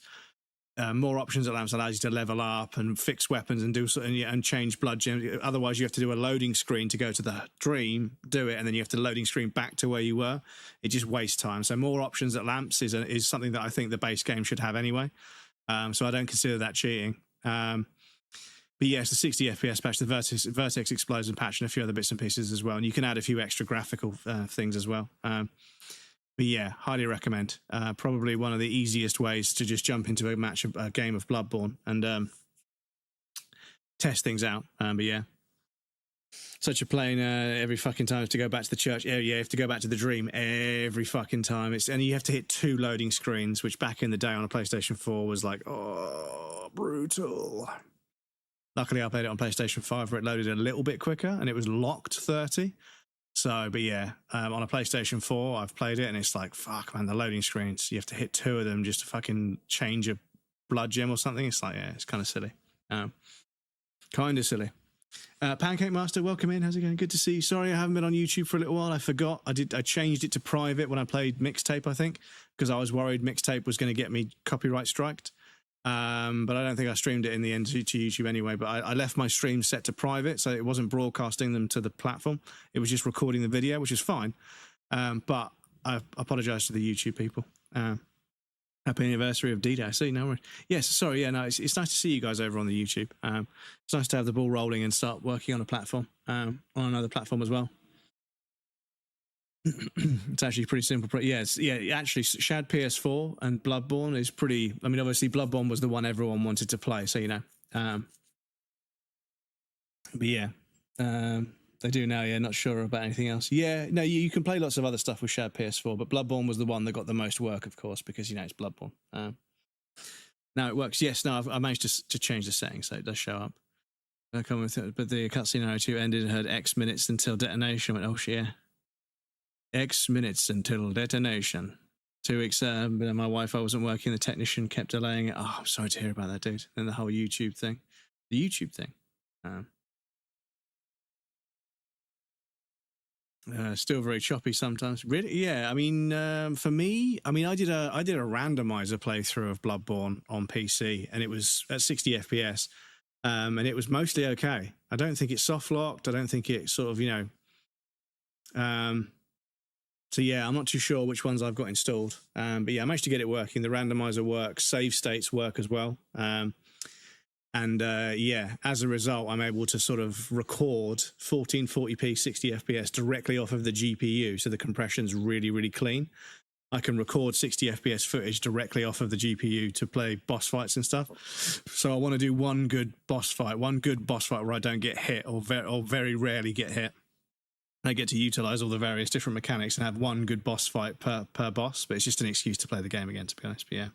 More options at lamps allows you to level up and fix weapons and do and change blood gems. Otherwise, you have to do a loading screen to go to the dream, do it, and then you have to loading screen back to where you were. It just wastes time. So more options at lamps is something that I think the base game should have anyway. So I don't consider that cheating. But yeah, it's the 60 FPS patch, the Vertex Explosion patch, and a few other bits and pieces as well. And you can add a few extra graphical things as well. But yeah, highly recommend. Probably one of the easiest ways to just jump into a game of Bloodborne and test things out. But yeah, such a pain every fucking time to go back to the church. Yeah, you have to go back to the dream every fucking time. And you have to hit 2 loading screens, which back in the day on a PlayStation 4 was like, oh, brutal. Luckily, I played it on PlayStation 5 where it loaded a little bit quicker and it was locked 30. So, but yeah, on a PlayStation 4, I've played it and it's like, fuck, man, the loading screens, you have to hit 2 of them just to fucking change a blood gem or something. It's like, yeah, it's kind of silly. Kind of silly. Pancake Master, welcome in. How's it going? Good to see you. Sorry, I haven't been on YouTube for a little while. I forgot. I changed it to private when I played Mixtape, I think. because I was worried mixtape was going to get me copyright striked. But I don't think I streamed it in the end to YouTube anyway. But I left my stream set to private, so it wasn't broadcasting them to the platform. It was just recording the video, which is fine. But I apologise to the YouTube people. Happy anniversary of D-Day. See, no worries. Yes, sorry. Yeah, no, it's nice to see you guys over on the YouTube. It's nice to have the ball rolling and start working on a platform, on another platform as well. It's actually pretty simple. Yeah, actually, Shad PS4 and Bloodborne is pretty... I mean, obviously, Bloodborne was the one everyone wanted to play, so, you know. But, yeah. They do now, yeah, not sure about anything else. Yeah, no, you can play lots of other stuff with Shad PS4, but Bloodborne was the one that got the most work, of course, because, you know, it's Bloodborne. Now it works. Yes, no, I managed to change the settings, so it does show up. But the cutscene 02 ended and had X minutes until detonation. I went, oh, shit, yeah. X minutes until detonation. 2 weeks, but my Wi-Fi wasn't working. The technician kept delaying it. Oh, I'm sorry to hear about that, dude. And the whole YouTube thing. The YouTube thing. Still very choppy sometimes. Really? Yeah. I mean, for me, I did a randomizer playthrough of Bloodborne on PC, and it was at 60 FPS, and it was mostly okay. I don't think it's soft locked. I don't think it sort of, you know. So yeah, I'm not too sure which ones I've got installed. But yeah, I managed to get it working. The randomizer works. Save states work as well. Yeah, as a result, I'm able to sort of record 1440p 60 FPS directly off of the GPU, so the compression's really, really clean. I can record 60 FPS footage directly off of the GPU to play boss fights and stuff. So I want to do one good boss fight where I don't get hit or very rarely get hit. I get to utilize all the various different mechanics and have one good boss fight per boss, but it's just an excuse to play the game again, to be honest. But yeah.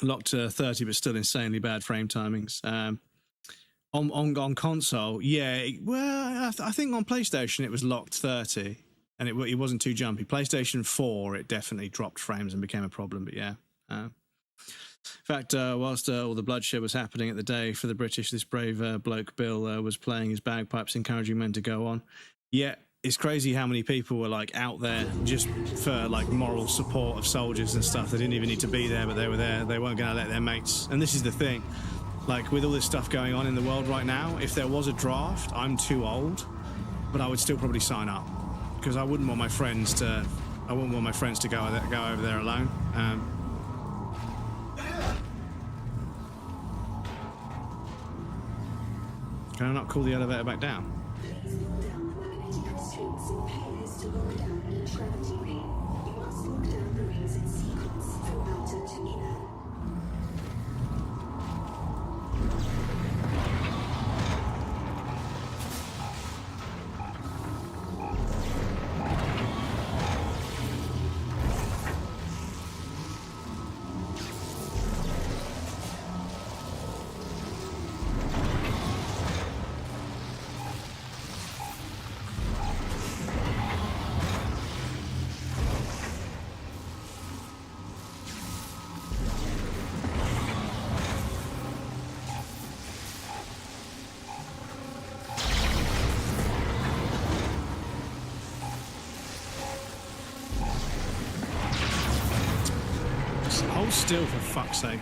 Locked to 30, but still insanely bad frame timings. On console, yeah. Well, I think on PlayStation it was locked 30, and it wasn't too jumpy. PlayStation 4, it definitely dropped frames and became a problem. But yeah. In fact, whilst all the bloodshed was happening at the day for the British, this brave bloke Bill was playing his bagpipes, encouraging men to go on. Yeah. It's crazy how many people were like out there just for like moral support of soldiers and stuff. They didn't even need to be there, but they were there. They weren't going to let their mates. And this is the thing, like with all this stuff going on in the world right now, if there was a draft, I'm too old, but I would still probably sign up because I wouldn't want my friends to. I wouldn't want my friends to go over there alone. Can I not call the elevator back down? To lock down each gravity ring. You must lock down the rings in sequence from outer to inner. Hold still, for fuck's sake.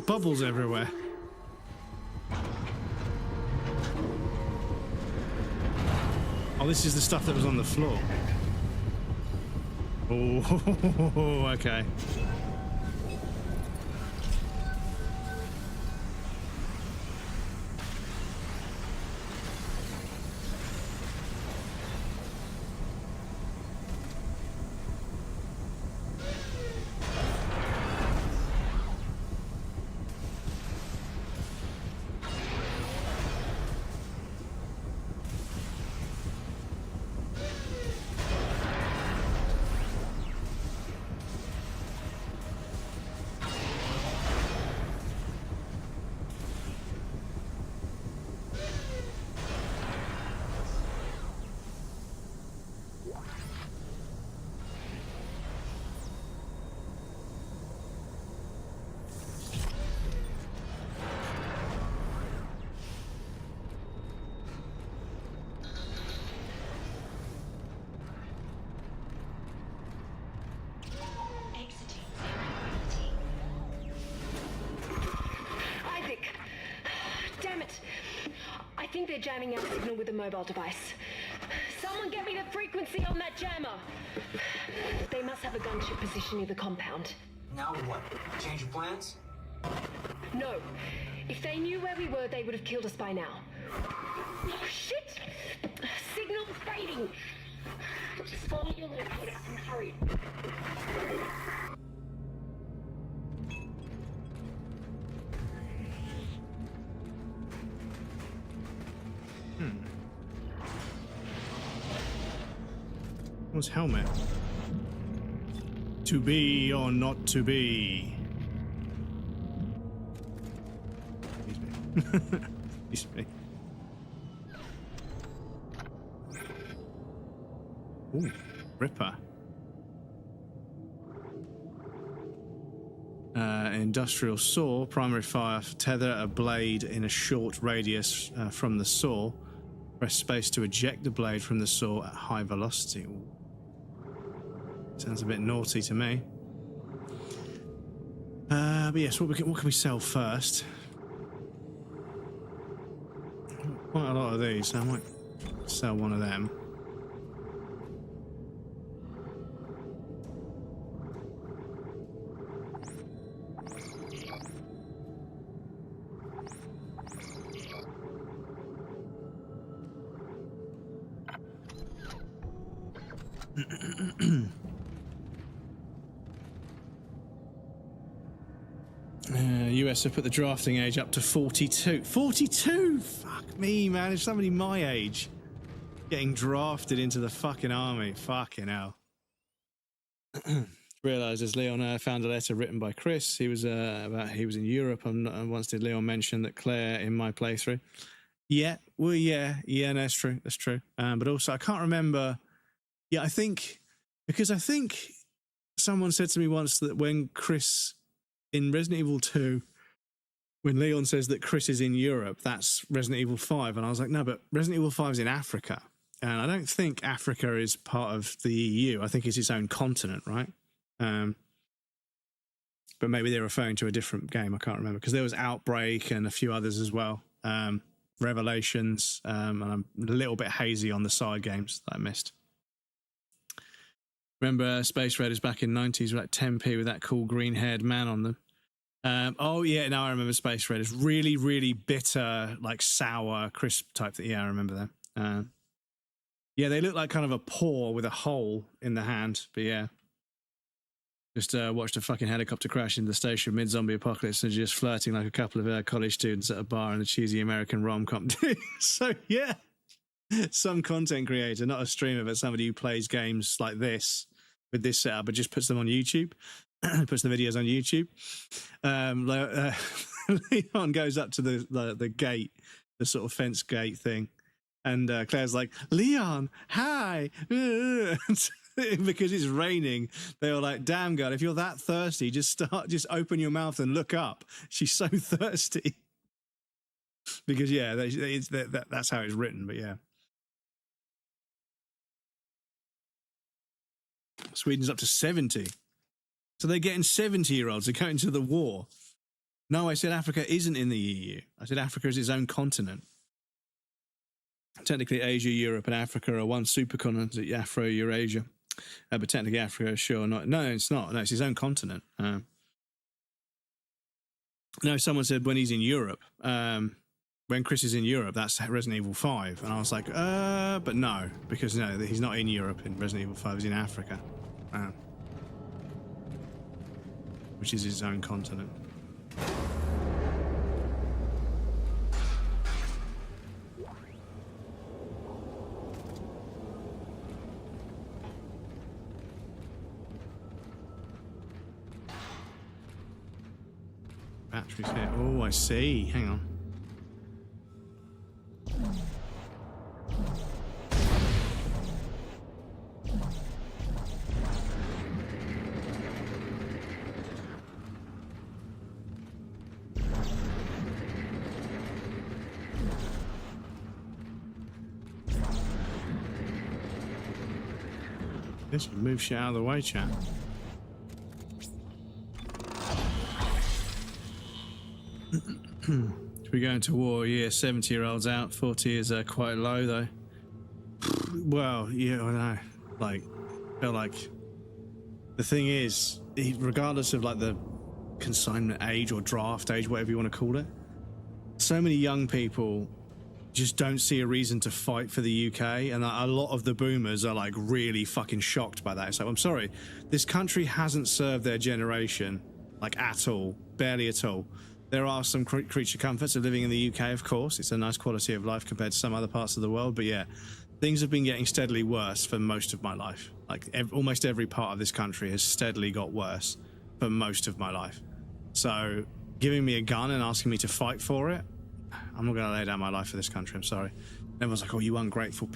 Bubbles everywhere. Oh, this is the stuff that was on the floor. Oh, okay. think they're jamming our signal with a mobile device. Someone get me the frequency on that jammer. They must have a gunship position near the compound. Now what? Change your plans? No. If they knew where we were, they would have killed us by now. Oh, shit! Signal fading. Just follow your locator and hurry. What's helmet? To be or not to be? Excuse me. Excuse me. Ooh, Ripper. Industrial saw, primary fire, tether a blade in a short radius from the saw. Press space to eject the blade from the saw at high velocity. Ooh. Sounds a bit naughty to me. But yes, what can we sell first? Quite a lot of these, so I might sell one of them. US have put the drafting age up to 42. 42? Fuck me, man. If somebody my age getting drafted into the fucking army, fucking hell. Realised as Leon found a letter written by Chris. He was he was in Europe. Once did Leon mention that Claire in my playthrough? Yeah, well, yeah, no, that's true. That's true. But also, I can't remember. Yeah, I think someone said to me once that when Chris in Resident Evil 2, when Leon says that Chris is in Europe, that's Resident Evil 5. And I was like, no, but Resident Evil 5 is in Africa. And I don't think Africa is part of the EU. I think it's its own continent, right? But maybe they're referring to a different game. I can't remember. Because there was Outbreak and a few others as well. Revelations. And I'm a little bit hazy on the side games that I missed. Remember Space Raiders back in the 90s, like 10p with that cool green-haired man on them. Oh, yeah, now I remember Space Raiders. Really, really bitter, like sour, crisp type thing. Yeah, I remember them. Yeah, they look like kind of a paw with a hole in the hand. But yeah, just watched a fucking helicopter crash into the station mid-zombie apocalypse and just flirting like a couple of college students at a bar in a cheesy American rom-com. So, yeah. Some content creator, not a streamer, but somebody who plays games like this with this setup, but just puts them on YouTube, puts the videos on YouTube. Leon goes up to the gate, the sort of fence gate thing, and Claire's like, "Leon, hi," because it's raining. They were like, "Damn, girl, if you're that thirsty, just open your mouth and look up." She's so thirsty because yeah, that's how it's written. But yeah. Sweden's up to 70. So they're getting 70-year-olds to go into the war. No, I said Africa isn't in the EU. I said Africa is its own continent. Technically, Asia, Europe, and Africa are one supercontinent, Afro-Eurasia. But technically, Africa, sure not. No, it's not. No, it's its own continent. No, someone said when he's in Europe, when Chris is in Europe, that's Resident Evil 5. And I was like, but no, because no, he's not in Europe in Resident Evil 5, he's in Africa. Which is his own continent. Batteries here. Oh, I see. Hang on. Just move shit out of the way, chat. Should we go into war? Yeah, 70-year-olds out. 40 is quite low, though. Well, yeah, I don't know. Like, I feel like the thing is, regardless of like the consignment age or draft age, whatever you want to call it, so many young people just don't see a reason to fight for the UK, and a lot of the boomers are like really fucking shocked by that. It's like, I'm sorry, this country hasn't served their generation like at all, barely at all. There are some creature comforts of living in the UK, of course. It's a nice quality of life compared to some other parts of the world, but yeah, things have been getting steadily worse for most of my life. Like almost every part of this country has steadily got worse for most of my life. So giving me a gun and asking me to fight for it, I'm not going to lay down my life for this country. I'm sorry. Everyone's like, oh, you ungrateful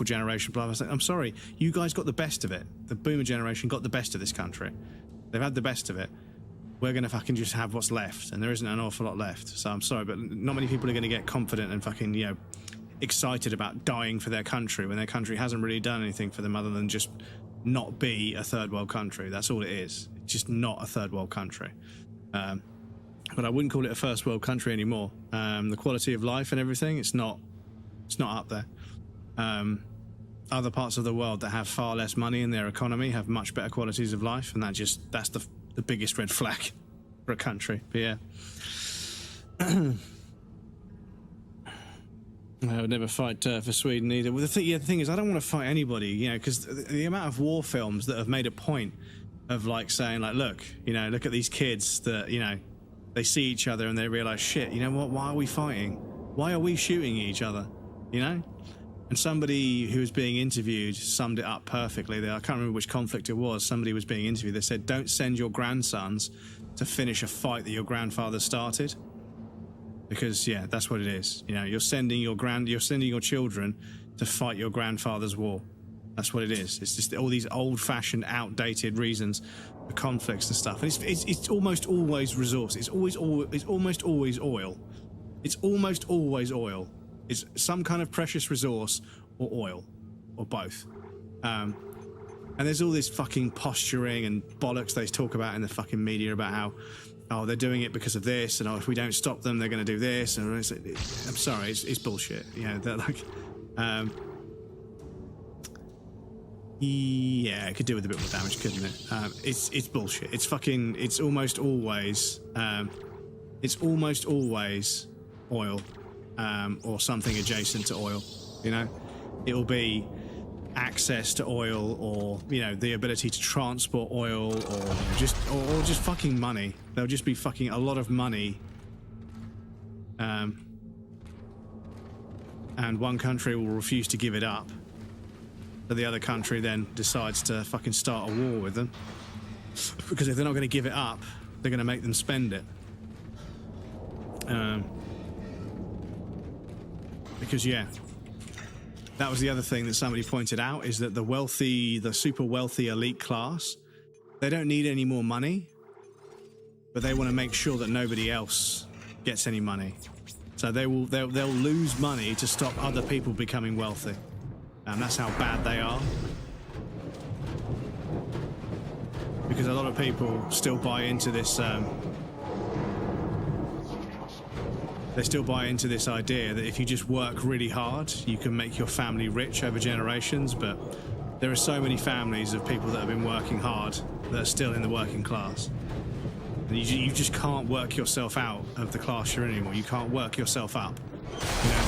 generation, blah, blah, blah. I'm sorry. You guys got the best of it. The boomer generation got the best of this country. They've had the best of it. We're going to fucking just have what's left, and there isn't an awful lot left. So I'm sorry, but not many people are going to get confident and fucking, you know, excited about dying for their country when their country hasn't really done anything for them other than just not be a third world country. That's all it is. It's just not a third world country. But I wouldn't call it a first world country anymore. The quality of life and everything, it's not up there. Other parts of the world that have far less money in their economy have much better qualities of life, and that's the biggest red flag for a country. But yeah. I would never fight for Sweden either. Well, the thing is, I don't want to fight anybody, you know, because the amount of war films that have made a point of like saying, like, look, you know, look at these kids that, you know, they see each other and they realize, shit, you know what? Why are we fighting? Why are we shooting each other? You know? And somebody who was being interviewed summed it up perfectly. I can't remember which conflict it was. Somebody was being interviewed. They said, don't send your grandsons to finish a fight that your grandfather started. Because, yeah, that's what it is. You know, you're sending your children to fight your grandfather's war. That's what it is. It's just all these old-fashioned, outdated reasons for conflicts and stuff. And it's almost always resource. It's almost always oil. It's almost always oil. It's some kind of precious resource or oil, or both. And there's all this fucking posturing and bollocks they talk about in the fucking media about how, oh, they're doing it because of this, and oh, if we don't stop them, they're going to do this. And I'm sorry, it's bullshit. You know, they're like, yeah, it could do with a bit more damage, couldn't it? It's bullshit. It's almost always oil, or something adjacent to oil. You know, it'll be access to oil, or, you know, the ability to transport oil, or just fucking money. There'll just be fucking a lot of money, and one country will refuse to give it up, but the other country then decides to fucking start a war with them, because if they're not going to give it up, they're going to make them spend it. Because, yeah, that was the other thing that somebody pointed out, is that the super wealthy elite class, they don't need any more money, but they want to make sure that nobody else gets any money. So they'll lose money to stop other people becoming wealthy. And that's how bad they are. Because a lot of people still buy into this, they still buy into this idea that if you just work really hard, you can make your family rich over generations. But there are so many families of people that have been working hard that are still in the working class. And you just can't work yourself out of the class you're in anymore. You can't work yourself up. You know?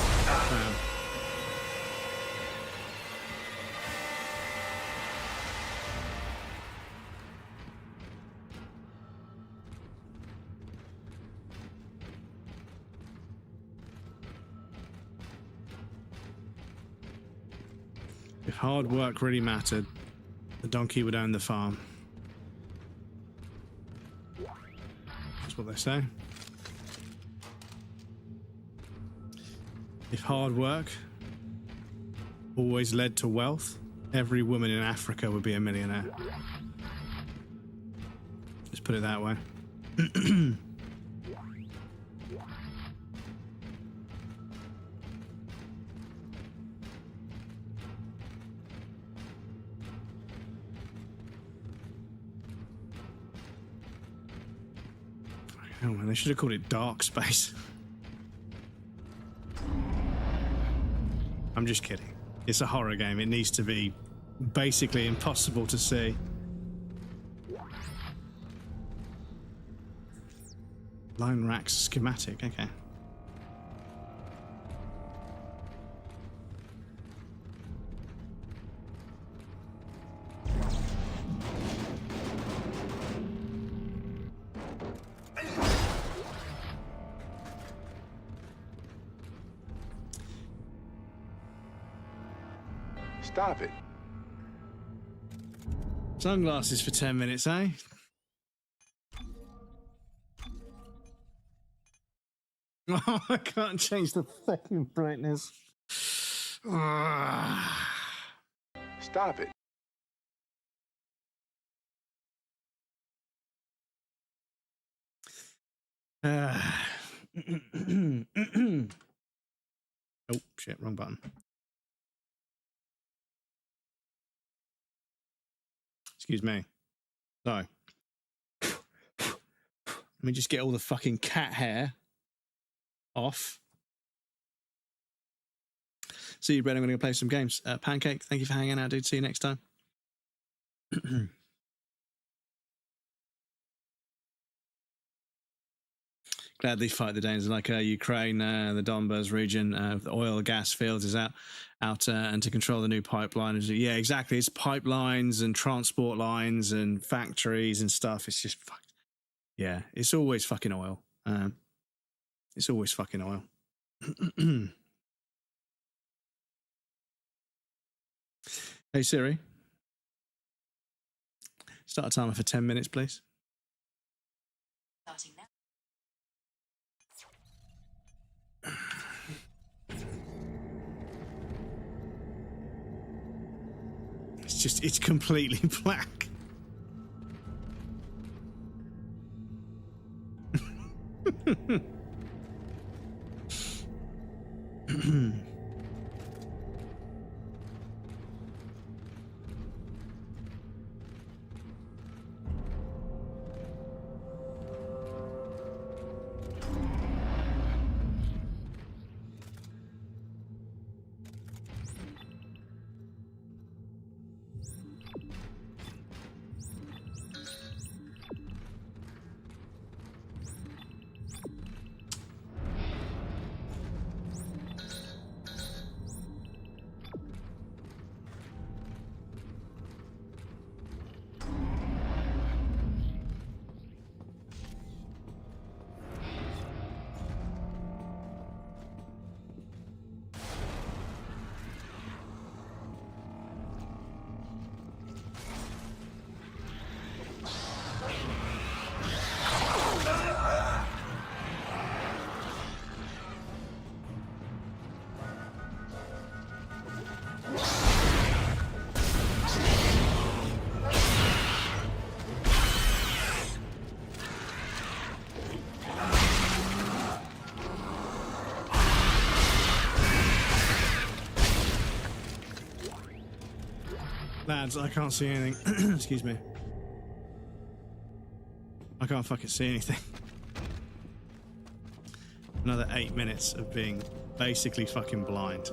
If hard work really mattered, the donkey would own the farm. That's what they say. If hard work always led to wealth, every woman in Africa would be a millionaire. Let's put it that way. Oh man, they should have called it Dark Space. I'm just kidding. It's a horror game. It needs to be basically impossible to see. Line racks schematic, okay. Stop it. Sunglasses for 10 minutes, eh? Oh, I can't change the fucking brightness. Stop it. Oh, shit, wrong button. Excuse me. Sorry. Let me just get all the fucking cat hair off. See you, Brett. I'm going to go play some games. Pancake, thank you for hanging out, dude. See you next time. Glad they fight the Danes like Ukraine, the Donbas region, the oil gas fields is out, and to control the new pipeline. Yeah, exactly. It's pipelines and transport lines and factories and stuff. It's just fucked. Yeah, it's always fucking oil. It's always fucking oil. Hey Siri, start a timer for 10 minutes, please. Starting now. It's completely black. Lads, I can't see anything. Excuse me. I can't fucking see anything. Another 8 minutes of being basically fucking blind.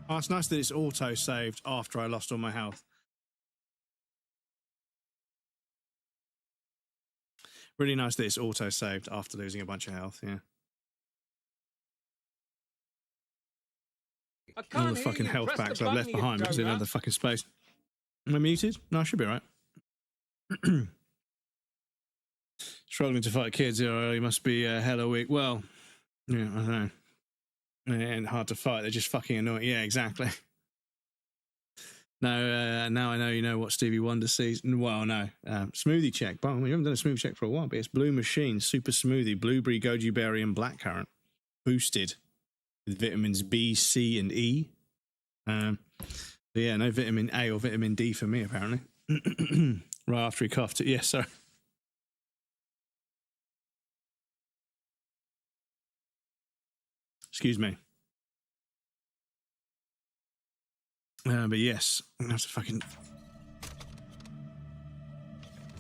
Oh, it's nice that it's auto-saved after I lost all my health. Really nice that it's auto-saved after losing a bunch of health, yeah. All the fucking health packs I've left behind because I didn't have the fucking space. Am I muted? No, I should be right. Struggling to fight kids, you must be hella weak. Well, yeah, I don't know. And hard to fight, they're just fucking annoying. Yeah, exactly. No, now I know you know what Stevie Wonder sees. Well, no. Smoothie check. Well, we haven't done a smoothie check for a while, but it's Blue Machine, Super Smoothie, Blueberry, Goji Berry, and Blackcurrant. Boosted with vitamins B, C, and E. But yeah, no vitamin A or vitamin D for me, apparently. Right after he coughed it. Yes, sorry. Excuse me. But yes, I'm going to have to fucking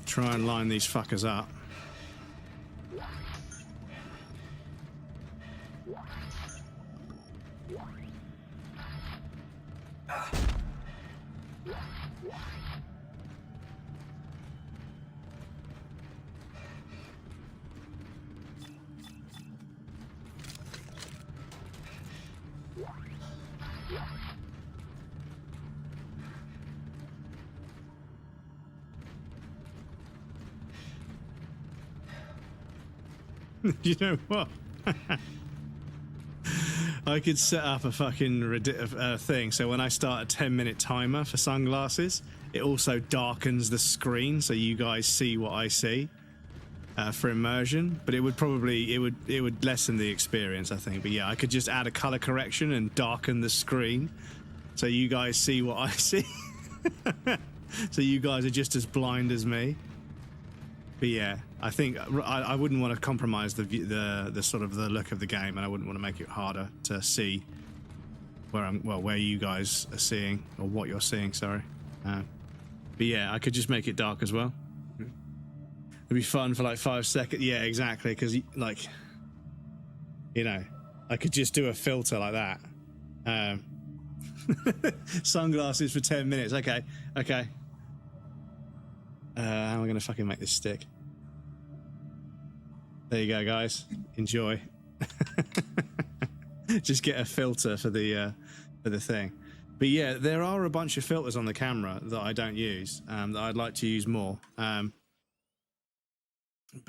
try and line these fuckers up. You know what? I could set up a fucking thing, so when I start a 10-minute timer for sunglasses, it also darkens the screen so you guys see what I see for immersion. But it would probably it would lessen the experience, I think. But yeah, I could just add a color correction and darken the screen so you guys see what I see. So you guys are just as blind as me. But yeah, I think I wouldn't want to compromise the sort of the look of the game, and I wouldn't want to make it harder to see where you guys are seeing or what you're seeing. Sorry, but yeah, I could just make it dark as well. It'd be fun for like 5 seconds. Yeah, exactly, because like, you know, I could just do a filter like that. Sunglasses for 10 minutes. Okay. How am I going to fucking make this stick? There you go, guys. Enjoy. Just get a filter for the thing. But yeah, there are a bunch of filters on the camera that I don't use, that I'd like to use more. But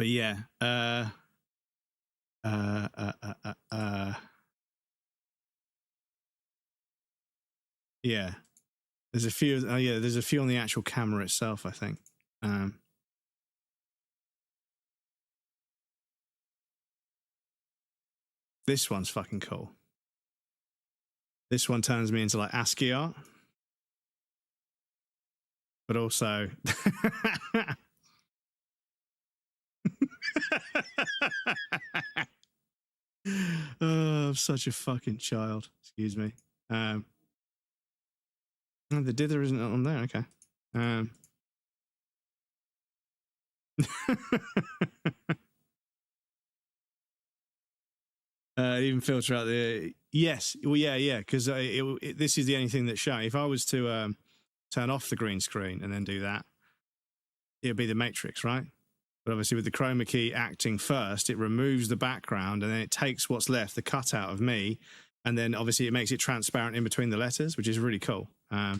yeah. Yeah. There's a few. Oh yeah, there's a few on the actual camera itself, I think. This one's fucking cool. This one turns me into like ASCII art, but also oh, I'm such a fucking child. Excuse me. Oh, the dither isn't on there. Okay. Even filter out the yes. Well, yeah. Because this is the only thing that's showing. If I was to turn off the green screen and then do that, it would be the matrix, right? But obviously, with the chroma key acting first, it removes the background and then it takes what's left, the cutout of me, and then obviously it makes it transparent in between the letters, which is really cool. Oh,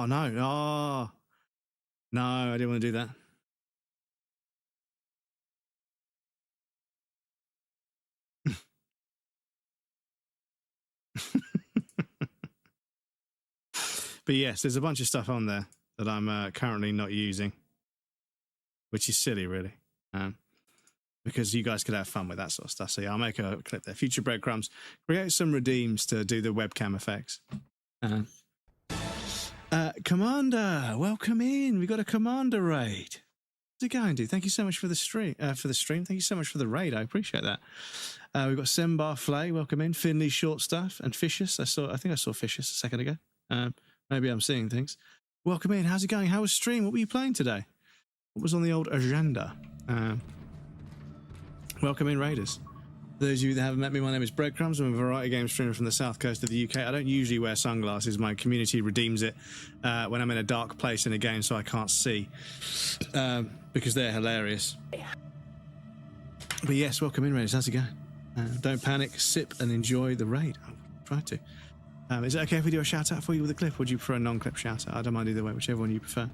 no. Oh. No, I didn't want to do that. But yes, there's a bunch of stuff on there that I'm currently not using, which is silly, really. because you guys could have fun with that sort of stuff. So yeah, I'll make a clip there. Future breadcrumbs. Create some redeems to do the webcam effects. Commander, welcome in. We got a Commander raid. How's it going, dude? Thank you so much for the stream. Thank you so much for the raid. I appreciate that. We've got Sembar Flay, welcome in. Finley Short Stuff and Fishes. I think I saw Fishes a second ago. Maybe I'm seeing things. Welcome in. How's it going? How was stream? What were you playing today? What was on the old agenda? Welcome in, Raiders. For those of you that haven't met me, my name is Breadcrumbs. I'm a variety game streamer from the south coast of the UK. I don't usually wear sunglasses. My community redeems it when I'm in a dark place in a game so I can't see, because they're hilarious. But yes, welcome in, Raiders. How's it going? Don't panic, sip and enjoy the raid. I'll try to. Is it okay if we do a shout out for you with a clip, or would you prefer a non-clip shout out? I don't mind either way, whichever one you prefer.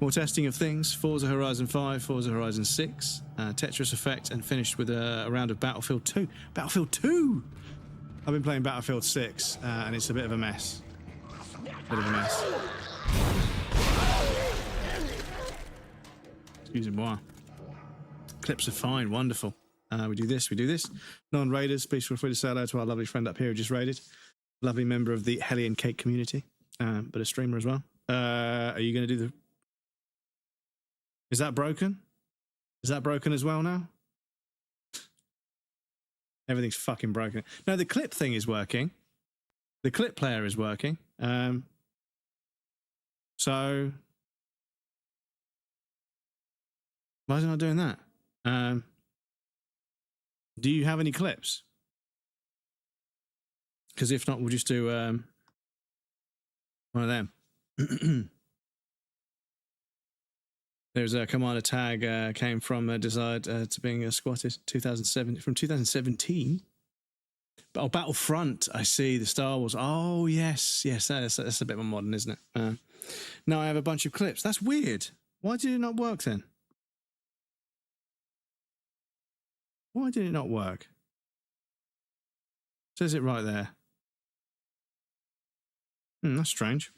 More testing of things. Forza Horizon 5, Forza Horizon 6, Tetris Effect, and finished with a round of Battlefield 2. Battlefield 2! I've been playing Battlefield 6, and it's a bit of a mess. Excuse me, moi. Clips are fine, wonderful. We do this. Non-raiders, please feel free to say hello to our lovely friend up here who just raided. Lovely member of the Hellion Cake community, but a streamer as well. Are you going to do the... Is that broken? Is that broken as well now? Everything's fucking broken. No, the clip thing is working. The clip player is working. So... why is it not doing that? Do you have any clips? Because if not, we'll just do one of them. There's a Commander tag came from Desired to being squatted 2017. Oh, Battlefront. I see the Star Wars. Oh yes, that's a bit more modern, isn't it? No, I have a bunch of clips. That's weird. Why did it not work then? Why did it not work? Says it right there. That's strange.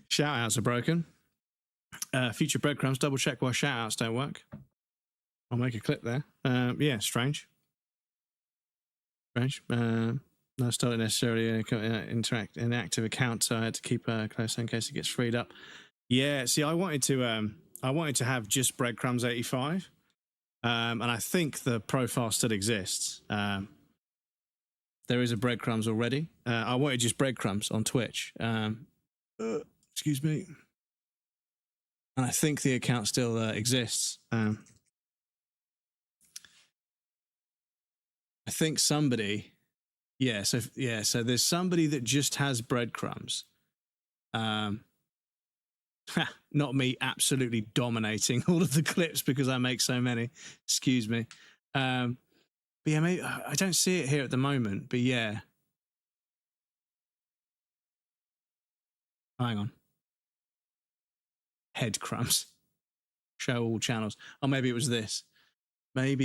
Shout-outs are broken. Future breadcrumbs, double check why shout-outs don't work. I'll make a clip there. Yeah, strange. No, it's not necessarily an inactive account, so I had to keep close in case it gets freed up. Yeah, see, I wanted to have just breadcrumbs 85, and I think the profile still exists. There is a breadcrumbs already. I wanted just breadcrumbs on Twitch. Excuse me. And I think the account still exists. I think somebody, so there's somebody that just has breadcrumbs. Not me absolutely dominating all of the clips because I make so many. Excuse me. But yeah, maybe, I don't see it here at the moment, but yeah. Hang on. Head crumbs. Show all channels. Oh, maybe it was this. But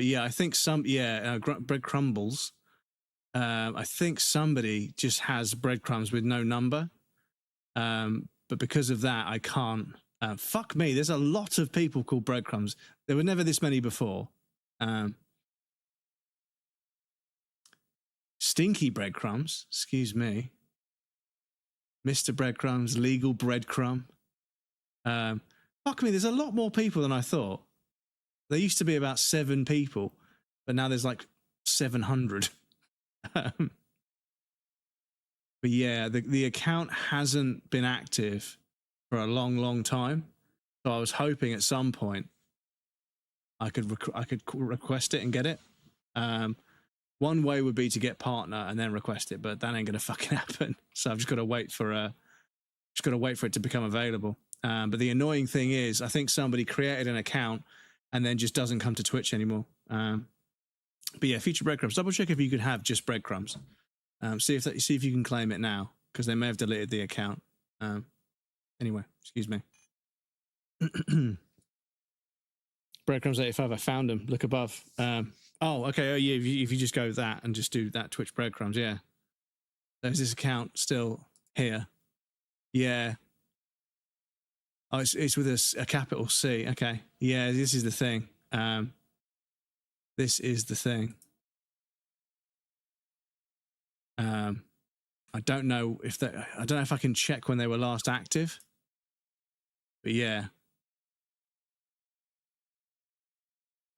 yeah, I think bread crumbles. I think somebody just has breadcrumbs with no number. But because of that, I can't. Fuck me. There's a lot of people called breadcrumbs. There were never this many before. Stinky breadcrumbs. Excuse me. Mr. Breadcrumbs, legal breadcrumb. Fuck me. There's a lot more people than I thought. There used to be about 7 people, but now there's like 700. But yeah, the account hasn't been active for a long, long time. So I was hoping at some point I could request it and get it. One way would be to get partner and then request it, but that ain't gonna fucking happen. So I've just got to wait for it to become available. But the annoying thing is, I think somebody created an account and then just doesn't come to Twitch anymore. But yeah, future breadcrumbs. Double check if you could have just breadcrumbs. See if you can claim it now, because they may have deleted the account. Anyway, excuse me. breadcrumbs 85. I found them. Look above. Oh, okay. Oh, yeah. If you just go that and just do that Twitch breadcrumbs, yeah. There's this account still here. Yeah. Oh, it's with a capital C. Okay. Yeah, this is the thing. This is the thing. I don't know if I don't know if I can check when they were last active. But yeah.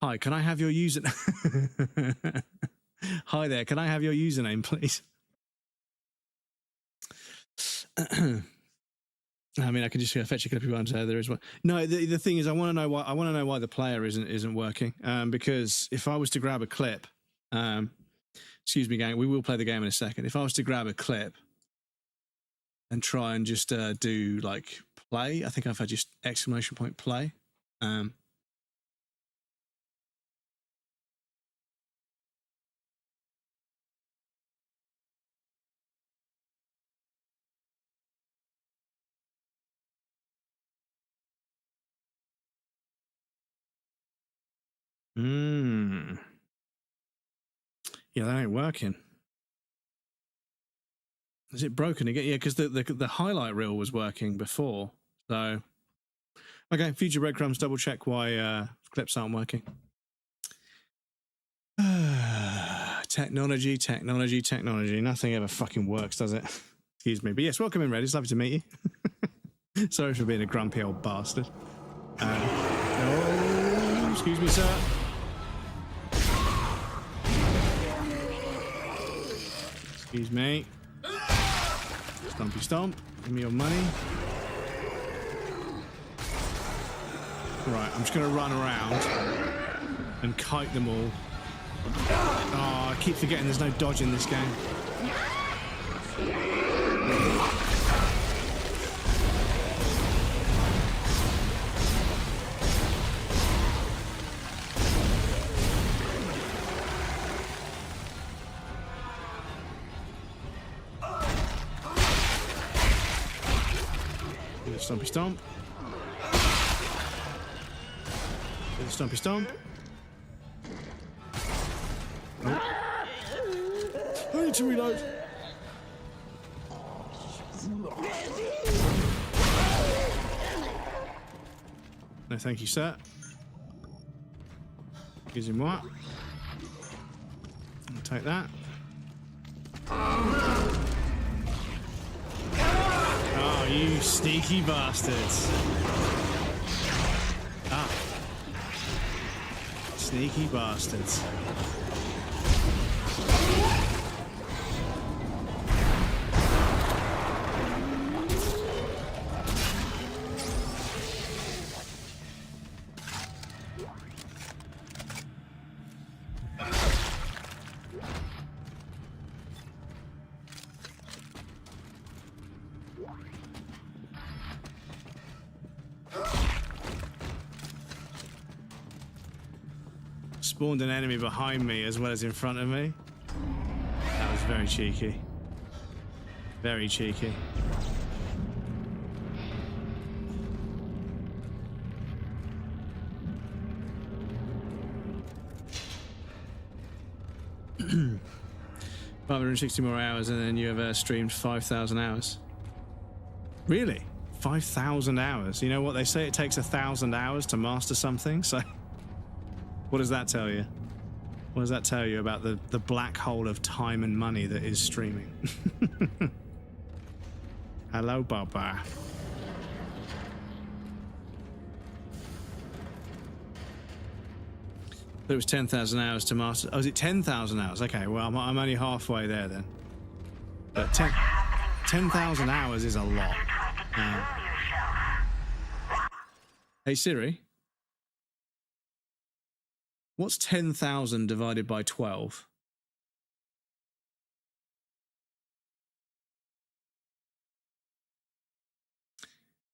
Hi, can I have your username? Hi there, can I have your username, please? I mean, I can just fetch a clip of one. There is one. No, the thing is, I want to know why. I want to know why the player isn't working. Because if I was to grab a clip, excuse me, gang, we will play the game in a second. If I was to grab a clip and try and just do like play, I think if I just exclamation point play. Yeah, that ain't working. Is it broken again? Yeah, because the highlight reel was working before. So, okay, future breadcrumbs, double check why clips aren't working. Technology. Nothing ever fucking works, does it? Excuse me. But yes, welcome in, Red. It's lovely to meet you. Sorry for being a grumpy old bastard. Oh, excuse me, sir. Excuse me. Stumpy stomp. Give me your money. Right, I'm just going to run around and kite them all. Oh, I keep forgetting there's no dodge in this game. Stumpy stomp. Stumpy stomp. Nope. I need to reload. No, thank you, sir. Excusez-moi. I'll take that. Oh, you sneaky bastards. Ah. Sneaky bastards. Spawned an enemy behind me as well as in front of me. That was very cheeky. Very cheeky. $560 more hours, and then you have streamed 5,000 hours. Really? 5,000 hours? You know what? They say it takes 1,000 hours to master something, so... What does that tell you? What does that tell you about the black hole of time and money that is streaming? Hello, Baba. But it was 10,000 hours to master. Oh, is it 10,000 hours? Okay, well, I'm only halfway there then. But 10,000 hours is a lot. Hey, Siri. What's 10,000 divided by 12?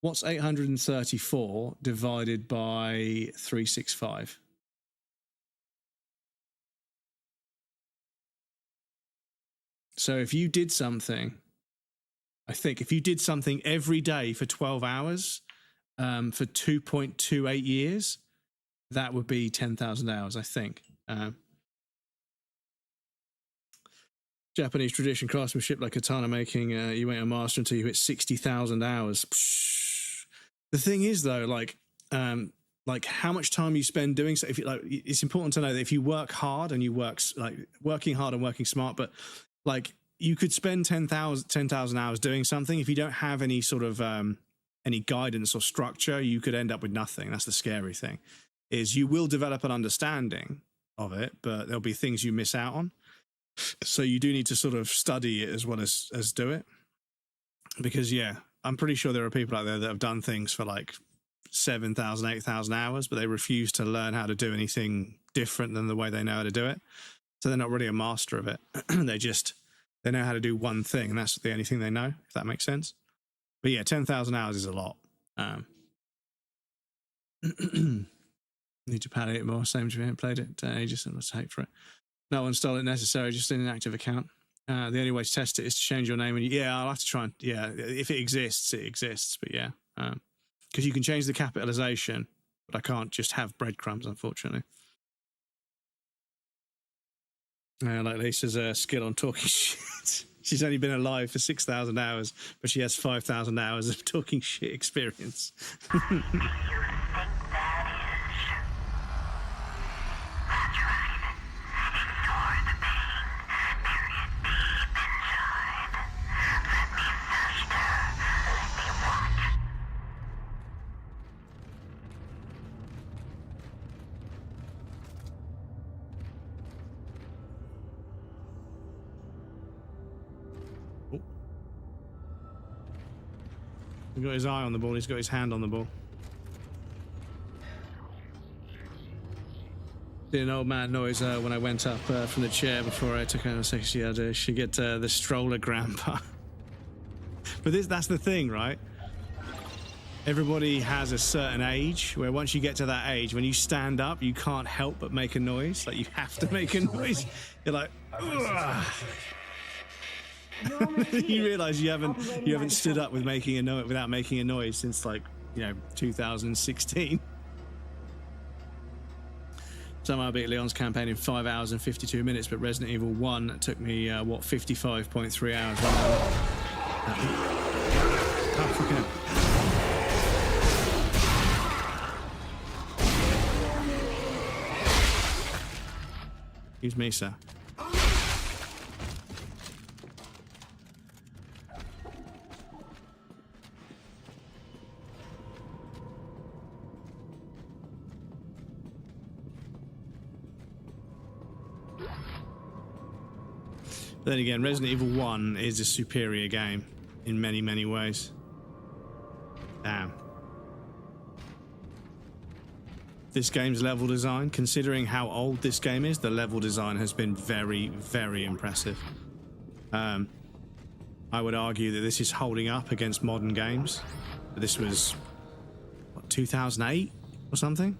What's 834 divided by 365? So if you did something, I think if you did something every day for 12 hours for 2.28 years, that would be 10,000 hours, I think. Japanese tradition craftsmanship like katana making, you ain't a master until you hit 60,000 hours. Psh. The thing is, though, like how much time you spend doing so. If you, like, it's important to know that if you work hard and you working hard and working smart, but like you could spend 10,000 hours doing something. If you don't have any sort of any guidance or structure, you could end up with nothing. That's the scary thing, is you will develop an understanding of it, but there'll be things you miss out on. So you do need to sort of study it as well as do it. Because, yeah, I'm pretty sure there are people out there that have done things for like 7,000, 8,000 hours, but they refuse to learn how to do anything different than the way they know how to do it. So they're not really a master of it. They know how to do one thing, and that's the only thing they know, if that makes sense. But yeah, 10,000 hours is a lot. Need to pad it more. Same if you haven't played it. Ages, let's hope for it. No install it necessary, just an inactive account. The only way to test it is to change your name. And yeah, I'll have to try and, yeah, if it exists, it exists. But yeah, because you can change the capitalization, but I can't just have breadcrumbs, unfortunately. Like Lisa's skill on talking shit. She's only been alive for 6,000 hours, but she has 5,000 hours of talking shit experience. He's got his eye on the ball. He's got his hand on the ball. Did an old man noise when I went up from the chair before I took out a sexy idea. She get the stroller grandpa. But that's the thing, right? Everybody has a certain age where once you get to that age, when you stand up, you can't help but make a noise. Like, you have to make a noise. You're like, ugh. You realize you haven't stood up with making a noise without making a noise since, like, 2016. Somehow I beat Leon's campaign in 5 hours and 52 minutes, but Resident Evil 1 took me 55.3 hours. Oh, fucking hell. Excuse me, sir. Then again, Resident Evil 1 is a superior game in many, many ways. Damn. This game's level design, considering how old this game is, the level design has been very, very impressive. I would argue that this is holding up against modern games. This was, what, 2008 or something?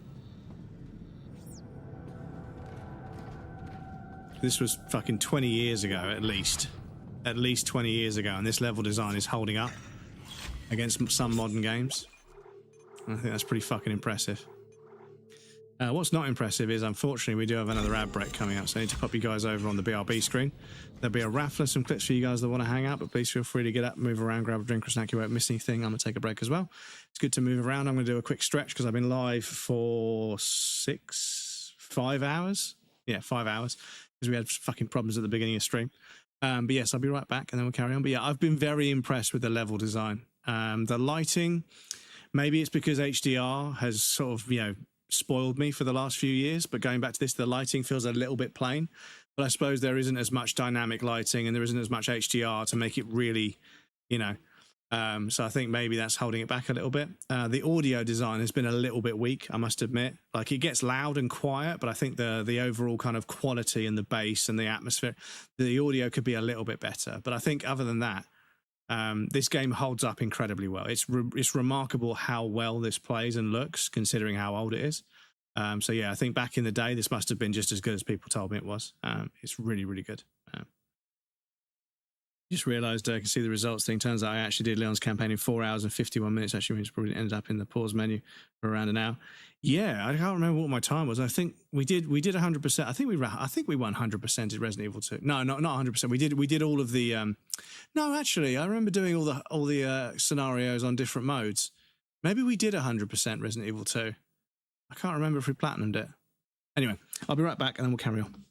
This was fucking 20 years ago, at least 20 years ago, and this level design is holding up against some modern games. And I think that's pretty fucking impressive. What's not impressive is, unfortunately, we do have another ad break coming up, so I need to pop you guys over on the BRB screen. There'll be a raffle and some clips for you guys that want to hang out, but please feel free to get up, move around, grab a drink or snack. You won't miss anything. I'm going to take a break as well. It's good to move around. I'm going to do a quick stretch because I've been live for 5 hours. Yeah, 5 hours. Because we had fucking problems at the beginning of stream. But yes, I'll be right back and then we'll carry on. But yeah, I've been very impressed with the level design. The lighting, maybe it's because HDR has sort of, spoiled me for the last few years, but going back to this, the lighting feels a little bit plain. But I suppose there isn't as much dynamic lighting and there isn't as much HDR to make it really, so I think maybe that's holding it back a little bit. The audio design has been a little bit weak, I must admit. Like, it gets loud and quiet, but I think the overall kind of quality and the bass and the atmosphere, the audio could be a little bit better. But I think other than that, this game holds up incredibly well. It's remarkable how well this plays and looks, considering how old it is. So yeah, I think back in the day, this must have been just as good as people told me it was. It's really, really good. Just realised I can see the results thing. Turns out I actually did Leon's campaign in 4 hours and 51 minutes. Actually means probably ended up in the pause menu for around an hour. Yeah, I can't remember what my time was. I think we did 100%. I think we won 100% in Resident Evil 2. No, not 100%. We did all of the. No, actually, I remember doing all the scenarios on different modes. Maybe we did 100% Resident Evil 2. I can't remember if we platinumed it. Anyway, I'll be right back and then we'll carry on.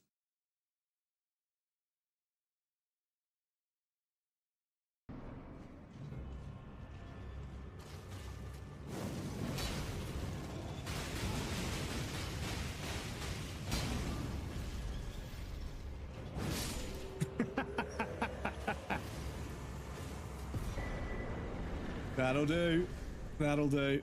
That'll do. That'll do.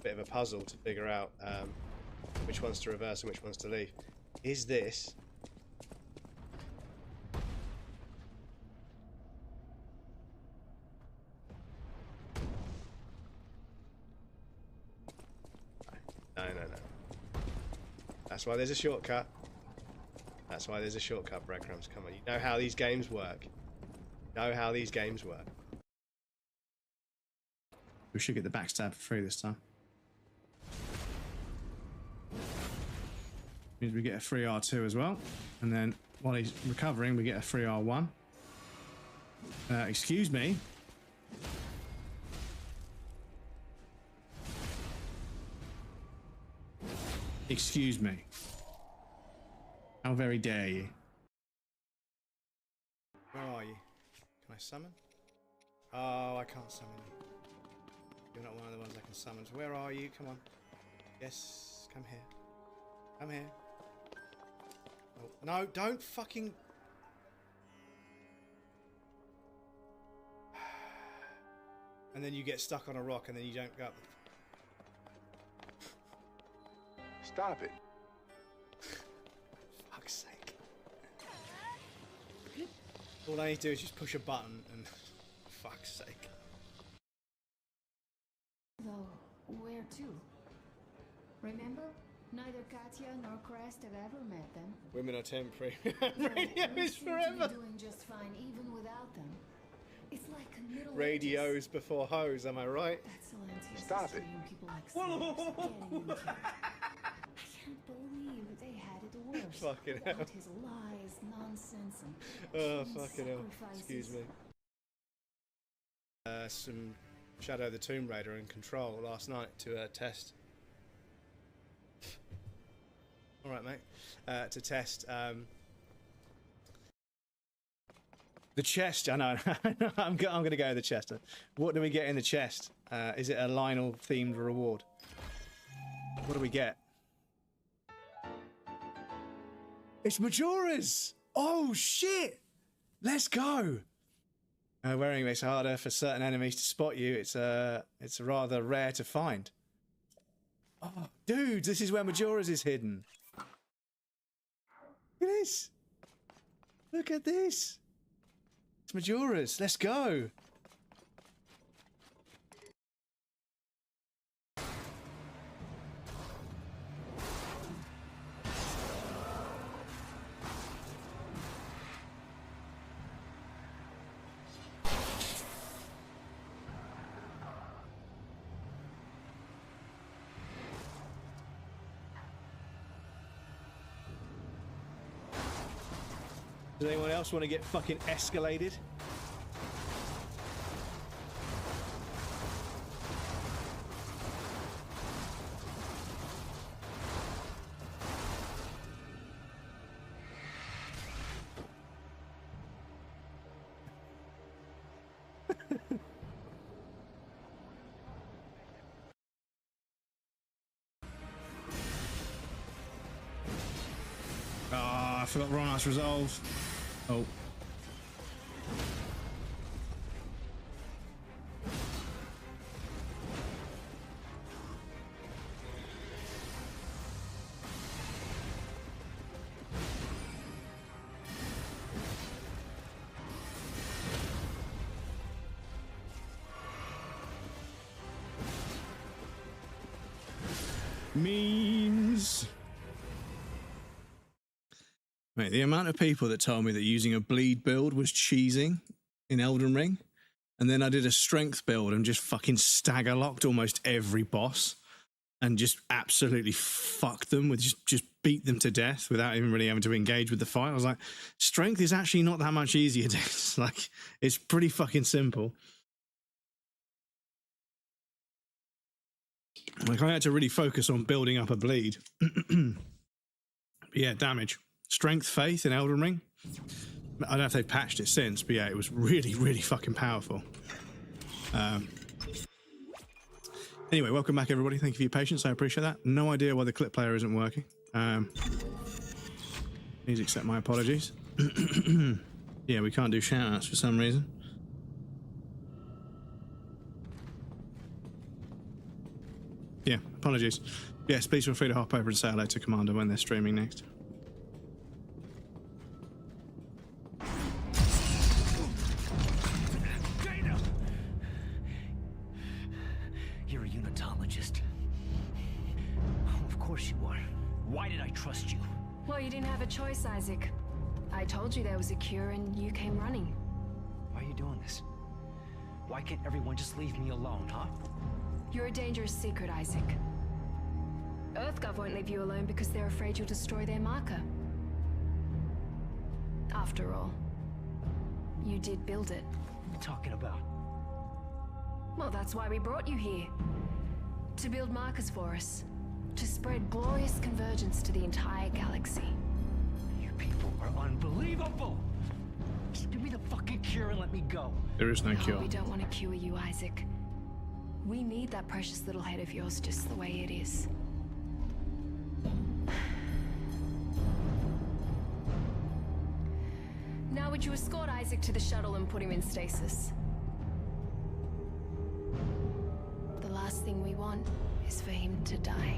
Bit of a puzzle to figure out which ones to reverse and which ones to leave. Is this no. That's why there's a shortcut. That's why there's a shortcut, breadcrumbs. Come on, you know how these games work. Know how these games work. We should get the backstab for free this time. Means we get a free R2 as well, and then while he's recovering we get a free R1. Excuse me. Excuse me. How very dare you? Where are you? Can I summon? Oh, I can't summon you. You're not one of the ones I can summon. So where are you? Come on. Yes, come here. Come here. Oh, no, don't fucking... And then you get stuck on a rock and then you don't go up. Stop it. Fuck's sake. All I need to do is just push a button and... Fuck's sake. Though, where to? Remember? Neither Katya nor Crest have ever met them. Women are temporary. Radio is forever. Doing just fine even without them. It's like a middle Radios before hoes, am I right? Stop it. People like I can't believe they had it worse. Fucking hell. Without his lies, nonsense, and Oh, human fucking hell. sacrifices. Excuse me. Some Shadow of the Tomb Raider and Control last night to test. All right, mate. To test the chest. I know. I'm going to go with the chest. What do we get in the chest? Is it a Lionel-themed reward? What do we get? It's Majora's! Oh, shit! Let's go! Wearing it makes it harder for certain enemies to spot you. It's rather rare to find. Oh, dude, this is where Majora's is hidden. Look at this. Look at this. It's Majora's. Let's go. Does anyone else want to get fucking escalated? Ah, I forgot Ronar's resolve. Oh. Means. Mate, the amount of people that told me that using a bleed build was cheesing in Elden Ring, and then I did a strength build and just fucking stagger locked almost every boss and just absolutely fucked them with just beat them to death without even really having to engage with the fight. I was like, strength is actually not that much easier. Like, it's pretty fucking simple. Like, I had to really focus on building up a bleed. Yeah, damage. Strength, faith in Elden Ring. I don't know if they've patched it since, but yeah, it was really, really fucking powerful. Anyway, welcome back, everybody. Thank you for your patience. I appreciate that. No idea why the clip player isn't working. Please accept my apologies. Yeah, we can't do shout-outs for some reason. Yeah, apologies. Yes, please feel free to hop over and say hello to Commander when they're streaming next. You're a unitologist. Of course you are. Why did I trust you? Well, you didn't have a choice, Isaac. I told you there was a cure and you came running. Why are you doing this? Why can't everyone just leave me alone, huh? You're a dangerous secret, Isaac. EarthGov won't leave you alone because they're afraid you'll destroy their marker. After all, you did build it. What are you talking about? Well, that's why we brought you here. To build markers for us. To spread glorious convergence to the entire galaxy. You people are unbelievable! Just give me the fucking cure and let me go. There is no cure. We don't want to cure you, Isaac. We need that precious little head of yours just the way it is. Now would you escort Isaac to the shuttle and put him in stasis? The last thing we want is for him to die.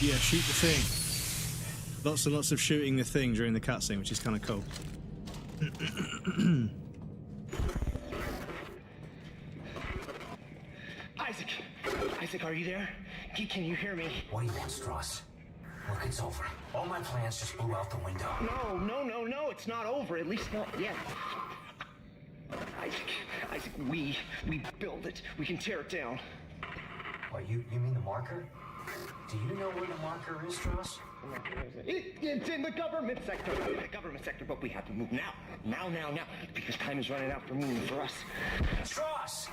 Yeah, shoot the thing. Lots and lots of shooting the thing during the cutscene, which is kind of cool. Isaac, are you there? Can you hear me? What do you want, Strauss? Look, it's over. All my plans just blew out the window. No, it's not over. At least not yet. Isaac, we build it. We can tear it down. What, you mean the marker? Do you know where the marker is, Strauss? It's in the government sector. But we have to move now. Now. Because time is running out for me and for us. Strauss,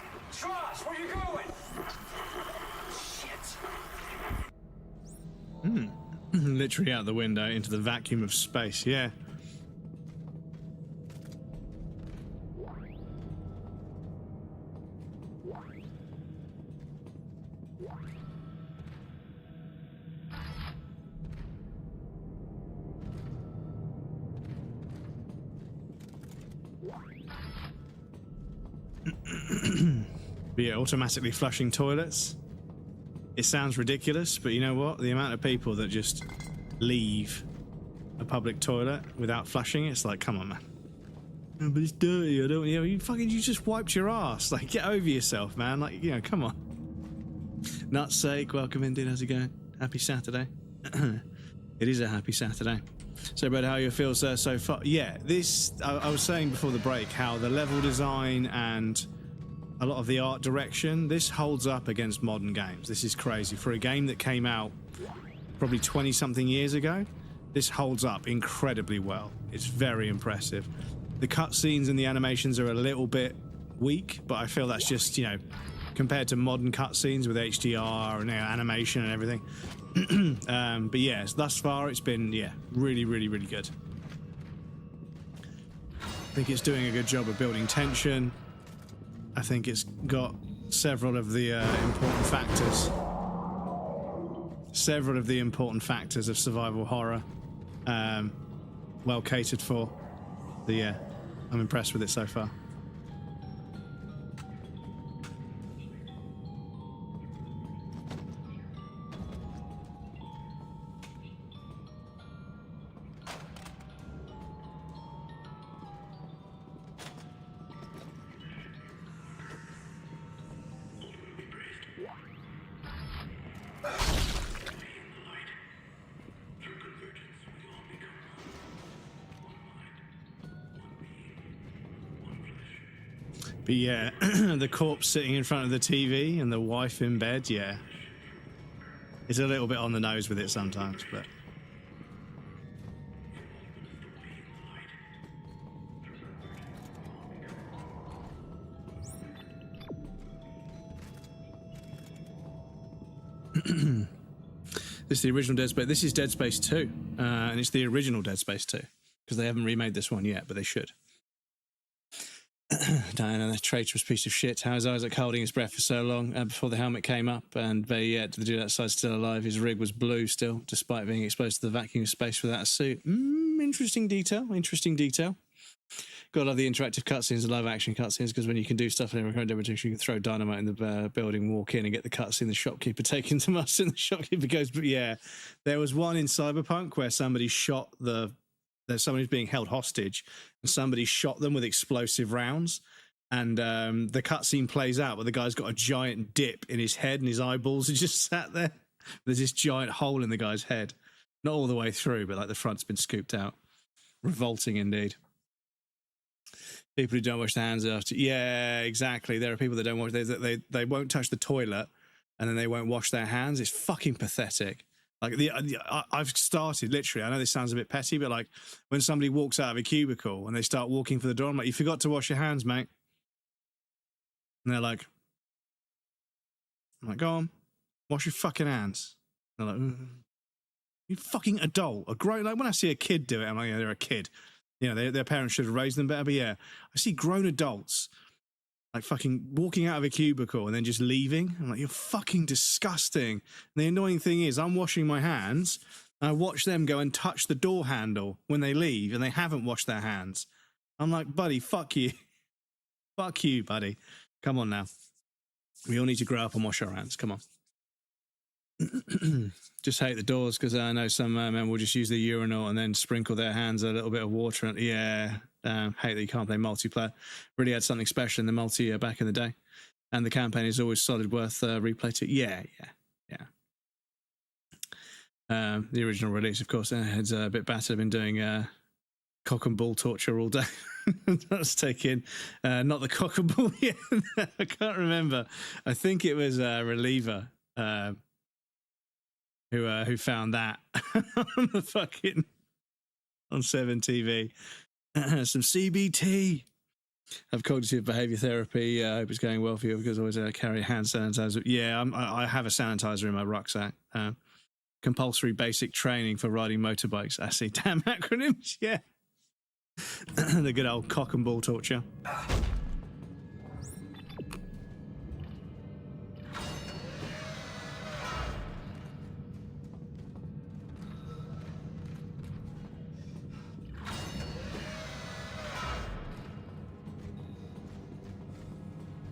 where you going? Shit. Literally out the window into the vacuum of space, yeah. But yeah, automatically flushing toilets. It sounds ridiculous, but you know what? The amount of people that just leave a public toilet without flushing, it's like, come on, man. Oh, but it's dirty. I don't. You just wiped your ass. Like, get over yourself, man. Like, come on. Nutsake, welcome in, dude. How's it going? Happy Saturday. It is a happy Saturday. So, Brad, how you feel so far? Yeah, this. I was saying before the break how the level design and a lot of the art direction, this holds up against modern games. This is crazy. For a game that came out probably 20-something years ago, this holds up incredibly well. It's very impressive. The cutscenes and the animations are a little bit weak, but I feel that's just, compared to modern cutscenes with HDR and animation and everything. But yeah, thus far it's been, really, really, really good. I think it's doing a good job of building tension. I think it's got several of the important factors of survival horror well catered for. So yeah, I'm impressed with it so far. But yeah, the corpse sitting in front of the TV and the wife in bed, yeah. It's a little bit on the nose with it sometimes, but... This is the original Dead Space. This is Dead Space 2, and it's the original Dead Space 2, because they haven't remade this one yet, but they should. Diana, that traitorous piece of shit. How's Isaac holding his breath for so long before the helmet came up? And better yet, the dude outside's still alive. His rig was blue still, despite being exposed to the vacuum of space without a suit. Interesting detail. Interesting detail. Gotta love the interactive cutscenes and live action cutscenes, because when you can do stuff in a recurrent demonstration, you can throw dynamite in the building, walk in and get the cutscene, the shopkeeper taken to us, and the shopkeeper goes, but yeah, there was one in Cyberpunk where somebody shot there's somebody who's being held hostage, and somebody shot them with explosive rounds, and the cutscene plays out, but the guy's got a giant dip in his head, and his eyeballs are just sat there. There's this giant hole in the guy's head, not all the way through, but like the front's been scooped out. Revolting indeed. People who don't wash their hands after, yeah, exactly. There are people that don't wash. They won't touch the toilet, and then they won't wash their hands. It's fucking pathetic. Like I've started literally. I know this sounds a bit petty, but like when somebody walks out of a cubicle and they start walking for the door, I'm like, "You forgot to wash your hands, mate." And they're like, "I'm like, go on, wash your fucking hands." And they're like, "You fucking adult, a grown." Like when I see a kid do it, I'm like, "Yeah, they're a kid. You know, their parents should have raised them better." But yeah, I see grown adults like fucking walking out of a cubicle and then just leaving. I'm like, you're fucking disgusting. And the annoying thing is I'm washing my hands and I watch them go and touch the door handle when they leave and they haven't washed their hands. I'm like, buddy, fuck you. Fuck you, buddy. Come on now. We all need to grow up and wash our hands. Come on. Just hate the doors because I know some men will just use the urinal and then sprinkle their hands a little bit of water. And yeah, hate that you can't play multiplayer. Really had something special in the multi back in the day. And the campaign is always solid worth replay too. Yeah. The original release, of course, it's a bit battered. I've been doing cock and ball torture all day. Let's take in not the cock and ball yet. I can't remember. I think it was Reliever who found that on the fucking on 7 TV. Some CBT. I've cognitive behavior therapy. I hope it's going well for you because I always carry hand sanitizer. Yeah, I have a sanitizer in my rucksack. Compulsory basic training for riding motorbikes. I see. Damn acronyms. Yeah. The good old cock and ball torture.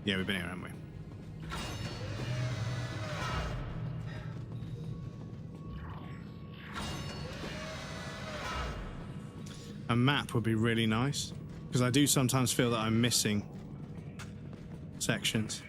Yeah, we've been here, haven't we? A map would be really nice, because I do sometimes feel that I'm missing sections.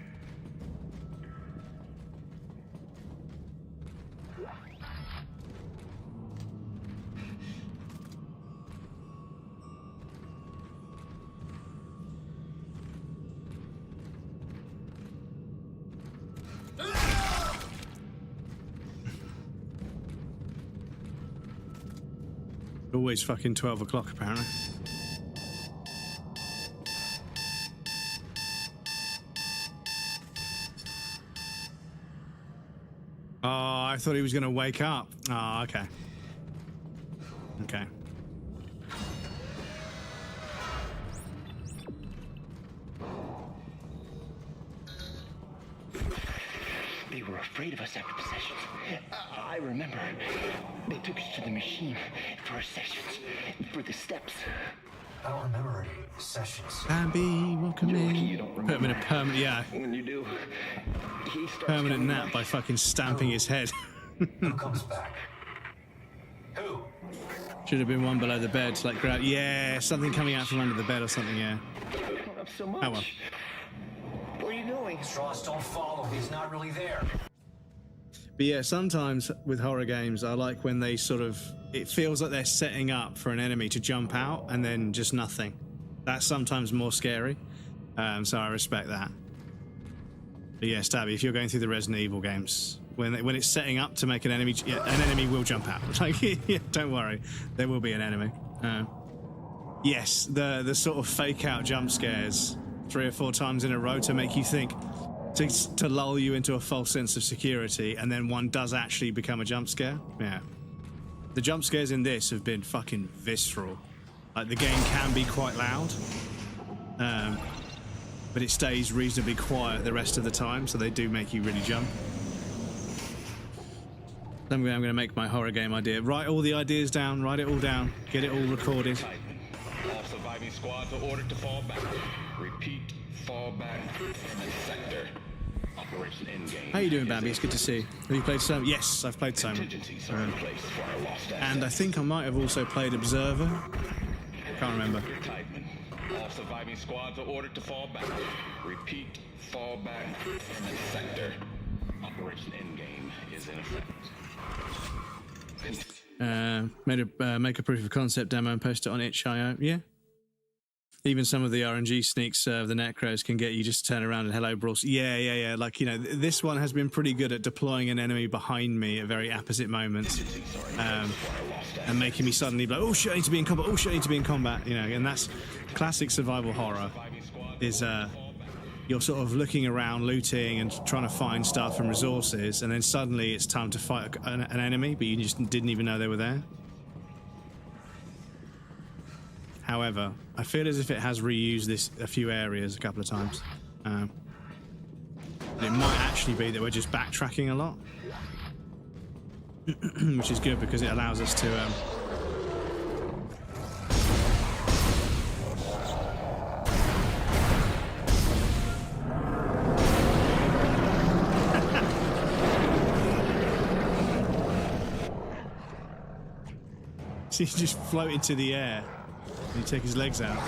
Always fucking 12 o'clock, apparently. Oh, I thought he was going to wake up. Oh, okay. Okay. They were afraid of us after possessions. I remember. They took us to the machine for our sessions, for the steps. I don't remember any sessions. Abby, welcome in. You don't remember. Put him in a permanent, yeah. When you do, he starts Permanent coming nap back. by fucking stamping his head. Who comes back? Who? Should have been one below the bed, like grab. Yeah, something coming out from under the bed or something. Yeah. Not up so much. Oh well. Where are you going? Straws don't follow. He's not really there. But yeah, sometimes with horror games, I like when they sort of, it feels like they're setting up for an enemy to jump out and then just nothing. That's sometimes more scary. So I respect that. But yeah, Stabby, if you're going through the Resident Evil games, when it's setting up to make an enemy, yeah, an enemy will jump out. Like, yeah, don't worry, there will be an enemy. Yes, the sort of fake out jump scares 3 or 4 times in a row to make you think, to lull you into a false sense of security, and then one does actually become a jump scare. Yeah. The jump scares in this have been fucking visceral. Like, the game can be quite loud, but it stays reasonably quiet the rest of the time, so they do make you really jump. I'm going to make my horror game idea. Write all the ideas down, write it all down, get it all recorded. All surviving squads are ordered to fall back. Repeat, fall back in the sector. Operation Endgame. How you doing, Bambi? It's good to see you. Have you played Soma? Yes, I've played Soma. And I think I might have also played Observer. Can't remember. All surviving squads are ordered to fall back. Repeat, fall back in the sector. Operation Endgame is in effect. Make a proof of concept demo and post it on itch.io. Yeah. Even some of the RNG sneaks of the Necros can get you just to turn around and hello, brawls. Yeah. Like, you know, this one has been pretty good at deploying an enemy behind me at very apposite moments, and making me suddenly be like, oh shit, I need to be in combat. Oh shit, I need to be in combat. You know, and that's classic survival horror. Is you're sort of looking around, looting and trying to find stuff and resources, and then suddenly it's time to fight an enemy, but you just didn't even know they were there. However, I feel as if it has reused this a few areas a couple of times. It might actually be that we're just backtracking a lot, which is good because it allows us to So you just float into the air and you take his legs out. Oh,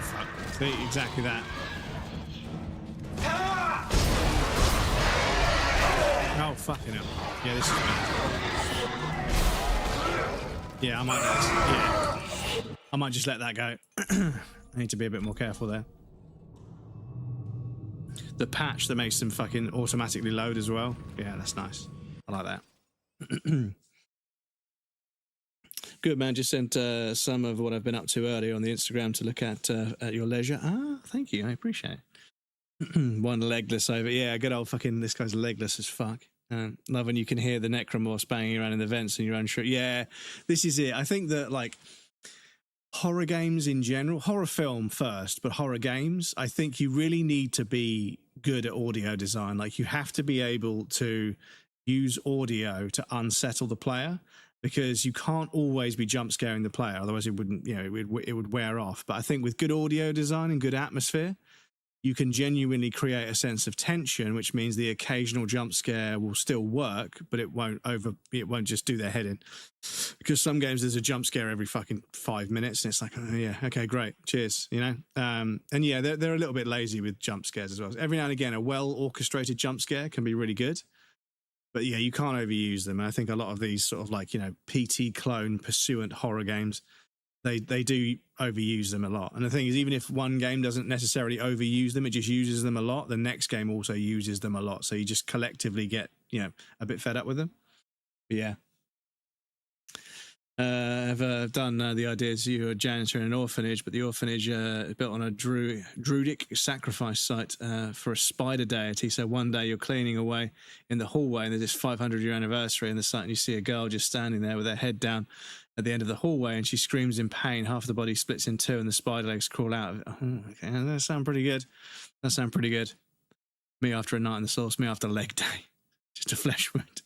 fuck. See, exactly that. Oh, fucking hell. Yeah, this is bad. Yeah, I might just let that go. I need to be a bit more careful there. The patch that makes them fucking automatically load as well. Yeah, that's nice. I like that. Good, man. Just sent some of what I've been up to earlier on the Instagram to look at your leisure. Ah, thank you. I appreciate it. One legless over. Yeah, good old fucking, this guy's legless as fuck. Love when you can hear the necromorphs banging around in the vents and you're unsure. Yeah, this is it. I think that, like, horror games in general, horror film first, but horror games, I think you really need to be good at audio design. Like, you have to be able to use audio to unsettle the player, because you can't always be jump scaring the player. Otherwise it wouldn't, you know, it would wear off. But I think with good audio design and good atmosphere, you can genuinely create a sense of tension, which means the occasional jump scare will still work, but it won't just do their head in. Because some games there's a jump scare every fucking 5 minutes, and it's like, oh yeah, okay, great, cheers, you know. And yeah, they're a little bit lazy with jump scares as well. Every now and again, a well orchestrated jump scare can be really good, but yeah, you can't overuse them. And I think a lot of these sort of, like, you know, PT clone pursuant horror games, they do overuse them a lot. And the thing is, even if one game doesn't necessarily overuse them, it just uses them a lot, the next game also uses them a lot. So you just collectively get, you know, a bit fed up with them. But yeah. I've done the ideas. You're a janitor in an orphanage, but the orphanage is built on a druidic sacrifice site for a spider deity. So one day you're cleaning away in the hallway, and there's this 500-year anniversary in the site, and you see a girl just standing there with her head down at the end of the hallway, and she screams in pain. Half the body splits in two, and the spider legs crawl out of it. Oh, okay, that sounds pretty good. That sounds pretty good. Me after a night in the sauce, me after leg day. Just a flesh wound.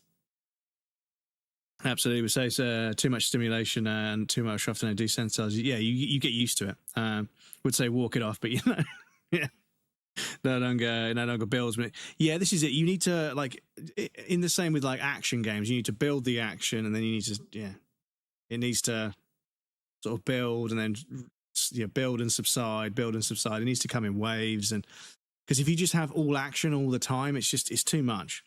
Absolutely, we say it's too much stimulation and too much often desensitizes. Yeah, you get used to it. Would say walk it off, but you know, yeah, no longer builds. But yeah, this is it. You need to, like, in the same with like action games, you need to build the action, and then you need to, yeah, it needs to sort of build and then, yeah, build and subside. It needs to come in waves, and because if you just have all action all the time, it's too much.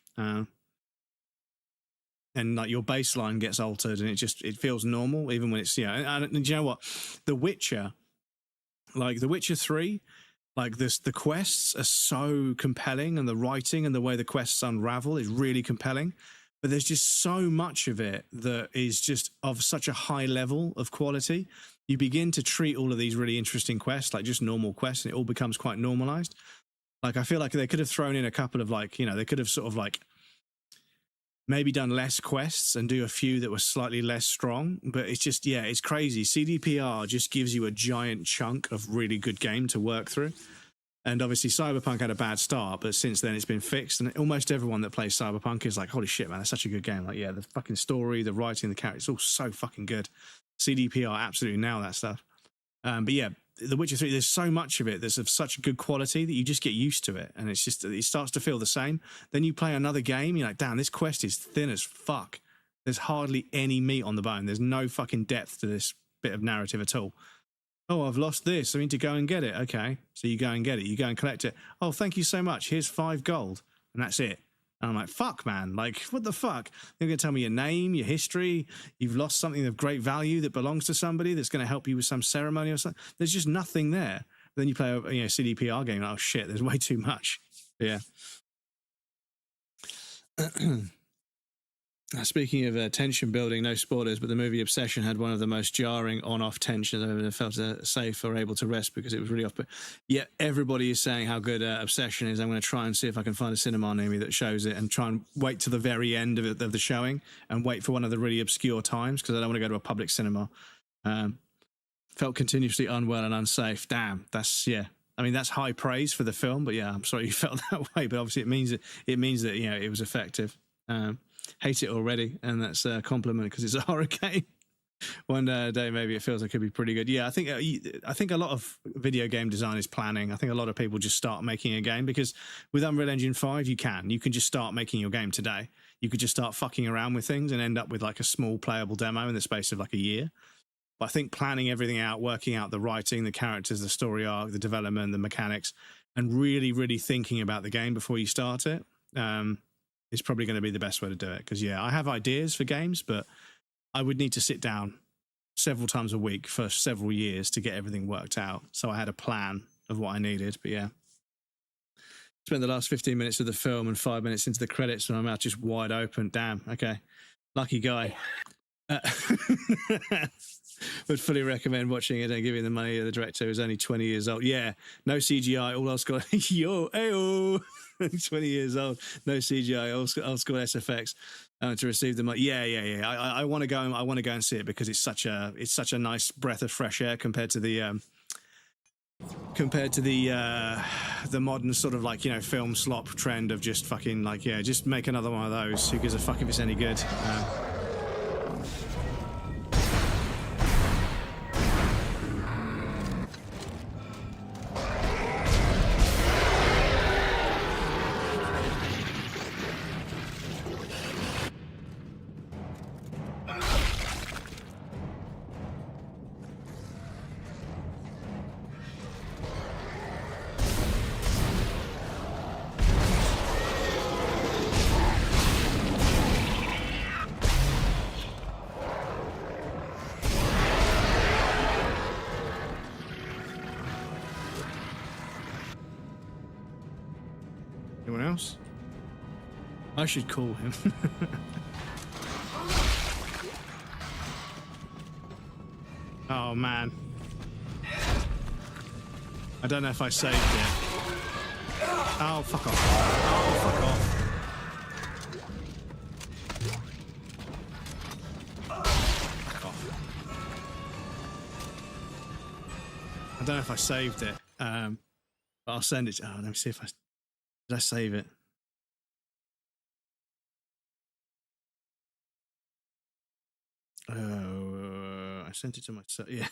And like your baseline gets altered, and it feels normal even when it's, you know. And you know what, The Witcher 3, like this, the quests are so compelling, and the writing and the way the quests unravel is really compelling. But there's just so much of it that is just of such a high level of quality. You begin to treat all of these really interesting quests like just normal quests, and it all becomes quite normalized. Like, I feel like they could have thrown in a couple of, like, you know, they could have sort of like maybe done less quests and do a few that were slightly less strong. But it's just, yeah, it's crazy. CDPR just gives you a giant chunk of really good game to work through. And obviously Cyberpunk had a bad start, but since then it's been fixed. And almost everyone that plays Cyberpunk is like, holy shit, man, that's such a good game. Like, yeah, the fucking story, the writing, the characters, it's all so fucking good. CDPR absolutely nail that stuff. But yeah, The Witcher 3, there's so much of it that's of such good quality that you just get used to it, and it's just, it starts to feel the same. Then you play another game, you're like, damn, this quest is thin as fuck. There's hardly any meat on the bone. There's no fucking depth to this bit of narrative at all. Oh, I've lost this, I need to go and get it. Okay, so you go and get it, you go and collect it. Oh, thank you so much, here's 5 gold, and that's it. And I'm like, fuck, man, like, what the fuck? You're going to tell me your name, your history, you've lost something of great value that belongs to somebody that's going to help you with some ceremony or something. There's just nothing there. Then you play a, you know, CDPR game, oh shit, there's way too much. Yeah. Speaking of tension building, no spoilers, but the movie Obsession had one of the most jarring on-off tensions I've ever felt safe or able to rest, because it was really off. But yeah, everybody is saying how good Obsession is. I'm going to try and see if I can find a cinema near me that shows it, and try and wait to the very end of the showing, and wait for one of the really obscure times, because I don't want to go to a public cinema. Felt continuously unwell and unsafe. Damn, that's, yeah. I mean, that's high praise for the film, but yeah, I'm sorry you felt that way. But obviously, it means that you know, it was effective. Hate it already, and that's a compliment because it's a horror game. One day maybe it feels like it could be pretty good. Yeah, I think a lot of video game design is planning. I think a lot of people just start making a game because with Unreal Engine 5 you can just start making your game today. You could just start fucking around with things and end up with like a small playable demo in the space of like a year. But I think planning everything out, working out the writing, the characters, the story arc, the development, the mechanics, and really, really thinking about the game before you start it is probably going to be the best way to do it. Because, yeah, I have ideas for games, but I would need to sit down several times a week for several years to get everything worked out. So I had a plan of what I needed. But, yeah. Spent the last 15 minutes of the film and 5 minutes into the credits and my mouth just wide open. Damn, okay. Lucky guy. Would fully recommend watching it and giving the money to the director who's only 20 years old. Yeah, no CGI, all old school. Yo, ayo, 20 years old, no CGI, old school SFX to receive the money. Yeah. I want to go. I want to go and see it because it's such a nice breath of fresh air compared to the modern sort of like, you know, film slop trend of just fucking like, yeah, just make another one of those. Who gives a fuck if it's any good? Anyone else? I should call him. Oh man. I don't know if I saved it. Oh, fuck off. Oh, fuck off. Fuck off. I don't know if I saved it. But I'll send it. Oh, let me see if did I save it? Oh, I sent it to myself. Yeah.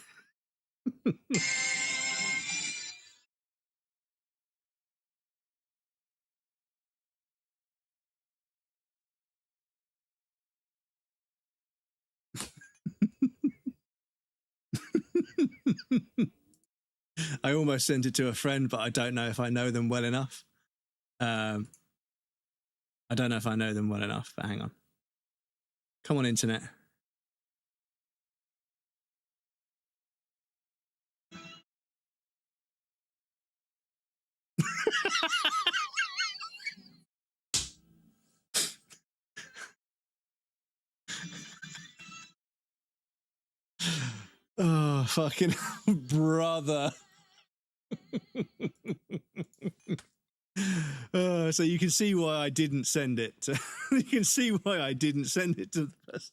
I almost sent it to a friend, but I don't know if I know them well enough. I don't know if I know them well enough, but hang on. Come on, internet. Oh, fucking brother. So you can see why I didn't send it. You can see why I didn't send it to the person.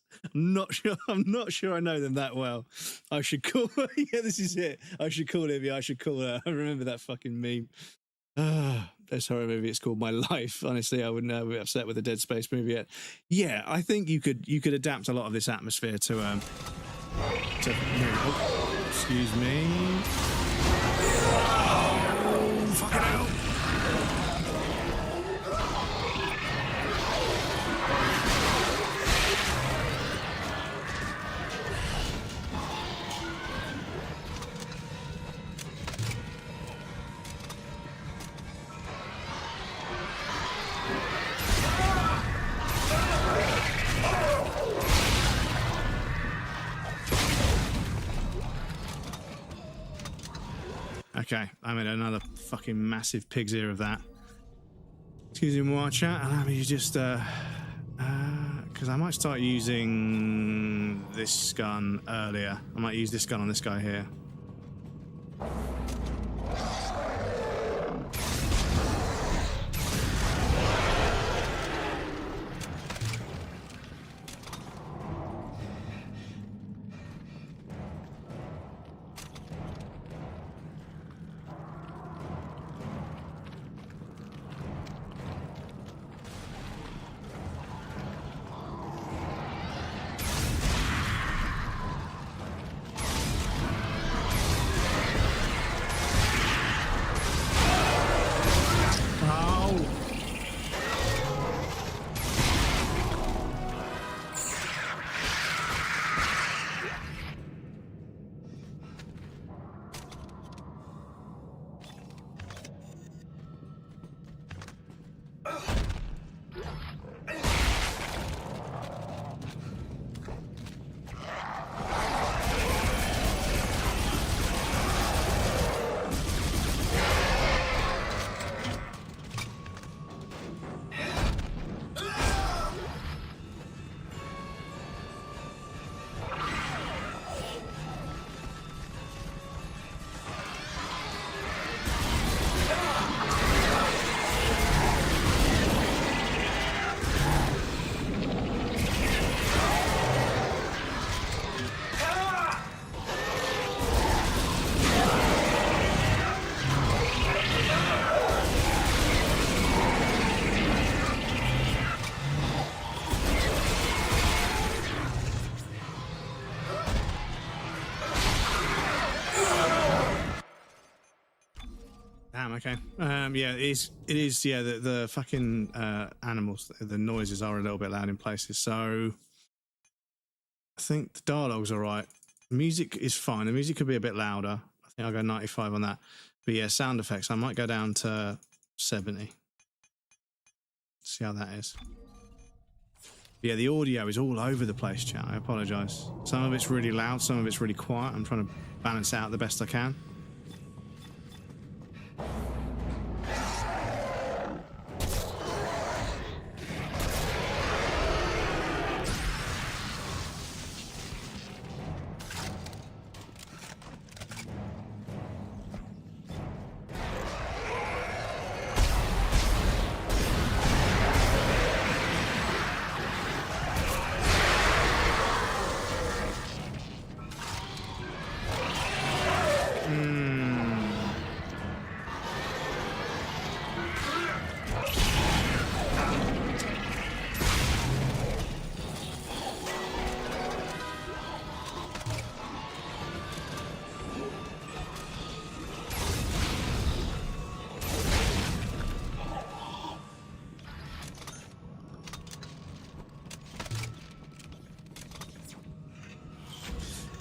I'm not sure I know them that well. I should call. Yeah, this is it. I should call him. Yeah, I should call her. I remember that fucking meme. This horror movie. It's called My Life. Honestly, I wouldn't be upset with a Dead Space movie yet. Yeah, I think you could adapt a lot of this atmosphere to oh, excuse me. Oh, fucking hell. Okay, I made another fucking massive pig's ear of that. Excuse me more chat. Let me just because I might start using this gun earlier. I might use this gun on this guy here. am, okay. Yeah, it is, yeah, the fucking animals, the noises are a little bit loud in places, so I think the dialogue's all right. Music is fine. The music could be a bit louder. I think I'll go 95 on that. But yeah, sound effects, I might go down to 70. See how that is. Yeah, the audio is all over the place, chat. I apologise. Some of it's really loud, some of it's really quiet. I'm trying to balance it out the best I can.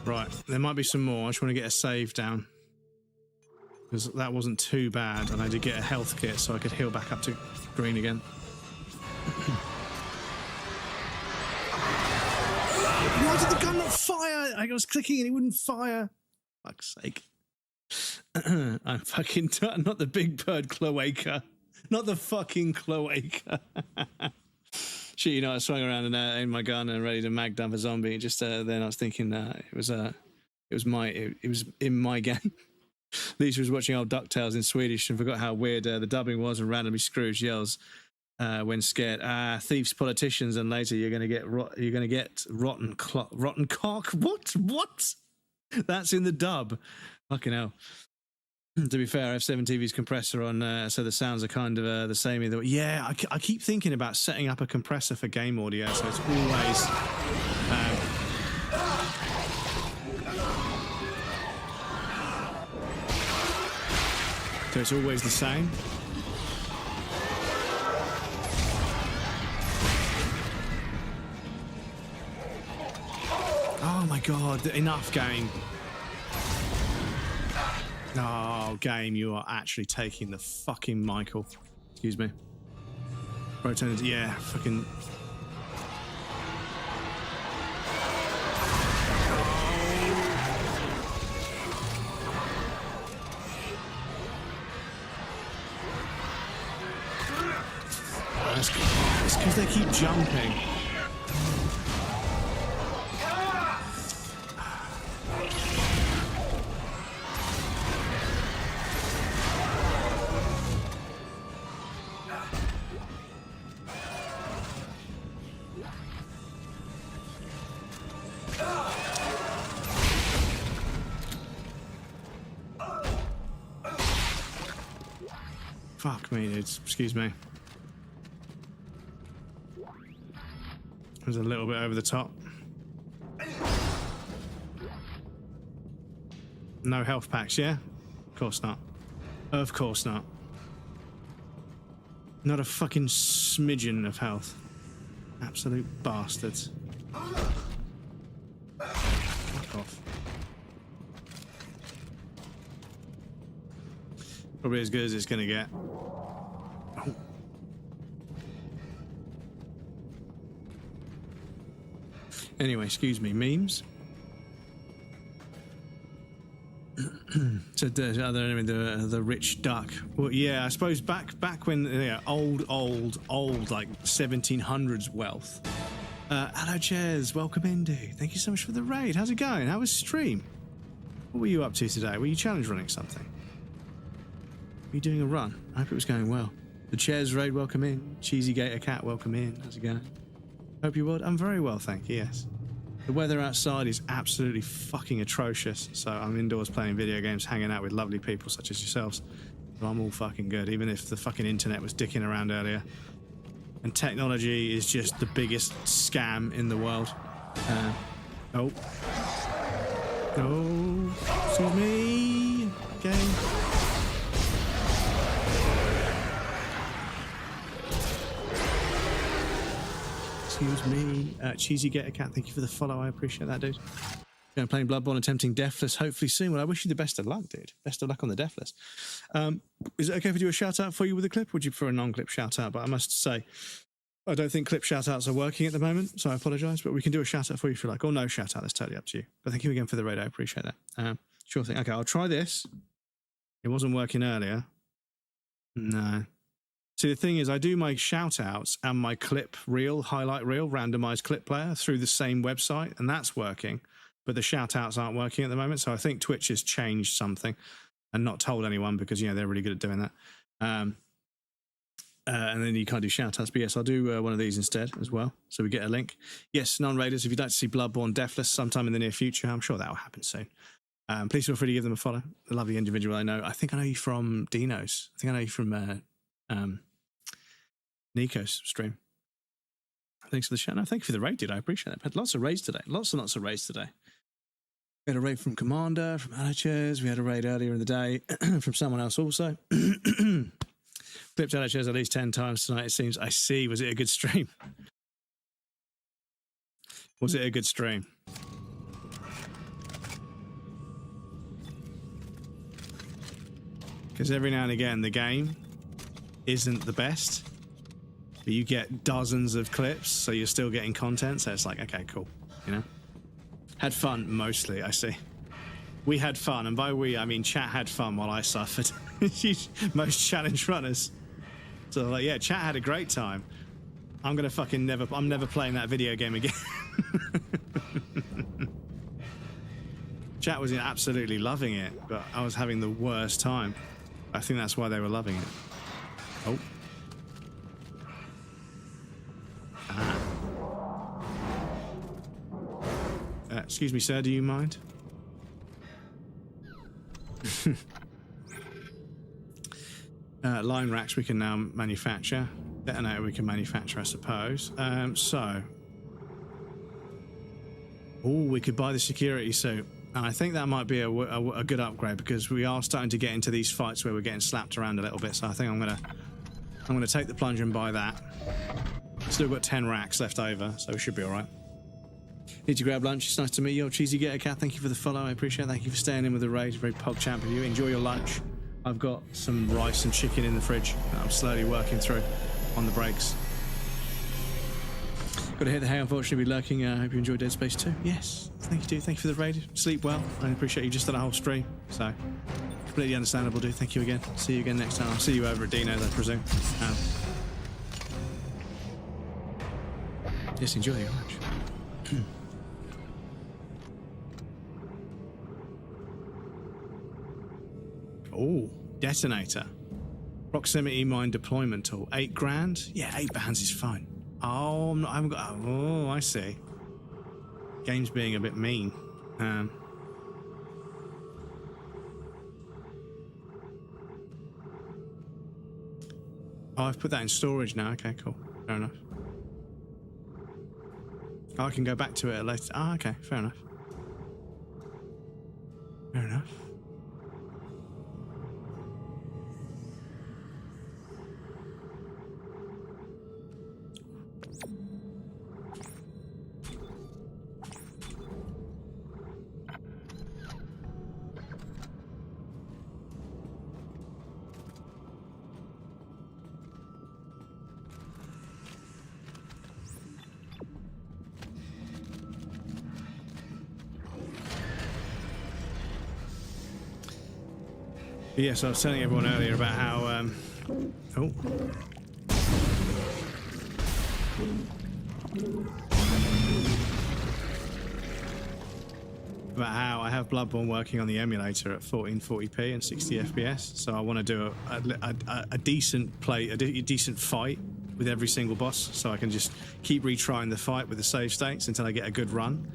Right, there might be some more. I just want to get a save down. Because that wasn't too bad, and I did get a health kit so I could heal back up to green again. Why did the gun not fire? I was clicking and it wouldn't fire. Fuck's sake. I'm fucking not the big bird cloaca. Not the fucking cloaca. Shit, you know, I swung around in my gun and ready to mag dump a zombie. Just then I was thinking it was in my game. Lisa was watching old DuckTales in Swedish and forgot how weird the dubbing was, and randomly Scrooge yells when scared, thieves, politicians, and later you're gonna get rotten cock. What? That's in the dub. Fucking hell. To be fair, I have 7TV's compressor on, so the sounds are kind of the same either way. Yeah, I keep thinking about setting up a compressor for game audio, so it's always... so it's always the same. Oh my god, enough game. Oh, game, you are actually taking the fucking Michael. Excuse me. Rotated, yeah, fucking... It's because they keep jumping. Fuck me, dudes. Excuse me. It was a little bit over the top. No health packs, yeah? Of course not. Of course not. Not a fucking smidgen of health. Absolute bastards. Fuck off. Probably as good as it's gonna get. Oh. Anyway, excuse me, memes. So the rich duck. Well, yeah, I suppose back when old like 1700s wealth. Hello, Chairs. Welcome in, dude. Thank you so much for the raid. How's it going? How was stream? What were you up to today? Were you challenge running something? Were you doing a run? I hope it was going well. The Chairs raid, welcome in. Cheesy Gator Cat, welcome in. How's it going? Hope you're well. I'm very well, thank you, yes. The weather outside is absolutely fucking atrocious, so I'm indoors playing video games, hanging out with lovely people such as yourselves. So I'm all fucking good, even if the fucking internet was dicking around earlier. And technology is just the biggest scam in the world. Oh, excuse me. Okay. Excuse me. Cheesy Get a Cat, thank you for the follow. I appreciate that, dude. Going playing Bloodborne, attempting Deathless, hopefully soon. Well, I wish you the best of luck, dude. Best of luck on the Deathless. Is it okay if I do a shout out for you with a clip? Or would you prefer a non-clip shout out? But I must say, I don't think clip shout outs are working at the moment, so I apologise. But we can do a shout out for you if you like, or no shout out. That's totally up to you. But thank you again for the raid. I appreciate that. Sure thing. Okay, I'll try this. It wasn't working earlier. No. See, the thing is, I do my shout outs and my clip reel, highlight reel, randomized clip player through the same website, and that's working. But the shout outs aren't working at the moment. So I think Twitch has changed something and not told anyone because, you know, they're really good at doing that. And then you can't do shout outs. But yes, I'll do one of these instead as well. So we get a link. Yes, non-raiders, if you'd like to see Bloodborne Deathless sometime in the near future, I'm sure that will happen soon. Please feel free to give them a follow. A lovely individual I know. I think I know you from Dino's. I think I know you from Nico's stream. Thanks for the shout. No, thank you for the raid, dude. I appreciate that. Had lots of raids today. Lots and lots of raids today. We had a raid from Commander, from Alachers. We had a raid earlier in the day from someone else also. Clipped Alachers at least 10 times tonight, it seems. I see. Was it a good stream? Was it a good stream? Because every now and again, the game isn't the best. But you get dozens of clips, so you're still getting content. So it's like, okay, cool. You know? Had fun, mostly, I see. We had fun, and by we, I mean chat had fun while I suffered. Most challenge runners. So, like, yeah, chat had a great time. I'm gonna fucking I'm never playing that video game again. Chat was absolutely loving it, but I was having the worst time. I think that's why they were loving it. Oh. Excuse me, sir, do you mind? Line racks we can now manufacture. Detonator we can manufacture, I suppose. We could buy the security suit. And I think that might be a good upgrade because we are starting to get into these fights where we're getting slapped around a little bit. So I think I'm gonna take the plunge and buy that. Still got 10 racks left over, so we should be all right. Need to grab lunch. It's nice to meet you. Cheesy Get a Cat, thank you for the follow. I appreciate it. Thank you for staying in with the raid. Very pog champ of you. Enjoy your lunch. I've got some rice and chicken in the fridge that I'm slowly working through on the breaks. Got to hit the hay, unfortunately, be lurking. I hope you enjoyed Dead Space 2. Yes, thank you, dude. Thank you for the raid. Sleep well. I appreciate you just done a whole stream. So, completely understandable, dude. Thank you again. See you again next time. I'll see you over at Dino's, I presume. Just enjoy your lunch. Oh, detonator. Proximity mine deployment tool. 8 grand? Yeah, 8 bands is fine. Oh, I haven't got. Oh, I see. Game's being a bit mean. Oh, I've put that in storage now. Okay, cool. Fair enough. Oh, I can go back to it later. Ah, okay, fair enough. Fair enough. Yes, I was telling everyone earlier about how, about how I have Bloodborne working on the emulator at 1440p and 60 FPS, so I want to do a decent play, a decent fight with every single boss, so I can just keep retrying the fight with the save states until I get a good run,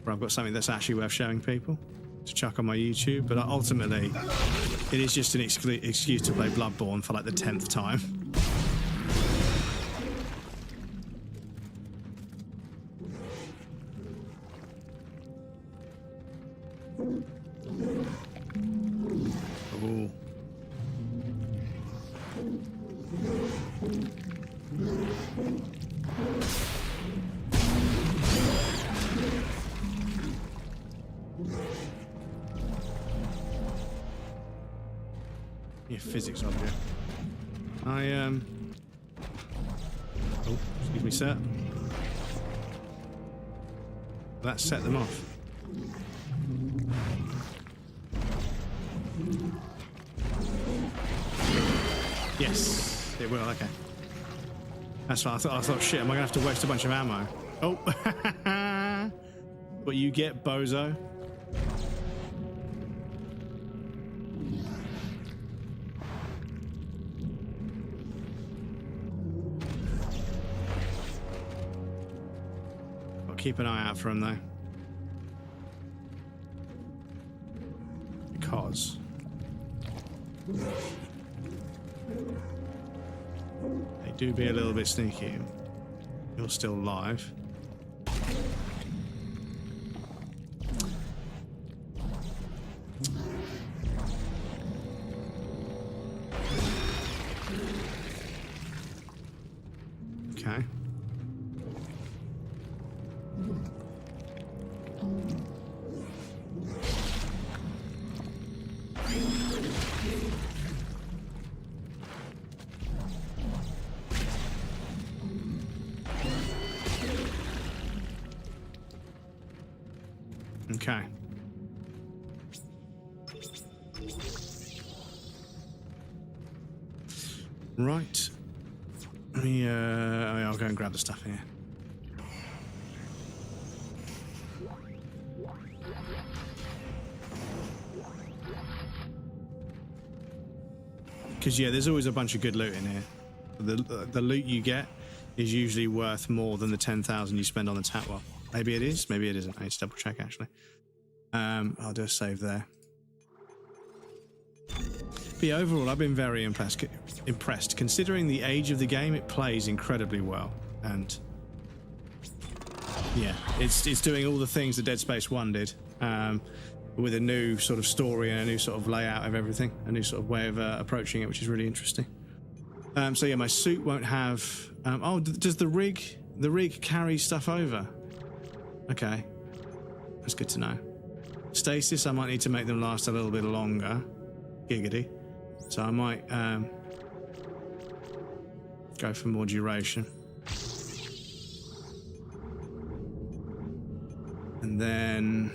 where I've got something that's actually worth showing people to chuck on my YouTube. But ultimately, it is just an excuse to play Bloodborne for like the 10th time. Ooh. Yeah, physics object. Oh, excuse me, sir. That set them off. Yes, it will. Okay. That's what I thought. Shit, am I gonna have to waste a bunch of ammo? Oh, what you get, bozo? I'll keep an eye out for him though, because they do be a little bit sneaky. You're still alive. Okay. Okay. Right. Let me, I'll go and grab the stuff here. Because, yeah, there's always a bunch of good loot in here. The loot you get is usually worth more than the 10,000 you spend on the tap. Well, maybe it is, maybe it isn't. I need to double check, actually. I'll do a save there. But yeah, overall, I've been very impressed. Considering the age of the game, it plays incredibly well. And yeah, it's doing all the things that Dead Space 1 did, with a new sort of story and a new sort of layout of everything, a new sort of way of approaching it, which is really interesting. So yeah, my suit won't have... oh, does the rig carry stuff over? Okay, that's good to know. Stasis, I might need to make them last a little bit longer. Giggity. So I might go for more duration. And then...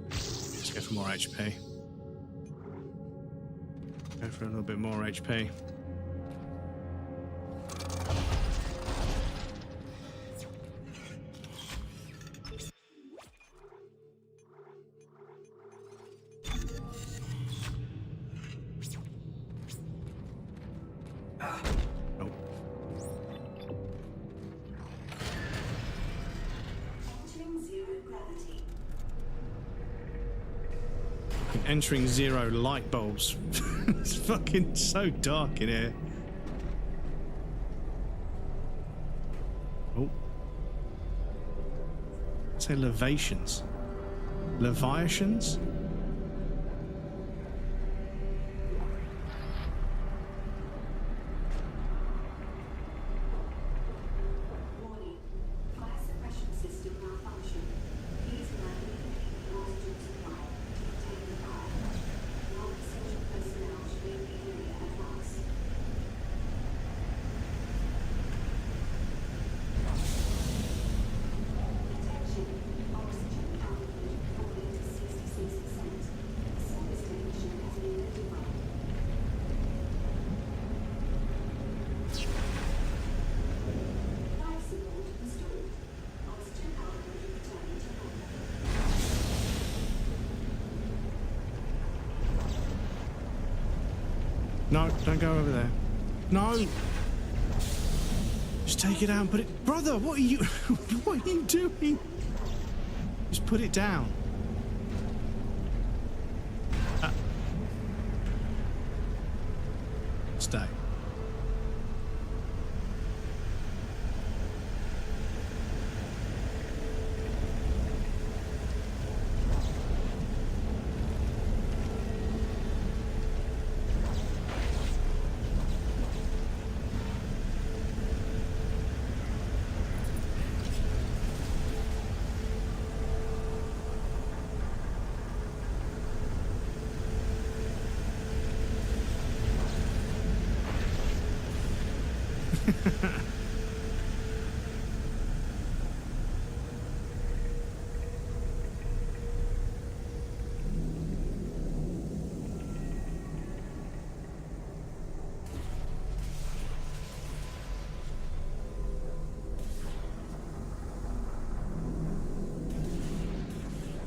let's go for more HP. Go for a little bit more HP. Entering zero light bulbs. It's fucking so dark in here. Oh. Say levations. Leviations? No, don't go over there. No! Just take it out and put it... Brother, what are you... what are you doing? Just put it down. Stay.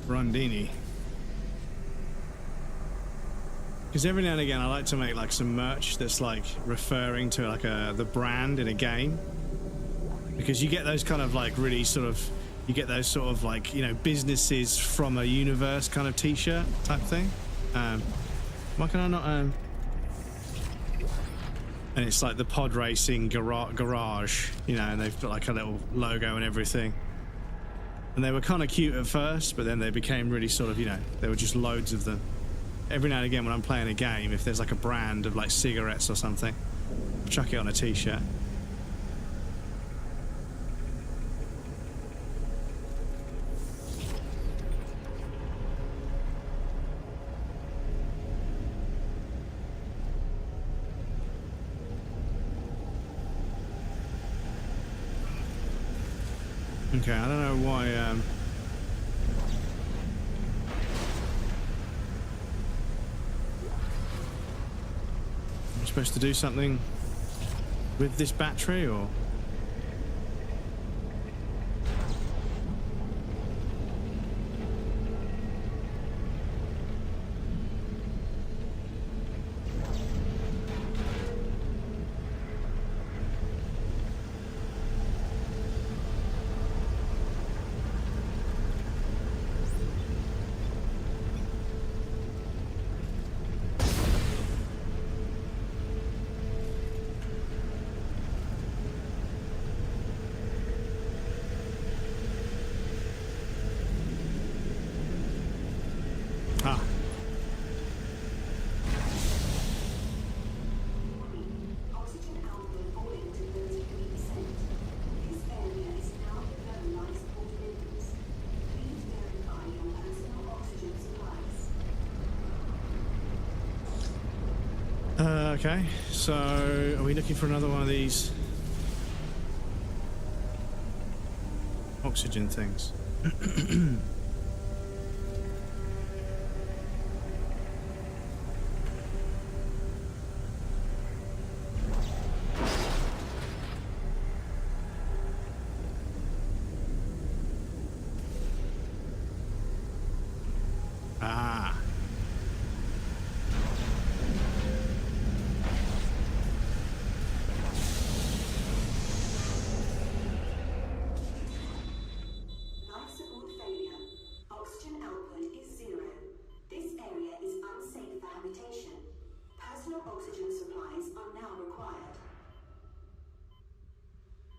Rondini. Because every now and again I like to make like some merch that's like referring to like the brand in a game, because you get those kind of like really sort of, you get those sort of like, you know, businesses from a universe kind of t-shirt type thing. Why can I not and it's like the pod racing garage, you know, and they've got like a little logo and everything. And they were kind of cute at first, but then they became really sort of, you know, there were just loads of them. Every now and again when I'm playing a game, if there's like a brand of like cigarettes or something, I'll chuck it on a t-shirt. Okay, I don't know why I'm supposed to do something with this battery, or okay, so are we looking for another one of these oxygen things?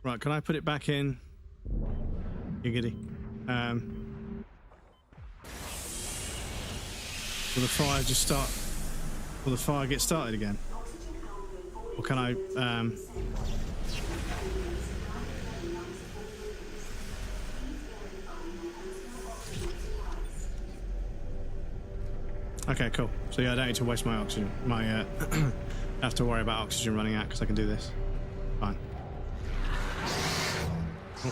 Right, can I put it back in? Giggity. Will the fire just start? Will the fire get started again? Or can I, Okay, cool. So yeah, I don't need to waste my oxygen. I have to worry about oxygen running out because I can do this. Fine. Oh.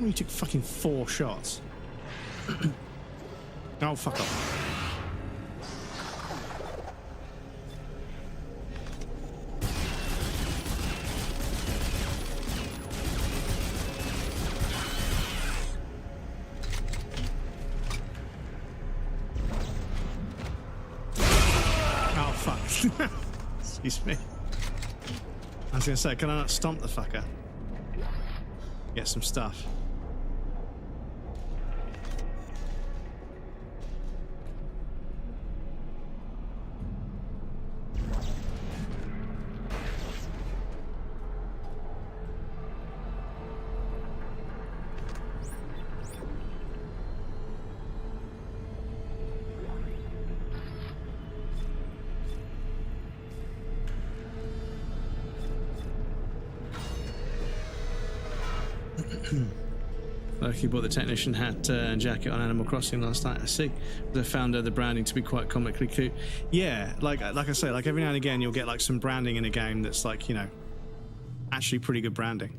Oh, you took fucking 4 shots. Oh, fuck off. Excuse me. I was gonna say, can I not stomp the fucker? Get some stuff. Loki bought the technician hat and jacket on Animal Crossing last night. I see. I found the branding to be quite comically cute. Yeah, like I say, like every now and again you'll get like some branding in a game that's like, you know, actually pretty good branding.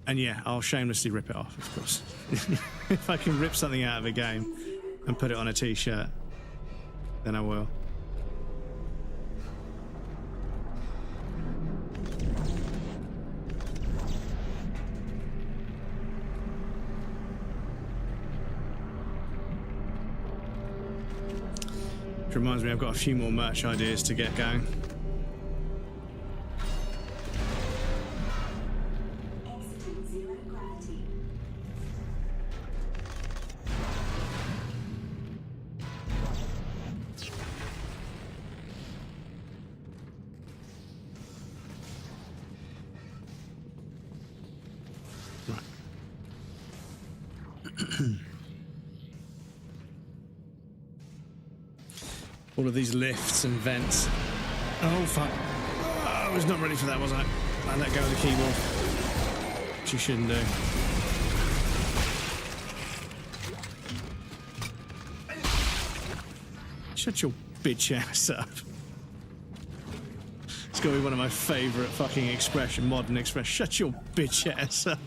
And yeah, I'll shamelessly rip it off, of course. If I can rip something out of a game and put it on a t-shirt, then I will. Which reminds me, I've got a few more merch ideas to get going. All of these lifts and vents. Oh fuck. Oh, I was not ready for that, was I? I let go of the keyboard. Which you shouldn't do. Shut your bitch ass up. It's gonna be one of my favourite fucking modern expressions. Shut your bitch ass up.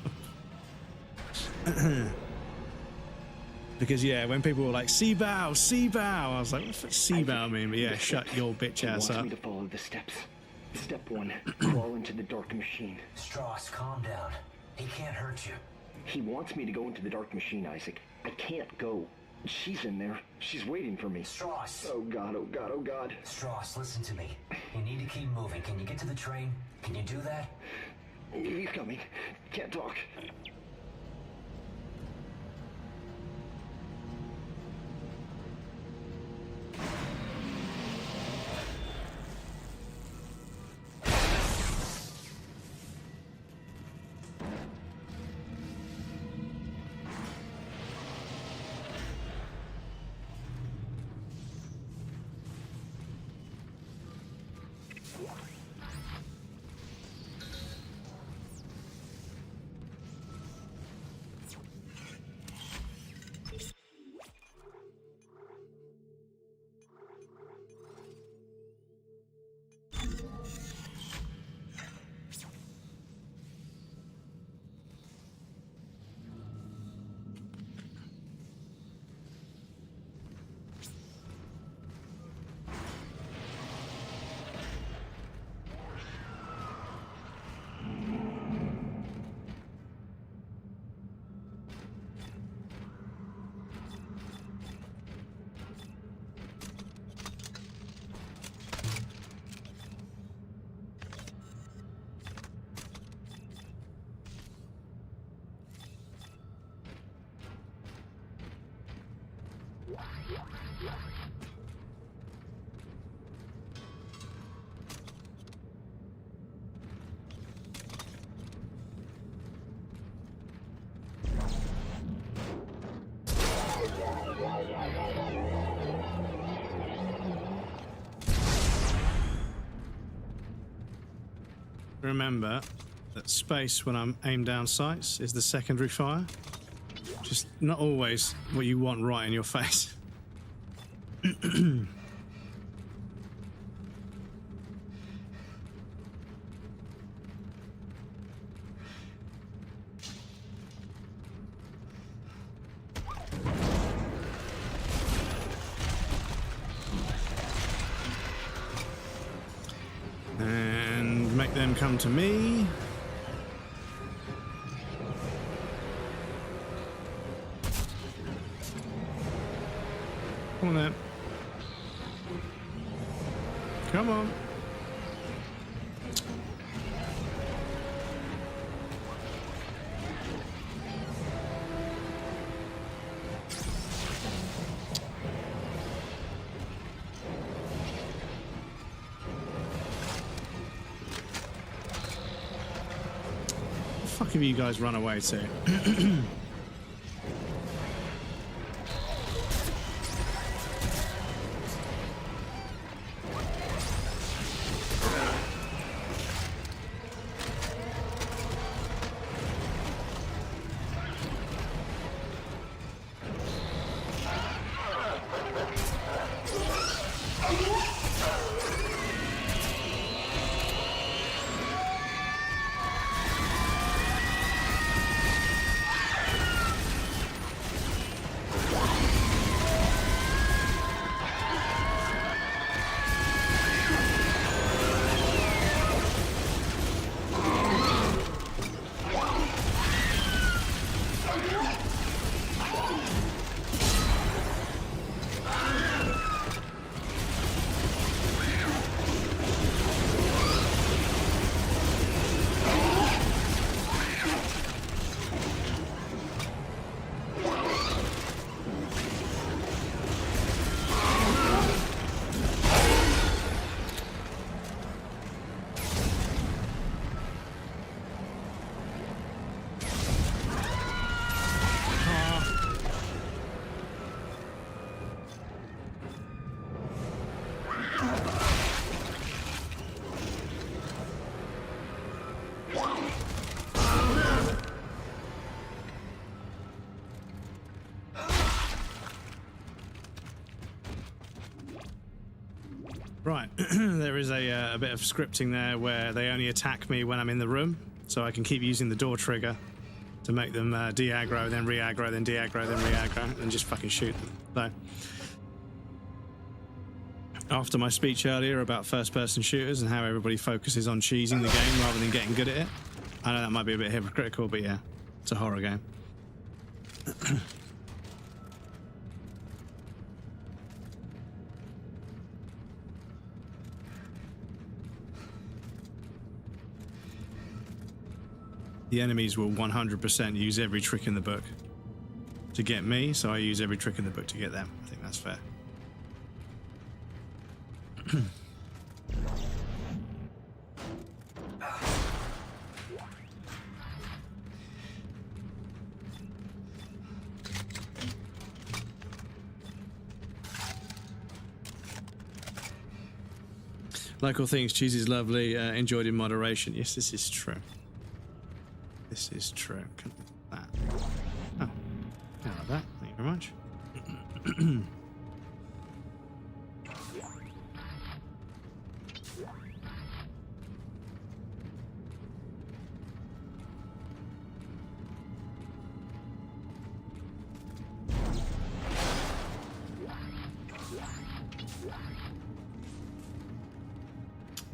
Because yeah, when people were like "Seabow, Seabow," I was like, "What the fuck Seabow mean?" But yeah, shut your bitch ass up. He wants me to follow the steps. Step 1: crawl into the dark machine. Strauss, calm down. He can't hurt you. He wants me to go into the dark machine, Isaac. I can't go. She's in there. She's waiting for me. Strauss. Oh God! Oh God! Oh God! Strauss, listen to me. You need to keep moving. Can you get to the train? Can you do that? He's coming. Can't talk. Remember that space when I'm aimed down sights is the secondary fire. Just not always what you want right in your face. And make them come to me. Come on then. Come on. The fuck have you guys run away to? Right, there is a bit of scripting there where they only attack me when I'm in the room, so I can keep using the door trigger to make them de-aggro, then re-aggro, then de-aggro, then re-aggro, and just fucking shoot them. So, after my speech earlier about first-person shooters and how everybody focuses on cheesing the game rather than getting good at it, I know that might be a bit hypocritical, but yeah, it's a horror game. The enemies will 100% use every trick in the book to get me, so I use every trick in the book to get them. I think that's fair. Like all things, cheese is lovely, enjoyed in moderation. Yes, this is true. This is true. That. Oh, yeah, like that. Thank you very much.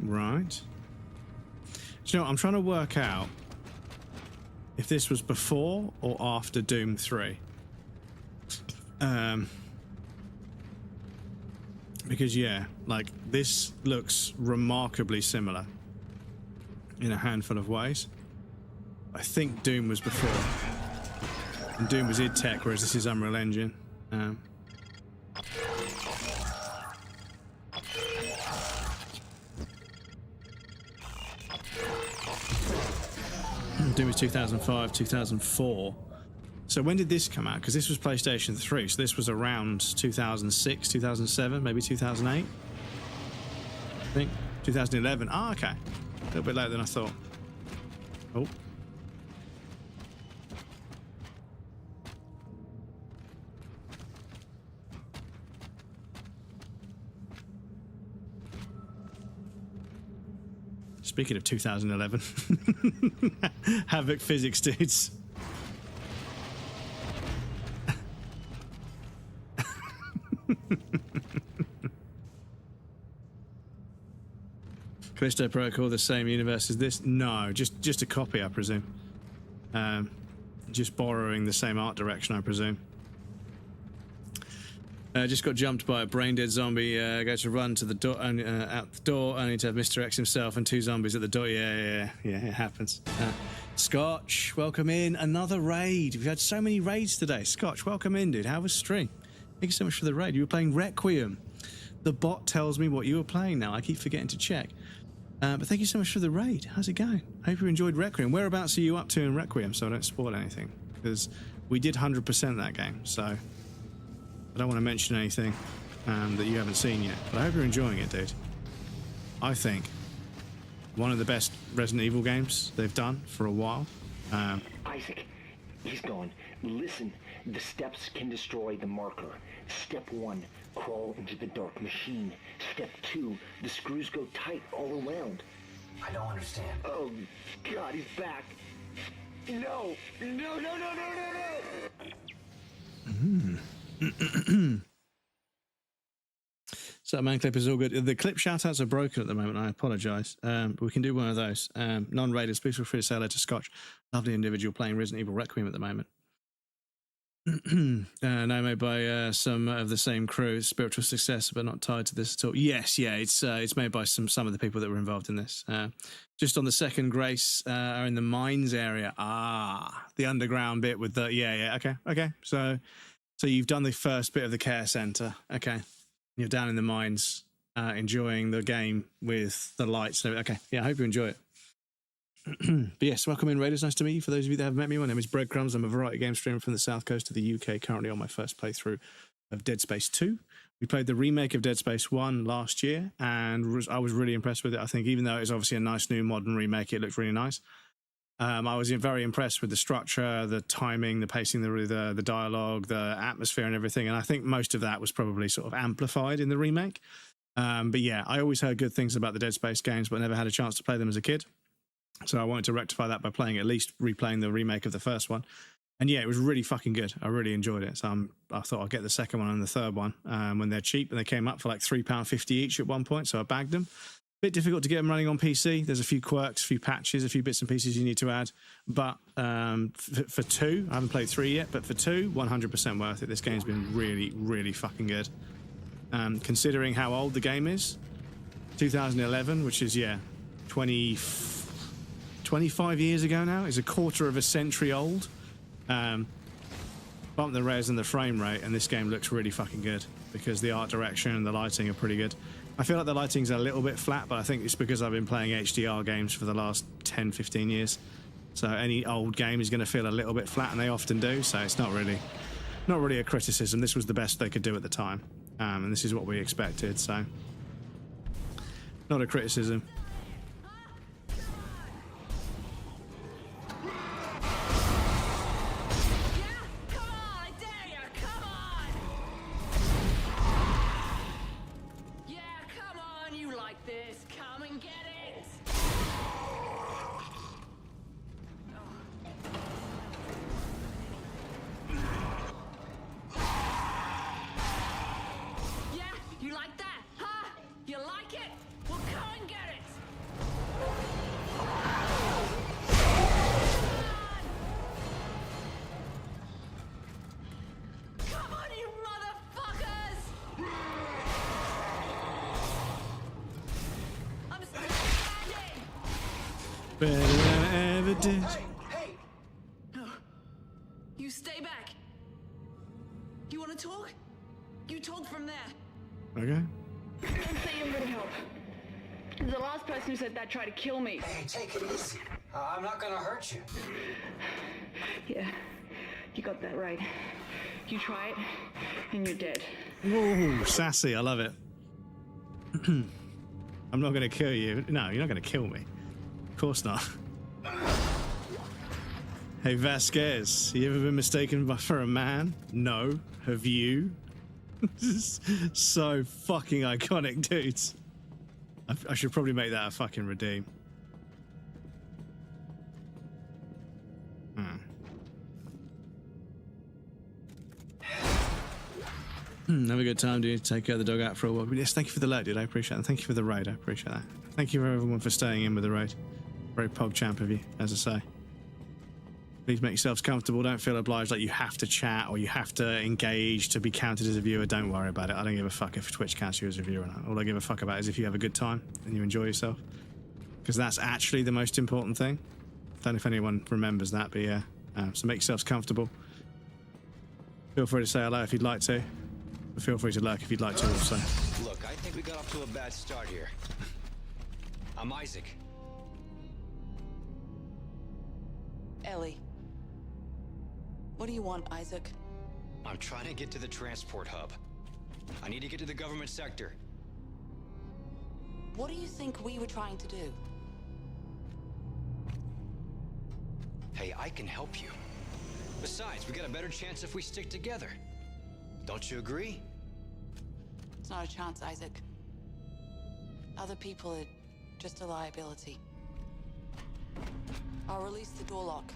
Right. Do you know what? I'm trying to work out if this was before or after Doom 3. Because yeah, like this looks remarkably similar in a handful of ways. I think Doom was before, and Doom was id Tech, whereas this is Unreal Engine. Doom was 2005, 2004. So when did this come out? Because this was PlayStation 3, so this was around 2006, 2007, maybe 2008? I think. 2011. Ah, okay. A little bit later than I thought. Oh. Speaking of 2011, Havoc physics dudes. Callisto Protocol, the same universe as this? No, just a copy, I presume. Just borrowing the same art direction, I presume. Just got jumped by a brain-dead zombie. Go to run to the door, out the door, only to have Mr. X himself and two zombies at the door. Yeah, it happens. Scotch, welcome in. Another raid. We've had so many raids today. Scotch, welcome in, dude. How was stream? Thank you so much for the raid. You were playing Requiem. The bot tells me what you were playing now. I keep forgetting to check. But thank you so much for the raid. How's it going? I hope you enjoyed Requiem. Whereabouts are you up to in Requiem, so I don't spoil anything? Because we did 100% that game, so I don't want to mention anything that you haven't seen yet. But I hope you're enjoying it, dude. I think one of the best Resident Evil games they've done for a while. Isaac, he's gone. Listen, the steps can destroy the marker. Step 1, crawl into the dark machine. Step 2, the screws go tight all around. I don't understand. Oh, God, he's back. No. So, man, clip is all good. The clip shoutouts are broken at the moment. I apologise. But we can do one of those. Non-raiders, please feel free to say hello to Scotch. Lovely individual playing Resident Evil Requiem at the moment. Now made by some of the same crew. Spiritual success, but not tied to this at all. Yes, yeah, it's made by some of the people that were involved in this. Just on the second Grace are in the mines area. The underground bit with the okay. So you've done the first bit of the care center. Okay, you're down in the mines, enjoying the game with the lights. Okay, yeah, I hope you enjoy it. But yes, welcome in, Raiders. Nice to meet you. For those of you that haven't met me, my name is Breadcrumbs. I'm a variety game streamer from the south coast of the UK, currently on my first playthrough of Dead Space 2. We played the remake of Dead Space 1 last year, and I was really impressed with it. I think even though it's obviously a nice new modern remake, it looked really nice. I was very impressed with the structure, the timing, the pacing, the dialogue, the atmosphere and everything. And I think most of that was probably sort of amplified in the remake. But yeah, I always heard good things about the Dead Space games, but never had a chance to play them as a kid. So I wanted to rectify that by playing, at least replaying the remake of the first one. And yeah, it was really fucking good. I really enjoyed it. So I thought I'll get the second one and the third one when they're cheap, and they came up for like £3.50 each at one point. So I bagged them. Bit difficult to get them running on PC. There's a few quirks, a few patches, a few bits and pieces you need to add. But for 2, I haven't played 3 yet, but for 2, 100% worth it. This game's been really, really fucking good. Considering how old the game is, 2011, which is, 25 years ago now, is a quarter of a century old. Bump the res and the frame rate, and this game looks really fucking good because the art direction and the lighting are pretty good. I feel like the lighting's a little bit flat, but I think it's because I've been playing HDR games for the last 10-15 years. So any old game is going to feel a little bit flat, and they often do. So it's not really a criticism. This was the best they could do at the time, and this is what we expected. So not a criticism. Better than I ever did. Hey! No. You stay back. You want to talk? You talk from there. Okay. Don't say you're here to help. The last person who said that tried to kill me. Hey, take it easy. I'm not gonna hurt you. Yeah, you got that right. You try it, and you're dead. Ooh, sassy. I love it. I'm not going to kill you. No, you're not going to kill me. Of course not. Hey, Vasquez, you ever been mistaken for a man? No. Have you? This is so fucking iconic, dudes. I should probably make that a fucking redeem. Have a good time, dude. Take the dog out for a walk. Yes, thank you for the load, dude. I appreciate that. Thank you for the raid. I appreciate that. Thank you for everyone for staying in with the raid. Very pog champ of you, as I say. Please make yourselves comfortable. Don't feel obliged like you have to chat or you have to engage to be counted as a viewer. Don't worry about it. I don't give a fuck if Twitch counts you as a viewer or not. All I give a fuck about is if you have a good time and you enjoy yourself. Because that's actually the most important thing. I don't know if anyone remembers that, but yeah. So make yourselves comfortable. Feel free to say hello if you'd like to. But feel free to lurk if you'd like to also. Look, I think we got off to a bad start here. I'm Isaac. Ellie. What do you want, Isaac? I'm trying to get to the transport hub. I need to get to the government sector. What do you think we were trying to do? Hey, I can help you. Besides, we got a better chance if we stick together. Don't you agree? It's not a chance, Isaac. Other people are just a liability. I'll release the door lock.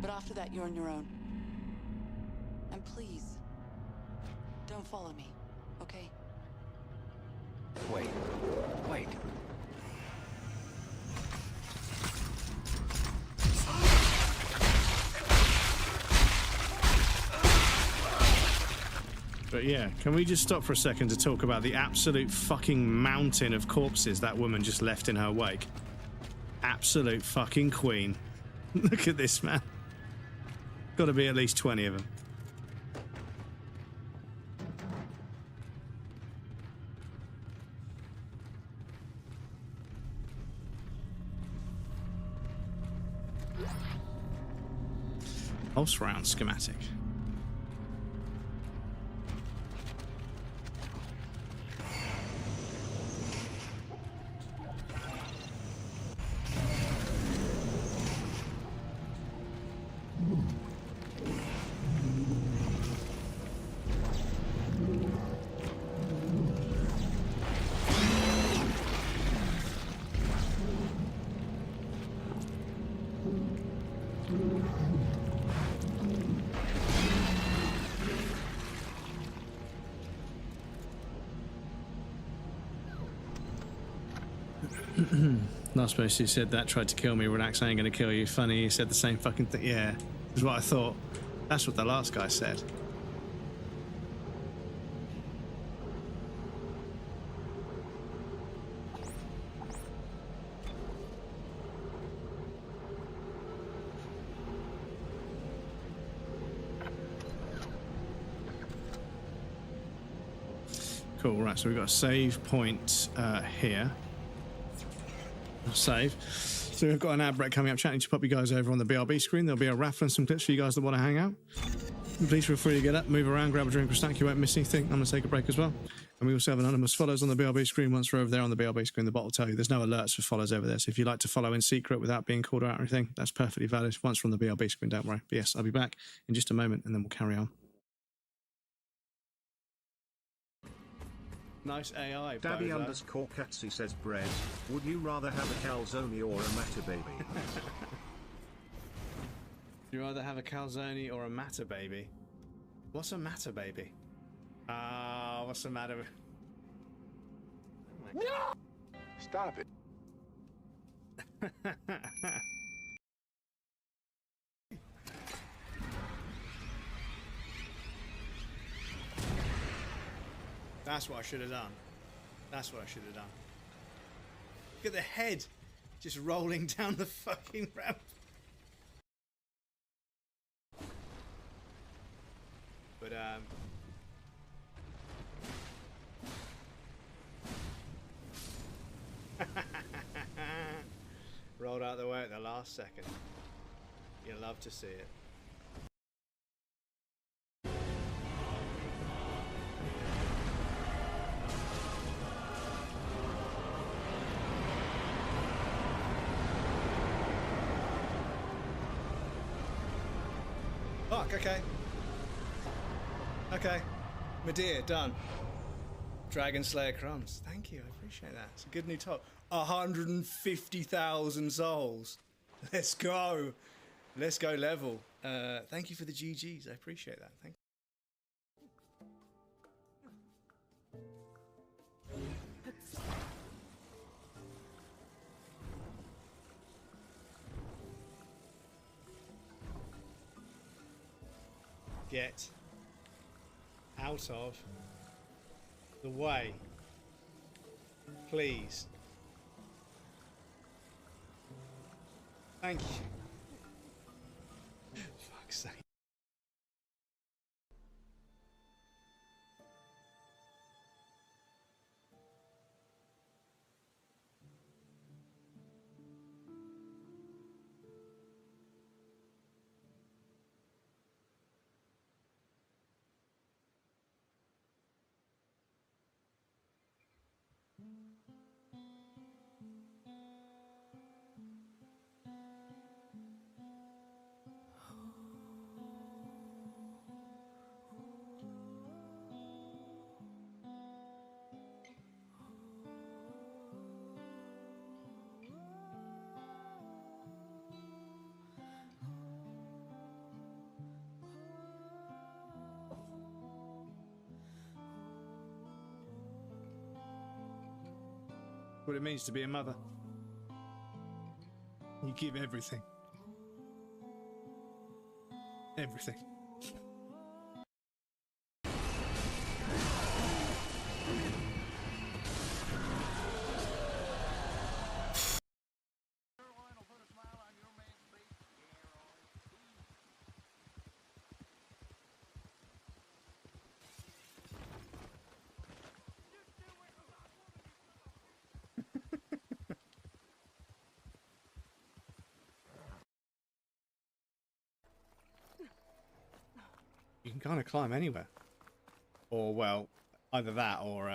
But after that, you're on your own. And please, don't follow me, okay? Wait. But yeah, can we just stop for a second to talk about the absolute fucking mountain of corpses that woman just left in her wake? Absolute fucking queen. Look at this, man. Got to be at least 20 of them. Pulse round schematic. Last post, he said that tried to kill me. Relax, I ain't gonna kill you. Funny, he said the same fucking thing. Yeah, is what I thought. That's what the last guy said. Cool, right, so we've got a save point here. Save. So we've got an ad break coming up. Chatting to pop you guys over on the BRB screen. There'll be a raffle and some clips for you guys that want to hang out. Please feel free to get up, move around, grab a drink or snack. You won't miss anything. I'm going to take a break as well. And we also have anonymous follows on the BRB screen. Once we're over there on the BRB screen, the bot will tell you there's no alerts for follows over there. So if you like to follow in secret without being called out or anything, that's perfectly valid. Once we're on the BRB screen, don't worry. But yes, I'll be back in just a moment and then we'll carry on. Nice AI. Daddy underscore Katsi says bread. Would you rather have a calzone or a matter baby? Would you rather have a calzone or a matter baby? What's a matter baby? What's the matter? Oh no! Stop it. That's what I should have done. That's what I should have done. Look at the head just rolling down the fucking ramp. But rolled out the way at the last second. You love to see it. Fuck, okay. Okay. Medea, done. Dragon Slayer crumbs. Thank you, I appreciate that. It's a good new top. 150,000 souls. Let's go. Let's go level. Thank you for the GGs. I appreciate that. Thank you. Get out of the way, please. Thank you. Fuck's sake. What it means to be a mother. You give everything. Everything. You can kind of climb anywhere. Or, well, either that or,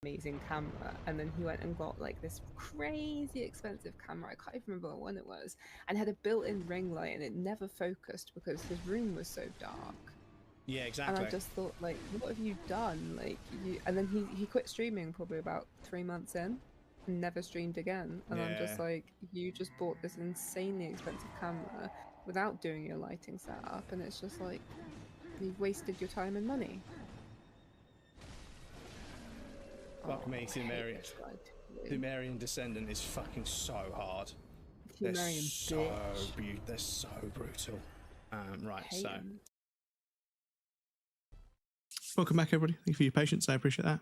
amazing camera, and then he went and got like this crazy expensive camera, I can't even remember what one it was, and had a built-in ring light, and it never focused because his room was so dark. Yeah, exactly. And I just thought, like, what have you done? Like, you, and then he quit streaming probably about 3 months in and never streamed again. And I'm just like, you just bought this insanely expensive camera without doing your lighting setup, and it's just like, you've wasted your time and money. Fuck me, Sumerian Descendant is fucking so hard. They're so brutal. Right, so. Welcome back, everybody. Thank you for your patience. I appreciate that.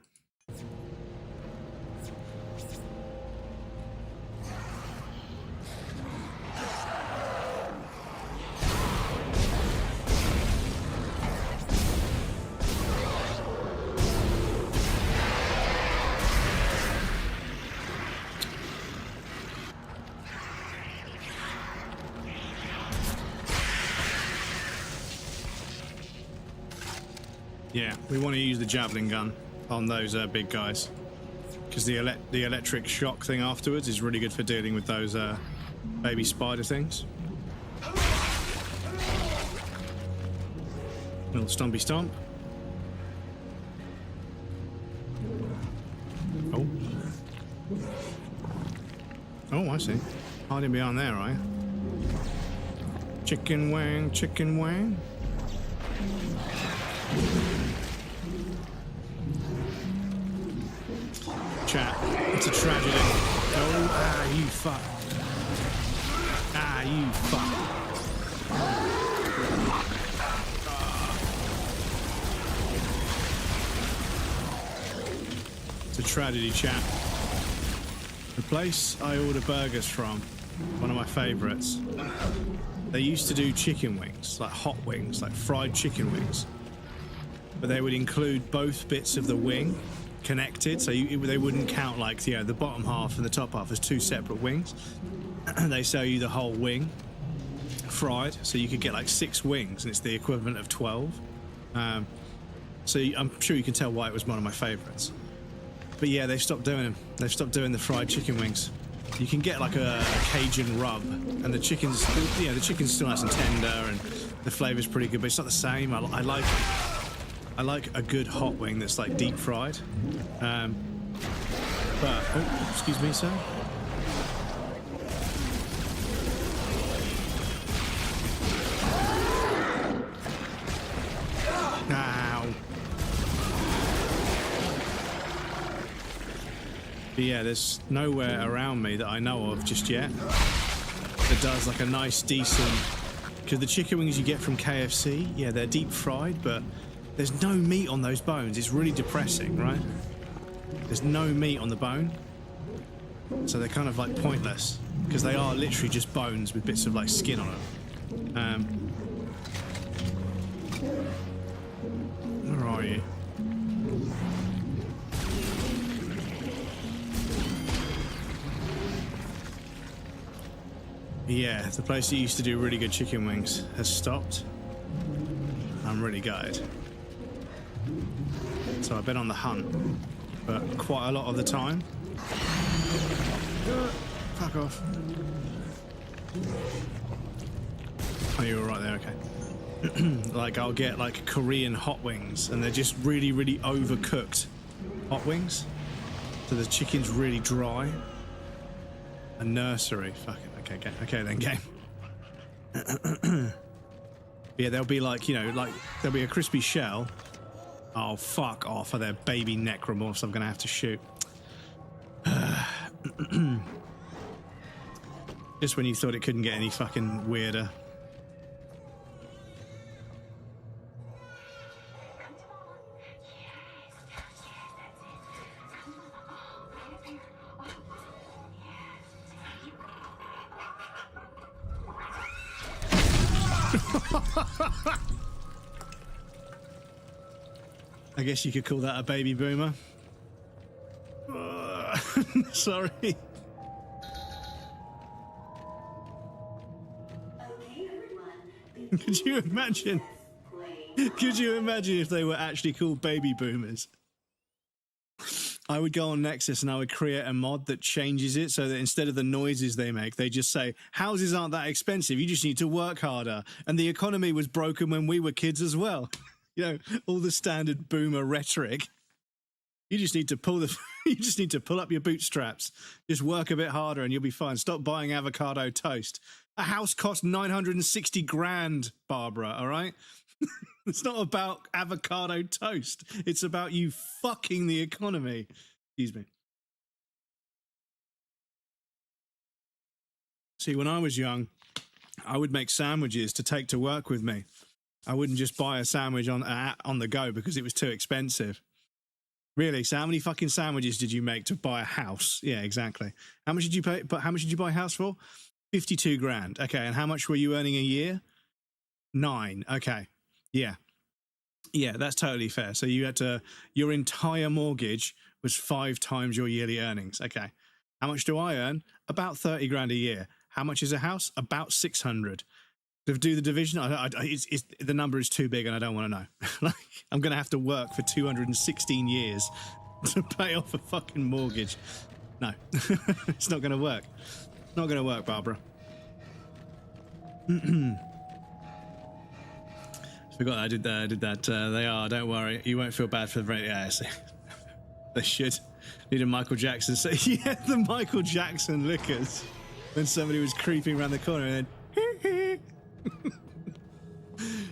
Yeah, we want to use the javelin gun on those big guys, because the electric shock thing afterwards is really good for dealing with those baby spider things. Little stompy stomp. Oh. Oh, I see. Hiding behind there, right? Chicken wang, chicken wang. Chat, it's a tragedy. Oh, you fuck. You fuck. It's a tragedy, chat. The place I order burgers from, one of my favourites, they used to do chicken wings, like hot wings, like fried chicken wings. But they would include both bits of the wing connected, so they wouldn't count like the bottom half and the top half as two separate wings. They sell you the whole wing fried, so you could get like 6 wings, and it's the equivalent of 12. So I'm sure you can tell why it was one of my favorites. But yeah, they've stopped doing them. They've stopped doing the fried chicken wings. You can get like a Cajun rub, and the chicken's still nice and tender, and the flavor's pretty good, but it's not the same. I like a good hot wing that's like deep fried. But oh, excuse me, sir. Ow. But yeah, there's nowhere around me that I know of just yet that does like a nice, decent. Because the chicken wings you get from KFC, yeah, they're deep fried, but there's no meat on those bones. It's really depressing, right? There's no meat on the bone. So they're kind of like pointless, because they are literally just bones with bits of like skin on them. Where are you? Yeah, the place that used to do really good chicken wings has stopped. I'm really gutted. So I've been on the hunt, but quite a lot of the time. Fuck off. Oh, you were right there, okay. Like, I'll get like Korean hot wings, and they're just really, really overcooked hot wings. So the chicken's really dry. A nursery. Fuck it. Okay then, game. Yeah, there'll be like, there'll be a crispy shell. Oh, fuck off. Are there baby necromorphs I'm gonna have to shoot? Just when you thought it couldn't get any fucking weirder. I guess you could call that a baby boomer. Sorry. Okay, everyone. Could you imagine? Could you imagine if they were actually called baby boomers? I would go on Nexus and I would create a mod that changes it so that instead of the noises they make, they just say, houses aren't that expensive, you just need to work harder. And the economy was broken when we were kids as well. You know, all the standard boomer rhetoric. You just need to pull up your bootstraps. Just work a bit harder and you'll be fine. Stop buying avocado toast. A house costs 960 grand, Barbara, all right? It's not about avocado toast. It's about you fucking the economy. Excuse me. See, when I was young, I would make sandwiches to take to work with me. I wouldn't just buy a sandwich on the go because it was too expensive. Really? So how many fucking sandwiches did you make to buy a house? Yeah, exactly. How much did you pay? But how much did you buy a house for? 52 grand. Okay, and how much were you earning a year? 9. Okay, yeah, that's totally fair. So you had to. Your entire mortgage was 5 times your yearly earnings. Okay, how much do I earn? About 30 grand a year. How much is a house? About 600. To do the division, the number is too big and I don't want to know. Like, I'm going to have to work for 216 years to pay off a fucking mortgage. No, it's not going to work. Not going to work, Barbara. Forgot I did that. They are, don't worry. You won't feel bad for the rate. Yeah, they should. Need a Michael Jackson. So, yeah, the Michael Jackson lickers. When somebody was creeping around the corner and then...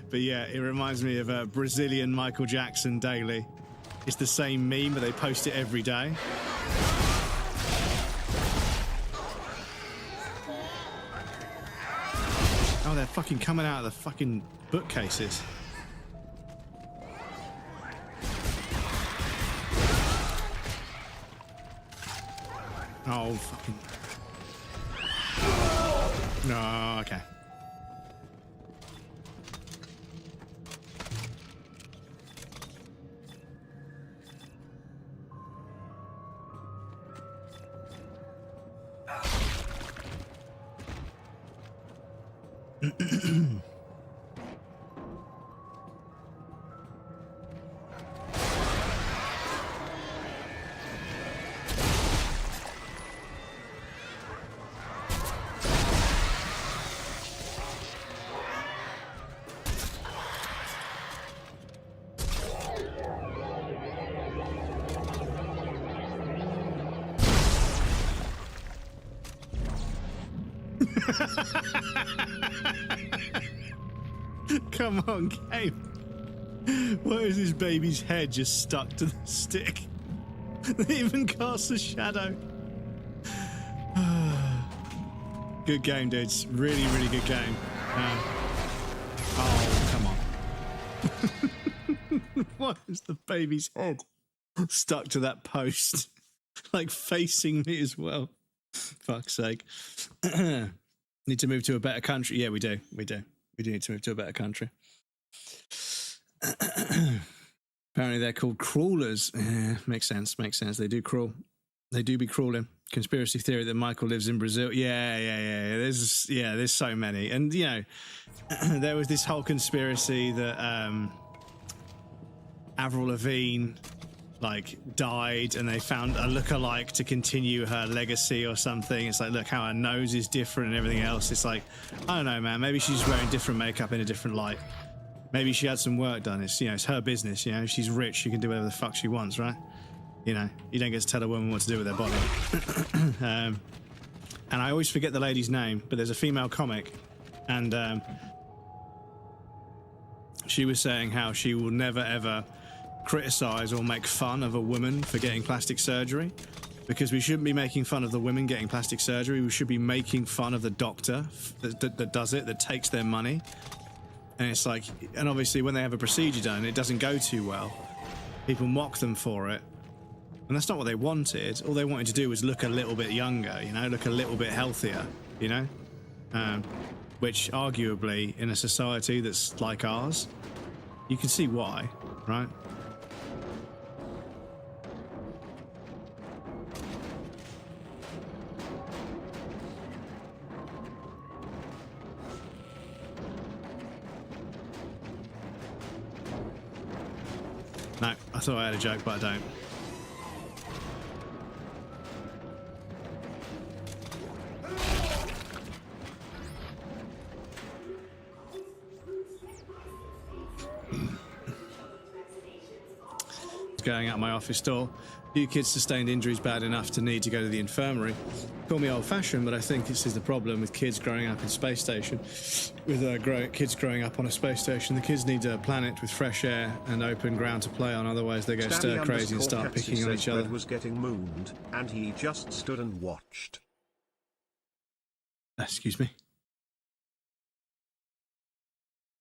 But yeah, it reminds me of Brazilian Michael Jackson daily. It's the same meme, but they post it every day. Oh, they're fucking coming out of the fucking bookcases. Oh, fucking... No, okay. Come on, game. Why is this baby's head just stuck to the stick? They even cast a shadow. Good game, dudes. Really, really good game. Oh, come on. Why is the baby's head stuck to that post? Like facing me as well. Fuck's sake. Need to move to a better country. Yeah, we do. We do need to move to a better country. Apparently they're called crawlers. Yeah, makes sense. They do crawl. They do be crawling. Conspiracy theory that Michael lives in Brazil. Yeah. There's so many. And, you know, there was this whole conspiracy that Avril Lavigne, like, died and they found a lookalike to continue her legacy or something. It's like, look how her nose is different and everything else. It's like, I don't know, man. Maybe she's wearing different makeup in a different light. Maybe she had some work done. It's, you know, it's her business. You know, if she's rich, she can do whatever the fuck she wants, right? You know, you don't get to tell a woman what to do with their body. And I always forget the lady's name, but there's a female comic, and she was saying how she will never ever criticize or make fun of a woman for getting plastic surgery, because we shouldn't be making fun of the women getting plastic surgery. We should be making fun of the doctor that does it, that takes their money. And it's like, and obviously when they have a procedure done, it doesn't go too well. People mock them for it. And that's not what they wanted. All they wanted to do was look a little bit younger, you know, look a little bit healthier, you know? Which arguably, in a society that's like ours, you can see why, right? No, I thought I had a joke, but I don't. going out my office door. Few kids sustained injuries bad enough to need to go to the infirmary. Call me old-fashioned, but I think this is the problem with kids growing up in space station. With kids growing up on a space station, the kids need a planet with fresh air and open ground to play on. Otherwise, they go stir crazy and start picking on each other. Was getting mooned, and he just stood and watched. Excuse me.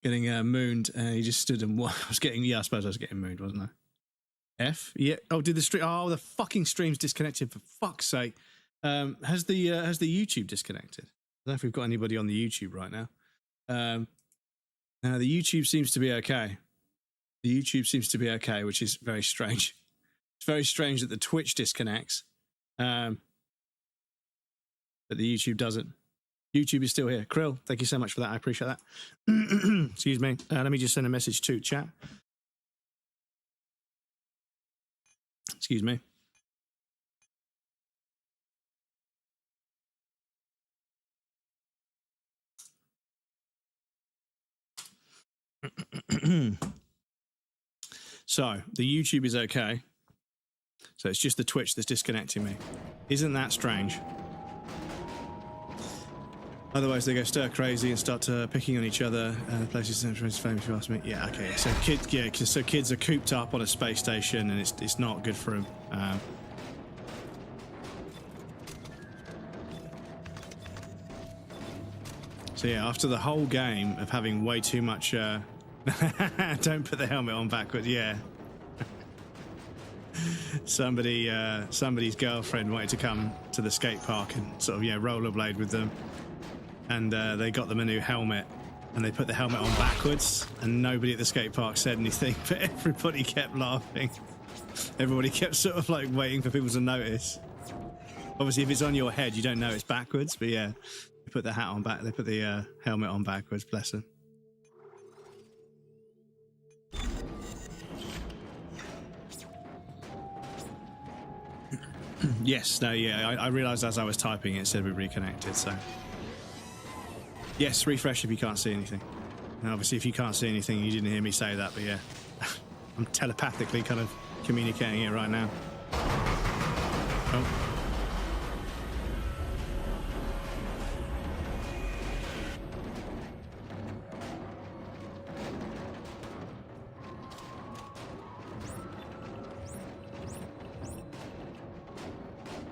Getting mooned, he just stood and watched. I suppose I was getting mooned, wasn't I? F? Yeah. Oh, did the stream? Oh, the fucking stream's disconnected, for fuck's sake. Has the YouTube disconnected? I don't know if we've got anybody on the YouTube right now. The YouTube seems to be okay. The YouTube seems to be okay, which is very strange. It's very strange that the Twitch disconnects, but the YouTube doesn't. YouTube is still here. Krill, thank you so much for that. I appreciate that. Excuse me. Let me just send a message to chat. Excuse me. So, the YouTube is okay. So it's just the Twitch that's disconnecting me. Isn't that strange? Otherwise, they go stir crazy and start picking on each other. Places famous, if you ask me. Yeah, okay. So kids are cooped up on a space station, and it's not good for them. So yeah, after the whole game of having way too much, don't put the helmet on backwards. Yeah. Somebody's girlfriend wanted to come to the skate park and sort of rollerblade with them. And they got them a new helmet, and they put the helmet on backwards, and nobody at the skate park said anything, but everybody kept laughing. Everybody kept sort of like waiting for people to notice. Obviously, if it's on your head, you don't know it's backwards, but yeah, they put the hat on back. They put the helmet on backwards. Bless them. Yes, no, yeah, I realised as I was typing it said we reconnected, so. Yes, refresh if you can't see anything. And obviously, if you can't see anything, you didn't hear me say that, but yeah. I'm telepathically kind of communicating it right now. Oh.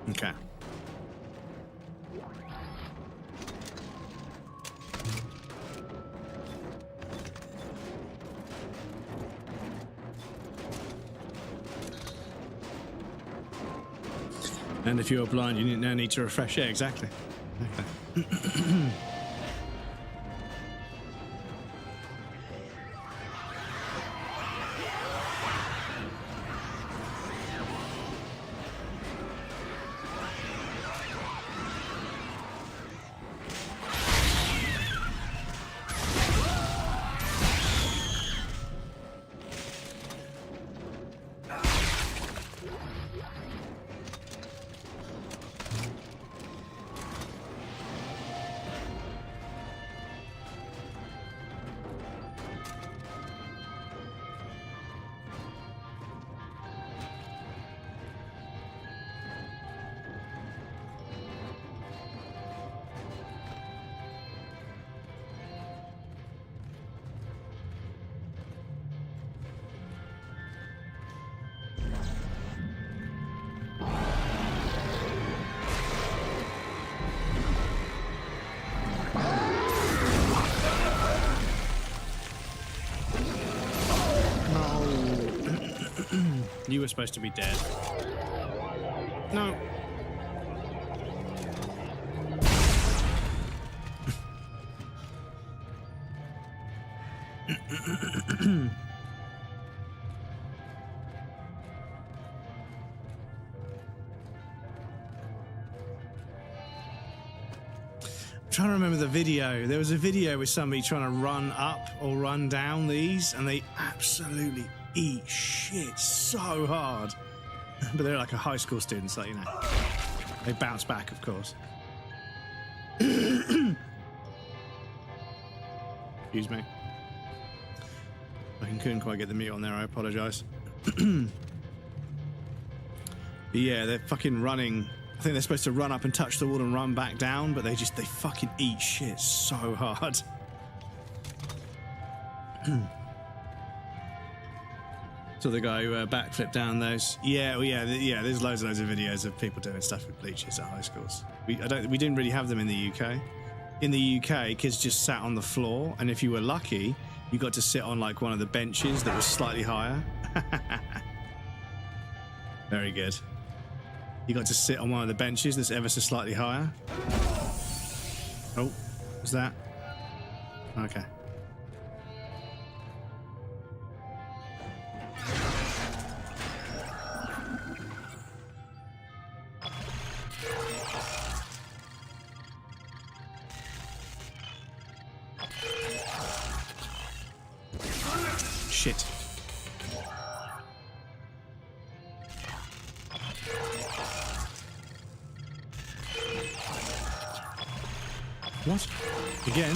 Okay. And if you're blind, you no need to refresh. Yeah, exactly. Okay. You were supposed to be dead. No. I'm trying to remember the video. There was a video with somebody trying to run up or run down these, and they absolutely eat shit so hard. But they're like a high school student, so they bounce back, of course. Excuse me. I couldn't quite get the mute on there, I apologise. Yeah, they're fucking running. I think they're supposed to run up and touch the wall and run back down, but they fucking eat shit so hard. So the guy who backflipped down those. Yeah, well, yeah. There's loads and loads of videos of people doing stuff with bleachers at high schools. We didn't really have them in the UK. In the UK, kids just sat on the floor, and if you were lucky, you got to sit on like one of the benches that was slightly higher. Very good. You got to sit on one of the benches that's ever so slightly higher. Oh, is that? Okay. Shit. What? Again?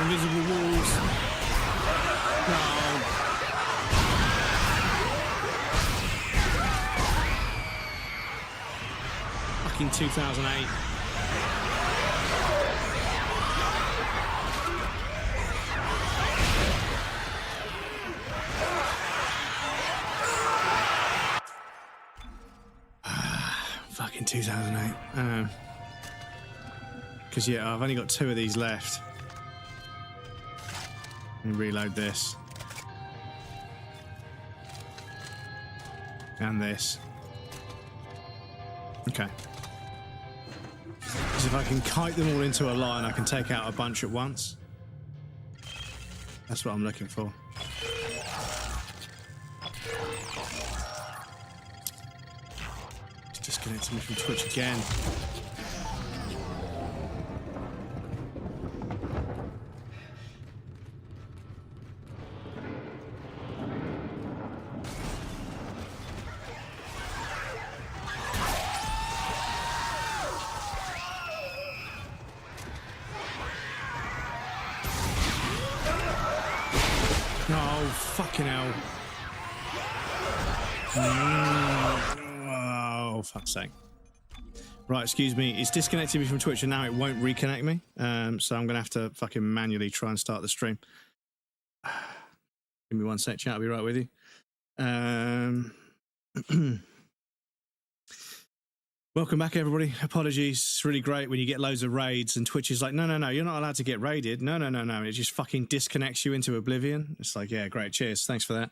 Invisible walls. No. Fucking 2008. Fucking 2008. Because yeah, I've only got 2 of these left. Let me reload this. And this. Okay. Because if I can kite them all into a line, I can take out a bunch at once. That's what I'm looking for. It's disconnecting me from Twitch again. Fucking hell. Oh, fuck's sake. Right, excuse me. It's disconnected me from Twitch and now it won't reconnect me. So I'm going to have to fucking manually try and start the stream. Give me 1 sec, chat. I'll be right with you. Welcome back, everybody. Apologies. It's really great when you get loads of raids and Twitch is like, no, you're not allowed to get raided. No. It just fucking disconnects you into oblivion. It's like, yeah, great. Cheers. Thanks for that.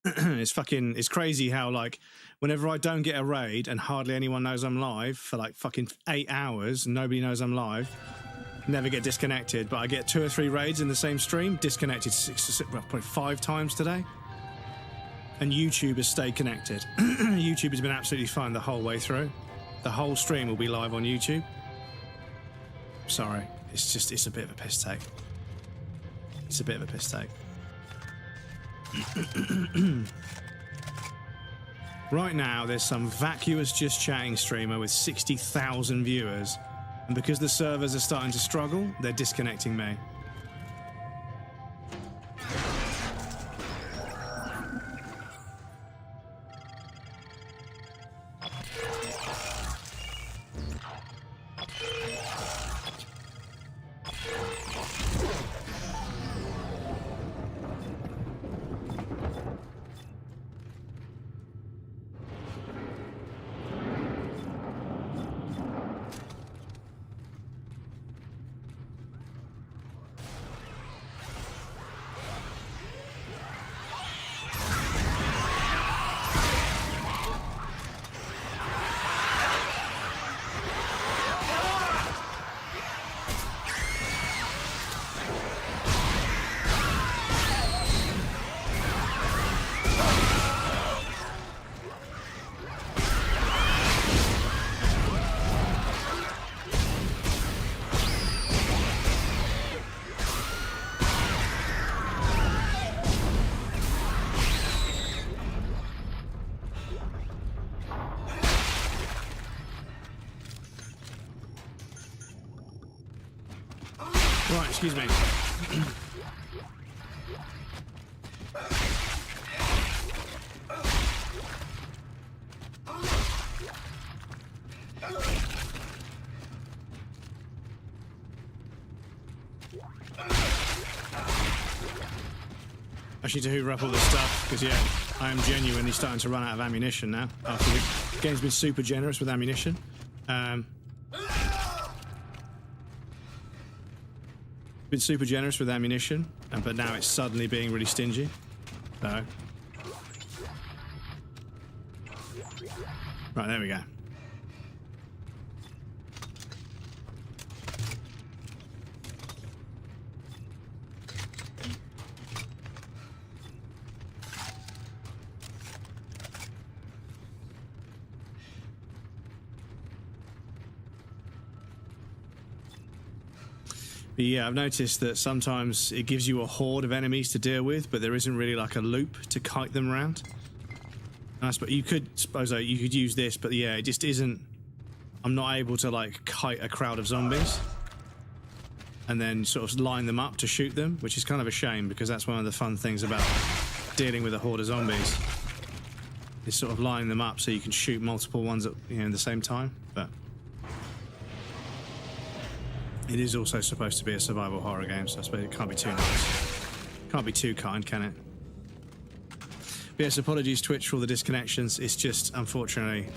It's crazy how, like, whenever I don't get a raid and hardly anyone knows I'm live for like fucking 8 hours and nobody knows I'm live, never get disconnected. But I get 2 or 3 raids in the same stream, disconnected probably 5 times today. And YouTube has stayed connected. YouTube has been absolutely fine the whole way through. The whole stream will be live on YouTube. Sorry, it's a bit of a piss take. It's a bit of a piss take. Right now, there's some vacuous Just Chatting streamer with 60,000 viewers, and because the servers are starting to struggle, they're disconnecting me. Right, excuse me. Actually, to hoover up all this stuff, because yeah, I am genuinely starting to run out of ammunition now. After the game's been super generous with ammunition. Been super generous with ammunition, but now it's suddenly being really stingy. So, right, there we go. But yeah, I've noticed that sometimes it gives you a horde of enemies to deal with, but there isn't really like a loop to kite them around. And I suppose you could use this, but yeah, it just isn't. I'm not able to like kite a crowd of zombies and then sort of line them up to shoot them, which is kind of a shame because that's one of the fun things about dealing with a horde of zombies. Is sort of lining them up so you can shoot multiple ones at the same time, but. It is also supposed to be a survival horror game, so I suppose it can't be too nice. Can't be too kind, can it? But yes, apologies Twitch for all the disconnections. It's just, unfortunately,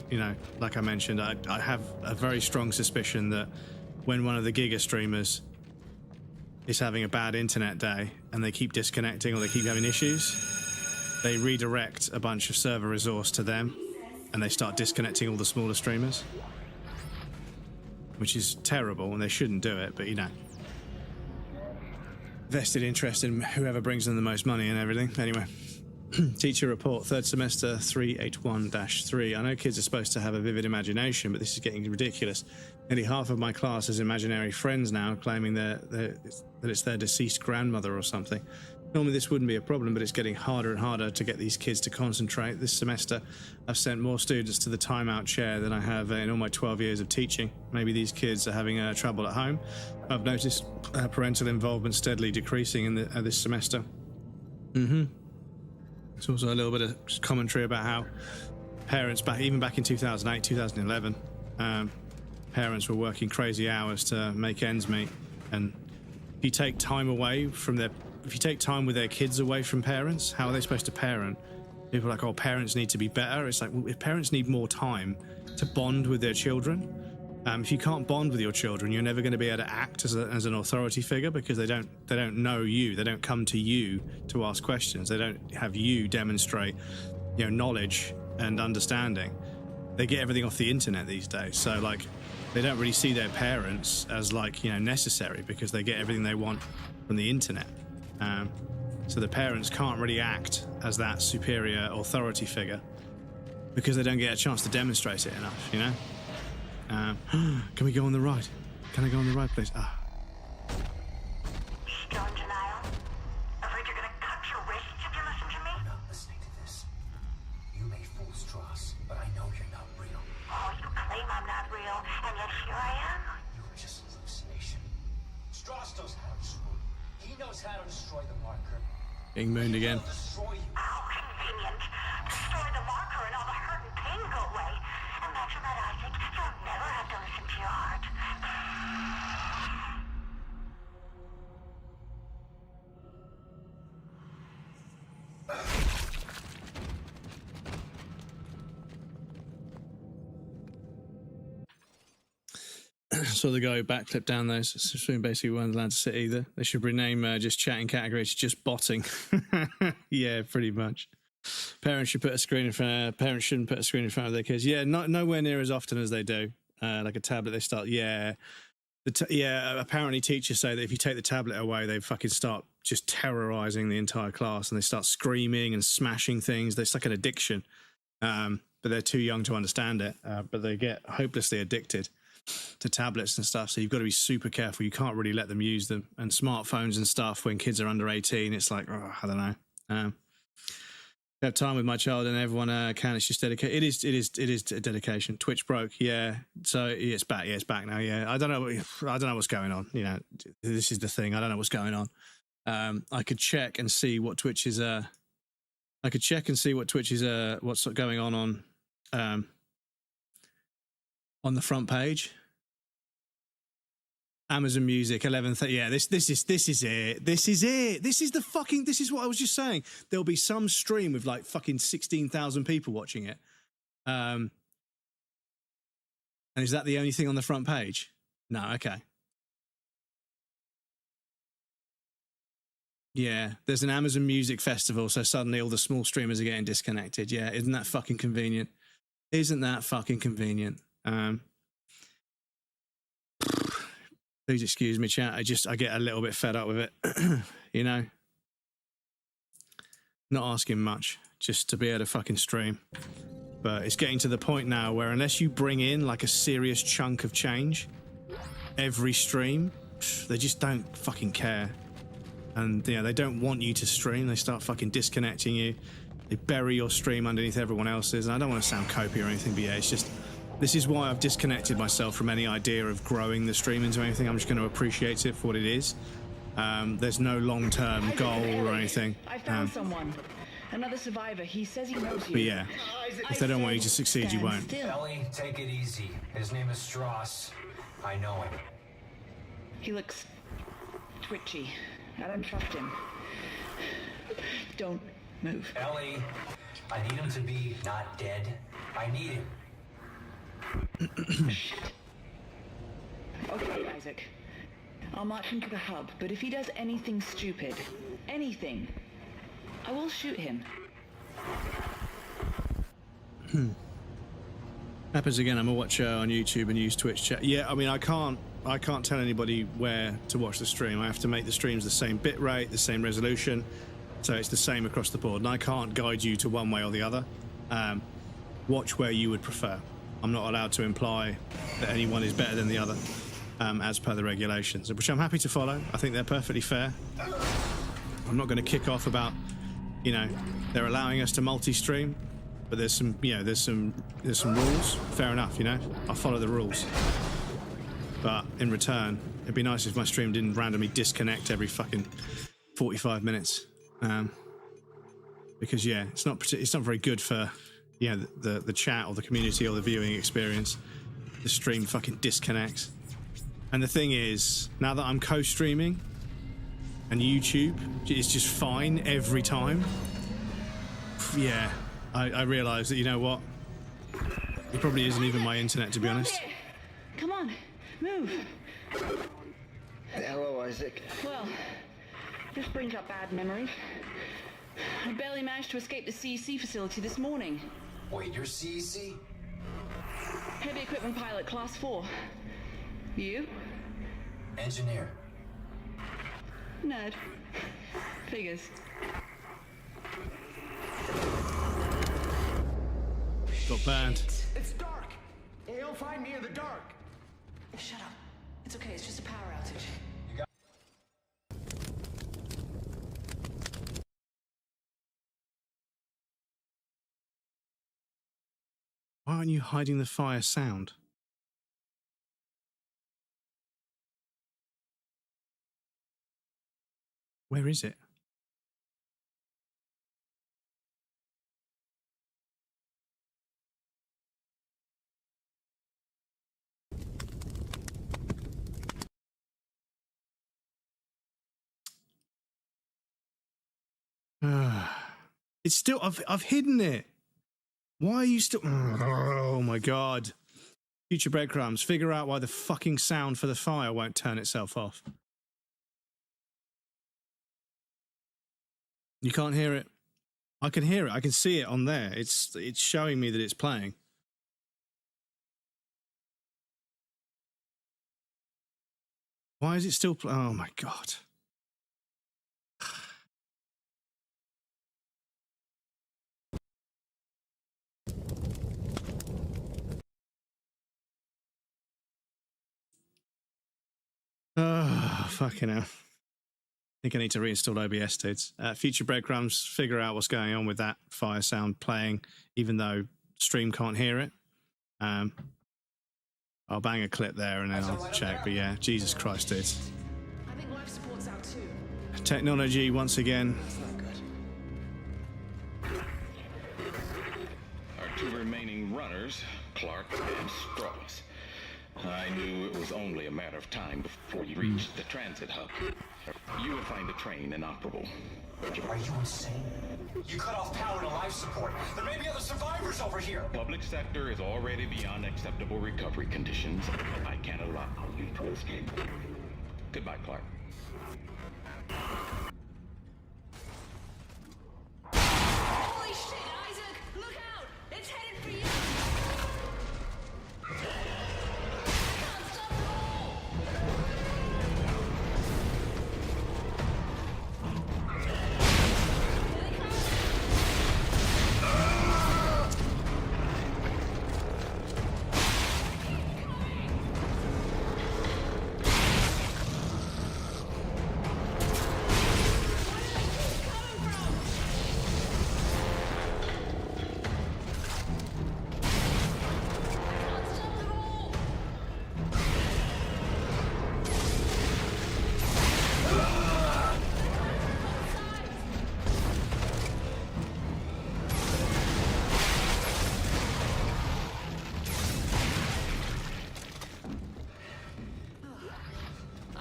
like I mentioned, I have a very strong suspicion that when one of the Giga streamers is having a bad internet day and they keep disconnecting or they keep having issues, they redirect a bunch of server resource to them and they start disconnecting all the smaller streamers. Which is terrible, and they shouldn't do it, but vested interest in whoever brings them the most money and everything. Anyway, teacher report, third semester 381-3. I know kids are supposed to have a vivid imagination, but this is getting ridiculous. Nearly half of my class has imaginary friends now, claiming that it's their deceased grandmother or something. Normally this wouldn't be a problem, but it's getting harder and harder to get these kids to concentrate. This semester, I've sent more students to the timeout chair than I have in all my 12 years of teaching. Maybe these kids are having trouble at home. I've noticed parental involvement steadily decreasing in this semester. It's also a little bit of commentary about how parents, even back in 2008, 2011, parents were working crazy hours to make ends meet. And if you take time away from if you take time with their kids away from parents, how are they supposed to parent? People are like, oh, parents need to be better. It's like, well, if parents need more time to bond with their children, if you can't bond with your children, you're never going to be able to act as an authority figure because they don't know you. They don't come to you to ask questions. They don't have you demonstrate, knowledge and understanding. They get everything off the internet these days. So like, they don't really see their parents as like, necessary because they get everything they want from the internet. So the parents can't really act as that superior authority figure because they don't get a chance to demonstrate it enough, Can we go on the right? Can I go on the right, please? Still in denial? Afraid you're gonna cut your wrists if you listen to me? I'm not listening to this. You may fool Strauss, but I know you're not real. Oh, you claim I'm not real, and yet here I am. You were just an hallucination. Strauss knows how to destroy. He knows how to destroy the marker. Being mooned again. How convenient. Destroy the marker and all the hurt and pain go away. Imagine that, Isaac. You'll never have to listen to your heart. Saw the guy who backflipped down those. So basically weren't allowed to sit either. They should rename just chatting category to just botting. Yeah, pretty much. Parents should put a screen in front. Parents shouldn't put a screen in front of their kids. Yeah, nowhere near as often as they do. Like a tablet, they start. Yeah, apparently teachers say that if you take the tablet away, they fucking start just terrorizing the entire class, and they start screaming and smashing things. It's like an addiction, but they're too young to understand it. But they get hopelessly addicted to tablets and stuff. So you've got to be super careful. You can't really let them use them. And smartphones and stuff when kids are under 18, it's like, I don't know. Have time with my child and everyone can. It's just dedication. It is a dedication. Twitch broke, yeah. So it's back. Yeah, it's back now. Yeah, I don't know what's going on. You know, this is the thing. I don't know what's going on. I could check and see what Twitch is. I could check and see what Twitch is. What's going on the front page. Amazon Music 11th. Yeah, this is it. This is it. This is the fucking. This is what I was just saying. There'll be some stream with like fucking 16,000 people watching it. And is that the only thing on the front page? No. Okay. Yeah, there's an Amazon Music Festival, so suddenly all the small streamers are getting disconnected. Yeah, isn't that fucking convenient? Isn't that fucking convenient? Please excuse me, chat. I get a little bit fed up with it. You know? Not asking much, just to be able to fucking stream. But it's getting to the point now where unless you bring in like a serious chunk of change every stream, they just don't fucking care. And, you know, they don't want you to stream. They start fucking disconnecting you. They bury your stream underneath everyone else's. And I don't want to sound copy or anything, but yeah, it's just... This is why I've disconnected myself from any idea of growing the stream into anything. I'm just going to appreciate it for what it is. There's no long-term goal or anything. I found someone. Another survivor. He says he knows you. But yeah, if they don't want you to succeed, you won't. Ellie, take it easy. His name is Strauss. I know him. He looks twitchy. I don't trust him. Don't move. Ellie, I need him to be not dead. I need him. Okay, Isaac. I'll march him to the hub, but if he does anything stupid, anything, I will shoot him. Happens again. I'm a watcher on YouTube and use Twitch chat. Yeah, I mean, I can't tell anybody where to watch the stream. I have to make the streams the same bit rate, the same resolution, so it's the same across the board. And I can't guide you to one way or the other. Watch where you would prefer. I'm not allowed to imply that anyone is better than the other, as per the regulations, which I'm happy to follow. I think they're perfectly fair. I'm not going to kick off about, you know, they're allowing us to multi-stream, but there's some, you know, there's some rules. Fair enough, you know. I'll follow the rules. But in return, it'd be nice if my stream didn't randomly disconnect every fucking 45 minutes, because yeah, it's not very good for. Yeah, the chat or the community or the viewing experience. The stream fucking disconnects. And the thing is, now that I'm co-streaming and YouTube is just fine every time, yeah, I realise that, you know what? It probably isn't even my internet, to be honest. Come on, move. Hello, Isaac. Well, this brings up bad memories. I barely managed to escape the CEC facility this morning. Wait, you're CEC? Heavy equipment pilot, class 4. You? Engineer. Nerd. Figures. Got banned. It's dark. He'll find me in the dark. Shut up. It's okay, it's just a power outage. Why aren't you hiding the fire sound? Where is it? It's still, I've hidden it. Why are you still? Oh my god. Future breadcrumbs. Figure out why the fucking sound for the fire won't turn itself off. You can't hear it. I can hear it. I can see it on there. It's showing me that it's playing. Why is it still oh my god. Oh, fucking hell. think I need to reinstall OBS, dudes. Future breadcrumbs, figure out what's going on with that fire sound playing, even though stream can't hear it. I'll bang a clip there and then I'll check. But yeah, Jesus Christ, dudes. I think life support's out too. Technology once again. Our two remaining runners, Clark and Strauss. I knew it was only a matter of time before you reached the transit hub. You would find the train inoperable. Are you insane? You cut off power to life support. There may be other survivors over here. Public sector is already beyond acceptable recovery conditions. I can't allow you to escape. Goodbye, Clark. Holy shit, Isaac! Look out! It's headed for you!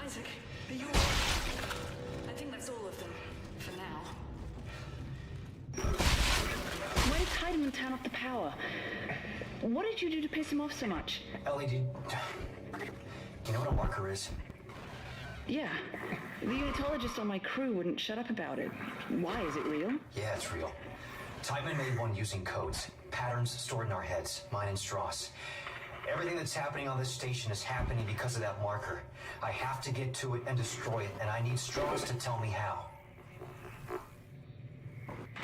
Isaac, are you alright? I think that's all of them, for now. Why did Tiedemann turn off the power? What did you do to piss him off so much? Ellie, you know what a marker is? Yeah. The unitologist on my crew wouldn't shut up about it. Why? Is it real? Yeah, it's real. Tiedemann made one using codes, patterns stored in our heads, mine and Strauss. Everything that's happening on this station is happening because of that marker. I have to get to it and destroy it, and I need Strauss to tell me how.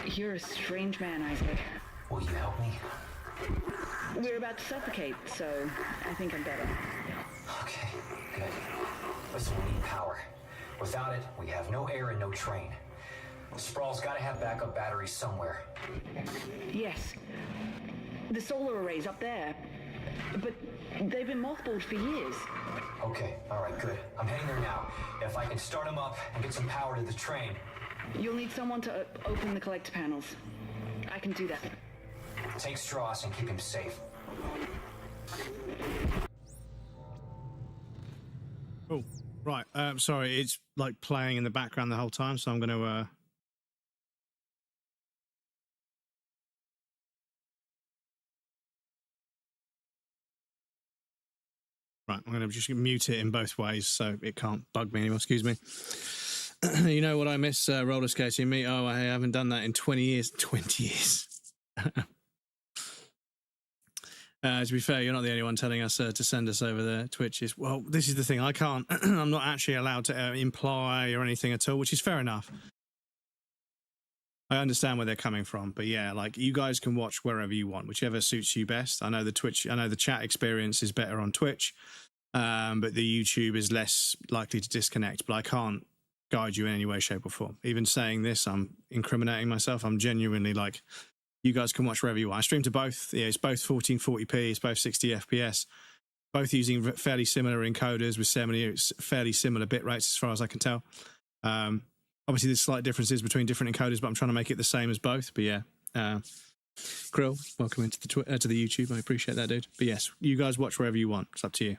You're a strange man, Isaac. Will you help me? We're about to suffocate, so I think I'm better. Okay, good. Listen, we need power. Without it, we have no air and no train. Sprawl's gotta have backup batteries somewhere. Yes. The solar array's up there. But they've been mothballed for years. Okay, alright, good. I'm heading there now. If I can start them up and get some power to the train. You'll need someone to open the collector panels. I can do that. Take Strauss and keep him safe. Oh, right. Sorry, it's like playing in the background the whole time, so I'm going to... Right, I'm going to just mute it in both ways so it can't bug me anymore. Excuse me. You know what I miss? Roller skating me. Oh, I haven't done that in 20 years. 20 years. To be fair, you're not the only one telling us to send us over the Twitches. Well, this is the thing. I can't. I'm not actually allowed to imply or anything at all, which is fair enough. I understand where they're coming from, but yeah, like you guys can watch wherever you want, whichever suits you best. I know the chat experience is better on Twitch, but the YouTube is less likely to disconnect. But I can't guide you in any way, shape, or form. Even saying this, I'm incriminating myself. I'm genuinely like, you guys can watch wherever you want. I stream to both. Yeah, it's both 1440p, it's both 60 FPS, both using fairly similar encoders with fairly similar bit rates as far as I can tell. Obviously, there's slight differences between different encoders, but I'm trying to make it the same as both. But yeah, Krill, welcome into the to the YouTube. I appreciate that, dude. But yes, you guys watch wherever you want. It's up to you.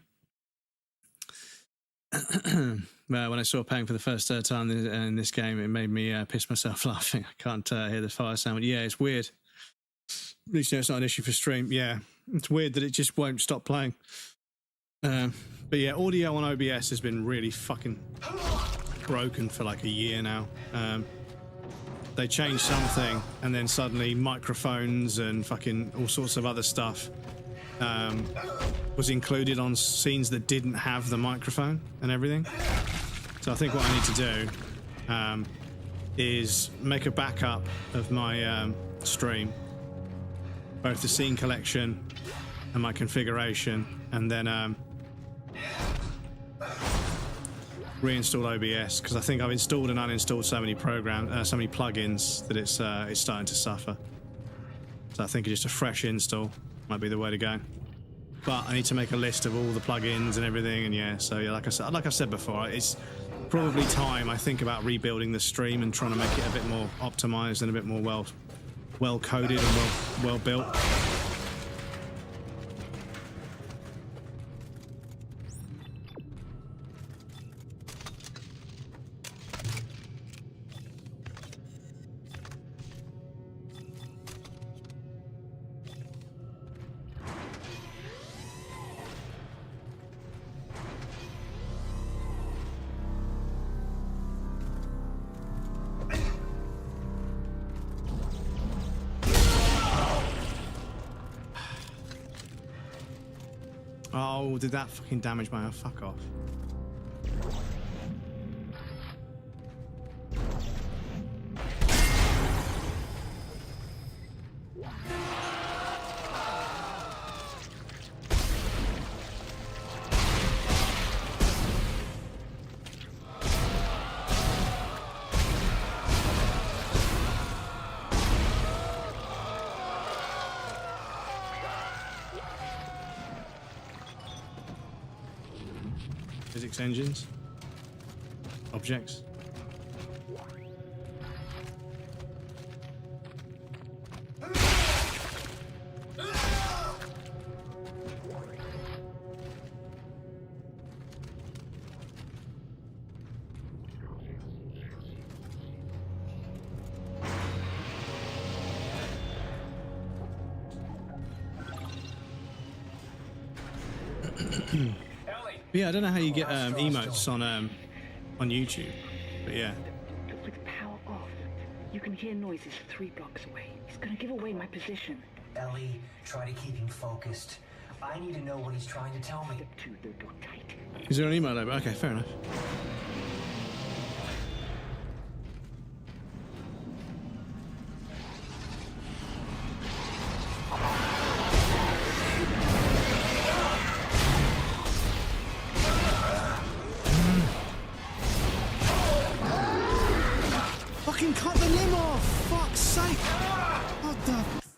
Well, when I saw Pang for the first time in this game, it made me piss myself laughing. I can't hear the fire sound. Yeah, it's weird. At least it's not an issue for stream. Yeah, it's weird that it just won't stop playing. But yeah, audio on OBS has been really fucking broken for like a year now. They changed something and then suddenly microphones and fucking all sorts of other stuff was included on scenes that didn't have the microphone and everything. So I think what I need to do is make a backup of my stream, both the scene collection and my configuration, and then reinstall OBS because I think I've installed and uninstalled so many so many plugins that it's starting to suffer. So I think just a fresh install might be the way to go. But I need to make a list of all the plugins and everything, and yeah. So yeah, like I've said before, it's probably time I think about rebuilding the stream and trying to make it a bit more optimized and a bit more well coded and well built. Oh, did that fucking damage my... Oh, fuck off. Physics engines. Objects. Yeah, I don't know how you get emotes on YouTube, but yeah. With power off, you can hear noises 3 blocks away. He's gonna give away my position. Ellie, try to keep him focused. I need to know what he's trying to tell me. Is there an email over? Okay, fair enough.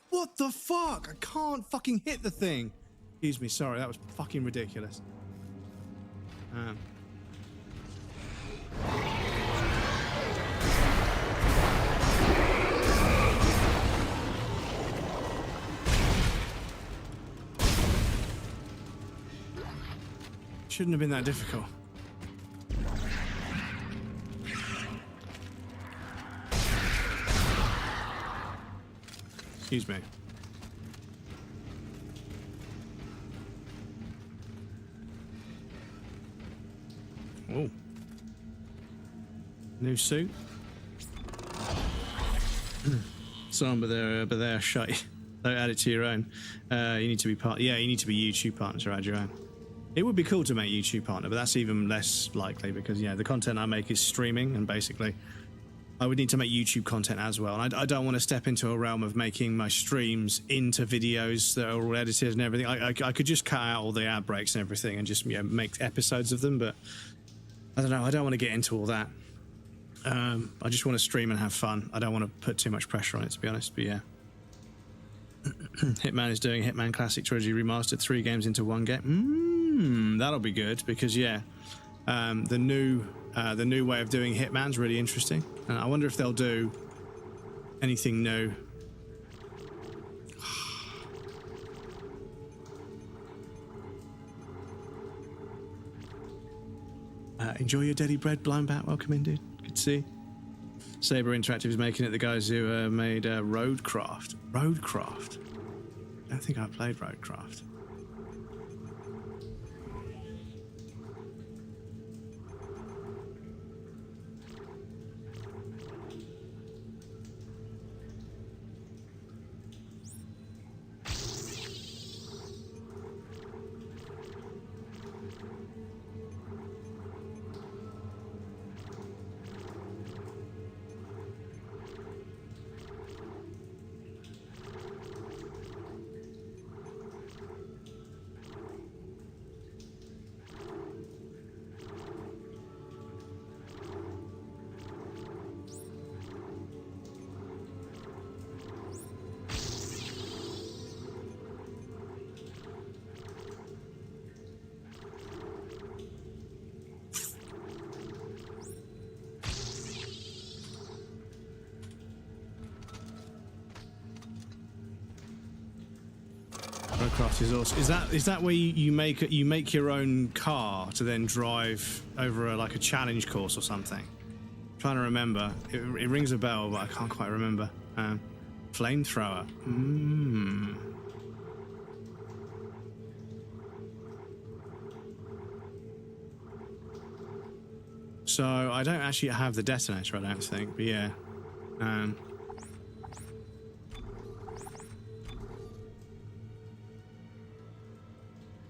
What the fuck? I can't fucking hit the thing. Excuse me, sorry, that was fucking ridiculous. Shouldn't have been that difficult. Excuse me. Oh. New suit. Some, but they're shite. Don't add it to your own. You need to be part. Yeah, you need to be YouTube partner to add your own. It would be cool to make YouTube partner, but that's even less likely because the content I make is streaming, and basically I would need to make YouTube content as well. And I don't want to step into a realm of making my streams into videos that are all edited and everything. I could just cut out all the ad breaks and everything and just make episodes of them, but I don't know. I don't want to get into all that. I just want to stream and have fun. I don't want to put too much pressure on it, to be honest, but yeah. Hitman is doing Hitman Classic Trilogy Remastered, 3 games into 1 game. That'll be good because, yeah, the new way of doing Hitman's really interesting. And I wonder if they'll do anything new. Enjoy your dirty bread, Blind Bat. Welcome in, dude. Good to see you. Saber Interactive is making it. The guys who made Roadcraft. Roadcraft? I don't think I played Roadcraft. Motocross is awesome. Is that where you make your own car to then drive over like a challenge course or something? I'm trying to remember. It rings a bell, but I can't quite remember. Flamethrower. So I don't actually have the detonator, I don't think, but yeah.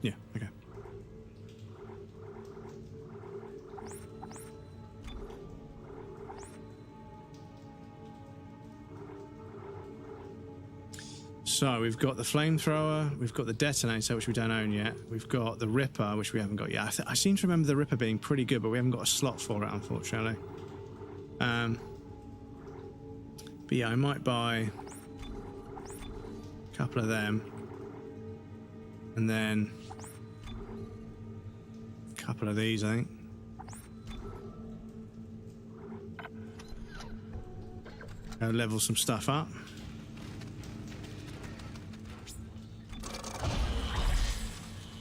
Yeah, okay. So we've got the flamethrower, we've got the detonator, which we don't own yet. We've got the Ripper, which we haven't got yet. I seem to remember the Ripper being pretty good, but we haven't got a slot for it, unfortunately. But yeah, I might buy a couple of them, and then a couple of these, I think. Go level some stuff up.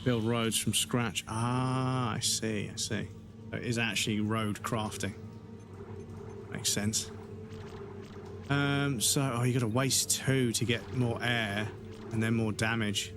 Build roads from scratch. Ah, I see. So it is actually road crafting. Makes sense. So you got to waste 2 to get more air and then more damage.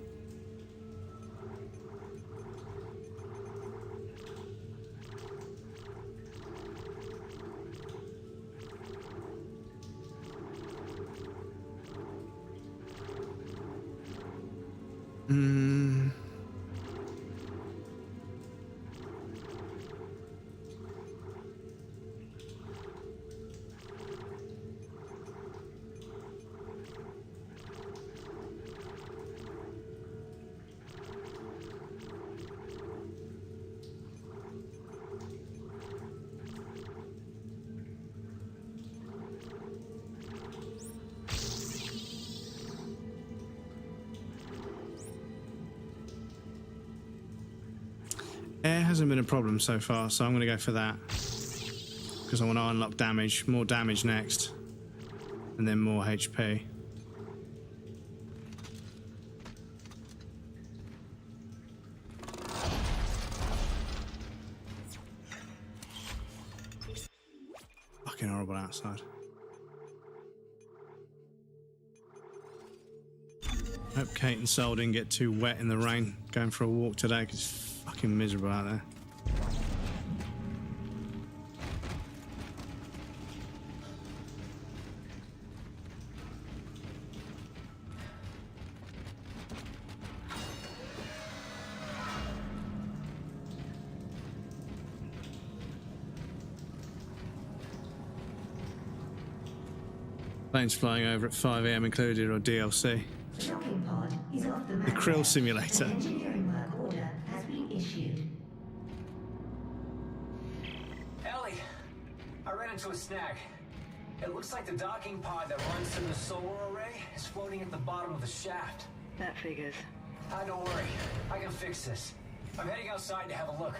Air hasn't been a problem so far, so I'm going to go for that. Because I want to unlock damage, more damage next. And then more HP. Fucking horrible outside. Hope Kate and Sol didn't get too wet in the rain going for a walk today, because it's fucking miserable out there. Planes flying over at 5 AM included or DLC. The docking pod is off the The Krill Simulator. An engineering work order has been issued. Ellie, I ran into a snag. It looks like the docking pod that runs to the solar array is floating at the bottom of the shaft. That figures. Don't worry. I can fix this. I'm heading outside to have a look.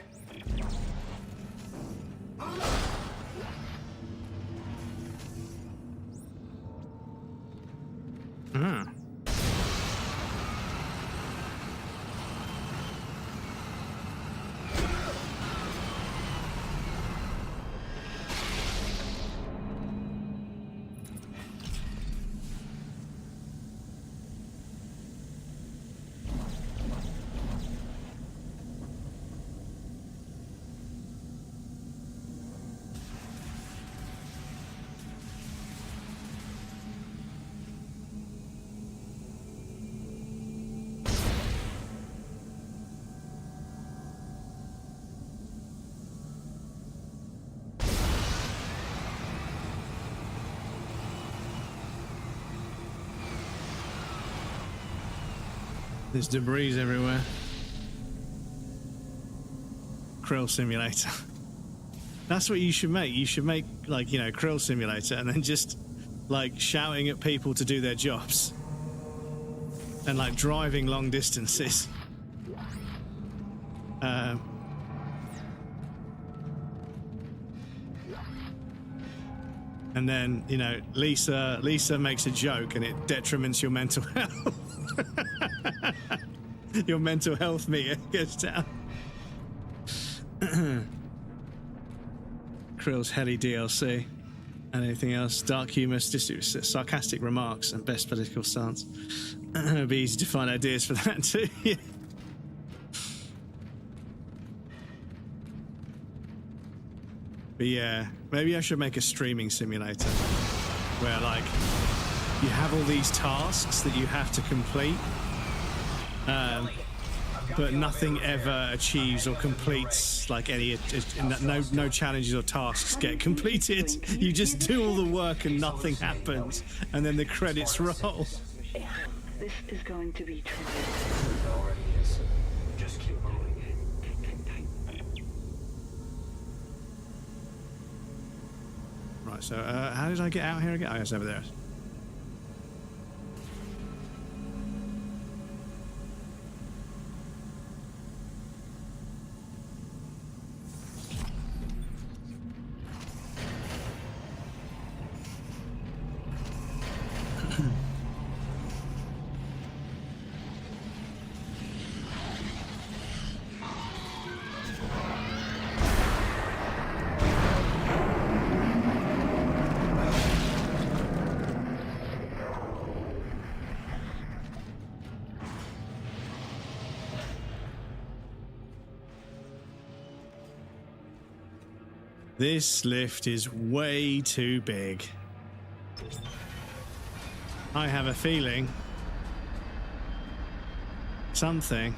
There's debris everywhere. Krill Simulator. That's what you should make. You should make, like, you know, Krill Simulator and then just, like, shouting at people to do their jobs. And, like, driving long distances. And then, you know, Lisa makes a joke and it detriments your mental health. Your mental health meter goes down. Krill's Heli DLC. And anything else? Dark humor, sarcastic remarks, and best political stance. It'd be easy to find ideas for that too. Yeah. But yeah, maybe I should make a streaming simulator where, like, you have all these tasks that you have to complete, but nothing ever achieves or completes, like, any, no challenges or tasks get completed. You just do all the work and nothing happens, and then the credits roll. This is going to be tricky. It already is. Just keep moving. Right, so how did I get out here again? Oh, it's over there. This lift is way too big. I have a feeling something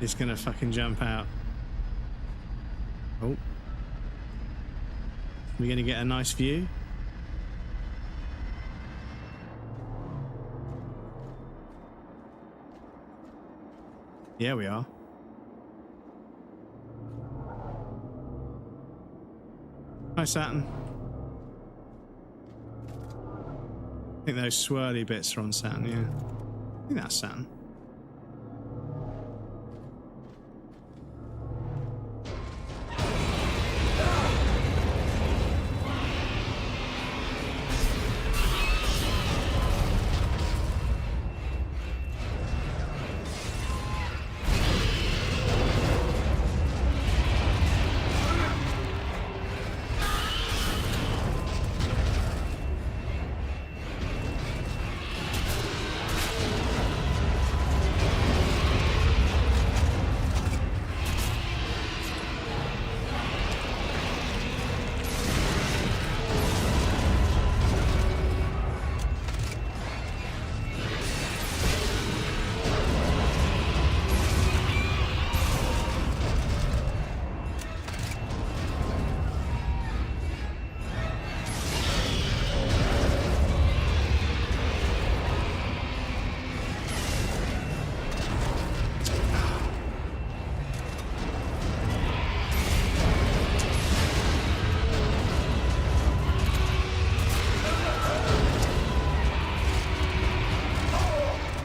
is gonna fucking jump out. Oh. We're gonna get a nice view. Yeah, we are. Hi, Saturn. I think those swirly bits are on Saturn, yeah. I think that's Saturn.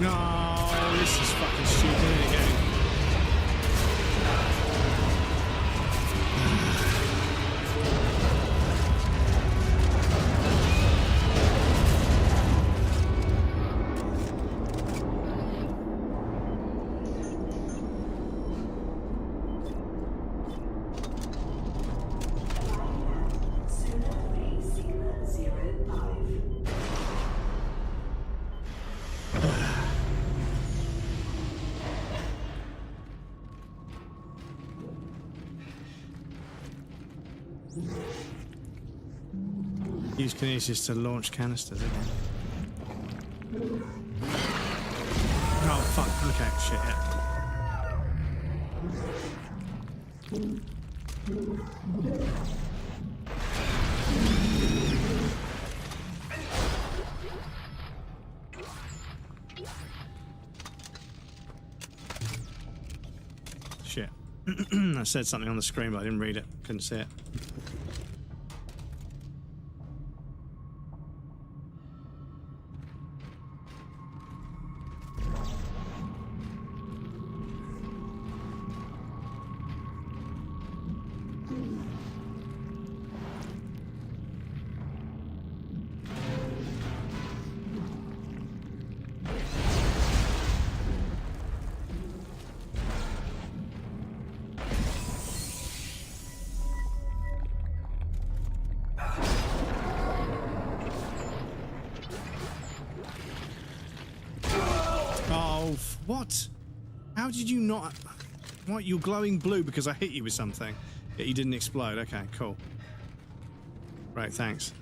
No, this is fucking stupid again. Use kinesis to launch canisters. Oh fuck! Okay, shit. Shit. I said something on the screen, but I didn't read it. Couldn't see it. health. What? How did you not... What, you're glowing blue because I hit you with something? Yet you didn't explode. Okay, cool. Right, thanks.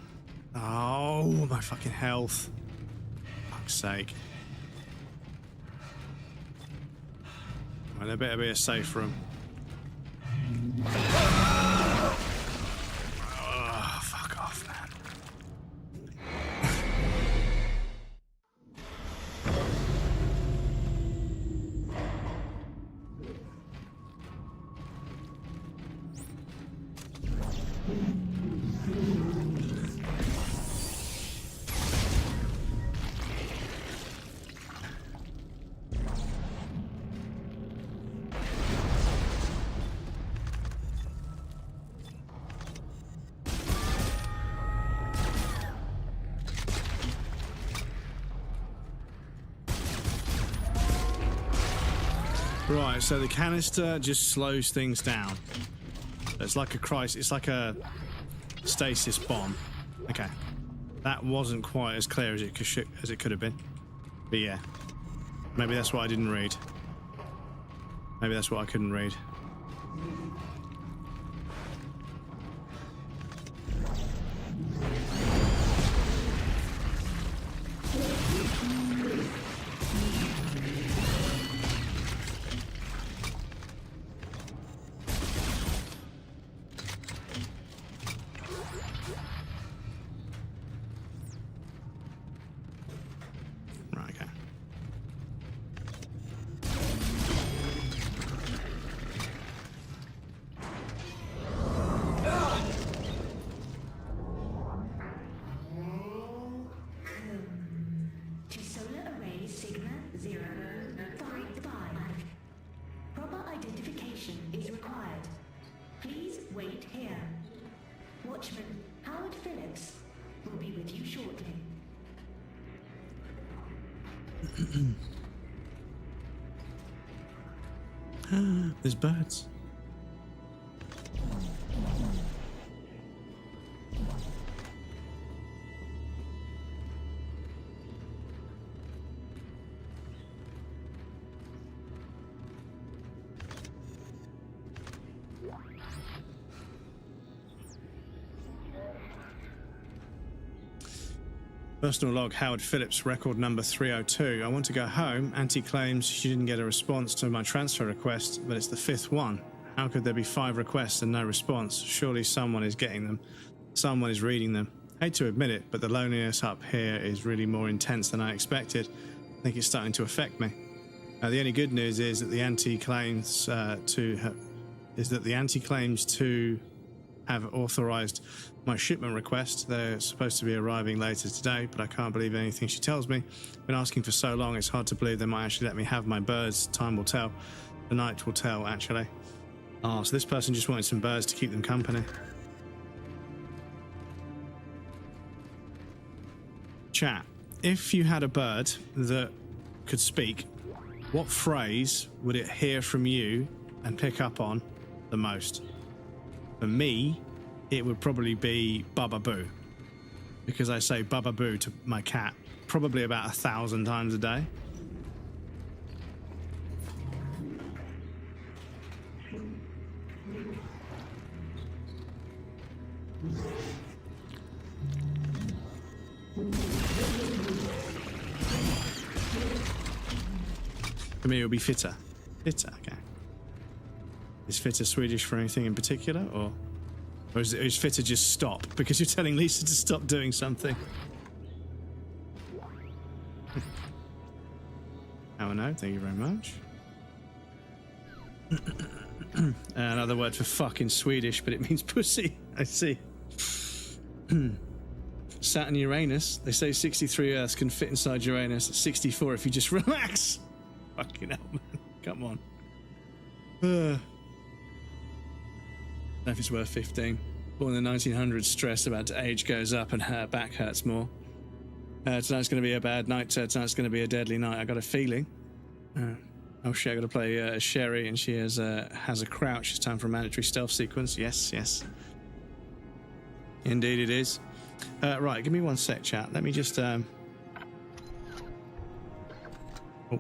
Oh, my fucking health. Fuck's sake. Well, there better be a safe room. Oh, fuck off, man. Right, so the canister just slows things down. It's like a crisis. It's like a stasis bomb. Okay, that wasn't quite as clear as it could have been. But yeah, maybe that's what I didn't read. Maybe that's what I couldn't read. There's birds. Personal log, Howard Phillips, record number 302. I want to go home. Auntie claims she didn't get a response to my transfer request, but it's the 5th one. How could there be 5 requests and no response? Surely someone is getting them. Someone is reading them. Hate to admit it, but the loneliness up here is really more intense than I expected. I think it's starting to affect me. The only good news is that the auntie claims to have authorized my shipment request. They're supposed to be arriving later today, but I can't believe anything she tells me. Been asking for so long, it's hard to believe they might actually let me have my birds. Time will tell. The night will tell, actually. Oh, so this person just wanted some birds to keep them company. Chat, if you had a bird that could speak, what phrase would it hear from you and pick up on the most? For me, it would probably be Baba Boo, because I say Baba Boo to my cat probably about 1,000 times a day. For me, it would be Fitta. Fitta, okay. Is Fitta Swedish for anything in particular, or is Fitta just stop because you're telling Lisa to stop doing something? Oh no, thank you very much. Another word for fuck in Swedish, but it means pussy. I see. Saturn, Uranus. They say 63 Earths can fit inside Uranus. 64 if you just relax. Fucking hell, man. Come on. I don't know if it's worth 15. Born in the 1900s, stress about to age goes up and her back hurts more. Tonight's going to be a bad night. Tonight's going to be a deadly night. I got a feeling. Oh shit, I got to play Sherry, and she has a crouch. It's time for a mandatory stealth sequence. Yes, yes. Indeed it is. Right, give me one sec, chat. Let me just... Oh,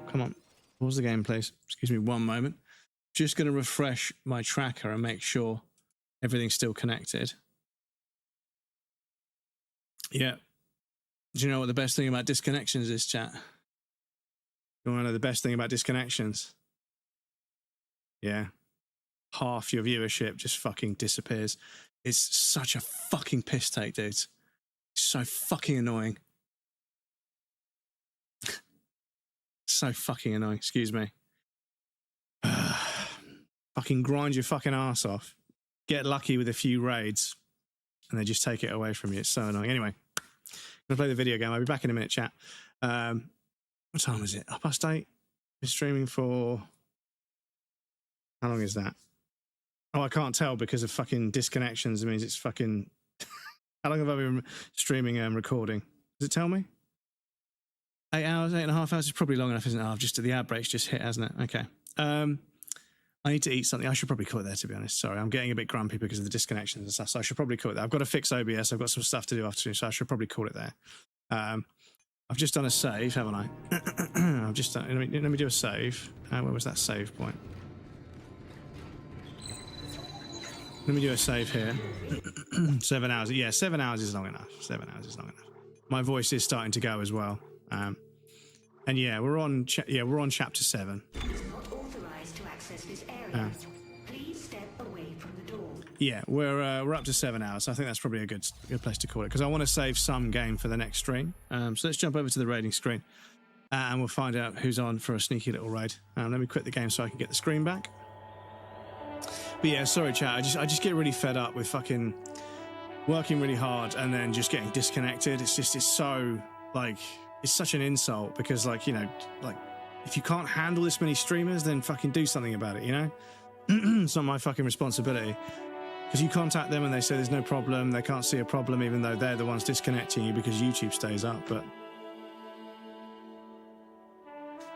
come on. Pause the game, please. Excuse me one moment. Just going to refresh my tracker and make sure everything's still connected. Yeah. Do you know what the best thing about disconnections is, chat? You want to know the best thing about disconnections? Yeah. Half your viewership just fucking disappears. It's such a fucking piss take, dudes. It's so fucking annoying. So fucking annoying. Excuse me. Fucking grind your fucking ass off. Get lucky with a few raids. And they just take it away from you. It's so annoying. Anyway. I'm going to play the video game. I'll be back in a minute, chat. What time is it? 8:30? Been streaming for... How long is that? Oh, I can't tell because of fucking disconnections. It means it's fucking... How long have I been streaming and recording? Does it tell me? 8 hours, 8.5 hours is probably long enough, isn't it? Oh, the ad break's just hit, hasn't it? Okay. I need to eat something. I should probably call it there, to be honest. Sorry, I'm getting a bit grumpy because of the disconnections and stuff, so I should probably call it there. I've got to fix OBS. I've got some stuff to do afternoon, so I should probably call it there. I've just done a save, haven't I? I've just done... Let me do a save. Where was that save point? Let me do a save here. 7 hours. Yeah, 7 hours is long enough. 7 hours is long enough. My voice is starting to go as well. And yeah, we're on chapter 7. Please step away from the door. Yeah, we're up to 7 hours. So I think that's probably a good place to call it because I want to save some game for the next stream. So let's jump over to the raiding screen and we'll find out who's on for a sneaky little raid. Let me quit the game so I can get the screen back. But yeah, sorry chat. I just get really fed up with fucking working really hard and then just getting disconnected. It's so like it's such an insult because like, you know, like if you can't handle this many streamers, then fucking do something about it, you know? It's not my fucking responsibility. Because you contact them and they say there's no problem, they can't see a problem even though they're the ones disconnecting you because YouTube stays up, but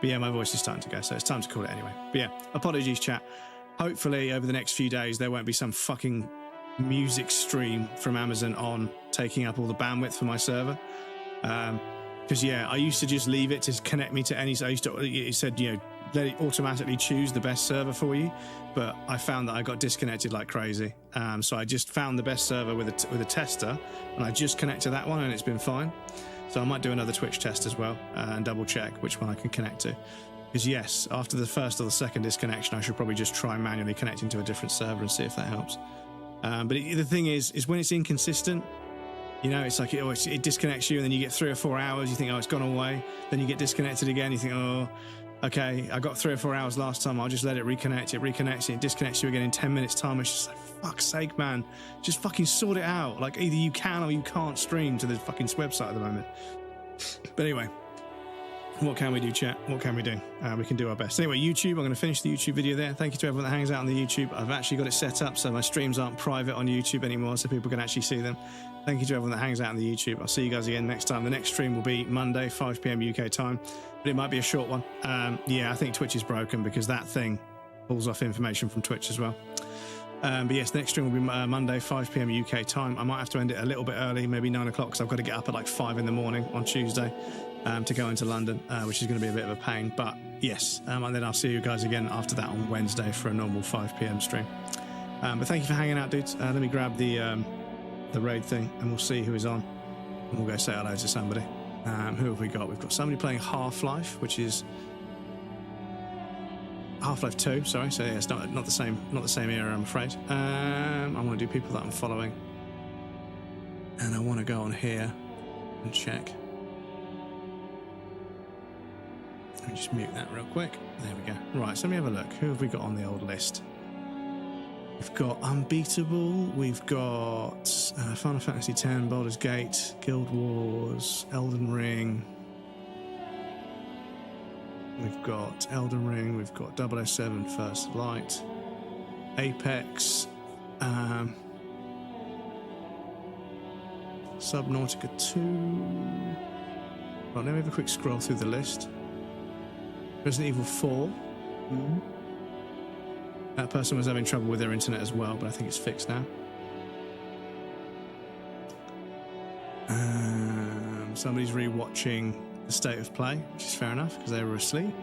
yeah, my voice is starting to go, so it's time to call it anyway. But yeah, apologies chat. Hopefully over the next few days there won't be some fucking music stream from Amazon on taking up all the bandwidth for my server. Because yeah, I used to just leave it to connect me to any. So it said, you know, let it automatically choose the best server for you. But I found that I got disconnected like crazy. So I just found the best server with a tester, and I just connect to that one, and it's been fine. So I might do another Twitch test as well and double check which one I can connect to. Because yes, after the first or the second disconnection, I should probably just try manually connecting to a different server and see if that helps. But the thing is when it's inconsistent. You know, it's like it disconnects you and then you get 3 or 4 hours, you think, oh, it's gone away. Then you get disconnected again, you think, oh, okay, I got 3 or 4 hours last time, I'll just let it reconnect. It reconnects it disconnects you again in 10 minutes time. It's just like, fuck's sake, man. Just fucking sort it out. Like either you can or you can't stream to the fucking website at the moment. But anyway, what can we do, chat? What can we do? We can do our best. Anyway, YouTube, I'm going to finish the YouTube video there. Thank you to everyone that hangs out on the YouTube. I've actually got it set up so my streams aren't private on YouTube anymore, so people can actually see them. Thank you to everyone that hangs out on the YouTube. I'll see you guys again next time. The next stream will be Monday, 5 p.m. UK time, but it might be a short one. Yeah, I think Twitch is broken because that thing pulls off information from Twitch as well. But yes, the next stream will be Monday, 5 p.m. UK time. I might have to end it a little bit early, maybe 9 o'clock, because I've got to get up at like 5 in the morning on Tuesday to go into London, which is going to be a bit of a pain. But yes, and then I'll see you guys again after that on Wednesday for a normal 5 p.m. stream. But thank you for hanging out, dudes. Let me grab the raid thing and we'll see who is on. And we'll go say hello to somebody. Who have we got? We've got somebody playing Half-Life, which is Half-Life 2, sorry. So yeah, it's not the same era, I'm afraid. I want to do people that I'm following. And I want to go on here and check. Let me just mute that real quick. There we go. Right, so let me have a look. Who have we got on the old list? We've got Unbeatable, we've got Final Fantasy X, Baldur's Gate, Guild Wars, Elden Ring. We've got Elden Ring, we've got 007 First Light, Apex, Subnautica 2. Right, let me have a quick scroll through the list. Resident Evil 4. Mm-hmm. That person was having trouble with their internet as well, but I think it's fixed now. Somebody's re-watching The State of Play, which is fair enough, because they were asleep.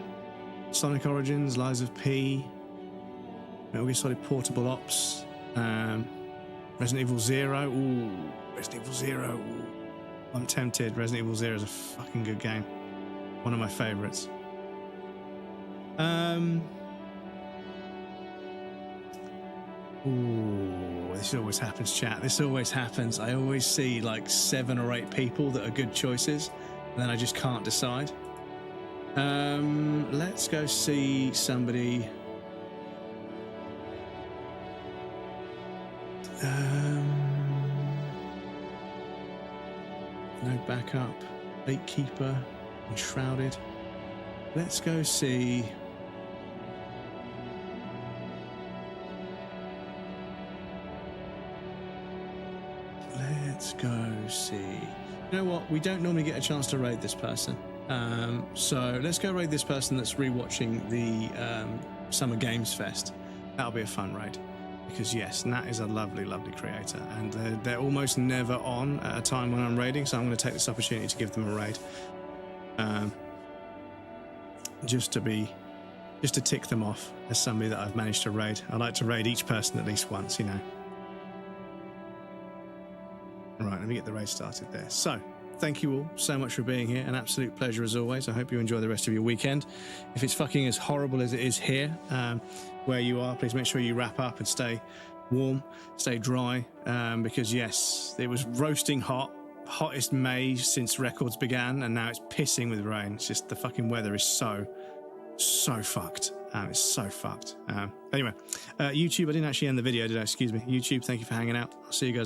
Sonic Origins, Lies of P, Metal Gear Solid Portable Ops, Resident Evil 0. Ooh, Resident Evil 0. Ooh. I'm tempted. Resident Evil 0 is a fucking good game. One of my favourites. Ooh, this always happens, chat. This always happens. I always see like 7 or 8 people that are good choices, and then I just can't decide. Let's go see somebody. No backup. Gatekeeper. Enshrouded. Let's go see. Let's go see. You know what? We don't normally get a chance to raid this person. So let's go raid this person that's rewatching the Summer Games Fest. That'll be a fun raid. Because yes, Nat is a lovely, lovely creator, and they're almost never on at a time when I'm raiding, so I'm going to take this opportunity to give them a raid. Just to tick them off as somebody that I've managed to raid. I like to raid each person at least once, you know. Right, let me get the raid started there. So, thank you all so much for being here. An absolute pleasure as always. I hope you enjoy the rest of your weekend. If it's fucking as horrible as it is here, where you are, please make sure you wrap up and stay warm, stay dry, because yes, it was roasting hot, hottest May since records began, and now it's pissing with rain. It's just the fucking weather is so fucked. It's so fucked. Anyway, YouTube, I didn't actually end the video, did I? Excuse me. YouTube, thank you for hanging out. I'll see you guys.